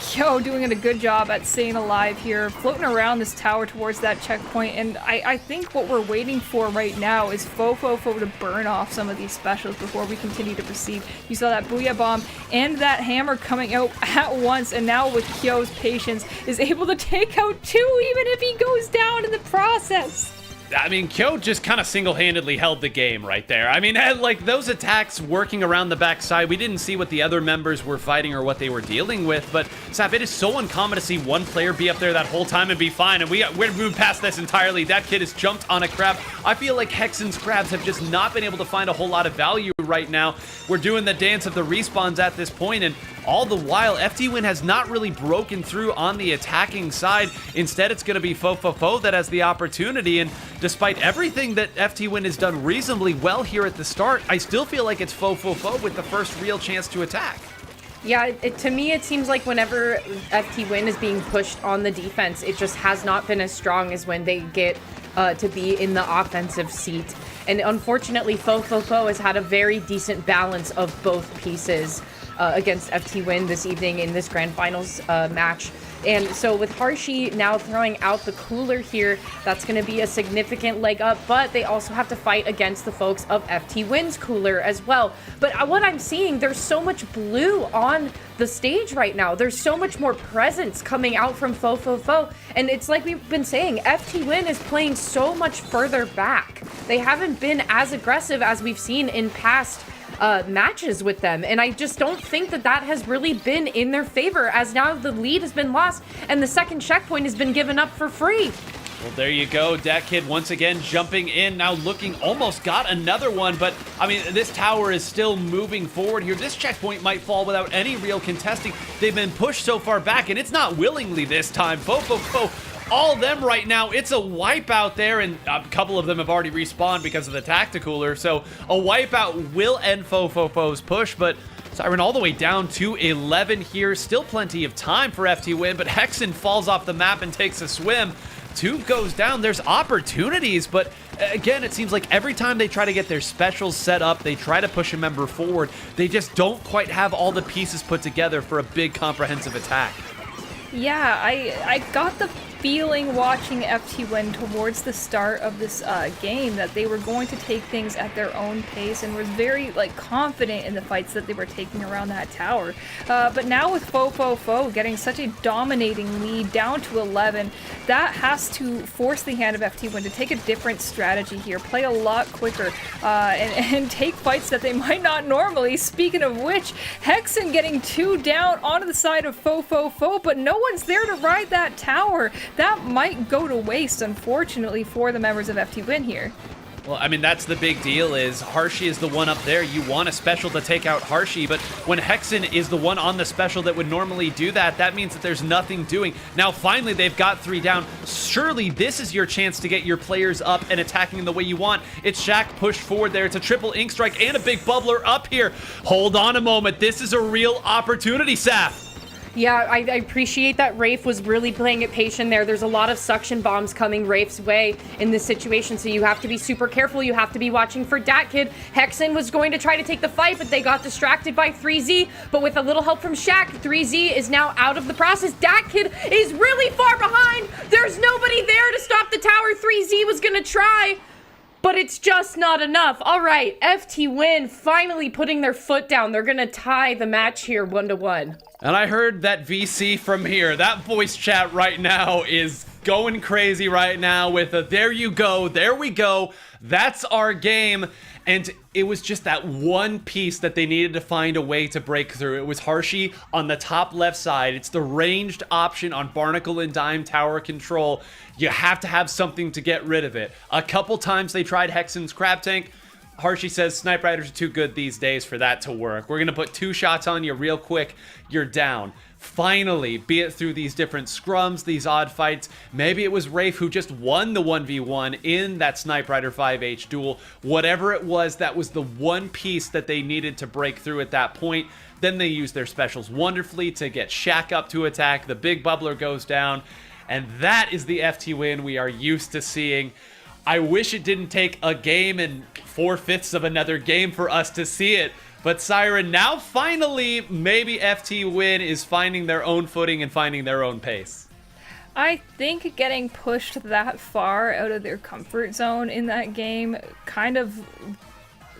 Kyo doing a good job at staying alive here, floating around this tower towards that checkpoint, and I think what we're waiting for right now is Fofofo to burn off some of these specials before we continue to proceed. You saw that Booyah Bomb and that hammer coming out at once, and now with Kyo's patience is able to take out 2 even if he goes down in the process. I mean, Kyo just kind of single-handedly held the game right there. I mean, like, those attacks working around the backside, we didn't see what the other members were fighting or what they were dealing with, but, Sap, it is so uncommon to see one player be up there that whole time and be fine, and we're moving past this entirely. That kid has jumped on a crab. I feel like Hexen's crabs have just not been able to find a whole lot of value right now. We're doing the dance of the respawns at this point, and all the while, FT Win has not really broken through on the attacking side. Instead, it's going to be Fofofo that has the opportunity, and despite everything that FT Win has done reasonably well here at the start, I still feel like it's Fofofo with the first real chance to attack. Yeah, to me, it seems like whenever FT Win is being pushed on the defense, it just has not been as strong as when they get to be in the offensive seat. And unfortunately, Fofofo has had a very decent balance of both pieces against FT Win this evening in this Grand Finals match. And so with Harshi now throwing out the cooler here, that's going to be a significant leg up, but they also have to fight against the folks of FT Win's cooler as well. But what I'm seeing, there's so much blue on the stage right now. There's so much more presence coming out from Fofofo, and it's like we've been saying, FT Win is playing so much further back. They haven't been as aggressive as we've seen in past matches with them, and I just don't think that that has really been in their favor, as now the lead has been lost and the second checkpoint has been given up for free. Well, there you go. Dat Kid once again jumping in, now looking, almost got another one, but I mean, this tower is still moving forward here. This checkpoint might fall without any real contesting. They've been pushed so far back, and it's not willingly this time. Fofofo, all of them right now, it's a wipe out there, and a couple of them have already respawned because of the tacticooler, so a wipeout will end Fofofo's push, but Siren all the way down to 11 here. Still plenty of time for FT Win, but Hexen falls off the map and takes a swim. 2 goes down. There's opportunities, but again, it seems like every time they try to get their specials set up, they try to push a member forward, they just don't quite have all the pieces put together for a big comprehensive attack. Yeah, I got the feeling watching FT Win towards the start of this game that they were going to take things at their own pace and was very confident in the fights that they were taking around that tower. But now with Fofofo getting such a dominating lead down to 11, that has to force the hand of FT Win to take a different strategy here, play a lot quicker, and take fights that they might not normally. Speaking of which, Hexen getting 2 down onto the side of Fofofo, but no one's there to ride that tower. That might go to waste, unfortunately, for the members of FT Win here. Well, I mean, that's the big deal, is Harshi is the one up there. You want a special to take out Harshi, but when Hexen is the one on the special that would normally do that, that means that there's nothing doing. Now, finally, they've got 3 down. Surely this is your chance to get your players up and attacking the way you want. It's Shaq pushed forward there. It's a triple ink strike and a big bubbler up here. Hold on a moment. This is a real opportunity, Saf. Yeah, I appreciate that Rafe was really playing it patient there. There's a lot of suction bombs coming Rafe's way in this situation, so you have to be super careful. You have to be watching for Dat Kid. Hexen was going to try to take the fight, but they got distracted by 3Z. But with a little help from Shaq, 3Z is now out of the process. Dat Kid is really far behind. There's nobody there to stop the tower. 3Z was going to try, but it's just not enough. All right, FT Win finally putting their foot down. They're going to tie the match here 1-1. And I heard that VC from here. That voice chat right now is going crazy right now with a there you go, there we go, that's our game. And it was just that one piece that they needed to find a way to break through. It was Harshi on the top left side. It's the ranged option on Barnacle and Dime tower control. You have to have something to get rid of it. A couple times they tried Hexen's Crab Tank. Hershey says Snipe Riders are too good these days for that to work. We're going to put 2 shots on you real quick. You're down. Finally, be it through these different scrums, these odd fights. Maybe it was Rafe who just won the 1v1 in that Snipe Rider 5H duel. Whatever it was, that was the one piece that they needed to break through at that point. Then they used their specials wonderfully to get Shaq up to attack. The big bubbler goes down. And that is the FT win we are used to seeing. I wish it didn't take a game and 4/5 of another game for us to see it. But Siren, now finally, maybe FT win is finding their own footing and finding their own pace. I think getting pushed that far out of their comfort zone in that game kind of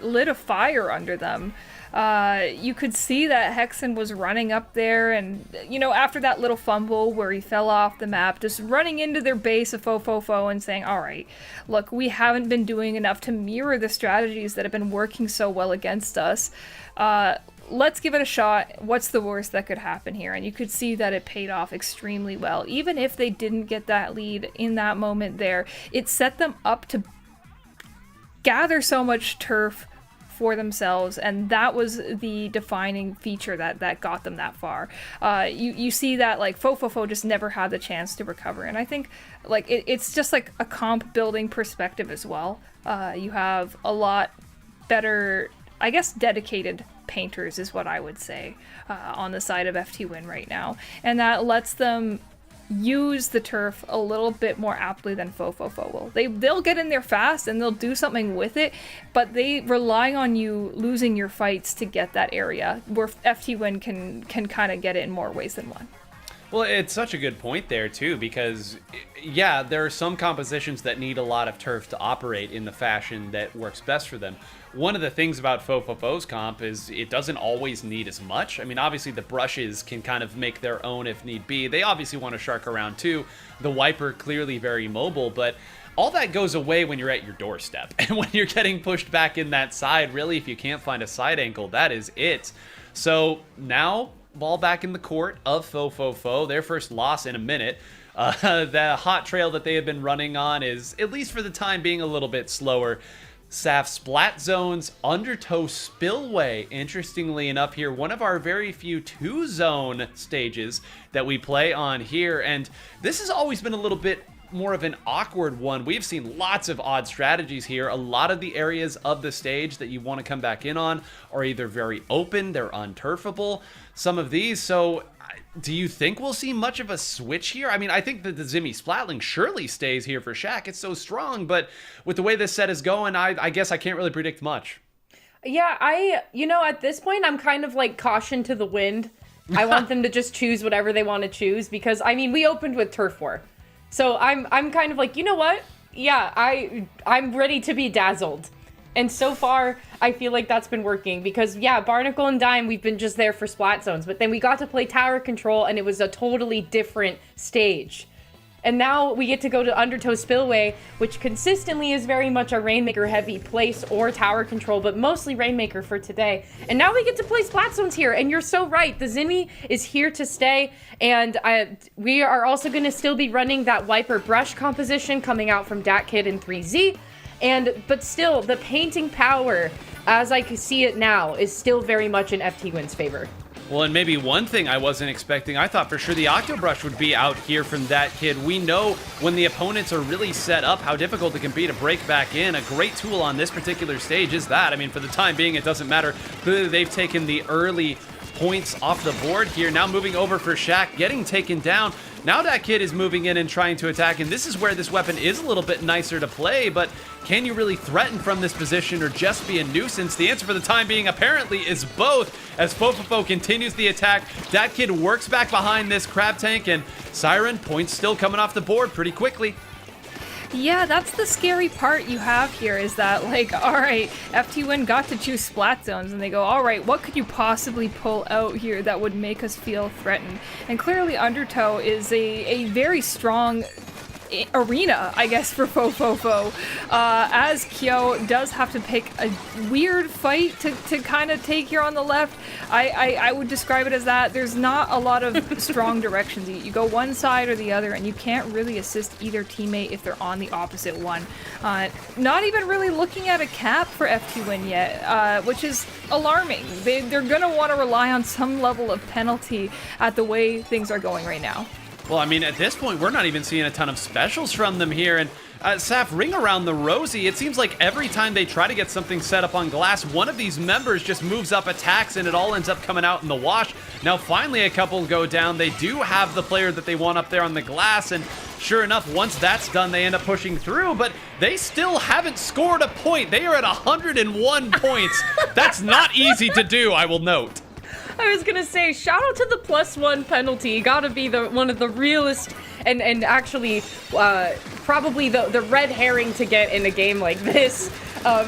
lit a fire under them. You could see that Hexen was running up there and, after that little fumble where he fell off the map, just running into their base of Fo and saying, all right, look, we haven't been doing enough to mirror the strategies that have been working so well against us. Let's give it a shot. What's the worst that could happen here? And you could see that it paid off extremely well. Even if they didn't get that lead in that moment there, it set them up to gather so much turf for themselves, and that was the defining feature that got them that far. You see that like Fo just never had the chance to recover, and I think like it's just like a comp building perspective as well. You have a lot better, I guess, dedicated painters is what I would say on the side of FT Win right now, and that lets them use the turf a little bit more aptly than Fo will. They'll get in there fast and they'll do something with it, but they rely on you losing your fights to get that area where FT Win can kind of get it in more ways than one. Well, it's such a good point there, too, because, yeah, there are some compositions that need a lot of turf to operate in the fashion that works best for them. One of the things about Fo's comp is it doesn't always need as much. I mean, obviously, the brushes can kind of make their own if need be. They obviously want to shark around, too. The wiper, clearly very mobile, but all that goes away when you're at your doorstep. And when you're getting pushed back in that side, really, if you can't find a side angle, that is it. So now, ball back in the court of Fo, their first loss in a minute. The hot trail that they have been running on is, at least for the time being, a little bit slower. Saf Splat Zones, Undertow Spillway, interestingly enough here, one of our very few 2-zone stages that we play on here, and this has always been a little bit more of an awkward one. We've seen lots of odd strategies here. A lot of the areas of the stage that you want to come back in on are either very open, they're unturfable, some of these, so do you think we'll see much of a switch here? I mean, I think that the Zimmy Splatling surely stays here for Shaq. It's so strong, but with the way this set is going, I guess I can't really predict much. Yeah, at this point, I'm kind of like caution to the wind. I want them to just choose whatever they want to choose because, I mean, we opened with Turf War. So I'm kind of like, you know what? Yeah, I'm ready to be dazzled. And so far, I feel like that's been working because, yeah, Barnacle and Dime, we've been just there for Splat Zones, but then we got to play Tower Control and it was a totally different stage. And now we get to go to Undertow Spillway, which consistently is very much a Rainmaker heavy place or Tower Control, but mostly Rainmaker for today. And now we get to play Splat Zones here, and you're so right. The Zimmy is here to stay, and we are also going to still be running that Wiper Brush composition coming out from Dat Kid and 3Z. But still, the painting power, as I can see it now, is still very much in FT Win's favor. Well, and maybe one thing I wasn't expecting, I thought for sure the Octobrush would be out here from Dat Kid. We know when the opponents are really set up how difficult it can be to break back in. A great tool on this particular stage is that. I mean, for the time being, it doesn't matter. Clearly, they've taken the early points off the board here. Now moving over for Shaq, getting taken down. Now Dat Kid is moving in and trying to attack, and this is where this weapon is a little bit nicer to play, but can you really threaten from this position or just be a nuisance? The answer for the time being apparently is both, as Fofofo continues the attack. Dat Kid works back behind this crab tank, and Siren, points still coming off the board pretty quickly. Yeah, that's the scary part you have here is that, like, all right, FT Win got to choose Splat Zones, and they go, all right, what could you possibly pull out here that would make us feel threatened? And clearly Undertow is a very strong arena, I guess, for Fofofo, as Kyo does have to pick a weird fight to kind of take here on the left. I would describe it as that. There's not a lot of strong directions. You go one side or the other, and you can't really assist either teammate if they're on the opposite one. Not even really looking at a cap for FT Win yet, which is alarming. They're going to want to rely on some level of penalty at the way things are going right now. Well, I mean, at this point, we're not even seeing a ton of specials from them here. And Saf, ring around the rosy. It seems like every time they try to get something set up on glass, one of these members just moves up attacks and it all ends up coming out in the wash. Now, finally, a couple go down. They do have the player that they want up there on the glass. And sure enough, once that's done, they end up pushing through. But they still haven't scored a point. They are at 101 points. That's not easy to do, I will note. I was gonna say, shout out to the +1 penalty. Gotta be one of the realest and actually probably the red herring to get in a game like this.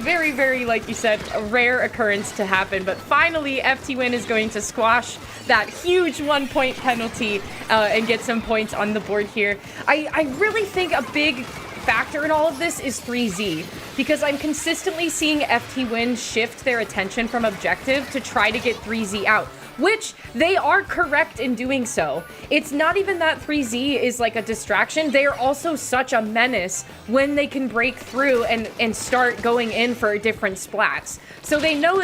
Very, very, like you said, a rare occurrence to happen. But finally, FT Win is going to squash that huge 1 point penalty and get some points on the board here. I really think a big factor in all of this is 3Z, because I'm consistently seeing FT Win shift their attention from objective to try to get 3Z out, which they are correct in doing so. It's not even that 3Z is like a distraction. They are also such a menace when they can break through and start going in for different splats. So they know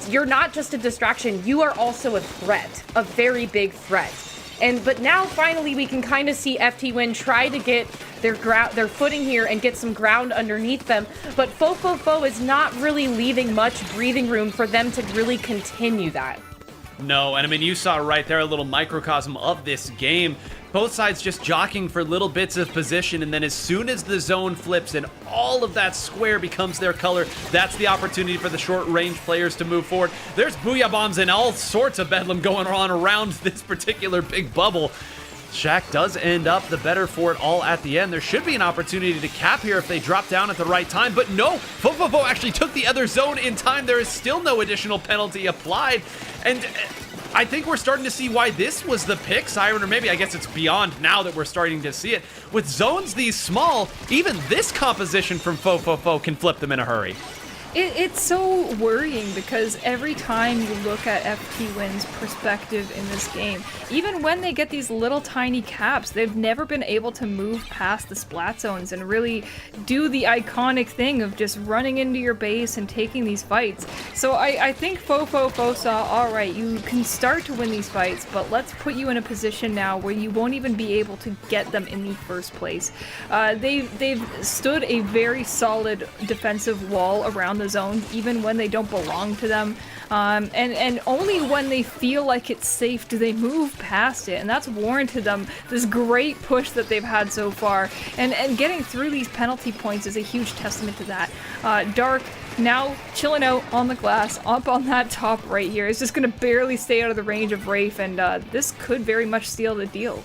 you're not just a distraction, you are also a threat, a very big threat. But now finally we can kind of see FT Win try to get their footing here and get some ground underneath them. But Fofofo is not really leaving much breathing room for them to really continue that. No, and I mean, you saw right there a little microcosm of this game. Both sides just jockeying for little bits of position, and then as soon as the zone flips and all of that square becomes their color, that's the opportunity for the short-range players to move forward. There's booyah bombs and all sorts of bedlam going on around this particular big bubble. Shaq does end up the better for it all at the end. There should be an opportunity to cap here if they drop down at the right time, but no, Fofofo actually took the other zone in time. There is still no additional penalty applied, and I think we're starting to see why this was the pick, Siren, or maybe I guess it's beyond now that we're starting to see it. With zones these small, even this composition from Fofofo can flip them in a hurry. It's so worrying because every time you look at FT Win's perspective in this game, even when they get these little tiny caps, they've never been able to move past the splat zones and really do the iconic thing of just running into your base and taking these fights. So I think Fofofo saw, all right, you can start to win these fights, but let's put you in a position now where you won't even be able to get them in the first place. They've stood a very solid defensive wall around the zone, even when they don't belong to them. And only when they feel like it's safe do they move past it, and that's warranted them this great push that they've had so far. And getting through these penalty points is a huge testament to that. Dark now chilling out on the glass, up on that top right here. It's just going to barely stay out of the range of Rafe, and this could very much steal the deal.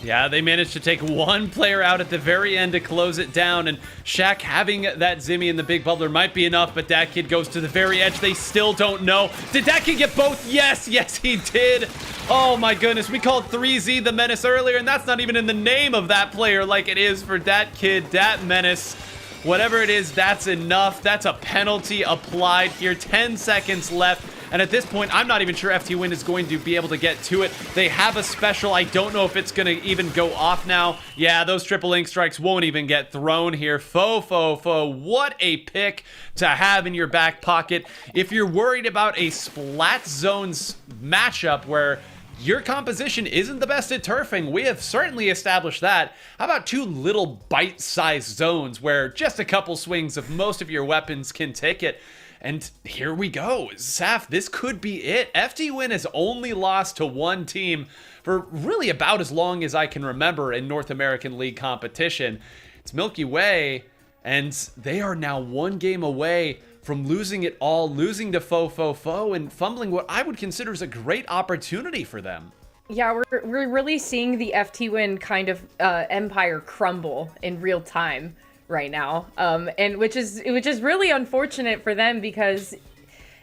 Yeah, they managed to take one player out at the very end to close it down, and Shaq having that Zimmy in the big bubbler might be enough, but that kid goes to the very edge. They still don't know. Did that kid get both? Yes, he did. Oh my goodness, we called 3Z the menace earlier, and that's not even in the name of that player like it is for that kid, that menace. Whatever it is, that's enough. That's a penalty applied here. 10 seconds left. And at this point, I'm not even sure FT Win is going to be able to get to it. They have a special. I don't know if it's going to even go off now. Yeah, those triple ink strikes won't even get thrown here. Fofofo, what a pick to have in your back pocket. If you're worried about a Splat Zones matchup where your composition isn't the best at turfing, we have certainly established that. How about two little bite-sized zones where just a couple swings of most of your weapons can take it? And here we go. Saf, this could be it. FT Win has only lost to one team for really about as long as I can remember in North American League competition. It's Milky Way, and they are now one game away from losing it all, losing to Fofofo, and fumbling what I would consider is a great opportunity for them. Yeah, we're really seeing the FT Win kind of empire crumble in real time right now, and which is really unfortunate for them, because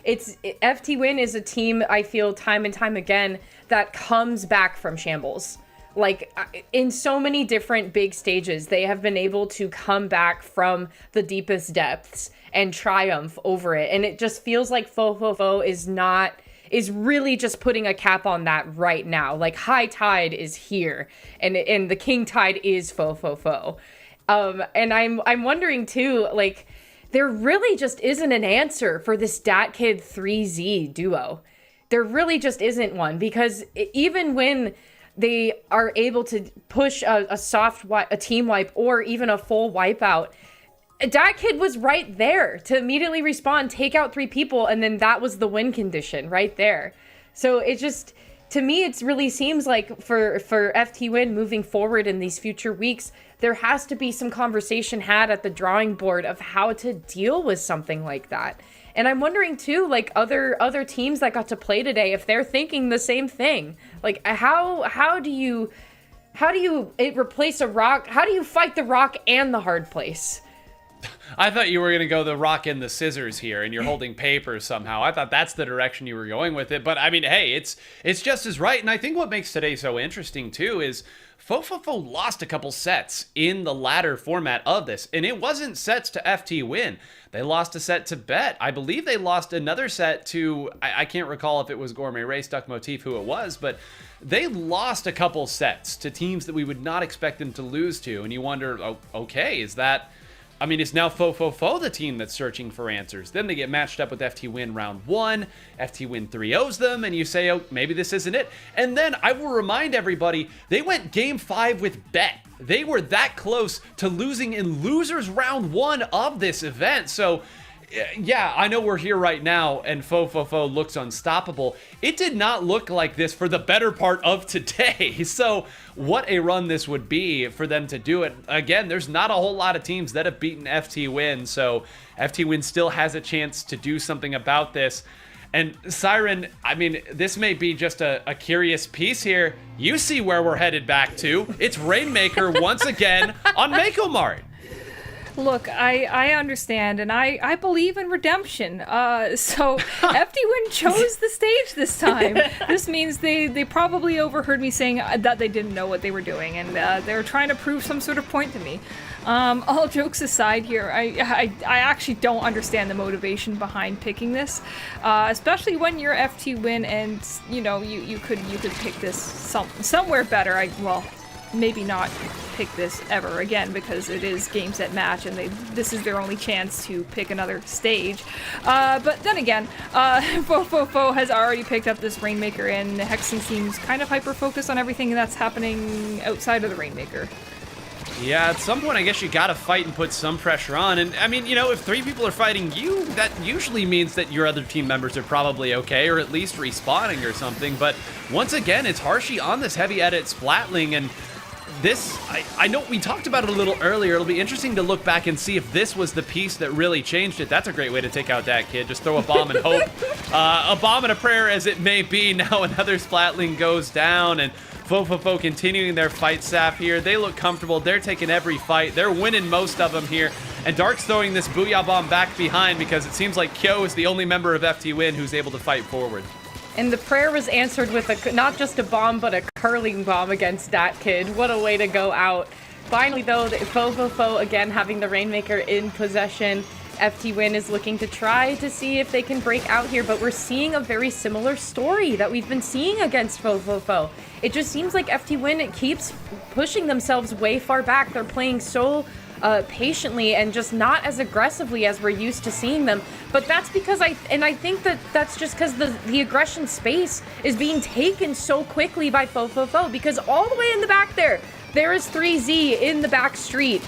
FT Win is a team, I feel time and time again, that comes back from shambles. Like, in so many different big stages, they have been able to come back from the deepest depths and triumph over it. And it just feels like Fofofo is really just putting a cap on that right now. Like, high tide is here, and the king tide is Fofofo. And I'm wondering too, like, there really just isn't an answer for this DatKid 3Z duo. There really just isn't one, because even when they are able to push a team wipe or even a full wipeout, DatKid was right there to immediately respawn, take out 3 people, and then that was the win condition right there. So it just, to me, it really seems like for FT Win moving forward in these future weeks, there has to be some conversation had at the drawing board of how to deal with something like that. And I'm wondering too, like, other teams that got to play today, if they're thinking the same thing. Like, how do you replace a rock? How do you fight the rock and the hard place? I thought you were going to go the rock and the scissors here, and you're holding paper somehow. I thought that's the direction you were going with it. But I mean, hey, it's just as right. And I think what makes today so interesting too is Fofofo lost a couple sets in the ladder format of this, and it wasn't sets to FT Win. They lost a set to Bet. I believe they lost another set to, I can't recall if it was Gourmet Race, Duck Motif, who it was, but they lost a couple sets to teams that we would not expect them to lose to. And you wonder, oh, okay, is now Fofofo the team that's searching for answers? Then they get matched up with FT Win round 1. FT Win 3-0s them, and you say, oh, maybe this isn't it. And then I will remind everybody, they went game 5 with Bet. They were that close to losing in losers round 1 of this event. So yeah, I know we're here right now and Fofofo looks unstoppable. It did not look like this for the better part of today. So what a run this would be for them to do it. Again, there's not a whole lot of teams that have beaten FT Win, so FT Win still has a chance to do something about this. And Siren, I mean, this may be just a curious piece here. You see where we're headed back to. It's Rainmaker once again on Mako Mart. Look, I understand, and I believe in redemption. So FT Win chose the stage this time. This means they probably overheard me saying that they didn't know what they were doing, and they were trying to prove some sort of point to me. All jokes aside here, I actually don't understand the motivation behind picking this, especially when you're FT Win and you could pick this somewhere better. Maybe not pick this ever again because it is game set match and this is their only chance to pick another stage. But then again, Fofofo has already picked up this Rainmaker, and Hexen seems kind of hyper focused on everything that's happening outside of the Rainmaker. Yeah, at some point I guess you gotta fight and put some pressure on. And I mean, if 3 people are fighting you, that usually means that your other team members are probably okay, or at least respawning or something. But once again, it's Harshy on this heavy edit Splatling, and this, I know we talked about it a little earlier. It'll be interesting to look back and see if this was the piece that really changed it. That's a great way to take out that kid. Just throw a bomb and hope. A bomb and a prayer as it may be. Now another Splatling goes down, and Fofofo continuing their fight staff here. They look comfortable. They're taking every fight. They're winning most of them here. And Dark's throwing this Booyah Bomb back behind because it seems like Kyo is the only member of FT Win who's able to fight forward. And the prayer was answered with not just a bomb, but a curling bomb against DatKid. What a way to go out. Finally, though, Fofofo again having the Rainmaker in possession. FT Win is looking to try to see if they can break out here, but we're seeing a very similar story that we've been seeing against Fofofo. It just seems like FT Win keeps pushing themselves way far back. They're playing so patiently and just not as aggressively as we're used to seeing them. But that's because I think that's just because the aggression space is being taken so quickly by Fofofo, because all the way in the back there is 3Z in the back street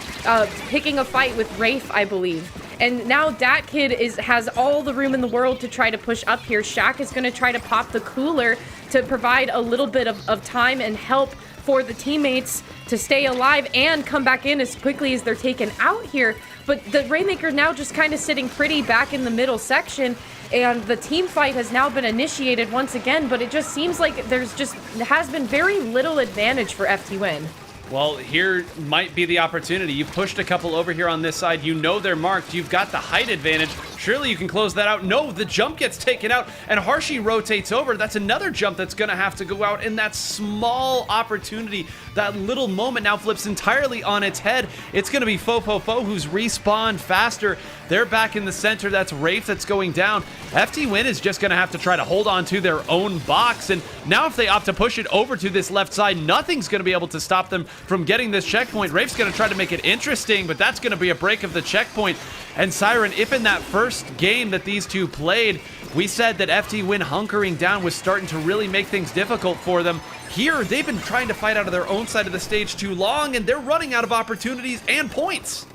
picking a fight with Rafe, I believe. And now DatKid has all the room in the world to try to push up here. Shaq is going to try to pop the cooler to provide a little bit of time and help for the teammates to stay alive and come back in as quickly as they're taken out here. But the Rainmaker now just kind of sitting pretty back in the middle section, and the team fight has now been initiated once again, but it just seems like has been very little advantage for FT Win. Well, here might be the opportunity. You pushed a couple over here on this side. You know they're marked. You've got the height advantage. Surely you can close that out. No, the jump gets taken out, and Hershey rotates over. That's another jump that's going to have to go out, and that small opportunity, that little moment now flips entirely on its head. It's going to be Fofofo who's respawned faster. They're back in the center. That's Rafe that's going down. FT Win is just going to have to try to hold on to their own box, and now if they opt to push it over to this left side, nothing's going to be able to stop them from getting this checkpoint. Rafe's going to try to make it interesting, but that's going to be a break of the checkpoint. And Siren, if in that first game that these two played, we said that FT Win hunkering down was starting to really make things difficult for them, here they've been trying to fight out of their own side of the stage too long, and they're running out of opportunities and points.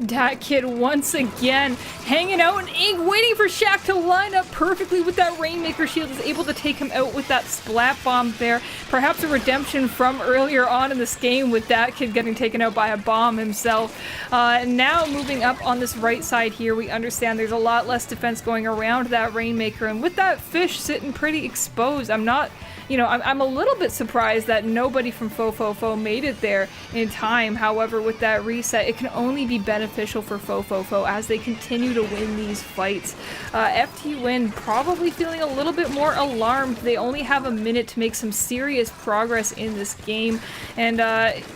Dat Kid once again hanging out in ink, waiting for Shaq to line up perfectly with that Rainmaker shield, is able to take him out with that Splat bomb there. Perhaps a redemption from earlier on in this game with Dat Kid getting taken out by a bomb himself. Now moving up on this right side here, we understand there's a lot less defense going around that Rainmaker, and with that fish sitting pretty exposed, I'm a little bit surprised that nobody from Fofofo made it there in time. However, with that reset, it can only be beneficial for Fofofo as they continue to win these fights. FT Win probably feeling a little bit more alarmed. They only have a minute to make some serious progress in this game, and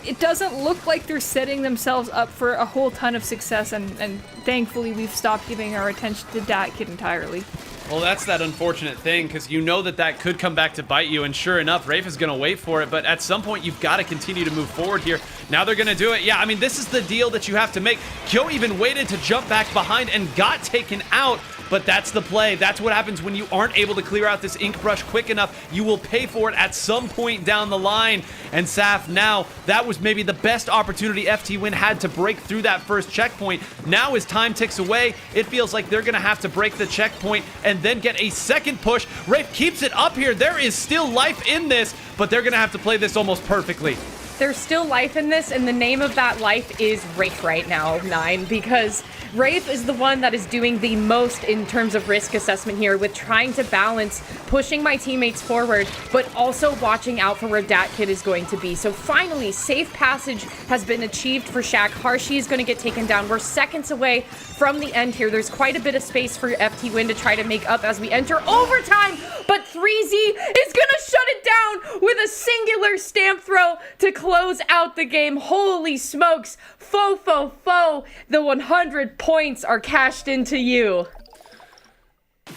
it doesn't look like they're setting themselves up for a whole ton of success, and thankfully we've stopped giving our attention to Dat Kid entirely. Well, that's that unfortunate thing, because you know that could come back to bite you, and sure enough, Rafe is going to wait for it, but at some point, you've got to continue to move forward here. Now they're going to do it. Yeah, I mean, this is the deal that you have to make. Kyo even waited to jump back behind and got taken out, but that's the play. That's what happens when you aren't able to clear out this ink brush quick enough. You will pay for it at some point down the line. And Saf, now, that was maybe the best opportunity FT Win had to break through that first checkpoint. Now as time ticks away, it feels like they're going to have to break the checkpoint and then get a second push. Rafe keeps it up here. There is still life in this, but they're going to have to play this almost perfectly. There's still life in this, and the name of that life is Rafe right now, 9, because Rafe is the one that is doing the most in terms of risk assessment here, with trying to balance pushing my teammates forward, but also watching out for where Dat Kid is going to be. So finally, safe passage has been achieved for Shaq. Hershey is going to get taken down. We're seconds away from the end here. There's quite a bit of space for FT Win to try to make up as we enter overtime, but 3Z is going to shut it down with a singular stamp throw to close out the game. Holy smokes, Fofofo, the 100 points are cashed into you.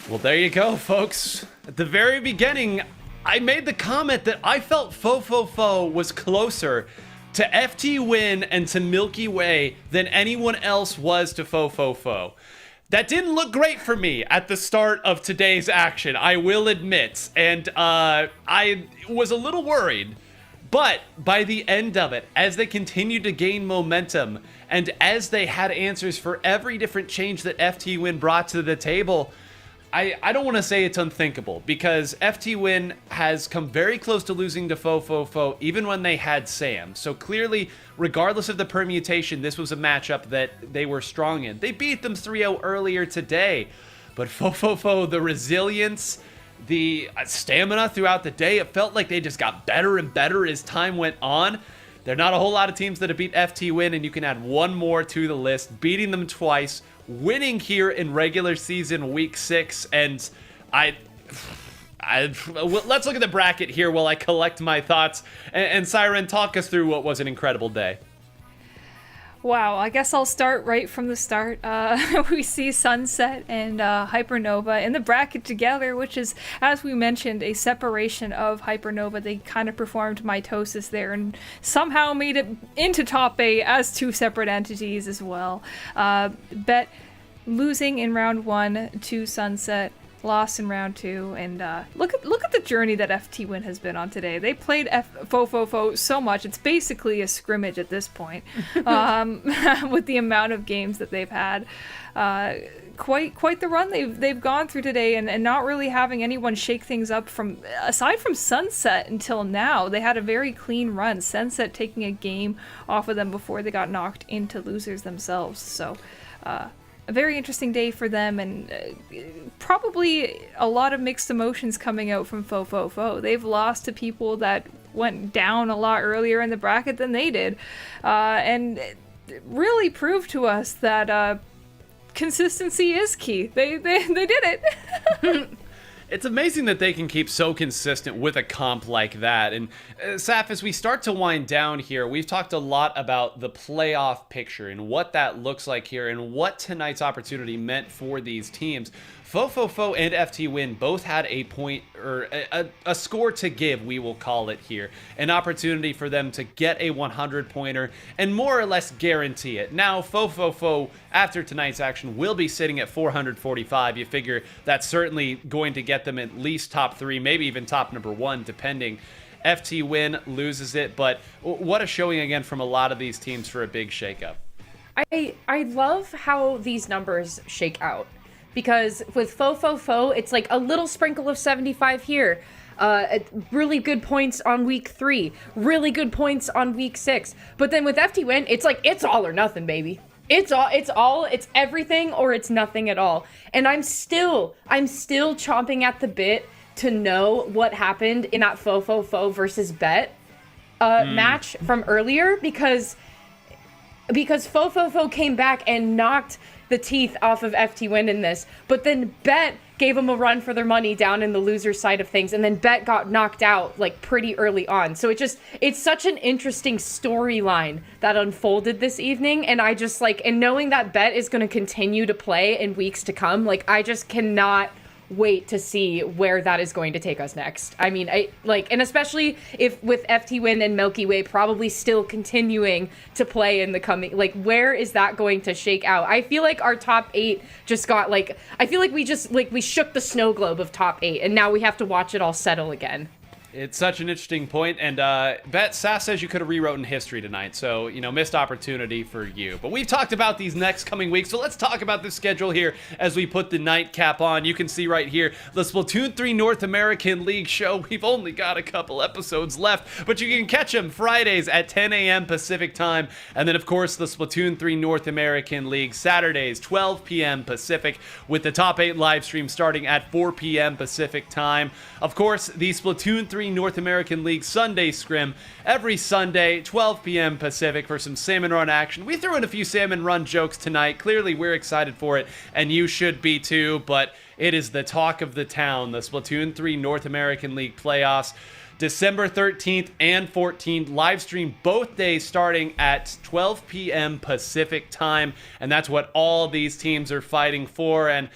Well, there you go, folks. At the very beginning, I made the comment that I felt Fofofo was closer to FT Win and to Milky Way than anyone else was to Fofofo. That didn't look great for me at the start of today's action, I will admit, and I was a little worried. But by the end of it, as they continued to gain momentum, and as they had answers for every different change that FT Win brought to the table, I don't want to say it's unthinkable, because FT Win has come very close to losing to Fofofo even when they had Sam. So clearly, regardless of the permutation, this was a matchup that they were strong in. They beat them 3-0 earlier today, but Fofofo, the resilience, the stamina throughout the day, it felt like they just got better and better as time went on. There are not a whole lot of teams that have beat FT Win, and you can add one more to the list, beating them twice, winning here in regular season week 6, and let's look at the bracket here while I collect my thoughts. And Siren, talk us through what was an incredible day. Wow, I guess I'll start right from the start. We see Sunset and Hypernova in the bracket together, which is, as we mentioned, a separation of Hypernova. They kind of performed mitosis there and somehow made it into top 8 as two separate entities as well. Bet losing in round 1 to Sunset, lost in round 2, and look at the journey that FT Win has been on today. They played Fofofo so much, it's basically a scrimmage at this point, with the amount of games that they've had. Quite the run they've gone through today, and not really having anyone shake things up aside from Sunset until now. They had a very clean run. Sunset taking a game off of them before they got knocked into losers themselves. So a very interesting day for them, and probably a lot of mixed emotions coming out from Fofofo. They've lost to people that went down a lot earlier in the bracket than they did. And it really proved to us that consistency is key. They did it. It's amazing that they can keep so consistent with a comp like that. And Saf, as we start to wind down here, we've talked a lot about the playoff picture and what that looks like here and what tonight's opportunity meant for these teams. Fofofo and FT Win both had a point, or a score to give, we will call it here. An opportunity for them to get a 100-pointer and more or less guarantee it. Now, Fofofo, after tonight's action, will be sitting at 445. You figure that's certainly going to get them at least top 3, maybe even top number 1, depending. FT Win loses it, but what a showing again from a lot of these teams for a big shakeup. I love how these numbers shake out. Because with Fofofo, it's like a little sprinkle of 75 here. Really good points on week 3. Really good points on week 6. But then with FT Win, it's like, it's all or nothing, baby. It's everything or it's nothing at all. And I'm still chomping at the bit to know what happened in that Fofofo versus Bet match from earlier, because Fofofo came back and knocked the teeth off of FT Win in this, but then Bet gave them a run for their money down in the loser side of things, and then Bet got knocked out like pretty early on. So it's such an interesting storyline that unfolded this evening, and I just like, and knowing that Bet is going to continue to play in weeks to come, like I just cannot wait to see where that is going to take us next. I mean, and especially if with FT Win and Milky Way probably still continuing to play in the coming, like where is that going to shake out? I feel like our top 8 just got like, I feel like we shook the snow globe of top 8 and now we have to watch it all settle again. It's such an interesting point, and Sass says you could have rewritten history tonight, so, missed opportunity for you. But we've talked about these next coming weeks, so let's talk about the schedule here as we put the nightcap on. You can see right here, the Splatoon 3 North American League show. We've only got a couple episodes left, but you can catch them Fridays at 10 a.m. Pacific time, and then, of course, the Splatoon 3 North American League Saturdays, 12 p.m. Pacific, with the top 8 live stream starting at 4 p.m. Pacific time. Of course, the Splatoon 3 North American League Sunday Scrim every Sunday, 12 p.m. Pacific, for some Salmon Run action. We threw in a few Salmon Run jokes tonight. Clearly, we're excited for it, and you should be too, but it is the talk of the town, the Splatoon 3 North American League playoffs. December 13th and 14th, live stream both days starting at 12 p.m. Pacific time, and that's what all these teams are fighting for. And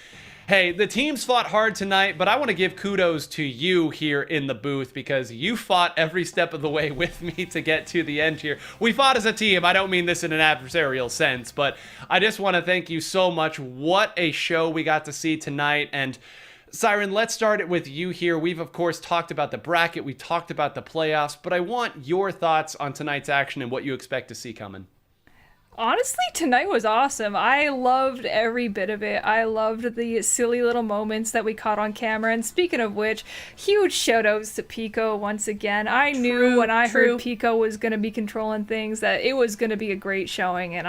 hey, the teams fought hard tonight, but I want to give kudos to you here in the booth because you fought every step of the way with me to get to the end here. We fought as a team. I don't mean this in an adversarial sense, but I just want to thank you so much. What a show we got to see tonight. And Siren, let's start it with you here. We've, of course, talked about the bracket. We've talked about the playoffs, but I want your thoughts on tonight's action and what you expect to see coming. Honestly, tonight was awesome. I loved every bit of it. I loved the silly little moments that we caught on camera. And speaking of which, huge shout outs to Pico once again. I knew when I heard Pico was going to be controlling things that it was going to be a great showing. And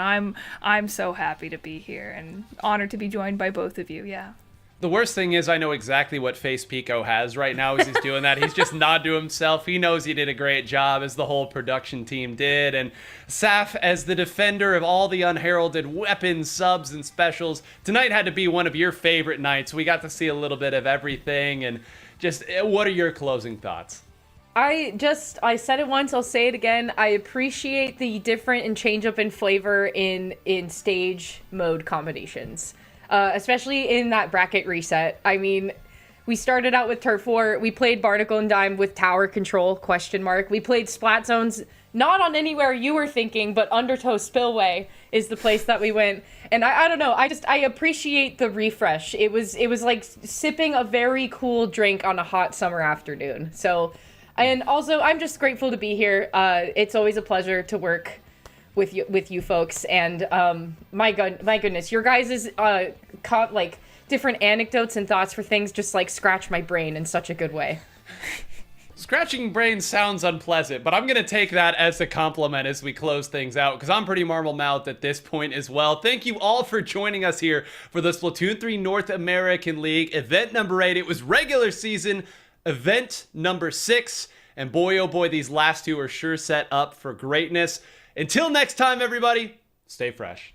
I'm so happy to be here and honored to be joined by both of you. Yeah. The worst thing is I know exactly what face Pico has right now as he's doing that. He's just nodding to himself. He knows he did a great job, as the whole production team did. And Saf, as the defender of all the unheralded weapons, subs, and specials, tonight had to be one of your favorite nights. We got to see a little bit of everything. And just, what are your closing thoughts? I said it once, I'll say it again. I appreciate the different and change up in flavor in stage mode combinations. Especially in that bracket reset. I mean, we started out with Turf War. We played Barnacle and Dime with Tower Control, ? We played Splat Zones, not on anywhere you were thinking, but Undertow Spillway is the place that we went. And I don't know, I appreciate the refresh. It was like sipping a very cool drink on a hot summer afternoon. So, and also, I'm just grateful to be here. It's always a pleasure to work with you folks, and my goodness, your guys' like different anecdotes and thoughts for things just like scratch my brain in such a good way. Scratching brain sounds unpleasant, but I'm going to take that as a compliment as we close things out, because I'm pretty marble-mouthed at this point as well. Thank you all for joining us here for the Splatoon 3 North American League event number 8. It was regular season event number 6. And boy, oh boy, these last two are sure set up for greatness. Until next time, everybody, stay fresh.